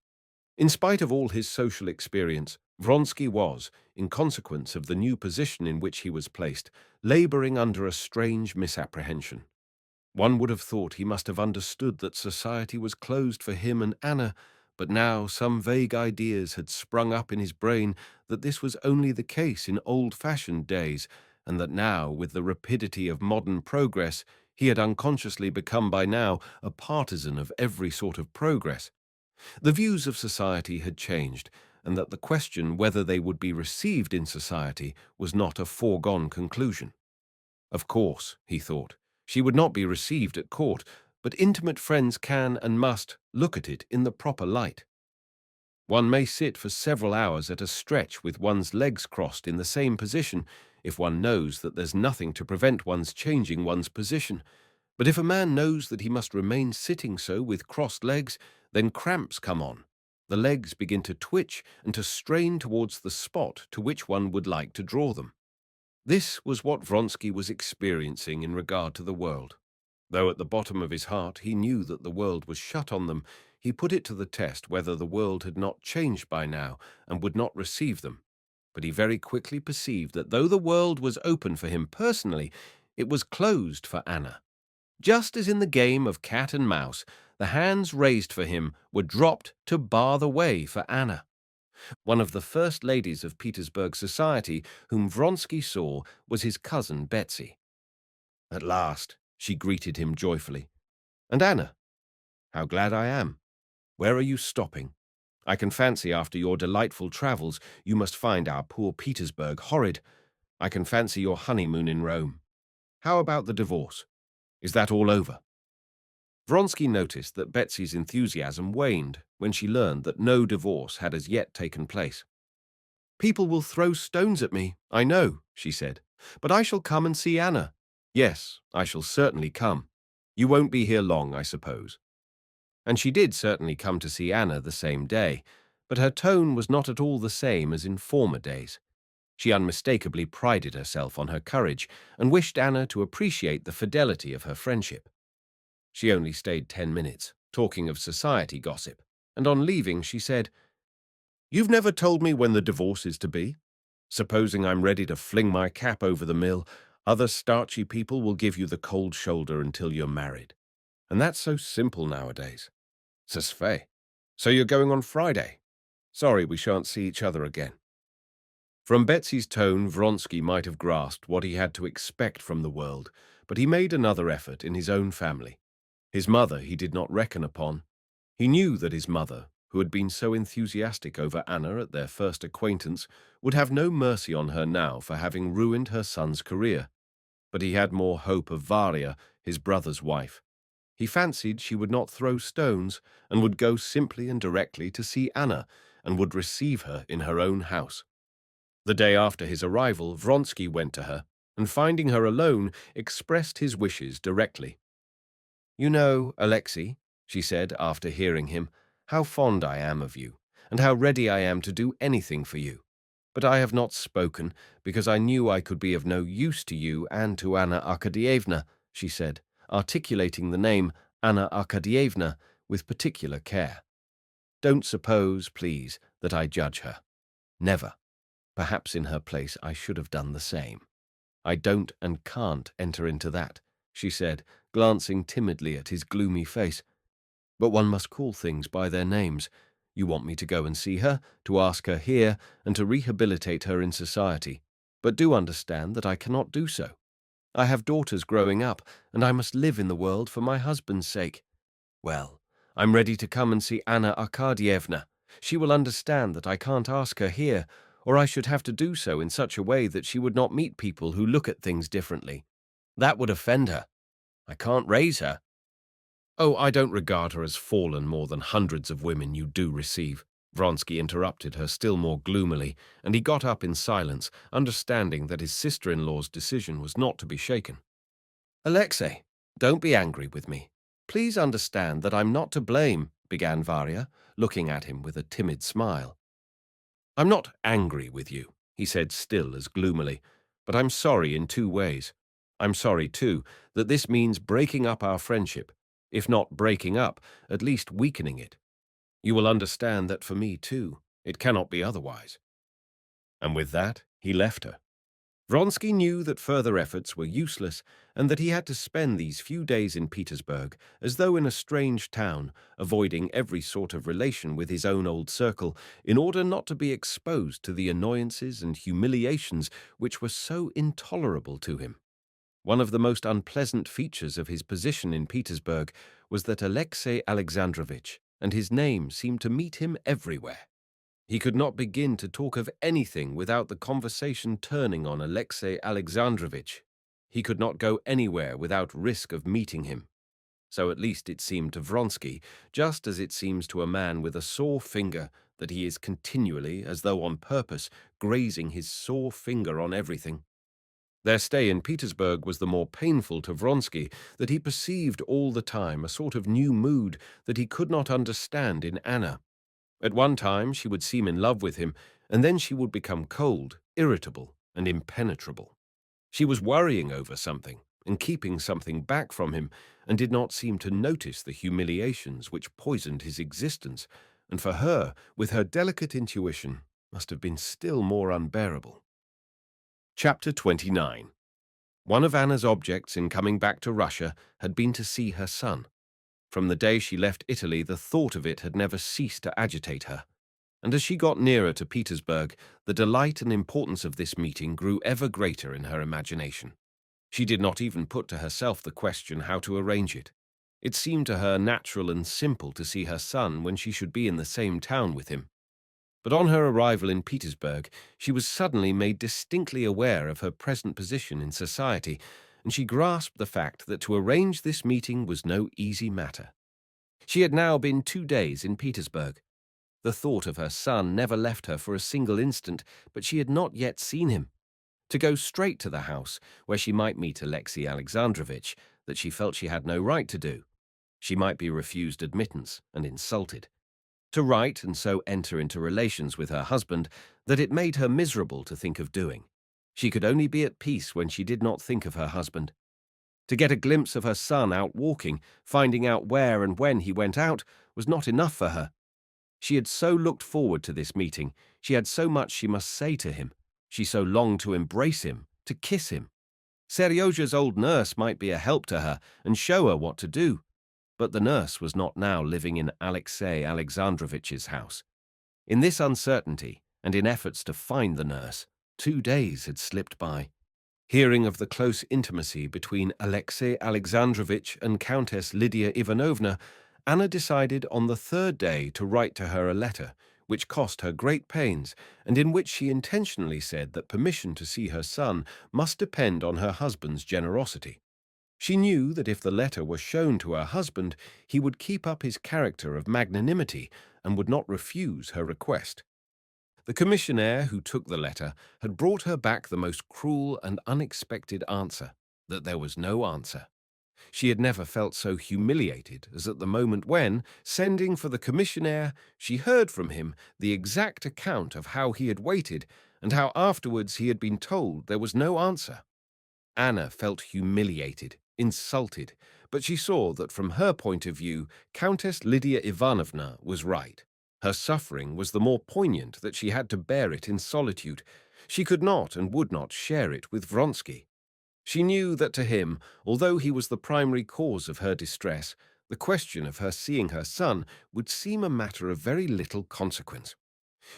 In spite of all his social experience, Vronsky was, in consequence of the new position in which he was placed, laboring under a strange misapprehension. One would have thought he must have understood that society was closed for him and Anna, but now some vague ideas had sprung up in his brain that this was only the case in old-fashioned days, and that now, with the rapidity of modern progress, he had unconsciously become by now a partisan of every sort of progress. The views of society had changed, and that the question whether they would be received in society was not a foregone conclusion. Of course, he thought, she would not be received at court, but intimate friends can and must look at it in the proper light. One may sit for several hours at a stretch with one's legs crossed in the same position if one knows that there's nothing to prevent one's changing one's position. But if a man knows that he must remain sitting so with crossed legs, then cramps come on. The legs begin to twitch and to strain towards the spot to which one would like to draw them. This was what Vronsky was experiencing in regard to the world. Though at the bottom of his heart he knew that the world was shut on them, he put it to the test whether the world had not changed by now and would not receive them. But he very quickly perceived that though the world was open for him personally, it was closed for Anna. Just as in the game of cat and mouse, the hands raised for him were dropped to bar the way for Anna. One of the first ladies of Petersburg society whom Vronsky saw was his cousin Betsy. At last, she greeted him joyfully. "And Anna, how glad I am. Where are you stopping? I can fancy after your delightful travels you must find our poor Petersburg horrid. I can fancy your honeymoon in Rome. How about the divorce? Is that all over?" Vronsky noticed that Betsy's enthusiasm waned when she learned that no divorce had as yet taken place. "People will throw stones at me, I know," she said, "but I shall come and see Anna. Yes, I shall certainly come. You won't be here long, I suppose." And she did certainly come to see Anna the same day, but her tone was not at all the same as in former days. She unmistakably prided herself on her courage and wished Anna to appreciate the fidelity of her friendship. She only stayed 10 minutes, talking of society gossip, and on leaving she said, "You've never told me when the divorce is to be. Supposing I'm ready to fling my cap over the mill, other starchy people will give you the cold shoulder until you're married. And that's so simple nowadays. C'est fait. So you're going on Friday? Sorry we shan't see each other again." From Betsy's tone, Vronsky might have grasped what he had to expect from the world, but he made another effort in his own family. His mother he did not reckon upon. He knew that his mother, who had been so enthusiastic over Anna at their first acquaintance, would have no mercy on her now for having ruined her son's career. But he had more hope of Varia, his brother's wife. He fancied she would not throw stones and would go simply and directly to see Anna and would receive her in her own house. The day after his arrival, Vronsky went to her and, finding her alone, expressed his wishes directly. "You know, Alexei," she said after hearing him, "how fond I am of you, and how ready I am to do anything for you. But I have not spoken, because I knew I could be of no use to you and to Anna Arkadyevna," she said, articulating the name Anna Arkadyevna with particular care. "Don't suppose, please, that I judge her. Never. Perhaps in her place I should have done the same. I don't and can't enter into that," she said, glancing timidly at his gloomy face. "But one must call things by their names. You want me to go and see her, to ask her here, and to rehabilitate her in society. But do understand that I cannot do so. I have daughters growing up, and I must live in the world for my husband's sake. Well, I'm ready to come and see Anna Arkadyevna. She will understand that I can't ask her here, or I should have to do so in such a way that she would not meet people who look at things differently. That would offend her. I can't raise her." "Oh, I don't regard her as fallen more than hundreds of women you do receive," Vronsky interrupted her still more gloomily, and he got up in silence, understanding that his sister-in-law's decision was not to be shaken. "Alexei, don't be angry with me. Please understand that I'm not to blame," began Varya, looking at him with a timid smile. "I'm not angry with you," he said still as gloomily, "but I'm sorry in two ways. I'm sorry, too, that this means breaking up our friendship. If not breaking up, at least weakening it. You will understand that for me, too, it cannot be otherwise." And with that, he left her. Vronsky knew that further efforts were useless and that he had to spend these few days in Petersburg as though in a strange town, avoiding every sort of relation with his own old circle in order not to be exposed to the annoyances and humiliations which were so intolerable to him. One of the most unpleasant features of his position in Petersburg was that Alexey Alexandrovitch and his name seemed to meet him everywhere. He could not begin to talk of anything without the conversation turning on Alexey Alexandrovitch. He could not go anywhere without risk of meeting him. So at least it seemed to Vronsky, just as it seems to a man with a sore finger that he is continually, as though on purpose, grazing his sore finger on everything. Their stay in Petersburg was the more painful to Vronsky that he perceived all the time a sort of new mood that he could not understand in Anna. At one time she would seem in love with him, and then she would become cold, irritable, and impenetrable. She was worrying over something and keeping something back from him, and did not seem to notice the humiliations which poisoned his existence, and for her, with her delicate intuition, must have been still more unbearable. Chapter 29. One of Anna's objects in coming back to Russia had been to see her son. From the day she left Italy, the thought of it had never ceased to agitate her. And as she got nearer to Petersburg, the delight and importance of this meeting grew ever greater in her imagination. She did not even put to herself the question how to arrange it. It seemed to her natural and simple to see her son when she should be in the same town with him. But on her arrival in Petersburg, she was suddenly made distinctly aware of her present position in society, and she grasped the fact that to arrange this meeting was no easy matter. She had now been 2 days in Petersburg. The thought of her son never left her for a single instant, but she had not yet seen him. To go straight to the house, where she might meet Alexey Alexandrovitch, that she felt she had no right to do. She might be refused admittance and insulted. To write and so enter into relations with her husband, that it made her miserable to think of doing. She could only be at peace when she did not think of her husband. To get a glimpse of her son out walking, finding out where and when he went out, was not enough for her. She had so looked forward to this meeting, she had so much she must say to him, she so longed to embrace him, to kiss him. Seryozha's old nurse might be a help to her and show her what to do, but the nurse was not now living in Alexey Alexandrovitch's house. In this uncertainty, and in efforts to find the nurse, 2 days had slipped by. Hearing of the close intimacy between Alexey Alexandrovitch and Countess Lydia Ivanovna, Anna decided on the 3rd day to write to her a letter, which cost her great pains, and in which she intentionally said that permission to see her son must depend on her husband's generosity. She knew that if the letter were shown to her husband, he would keep up his character of magnanimity and would not refuse her request. The commissionaire who took the letter had brought her back the most cruel and unexpected answer, that there was no answer. She had never felt so humiliated as at the moment when, sending for the commissionaire, she heard from him the exact account of how he had waited and how afterwards he had been told there was no answer. Anna felt humiliated, insulted, but she saw that from her point of view, Countess Lydia Ivanovna was right. Her suffering was the more poignant that she had to bear it in solitude. She could not and would not share it with Vronsky. She knew that to him, although he was the primary cause of her distress, the question of her seeing her son would seem a matter of very little consequence.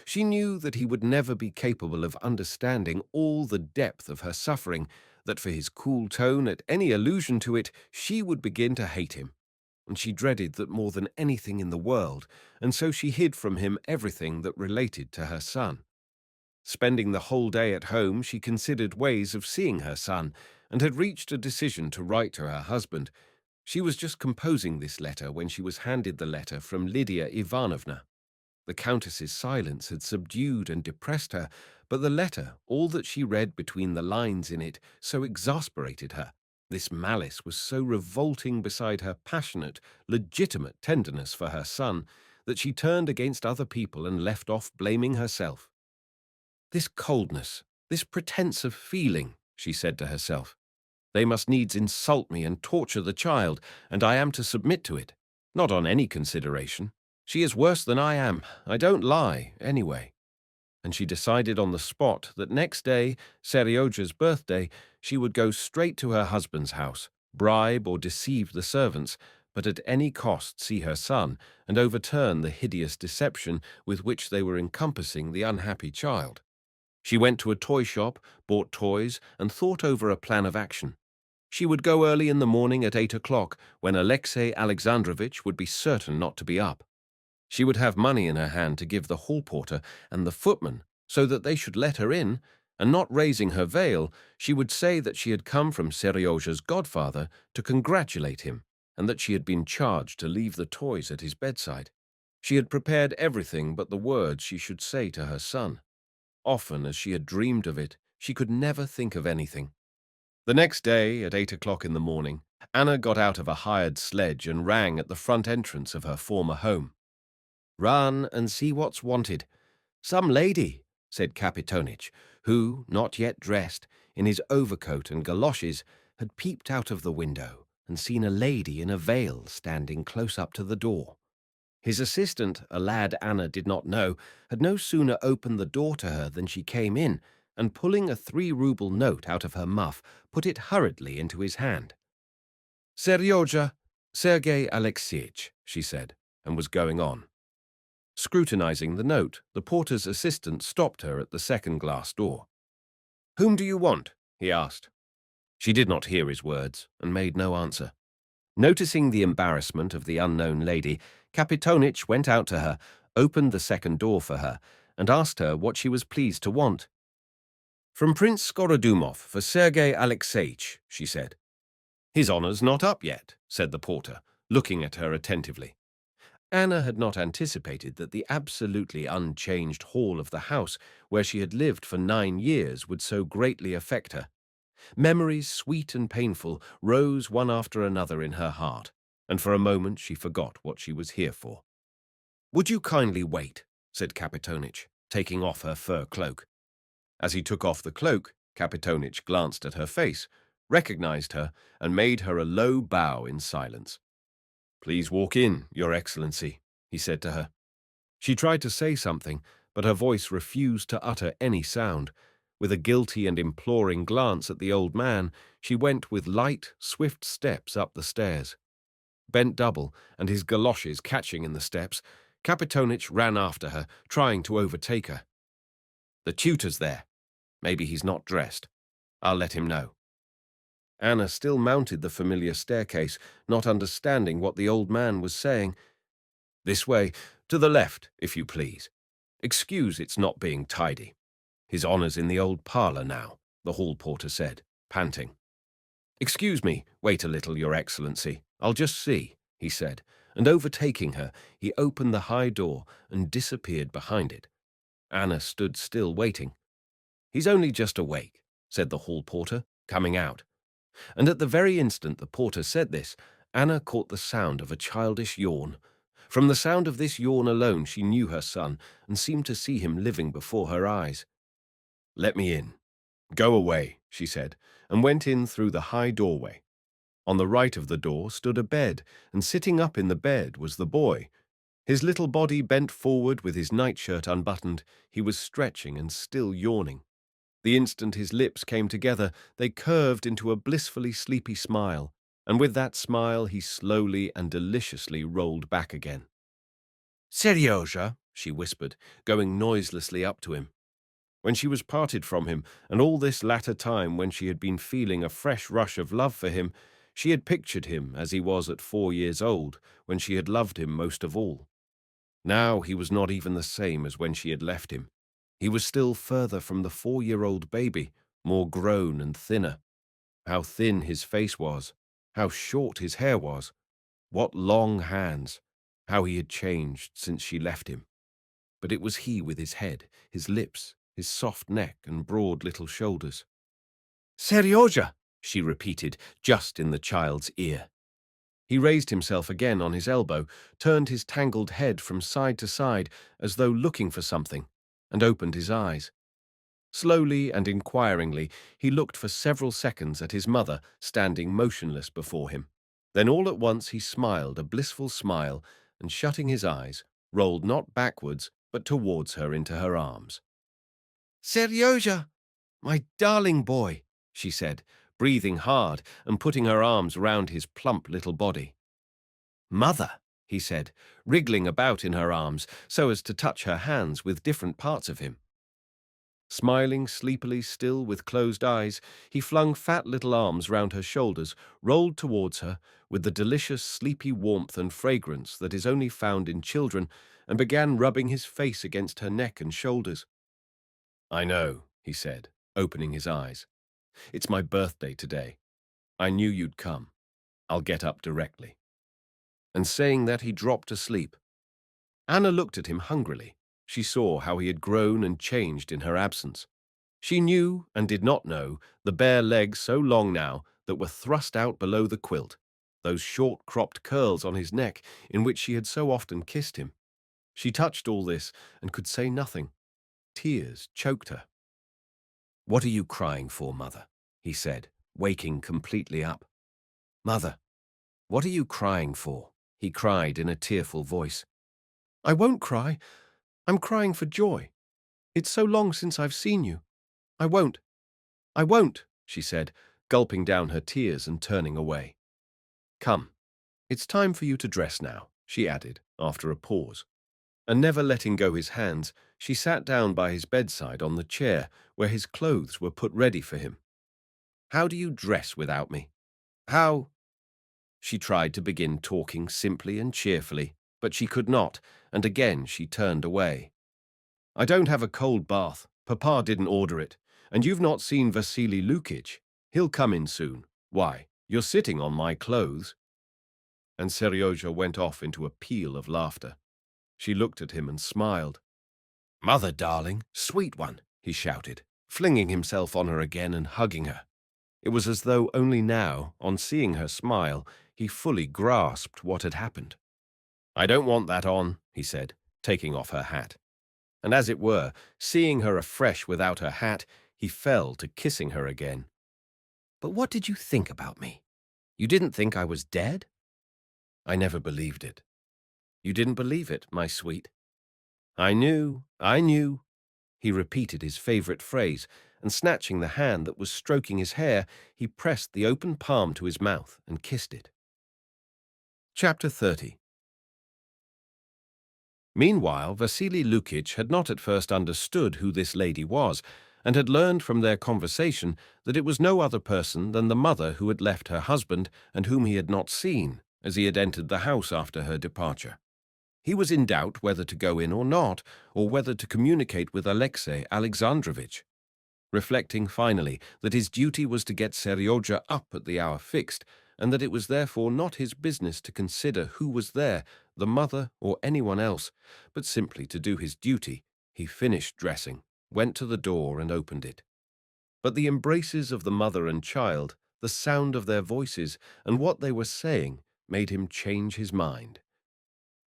She knew that he would never be capable of understanding all the depth of her suffering, that for his cool tone at any allusion to it, she would begin to hate him. And she dreaded that more than anything in the world, and so she hid from him everything that related to her son. Spending the whole day at home, she considered ways of seeing her son, and had reached a decision to write to her husband. She was just composing this letter when she was handed the letter from Lydia Ivanovna. The Countess's silence had subdued and depressed her, but the letter, all that she read between the lines in it, so exasperated her. This malice was so revolting beside her passionate, legitimate tenderness for her son, that she turned against other people and left off blaming herself. "This coldness, this pretense of feeling," she said to herself. "They must needs insult me and torture the child, and I am to submit to it. Not on any consideration. She is worse than I am. I don't lie, anyway." and she decided on the spot that next day, Serioja's birthday, she would go straight to her husband's house, bribe or deceive the servants, but at any cost see her son and overturn the hideous deception with which they were encompassing the unhappy child. She went to a toy shop, bought toys, and thought over a plan of action. She would go early in the morning at 8 o'clock, when Alexey Alexandrovitch would be certain not to be up. She would have money in her hand to give the hall porter and the footman so that they should let her in, and not raising her veil, she would say that she had come from Serioja's godfather to congratulate him, and that she had been charged to leave the toys at his bedside. She had prepared everything but the words she should say to her son. Often as she had dreamed of it, she could never think of anything. The next day, at 8 o'clock in the morning, Anna got out of a hired sledge and rang at the front entrance of her former home. "Run and see what's wanted. Some lady," said Kapitonich, who, not yet dressed, in his overcoat and galoshes, had peeped out of the window and seen a lady in a veil standing close up to the door. His assistant, a lad Anna did not know, had no sooner opened the door to her than she came in, and pulling a 3-ruble note out of her muff, put it hurriedly into his hand. "Seryoja, Sergei Alexeyevich," she said, and was going on. Scrutinizing the note, the porter's assistant stopped her at the second glass door. "Whom do you want?" he asked. She did not hear his words, and made no answer. Noticing the embarrassment of the unknown lady, Kapitonich went out to her, opened the second door for her, and asked her what she was pleased to want. "From Prince Skorodumov for Sergei Alexeyevich," she said. "His honor's not up yet," said the porter, looking at her attentively. Anna had not anticipated that the absolutely unchanged hall of the house where she had lived for 9 years would so greatly affect her. Memories, sweet and painful, rose one after another in her heart, and for a moment she forgot what she was here for. "Would you kindly wait?" said Kapitonich, taking off her fur cloak. As he took off the cloak, Kapitonich glanced at her face, recognized her, and made her a low bow in silence. "Please walk in, Your Excellency," he said to her. She tried to say something, but her voice refused to utter any sound. With a guilty and imploring glance at the old man, she went with light, swift steps up the stairs. Bent double, and his galoshes catching in the steps, Kapitonich ran after her, trying to overtake her. "The tutor's there. Maybe he's not dressed. I'll let him know." Anna still mounted the familiar staircase, not understanding what the old man was saying. "This way, to the left, if you please. Excuse its not being tidy. His honor's in the old parlor now," the hall porter said, panting. "Excuse me, wait a little, Your Excellency. I'll just see," he said, and overtaking her, he opened the high door and disappeared behind it. Anna stood still waiting. "He's only just awake," said the hall porter, coming out. And at the very instant the porter said this, Anna caught the sound of a childish yawn. From the sound of this yawn alone she knew her son, and seemed to see him living before her eyes. "Let me in. Go away," she said, and went in through the high doorway. On the right of the door stood a bed, and sitting up in the bed was the boy. His little body bent forward with his nightshirt unbuttoned, he was stretching and still yawning. The instant his lips came together, they curved into a blissfully sleepy smile, and with that smile he slowly and deliciously rolled back again. "Seryoja," she whispered, going noiselessly up to him. When she was parted from him, and all this latter time when she had been feeling a fresh rush of love for him, she had pictured him as he was at 4 years old, when she had loved him most of all. Now he was not even the same as when she had left him. He was still further from the 4-year-old baby, more grown and thinner. How thin his face was, how short his hair was, what long hands, how he had changed since she left him. But it was he with his head, his lips, his soft neck and broad little shoulders. "Seryoja," she repeated, just in the child's ear. He raised himself again on his elbow, turned his tangled head from side to side as though looking for something, and opened his eyes. Slowly and inquiringly, he looked for several seconds at his mother standing motionless before him. Then all at once he smiled a blissful smile, and shutting his eyes, rolled not backwards but towards her into her arms. Seryoja, my darling boy, she said, breathing hard and putting her arms round his plump little body. Mother, he said, wriggling about in her arms so as to touch her hands with different parts of him. Smiling sleepily still with closed eyes, he flung fat little arms round her shoulders, rolled towards her with the delicious sleepy warmth and fragrance that is only found in children, and began rubbing his face against her neck and shoulders. I know, he said, opening his eyes. It's my birthday today. I knew you'd come. I'll get up directly. And saying that, he dropped asleep. Anna looked at him hungrily. She saw how he had grown and changed in her absence. She knew and did not know the bare legs so long now that were thrust out below the quilt, those short cropped curls on his neck in which she had so often kissed him. She touched all this and could say nothing. Tears choked her. What are you crying for, Mother? He said, waking completely up. Mother, what are you crying for? He cried in a tearful voice. I won't cry. I'm crying for joy. It's so long since I've seen you. I won't, she said, gulping down her tears and turning away. Come, it's time for you to dress now, she added, after a pause. And never letting go his hands, she sat down by his bedside on the chair where his clothes were put ready for him. How do you dress without me? How? She tried to begin talking simply and cheerfully, but she could not, and again she turned away. I don't have a cold bath. Papa didn't order it. And you've not seen Vasily Lukich. He'll come in soon. Why, you're sitting on my clothes. And Seryozha went off into a peal of laughter. She looked at him and smiled. Mother, darling, sweet one, he shouted, flinging himself on her again and hugging her. It was as though only now, on seeing her smile, he fully grasped what had happened. I don't want that on, he said, taking off her hat. And as it were, seeing her afresh without her hat, he fell to kissing her again. But what did you think about me? You didn't think I was dead? I never believed it. You didn't believe it, my sweet. I knew. He repeated his favorite phrase, and snatching the hand that was stroking his hair, he pressed the open palm to his mouth and kissed it. Chapter 30. Meanwhile, Vasily Lukich had not at first understood who this lady was, and had learned from their conversation that it was no other person than the mother who had left her husband and whom he had not seen as he had entered the house after her departure. He was in doubt whether to go in or not, or whether to communicate with Alexei Alexandrovich. Reflecting finally that his duty was to get Seryozha up at the hour fixed, and that it was therefore not his business to consider who was there, the mother or anyone else, but simply to do his duty, he finished dressing, went to the door and opened it. But the embraces of the mother and child, the sound of their voices, and what they were saying made him change his mind.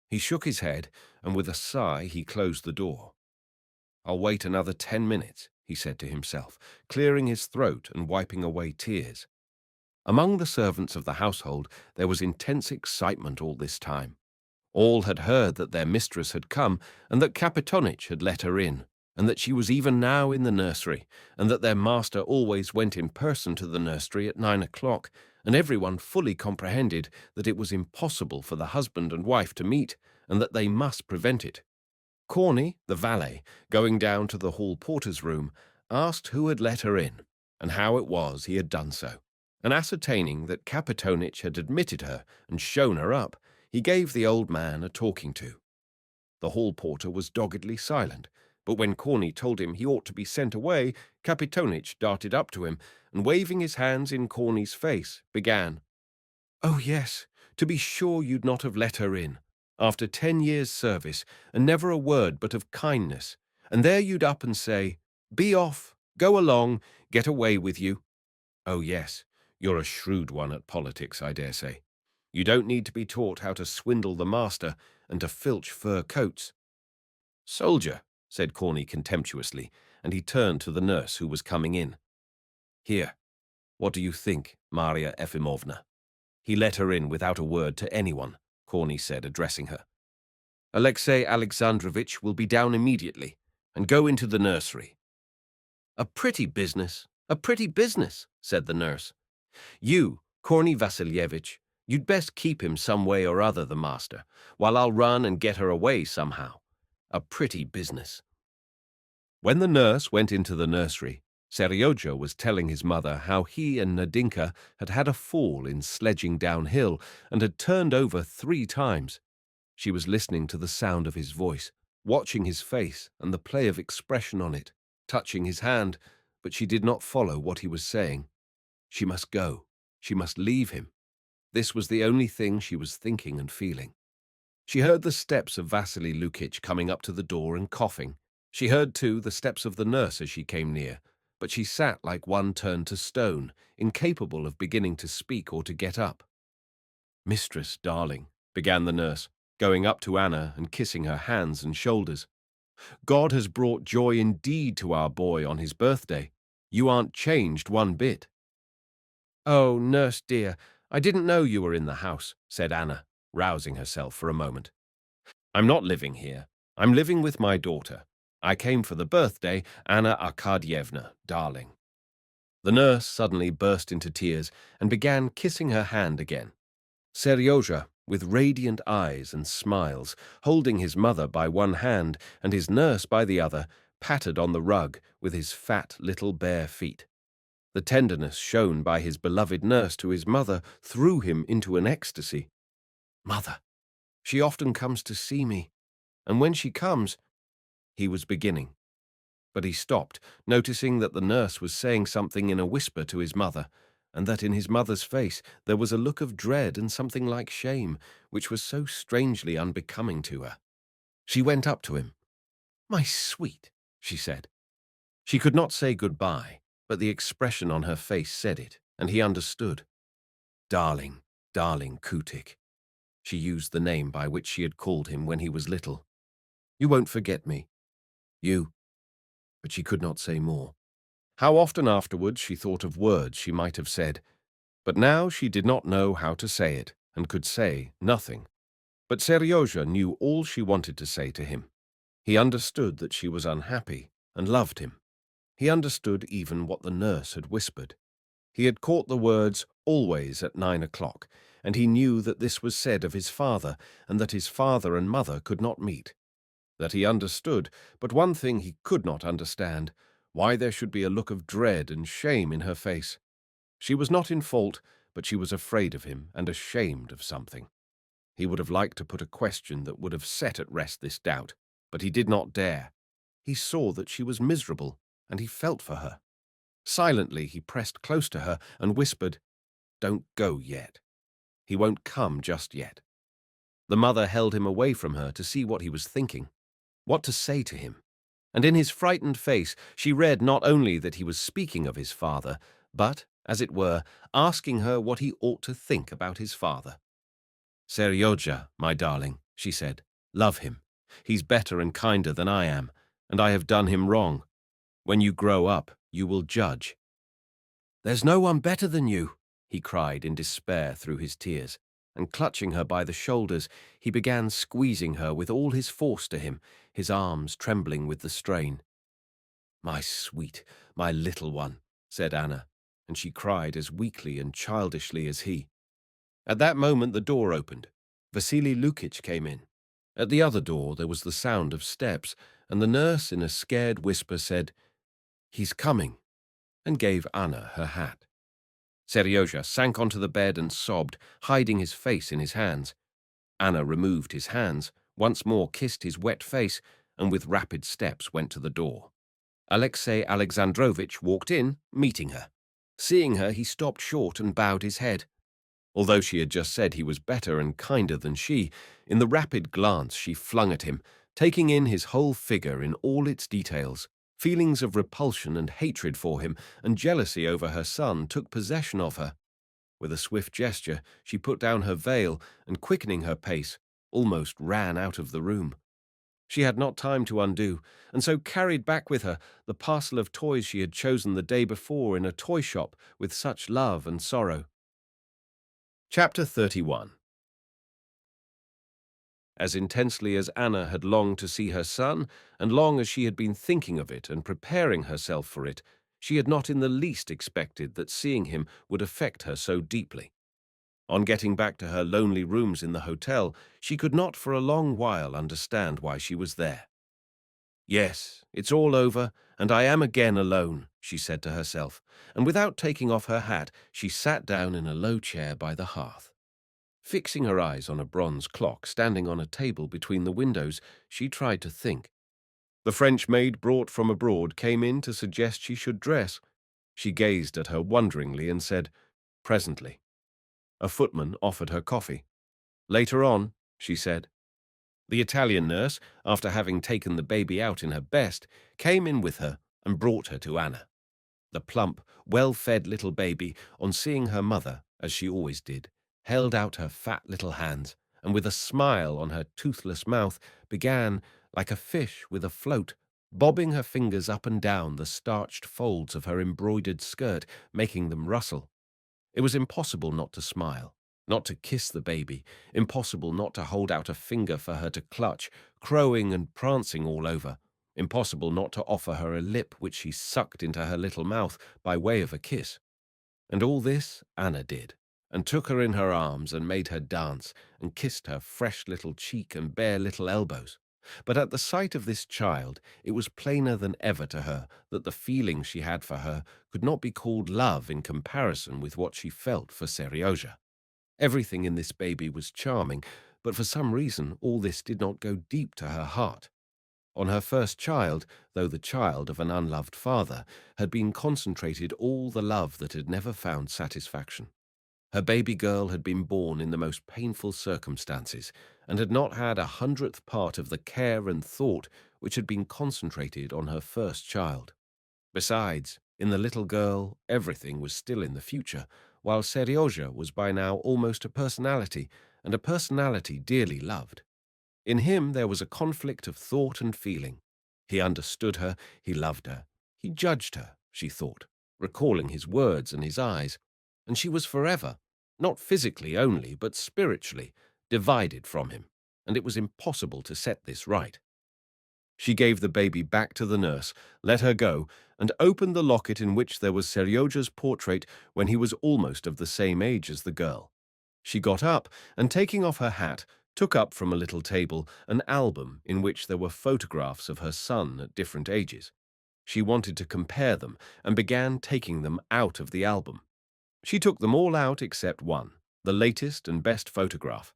He shook his head, and with a sigh he closed the door. I'll wait another 10 minutes, he said to himself, clearing his throat and wiping away tears. Among the servants of the household there was intense excitement all this time. All had heard that their mistress had come, and that Kapitonich had let her in, and that she was even now in the nursery, and that their master always went in person to the nursery at 9 o'clock, and everyone fully comprehended that it was impossible for the husband and wife to meet, and that they must prevent it. Corney, the valet, going down to the hall porter's room, asked who had let her in, and how it was he had done so, and ascertaining that Kapitonich had admitted her and shown her up, he gave the old man a talking to. The hall porter was doggedly silent, but when Corney told him he ought to be sent away, Kapitonich darted up to him, and waving his hands in Corney's face, began, "Oh, yes, to be sure you'd not have let her in, after 10 years' service, and never a word but of kindness, and there you'd up and say, 'Be off, go along, get away with you.' Oh, yes, you're a shrewd one at politics, I dare say. You don't need to be taught how to swindle the master and to filch fur coats." "Soldier," said Corney contemptuously, and he turned to the nurse who was coming in. "Here, what do you think, Maria Efimovna?" "He let her in without a word to anyone," Corney said, addressing her. "Alexei Alexandrovich will be down immediately, and go into the nursery. "A pretty business, a pretty business," said the nurse. "You, Korny Vasilievich, you'd best keep him some way or other, the master, while I'll run and get her away somehow. A pretty business." When the nurse went into the nursery, Seryoja was telling his mother how he and Nadinka had had a fall in sledging downhill and had turned over 3 times. She was listening to the sound of his voice, watching his face and the play of expression on it, touching his hand, but she did not follow what he was saying. She must go. She must leave him. This was the only thing she was thinking and feeling. She heard the steps of Vasily Lukitch coming up to the door and coughing. She heard, too, the steps of the nurse as she came near, but she sat like one turned to stone, incapable of beginning to speak or to get up. "Mistress, darling," began the nurse, going up to Anna and kissing her hands and shoulders. "God has brought joy indeed to our boy on his birthday. You aren't changed one bit." "Oh, nurse dear, I didn't know you were in the house," said Anna, rousing herself for a moment. "I'm not living here. I'm living with my daughter. I came for the birthday, Anna Arkadyevna, darling." The nurse suddenly burst into tears and began kissing her hand again. Seryozha, with radiant eyes and smiles, holding his mother by one hand and his nurse by the other, pattered on the rug with his fat little bare feet. The tenderness shown by his beloved nurse to his mother threw him into an ecstasy. "Mother, she often comes to see me, and when she comes—" he was beginning. But he stopped, noticing that the nurse was saying something in a whisper to his mother, and that in his mother's face there was a look of dread and something like shame, which was so strangely unbecoming to her. She went up to him. "My sweet," she said. She could not say goodbye, but the expression on her face said it, and he understood. "Darling, darling Kutik." She used the name by which she had called him when he was little. "You won't forget me. You—" But she could not say more. How often afterwards she thought of words she might have said, but now she did not know how to say it, and could say nothing. But Seryozha knew all she wanted to say to him. He understood that she was unhappy, and loved him. He understood even what the nurse had whispered. He had caught the words "always at 9 o'clock," and he knew that this was said of his father, and that his father and mother could not meet. That he understood, but one thing he could not understand, why there should be a look of dread and shame in her face. She was not in fault, but she was afraid of him and ashamed of something. He would have liked to put a question that would have set at rest this doubt, but he did not dare. He saw that she was miserable, and he felt for her. Silently he pressed close to her and whispered, "Don't go yet. He won't come just yet." The mother held him away from her to see what he was thinking, what to say to him. And in his frightened face she read not only that he was speaking of his father, but, as it were, asking her what he ought to think about his father. "Seryozha, my darling," she said, "love him. He's better and kinder than I am, and I have done him wrong. When you grow up, you will judge." "There's no one better than you," he cried in despair through his tears, and clutching her by the shoulders, he began squeezing her with all his force to him, his arms trembling with the strain. "My sweet, my little one," said Anna, and she cried as weakly and childishly as he. At that moment the door opened. Vasily Lukitch came in. At the other door there was the sound of steps, and the nurse in a scared whisper said, "He's coming," and gave Anna her hat. Seryozha sank onto the bed and sobbed, hiding his face in his hands. Anna removed his hands, once more kissed his wet face, and with rapid steps went to the door. Alexey Alexandrovitch walked in, meeting her. Seeing her, he stopped short and bowed his head. Although she had just said he was better and kinder than she, in the rapid glance she flung at him, taking in his whole figure in all its details, feelings of repulsion and hatred for him and jealousy over her son took possession of her. With a swift gesture, she put down her veil and, quickening her pace, almost ran out of the room. She had not time to undo, and so carried back with her the parcel of toys she had chosen the day before in a toy shop with such love and sorrow. Chapter 31. As intensely as Anna had longed to see her son, and long as she had been thinking of it and preparing herself for it, she had not in the least expected that seeing him would affect her so deeply. On getting back to her lonely rooms in the hotel, she could not for a long while understand why she was there. "Yes, it's all over, and I am again alone," she said to herself, and without taking off her hat, she sat down in a low chair by the hearth. Fixing her eyes on a bronze clock standing on a table between the windows, she tried to think. The French maid brought from abroad came in to suggest she should dress. She gazed at her wonderingly and said, "Presently." A footman offered her coffee. "Later on," she said. The Italian nurse, after having taken the baby out in her best, came in with her and brought her to Anna. The plump, well-fed little baby, on seeing her mother, as she always did, held out her fat little hands, and with a smile on her toothless mouth, began, like a fish with a float, bobbing her fingers up and down the starched folds of her embroidered skirt, making them rustle. It was impossible not to smile, not to kiss the baby, impossible not to hold out a finger for her to clutch, crowing and prancing all over, impossible not to offer her a lip which she sucked into her little mouth by way of a kiss. And all this Anna did, and took her in her arms and made her dance, and kissed her fresh little cheek and bare little elbows. But at the sight of this child, it was plainer than ever to her that the feeling she had for her could not be called love in comparison with what she felt for Seryozha. Everything in this baby was charming, but for some reason all this did not go deep to her heart. On her first child, though the child of an unloved father, had been concentrated all the love that had never found satisfaction. Her baby girl had been born in the most painful circumstances, and had not had 100th part of the care and thought which had been concentrated on her first child. Besides, in the little girl, everything was still in the future, while Seryozha was by now almost a personality, and a personality dearly loved. In him there was a conflict of thought and feeling. He understood her, he loved her, he judged her, she thought, recalling his words and his eyes, and she was forever, not physically only, but spiritually, divided from him, and it was impossible to set this right. She gave the baby back to the nurse, let her go, and opened the locket in which there was Seryozha's portrait when he was almost of the same age as the girl. She got up, and taking off her hat, took up from a little table an album in which there were photographs of her son at different ages. She wanted to compare them, and began taking them out of the album. She took them all out except one, the latest and best photograph.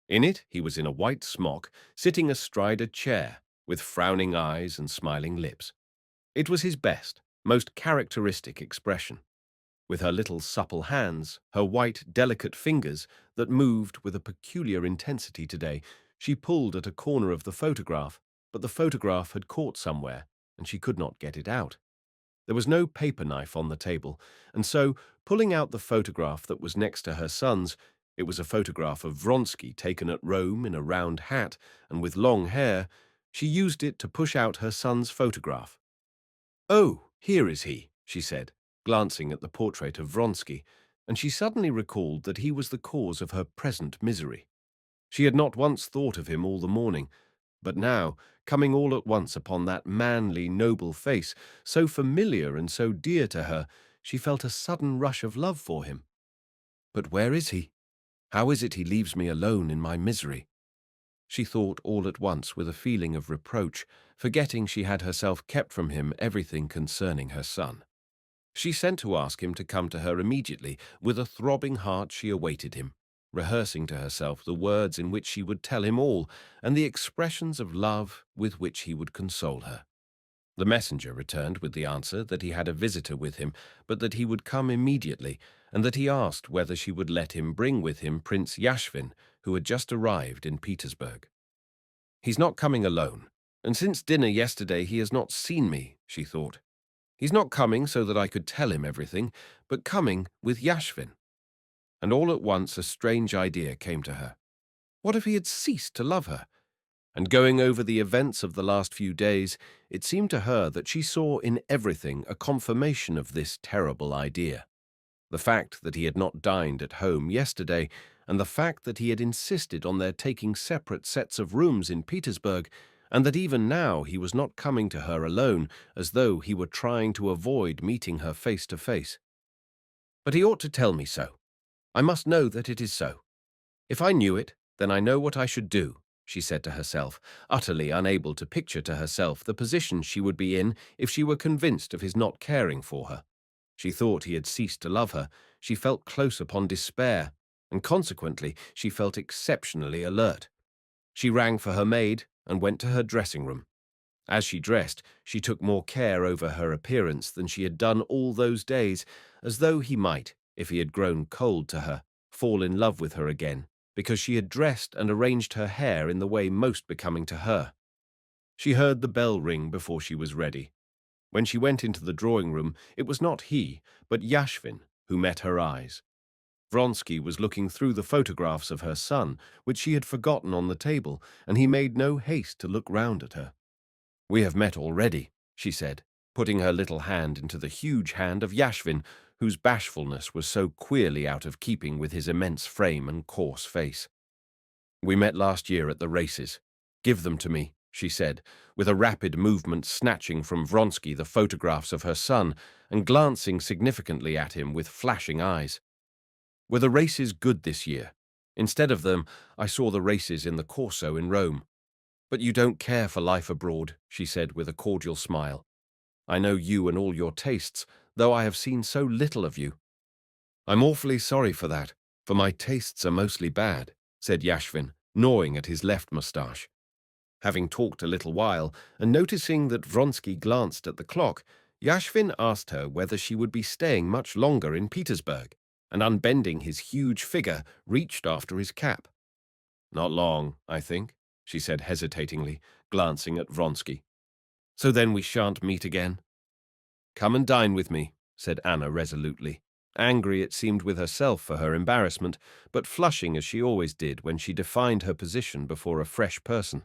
In it he was in a white smock, sitting astride a chair, with frowning eyes and smiling lips. It was his best, most characteristic expression. With her little supple hands, her white, delicate fingers that moved with a peculiar intensity today, she pulled at a corner of the photograph, but the photograph had caught somewhere, and she could not get it out. There was no paper knife on the table, and so, pulling out the photograph that was next to her son's, it was a photograph of Vronsky taken at Rome in a round hat and with long hair, she used it to push out her son's photograph. "Oh, here is he," she said, glancing at the portrait of Vronsky, and she suddenly recalled that he was the cause of her present misery. She had not once thought of him all the morning, but now, coming all at once upon that manly, noble face, so familiar and so dear to her, she felt a sudden rush of love for him. But where is he? How is it he leaves me alone in my misery? She thought all at once with a feeling of reproach, forgetting she had herself kept from him everything concerning her son. She sent to ask him to come to her immediately. With a throbbing heart she awaited him, rehearsing to herself the words in which she would tell him all, and the expressions of love with which he would console her. The messenger returned with the answer that he had a visitor with him, but that he would come immediately, and that he asked whether she would let him bring with him Prince Yashvin, who had just arrived in Petersburg. "He's not coming alone, and since dinner yesterday he has not seen me," she thought. "He's not coming so that I could tell him everything, but coming with Yashvin." And all at once a strange idea came to her. What if he had ceased to love her? And going over the events of the last few days, it seemed to her that she saw in everything a confirmation of this terrible idea. The fact that he had not dined at home yesterday, and the fact that he had insisted on their taking separate sets of rooms in Petersburg, and that even now he was not coming to her alone, as though he were trying to avoid meeting her face to face. But he ought to tell me so. I must know that it is so. If I knew it, then I know what I should do, she said to herself, utterly unable to picture to herself the position she would be in if she were convinced of his not caring for her. She thought he had ceased to love her. She felt close upon despair, and consequently she felt exceptionally alert. She rang for her maid and went to her dressing room. As she dressed, she took more care over her appearance than she had done all those days, as though he might, if he had grown cold to her, fall in love with her again, because she had dressed and arranged her hair in the way most becoming to her. She heard the bell ring before she was ready. When she went into the drawing-room, it was not he, but Yashvin, who met her eyes. Vronsky was looking through the photographs of her son, which she had forgotten on the table, and he made no haste to look round at her. "We have met already," she said, putting her little hand into the huge hand of Yashvin, whose bashfulness was so queerly out of keeping with his immense frame and coarse face. "We met last year at the races. Give them to me," she said, with a rapid movement snatching from Vronsky the photographs of her son and glancing significantly at him with flashing eyes. "Were the races good this year? Instead of them, I saw the races in the Corso in Rome. But you don't care for life abroad," she said with a cordial smile. "I know you and all your tastes, though I have seen so little of you." "I'm awfully sorry for that, for my tastes are mostly bad," said Yashvin, gnawing at his left moustache. Having talked a little while, and noticing that Vronsky glanced at the clock, Yashvin asked her whether she would be staying much longer in Petersburg, and unbending his huge figure, reached after his cap. "Not long, I think," she said hesitatingly, glancing at Vronsky. "So then we shan't meet again?" "Come and dine with me," said Anna resolutely, angry it seemed with herself for her embarrassment, but flushing as she always did when she defined her position before a fresh person.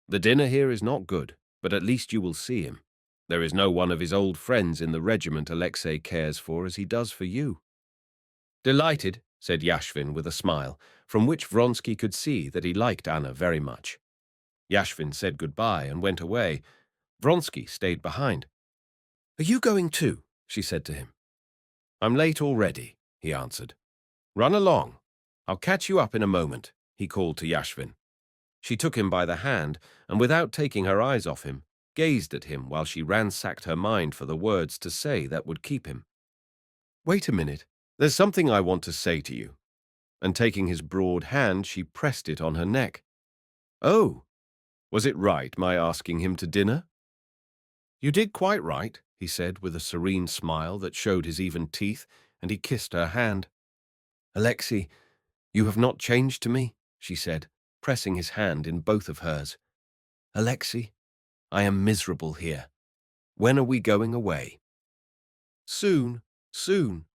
"The dinner here is not good, but at least you will see him. There is no one of his old friends in the regiment Alexei cares for as he does for you." "Delighted," said Yashvin with a smile, from which Vronsky could see that he liked Anna very much. Yashvin said goodbye and went away. Vronsky stayed behind. "Are you going too?" she said to him. "I'm late already," he answered. "Run along. I'll catch you up in a moment," he called to Yashvin. She took him by the hand, and without taking her eyes off him, gazed at him while she ransacked her mind for the words to say that would keep him. "Wait a minute. There's something I want to say to you." And taking his broad hand, she pressed it on her neck. "Oh, was it right, my asking him to dinner?" "You did quite right," he said with a serene smile that showed his even teeth, and he kissed her hand. "Alexei, you have not changed to me," she said, pressing his hand in both of hers. "Alexei, I am miserable here. When are we going away?" "Soon, soon.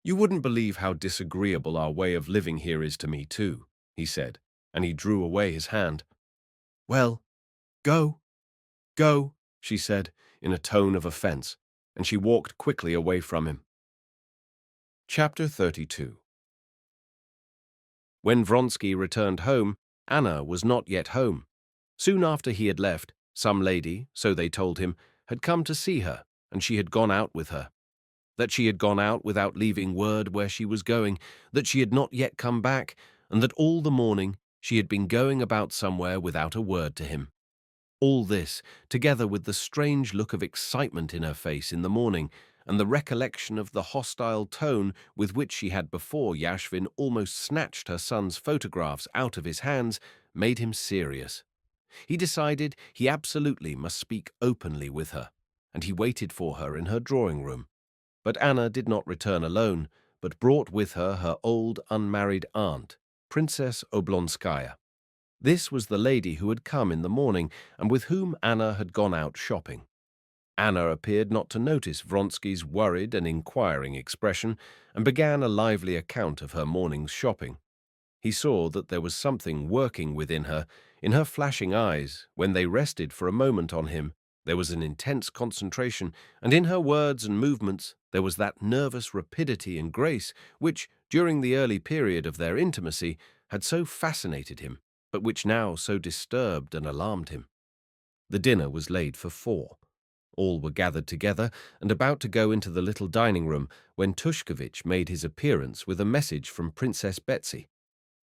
You wouldn't believe how disagreeable our way of living here is to me, too," he said, and he drew away his hand. "Well, go, go," she said, in a tone of offense, and she walked quickly away from him. Chapter 32. When Vronsky returned home, Anna was not yet home. Soon after he had left, some lady, so they told him, had come to see her, and she had gone out with her. That she had gone out without leaving word where she was going, that she had not yet come back, and that all the morning she had been going about somewhere without a word to him. All this, together with the strange look of excitement in her face in the morning, and the recollection of the hostile tone with which she had before Yashvin almost snatched her son's photographs out of his hands, made him serious. He decided he absolutely must speak openly with her, and he waited for her in her drawing-room. But Anna did not return alone, but brought with her her old unmarried aunt, Princess Oblonskaya. This was the lady who had come in the morning, and with whom Anna had gone out shopping. Anna appeared not to notice Vronsky's worried and inquiring expression, and began a lively account of her morning's shopping. He saw that there was something working within her, in her flashing eyes, when they rested for a moment on him. There was an intense concentration, and in her words and movements there was that nervous rapidity and grace which, during the early period of their intimacy had so fascinated him, but which now so disturbed and alarmed him. The dinner was laid for 4. All were gathered together and about to go into the little dining room when Tushkevich made his appearance with a message from Princess Betsy.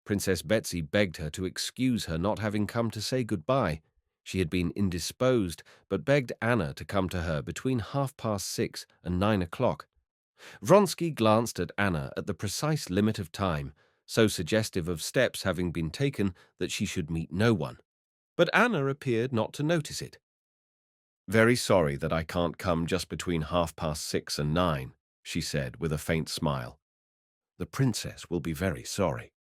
Princess Betsy begged her to excuse her not having come to say goodbye. She had been indisposed, but begged Anna to come to her between 6:30 and 9 o'clock. Vronsky glanced at Anna at the precise limit of time, so suggestive of steps having been taken that she should meet no one. But Anna appeared not to notice it. "Very sorry that I can't come just between 6:30 and 9, she said with a faint smile. "The princess will be very sorry."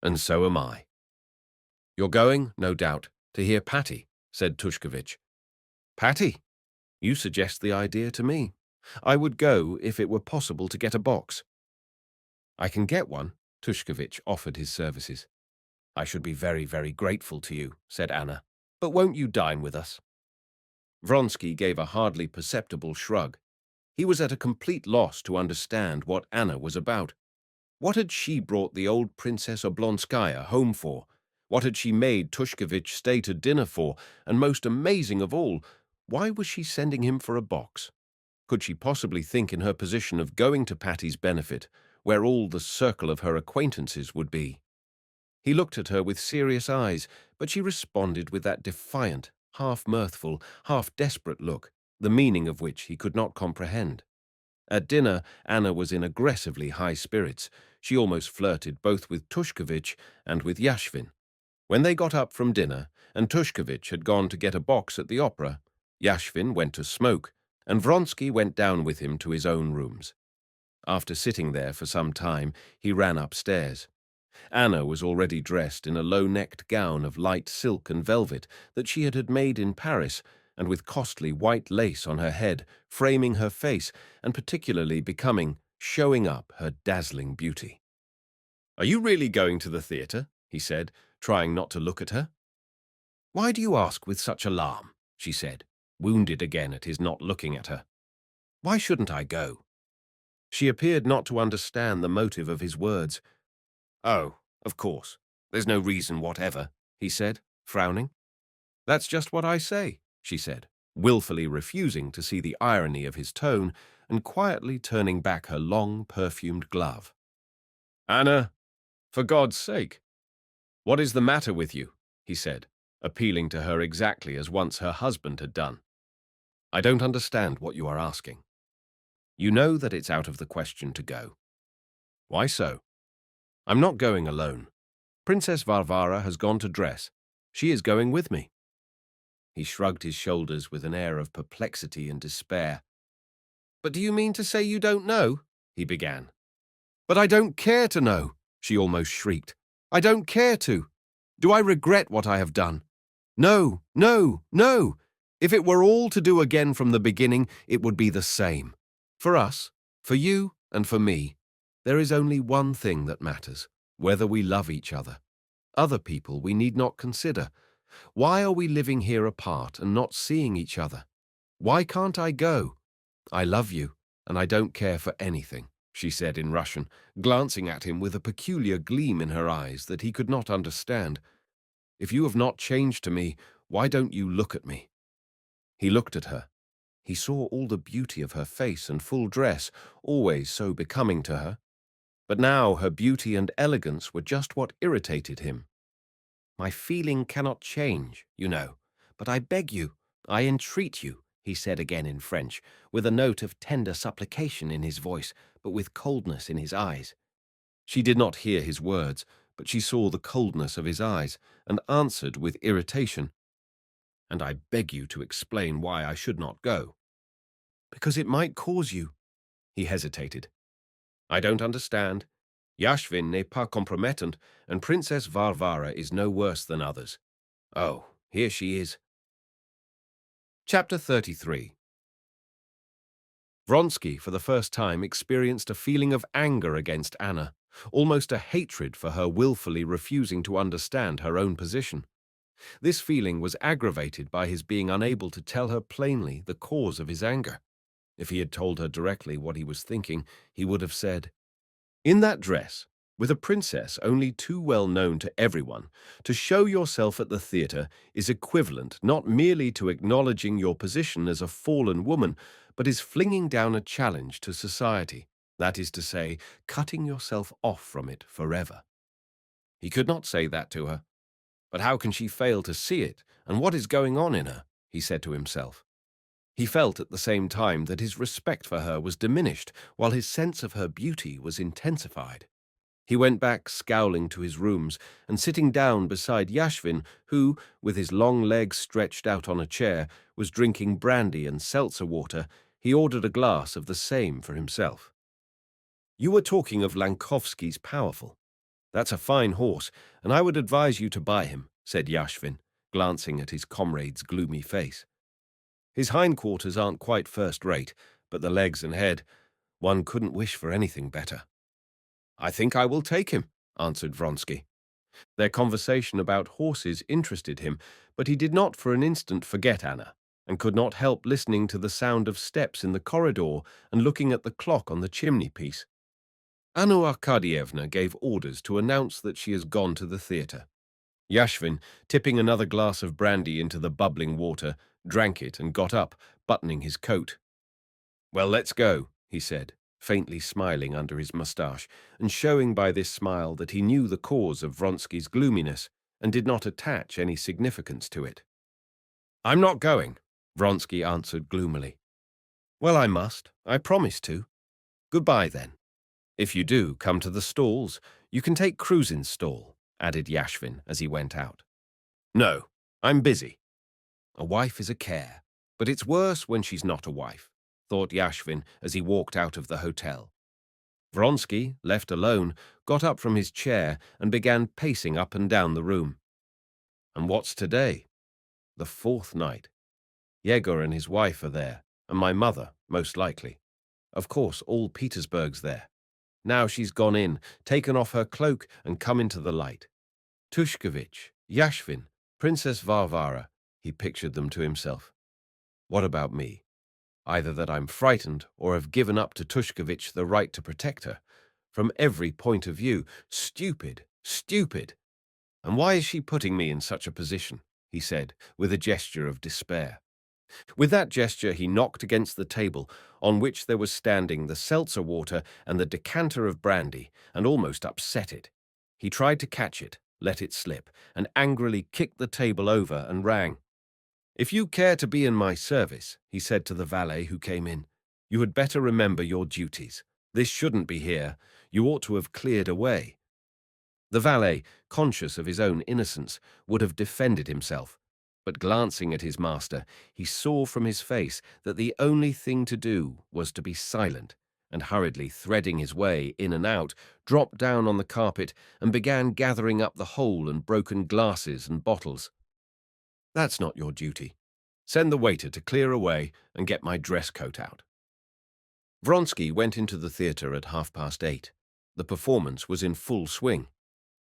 "And so am I." "You're going, no doubt, to hear Patty," said Tushkevich. "Patty? You suggest the idea to me. I would go if it were possible to get a box." "I can get one." Tushkevich offered his services. "I should be very, very grateful to you," said Anna. "But won't you dine with us?" Vronsky gave a hardly perceptible shrug. He was at a complete loss to understand what Anna was about. What had she brought the old Princess Oblonskaya home for? What had she made Tushkevich stay to dinner for? And most amazing of all, why was she sending him for a box? Could she possibly think in her position of going to Patty's benefit, where all the circle of her acquaintances would be? He looked at her with serious eyes, but she responded with that defiant, half-mirthful, half-desperate look, the meaning of which he could not comprehend. At dinner, Anna was in aggressively high spirits. She almost flirted both with Tushkevich and with Yashvin. When they got up from dinner, and Tushkevich had gone to get a box at the opera, Yashvin went to smoke, and Vronsky went down with him to his own rooms. After sitting there for some time, he ran upstairs. Anna was already dressed in a low-necked gown of light silk and velvet that she had made in Paris, and with costly white lace on her head, framing her face, and particularly becoming, showing up her dazzling beauty. "Are you really going to the theatre?" he said, trying not to look at her. "Why do you ask with such alarm?" she said, wounded again at his not looking at her. "Why shouldn't I go?" She appeared not to understand the motive of his words. "Oh, of course. There's no reason whatever," he said, frowning. "That's just what I say," she said, willfully refusing to see the irony of his tone and quietly turning back her long, perfumed glove. "Anna, for God's sake, what is the matter with you?" he said, appealing to her exactly as once her husband had done. "I don't understand what you are asking. You know that it's out of the question to go." "Why so?" "I'm not going alone. Princess Varvara has gone to dress. She is going with me." He shrugged his shoulders with an air of perplexity and despair. "But do you mean to say you don't know?" he began. "But I don't care to know," she almost shrieked. "I don't care to. Do I regret what I have done? No, no, no. If it were all to do again from the beginning, it would be the same. For us, for you, and for me, there is only one thing that matters, whether we love each other. Other people we need not consider. Why are we living here apart and not seeing each other? Why can't I go? I love you, and I don't care for anything," she said in Russian, glancing at him with a peculiar gleam in her eyes that he could not understand. "If you have not changed to me, why don't you look at me?" He looked at her. He saw all the beauty of her face and full dress, always so becoming to her. But now her beauty and elegance were just what irritated him. "My feeling cannot change, you know, but I beg you, I entreat you," he said again in French, with a note of tender supplication in his voice, but with coldness in his eyes. She did not hear his words, but she saw the coldness of his eyes, and answered with irritation, "And I beg you to explain why I should not go." "Because it might cause you." He hesitated. "I don't understand. Yashvin n'est pas compromettant, and Princess Varvara is no worse than others. Oh, here she is." Chapter 33. Vronsky, for the first time, experienced a feeling of anger against Anna, almost a hatred for her willfully refusing to understand her own position. This feeling was aggravated by his being unable to tell her plainly the cause of his anger. If he had told her directly what he was thinking, he would have said, In that dress, with a princess only too well known to everyone, to show yourself at the theatre is equivalent not merely to acknowledging your position as a fallen woman, but is flinging down a challenge to society. That is to say, cutting yourself off from it forever. He could not say that to her. But how can she fail to see it, and what is going on in her? He said to himself. He felt at the same time that his respect for her was diminished, while his sense of her beauty was intensified. He went back scowling to his rooms, and sitting down beside Yashvin, who, with his long legs stretched out on a chair, was drinking brandy and seltzer water, he ordered a glass of the same for himself. "You were talking of Lankovsky's powerful. That's a fine horse, and I would advise you to buy him," said Yashvin, glancing at his comrade's gloomy face. "His hindquarters aren't quite first-rate, but the legs and head, one couldn't wish for anything better." "I think I will take him," answered Vronsky. Their conversation about horses interested him, but he did not for an instant forget Anna, and could not help listening to the sound of steps in the corridor and looking at the clock on the chimney-piece. Anna Arkadyevna gave orders to announce that she has gone to the theatre. Yashvin, tipping another glass of brandy into the bubbling water, drank it and got up, buttoning his coat. "Well, let's go," he said, faintly smiling under his moustache, and showing by this smile that he knew the cause of Vronsky's gloominess and did not attach any significance to it. "I'm not going," Vronsky answered gloomily. "Well, I must. I promised to. Goodbye, then. If you do come to the stalls, you can take Kruzin's stall," added Yashvin as he went out. "No, I'm busy. A wife is a care, but it's worse when she's not a wife," thought Yashvin as he walked out of the hotel. Vronsky, left alone, got up from his chair and began pacing up and down the room. And what's today? The fourth night. Yegor and his wife are there, and my mother, most likely. Of course, all Petersburg's there. Now she's gone in, taken off her cloak, and come into the light. Tushkevich, Yashvin, Princess Varvara, he pictured them to himself. What about me? Either that I'm frightened or have given up to Tushkevich the right to protect her. From every point of view, stupid, stupid. And why is she putting me in such a position? He said, with a gesture of despair. With that gesture he knocked against the table, on which there was standing the seltzer water and the decanter of brandy, and almost upset it. He tried to catch it, let it slip, and angrily kicked the table over and rang. "If you care to be in my service," he said to the valet who came in, "you had better remember your duties. This shouldn't be here. You ought to have cleared away." The valet, conscious of his own innocence, would have defended himself, but glancing at his master, he saw from his face that the only thing to do was to be silent, and hurriedly threading his way in and out, dropped down on the carpet and began gathering up the whole and broken glasses and bottles. "That's not your duty. Send the waiter to clear away and get my dress coat out." Vronsky went into the theatre at 8:30. The performance was in full swing.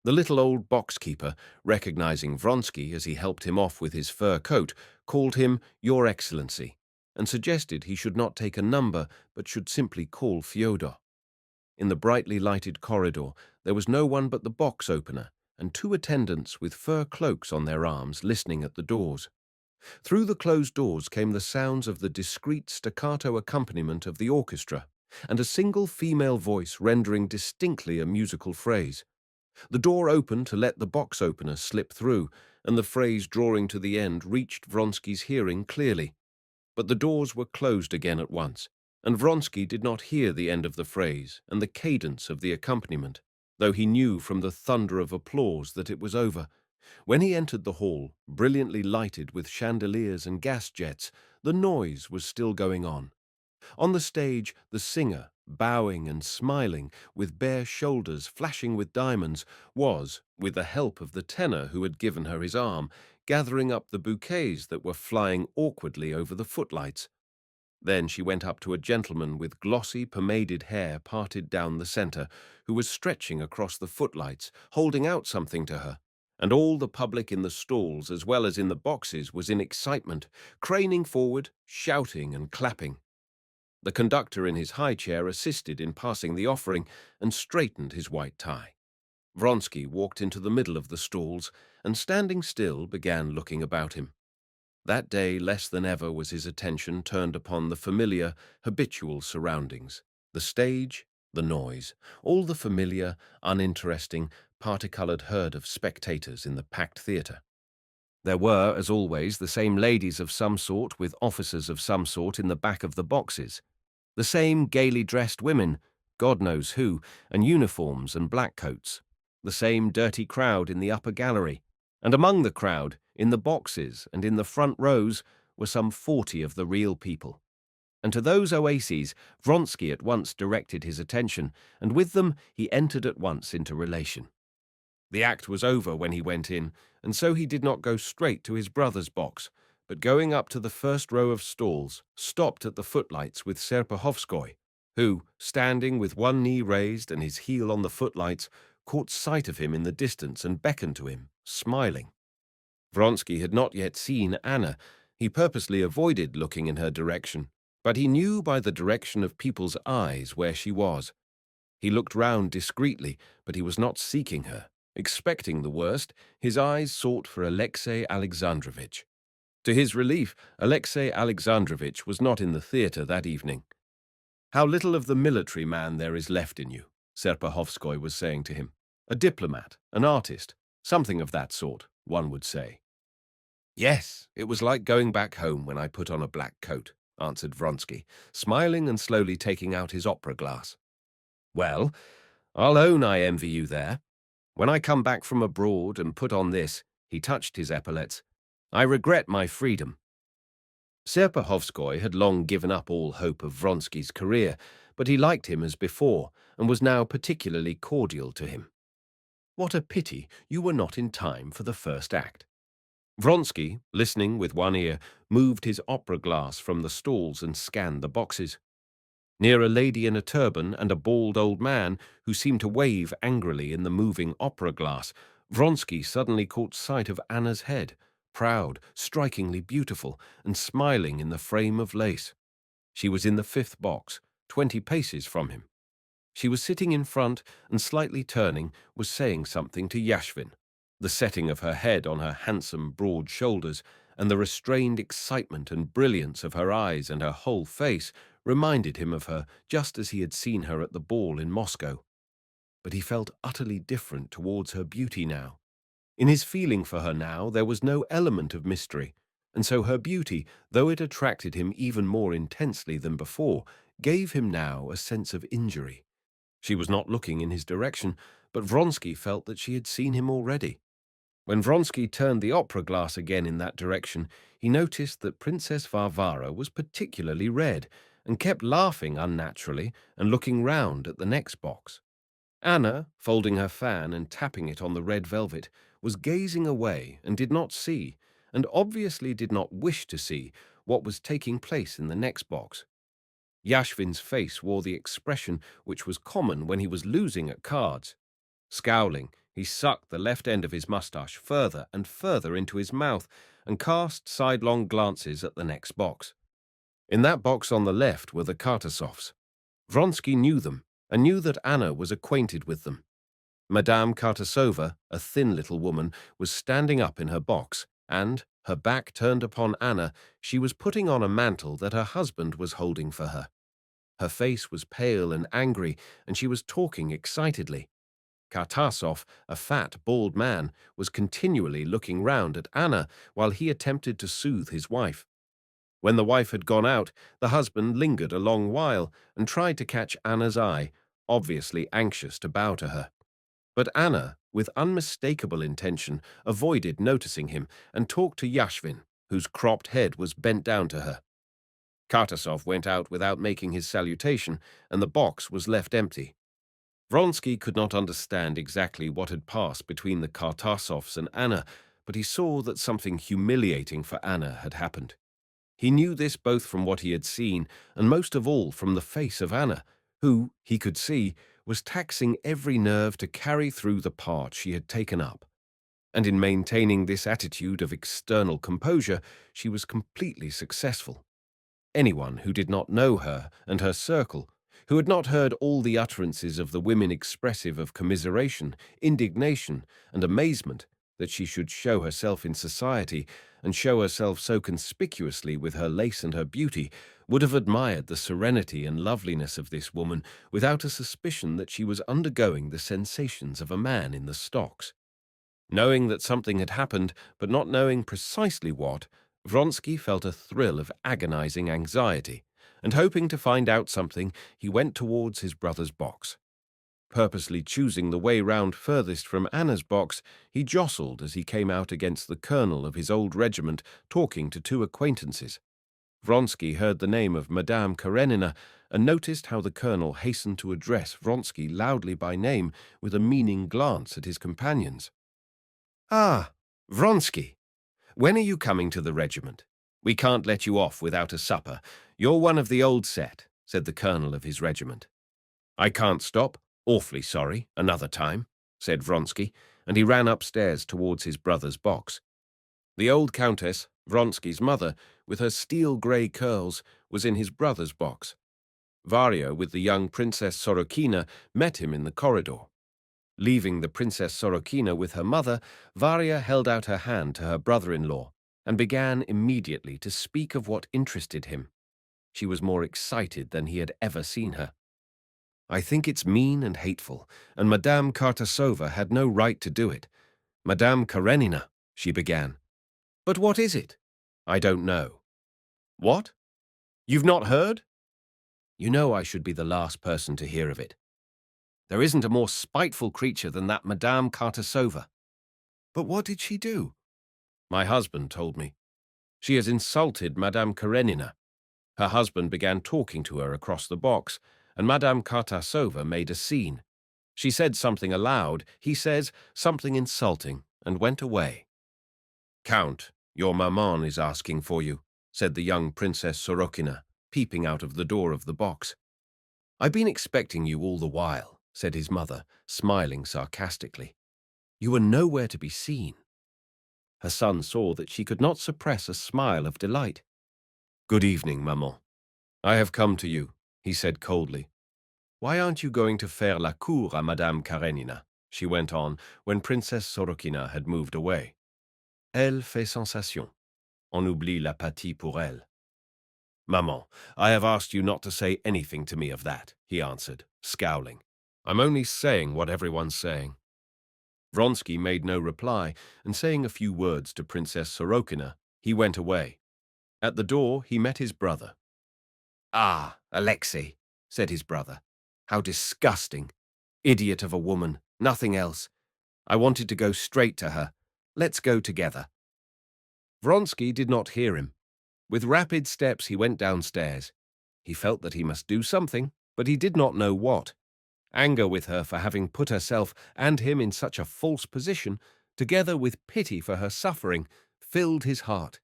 The little old box-keeper, recognizing Vronsky as he helped him off with his fur coat, called him Your Excellency, and suggested he should not take a number but should simply call Fyodor. In the brightly lighted corridor there was no one but the box-opener and two attendants with fur cloaks on their arms listening at the doors. Through the closed doors came the sounds of the discreet staccato accompaniment of the orchestra, and a single female voice rendering distinctly a musical phrase. The door opened to let the box opener slip through, and the phrase drawing to the end reached Vronsky's hearing clearly. But the doors were closed again at once, and Vronsky did not hear the end of the phrase and the cadence of the accompaniment, though he knew from the thunder of applause that it was over. When he entered the hall, brilliantly lighted with chandeliers and gas jets, the noise was still going on. On the stage, the singer, bowing and smiling, with bare shoulders flashing with diamonds, was, with the help of the tenor who had given her his arm, gathering up the bouquets that were flying awkwardly over the footlights. Then she went up to a gentleman with glossy, pomaded hair parted down the centre, who was stretching across the footlights, holding out something to her. And all the public in the stalls as well as in the boxes was in excitement, craning forward, shouting and clapping. The conductor in his high chair assisted in passing the offering and straightened his white tie. Vronsky walked into the middle of the stalls and, standing still, began looking about him. That day, less than ever, was his attention turned upon the familiar, habitual surroundings. The stage, the noise, all the familiar, uninteresting, parti-colored herd of spectators in the packed theatre. There were, as always, the same ladies of some sort with officers of some sort in the back of the boxes. The same gaily dressed women, God knows who, and uniforms and black coats. The same dirty crowd in the upper gallery. And among the crowd, in the boxes and in the front rows, were some 40 of the real people. And to those oases Vronsky at once directed his attention, and with them he entered at once into relation. The act was over when he went in, and so he did not go straight to his brother's box, but going up to the first row of stalls, stopped at the footlights with Serpuhovskoy, who, standing with one knee raised and his heel on the footlights, caught sight of him in the distance and beckoned to him, smiling. Vronsky had not yet seen Anna. He purposely avoided looking in her direction, but he knew by the direction of people's eyes where she was. He looked round discreetly, but he was not seeking her. Expecting the worst, his eyes sought for Alexey Alexandrovitch. To his relief, Alexey Alexandrovitch was not in the theatre that evening. "How little of the military man there is left in you," Serpuhovskoy was saying to him. "A diplomat, an artist, something of that sort, one would say." "Yes, it was like going back home when I put on a black coat," answered Vronsky, smiling and slowly taking out his opera glass. "Well, I'll own I envy you there. When I come back from abroad and put on this," he touched his epaulets, "I regret my freedom." Serpuhovskoy had long given up all hope of Vronsky's career, but he liked him as before, and was now particularly cordial to him. "What a pity you were not in time for the first act." Vronsky, listening with one ear, moved his opera glass from the stalls and scanned the boxes. Near a lady in a turban and a bald old man who seemed to wave angrily in the moving opera glass, Vronsky suddenly caught sight of Anna's head, proud, strikingly beautiful, and smiling in the frame of lace. She was in the 5th box, 20 paces from him. She was sitting in front and, slightly turning, was saying something to Yashvin. The setting of her head on her handsome, broad shoulders, and the restrained excitement and brilliance of her eyes and her whole face reminded him of her just as he had seen her at the ball in Moscow. But he felt utterly different towards her beauty now. In his feeling for her now there was no element of mystery, and so her beauty, though it attracted him even more intensely than before, gave him now a sense of injury. She was not looking in his direction, but Vronsky felt that she had seen him already. When Vronsky turned the opera glass again in that direction, he noticed that Princess Varvara was particularly red, and kept laughing unnaturally and looking round at the next box. Anna, folding her fan and tapping it on the red velvet, was gazing away and did not see, and obviously did not wish to see, what was taking place in the next box. Yashvin's face wore the expression which was common when he was losing at cards. Scowling, he sucked the left end of his moustache further and further into his mouth and cast sidelong glances at the next box. In that box on the left were the Kartasovs. Vronsky knew them, and knew that Anna was acquainted with them. Madame Kartasova, a thin little woman, was standing up in her box, and, her back turned upon Anna, she was putting on a mantle that her husband was holding for her. Her face was pale and angry, and she was talking excitedly. Kartasov, a fat, bald man, was continually looking round at Anna while he attempted to soothe his wife. When the wife had gone out, the husband lingered a long while and tried to catch Anna's eye, obviously anxious to bow to her. But Anna, with unmistakable intention, avoided noticing him and talked to Yashvin, whose cropped head was bent down to her. Kartasov went out without making his salutation, and the box was left empty. Vronsky could not understand exactly what had passed between the Kartasovs and Anna, but he saw that something humiliating for Anna had happened. He knew this both from what he had seen, and most of all from the face of Anna, who, he could see, was taxing every nerve to carry through the part she had taken up. And in maintaining this attitude of external composure, she was completely successful. Anyone who did not know her and her circle, who had not heard all the utterances of the women expressive of commiseration, indignation, and amazement that she should show herself in society and show herself so conspicuously with her lace and her beauty, would have admired the serenity and loveliness of this woman without a suspicion that she was undergoing the sensations of a man in the stocks. Knowing that something had happened, but not knowing precisely what, Vronsky felt a thrill of agonizing anxiety, and hoping to find out something, he went towards his brother's box. Purposely choosing the way round furthest from Anna's box, he jostled as he came out against the colonel of his old regiment, talking to two acquaintances. Vronsky heard the name of Madame Karenina and noticed how the colonel hastened to address Vronsky loudly by name with a meaning glance at his companions. "Ah, Vronsky, when are you coming to the regiment? We can't let you off without a supper. You're one of the old set," said the colonel of his regiment. "I can't stop. Awfully sorry. Another time," said Vronsky, and he ran upstairs towards his brother's box. The old countess, Vronsky's mother, with her steel-grey curls, was in his brother's box. Varya, with the young Princess Sorokina, met him in the corridor. Leaving the Princess Sorokina with her mother, Varya held out her hand to her brother-in-law and began immediately to speak of what interested him. She was more excited than he had ever seen her. "I think it's mean and hateful, and Madame Kartasova had no right to do it. Madame Karenina," she began. "But what is it?" "I don't know." "What? You've not heard?" "You know I should be the last person to hear of it. There isn't a more spiteful creature than that Madame Kartasova." "But what did she do?" "My husband told me. She has insulted Madame Karenina. Her husband began talking to her across the box, and Madame Kartasova made a scene. She said something aloud, he says, something insulting, and went away." "Count, your maman is asking for you," said the young Princess Sorokina, peeping out of the door of the box. "I've been expecting you all the while," said his mother, smiling sarcastically. "You were nowhere to be seen." Her son saw that she could not suppress a smile of delight. "Good evening, maman. I have come to you," he said coldly. "Why aren't you going to faire la cour à Madame Karenina?" she went on when Princess Sorokina had moved away. "Elle fait sensation. On oublie la pâtie pour elle." "Maman, I have asked you not to say anything to me of that," he answered, scowling. "I'm only saying what everyone's saying." Vronsky made no reply, and saying a few words to Princess Sorokina, he went away. At the door he met his brother. "Ah, Alexei," said his brother. "How disgusting! Idiot of a woman, nothing else. I wanted to go straight to her. Let's go together." Vronsky did not hear him. With rapid steps he went downstairs. He felt that he must do something, but he did not know what. Anger with her for having put herself and him in such a false position, together with pity for her suffering, filled his heart.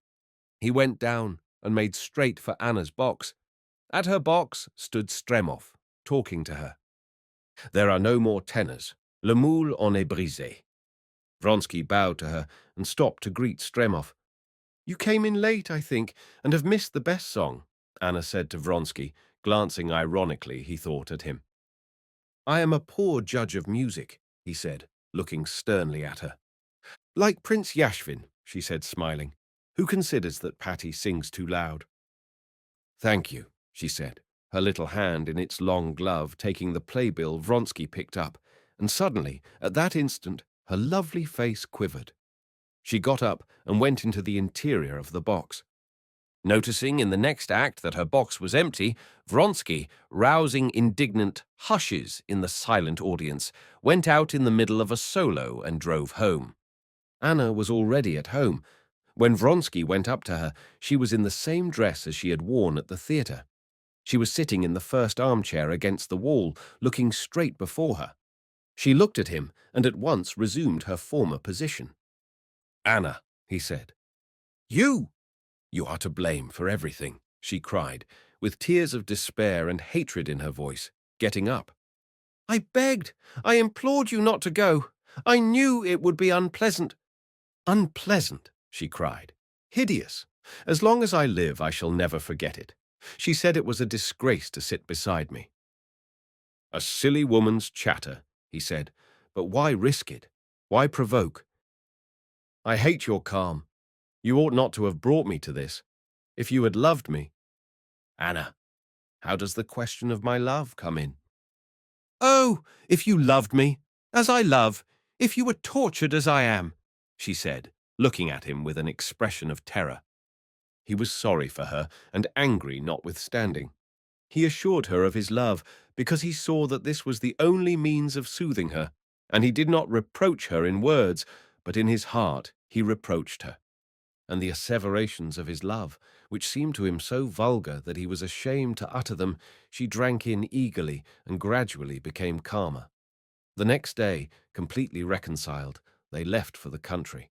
He went down and made straight for Anna's box. At her box stood Stremov, talking to her. "There are no more tenors. Le moule en est brisé." Vronsky bowed to her and stopped to greet Stremov. "You came in late, I think, and have missed the best song," Anna said to Vronsky, glancing ironically, he thought, at him. "I am a poor judge of music," he said, looking sternly at her. "Like Prince Yashvin," she said, smiling, "who considers that Patti sings too loud." "Thank you," she said, her little hand in its long glove taking the playbill Vronsky picked up, and suddenly, at that instant, her lovely face quivered. She got up and went into the interior of the box. Noticing in the next act that her box was empty, Vronsky, rousing indignant hushes in the silent audience, went out in the middle of a solo and drove home. Anna was already at home. When Vronsky went up to her, she was in the same dress as she had worn at the theatre. She was sitting in the first armchair against the wall, looking straight before her. She looked at him and at once resumed her former position. "Anna," he said. "You! You are to blame for everything," she cried, with tears of despair and hatred in her voice, getting up. "I begged, I implored you not to go. I knew it would be unpleasant." "Unpleasant," she cried. "Hideous. As long as I live, I shall never forget it. She said it was a disgrace to sit beside me. "A silly woman's chatter," he said, "but why risk it? Why provoke? I hate your calm. You ought not to have brought me to this. If you had loved me—" "Anna, how does the question of my love come in?" "Oh, if you loved me, as I love, if you were tortured as I am," she said, looking at him with an expression of terror. He was sorry for her and angry notwithstanding. He assured her of his love because he saw that this was the only means of soothing her, and he did not reproach her in words, but in his heart he reproached her. And the asseverations of his love, which seemed to him so vulgar that he was ashamed to utter them, she drank in eagerly and gradually became calmer. The next day, completely reconciled, they left for the country.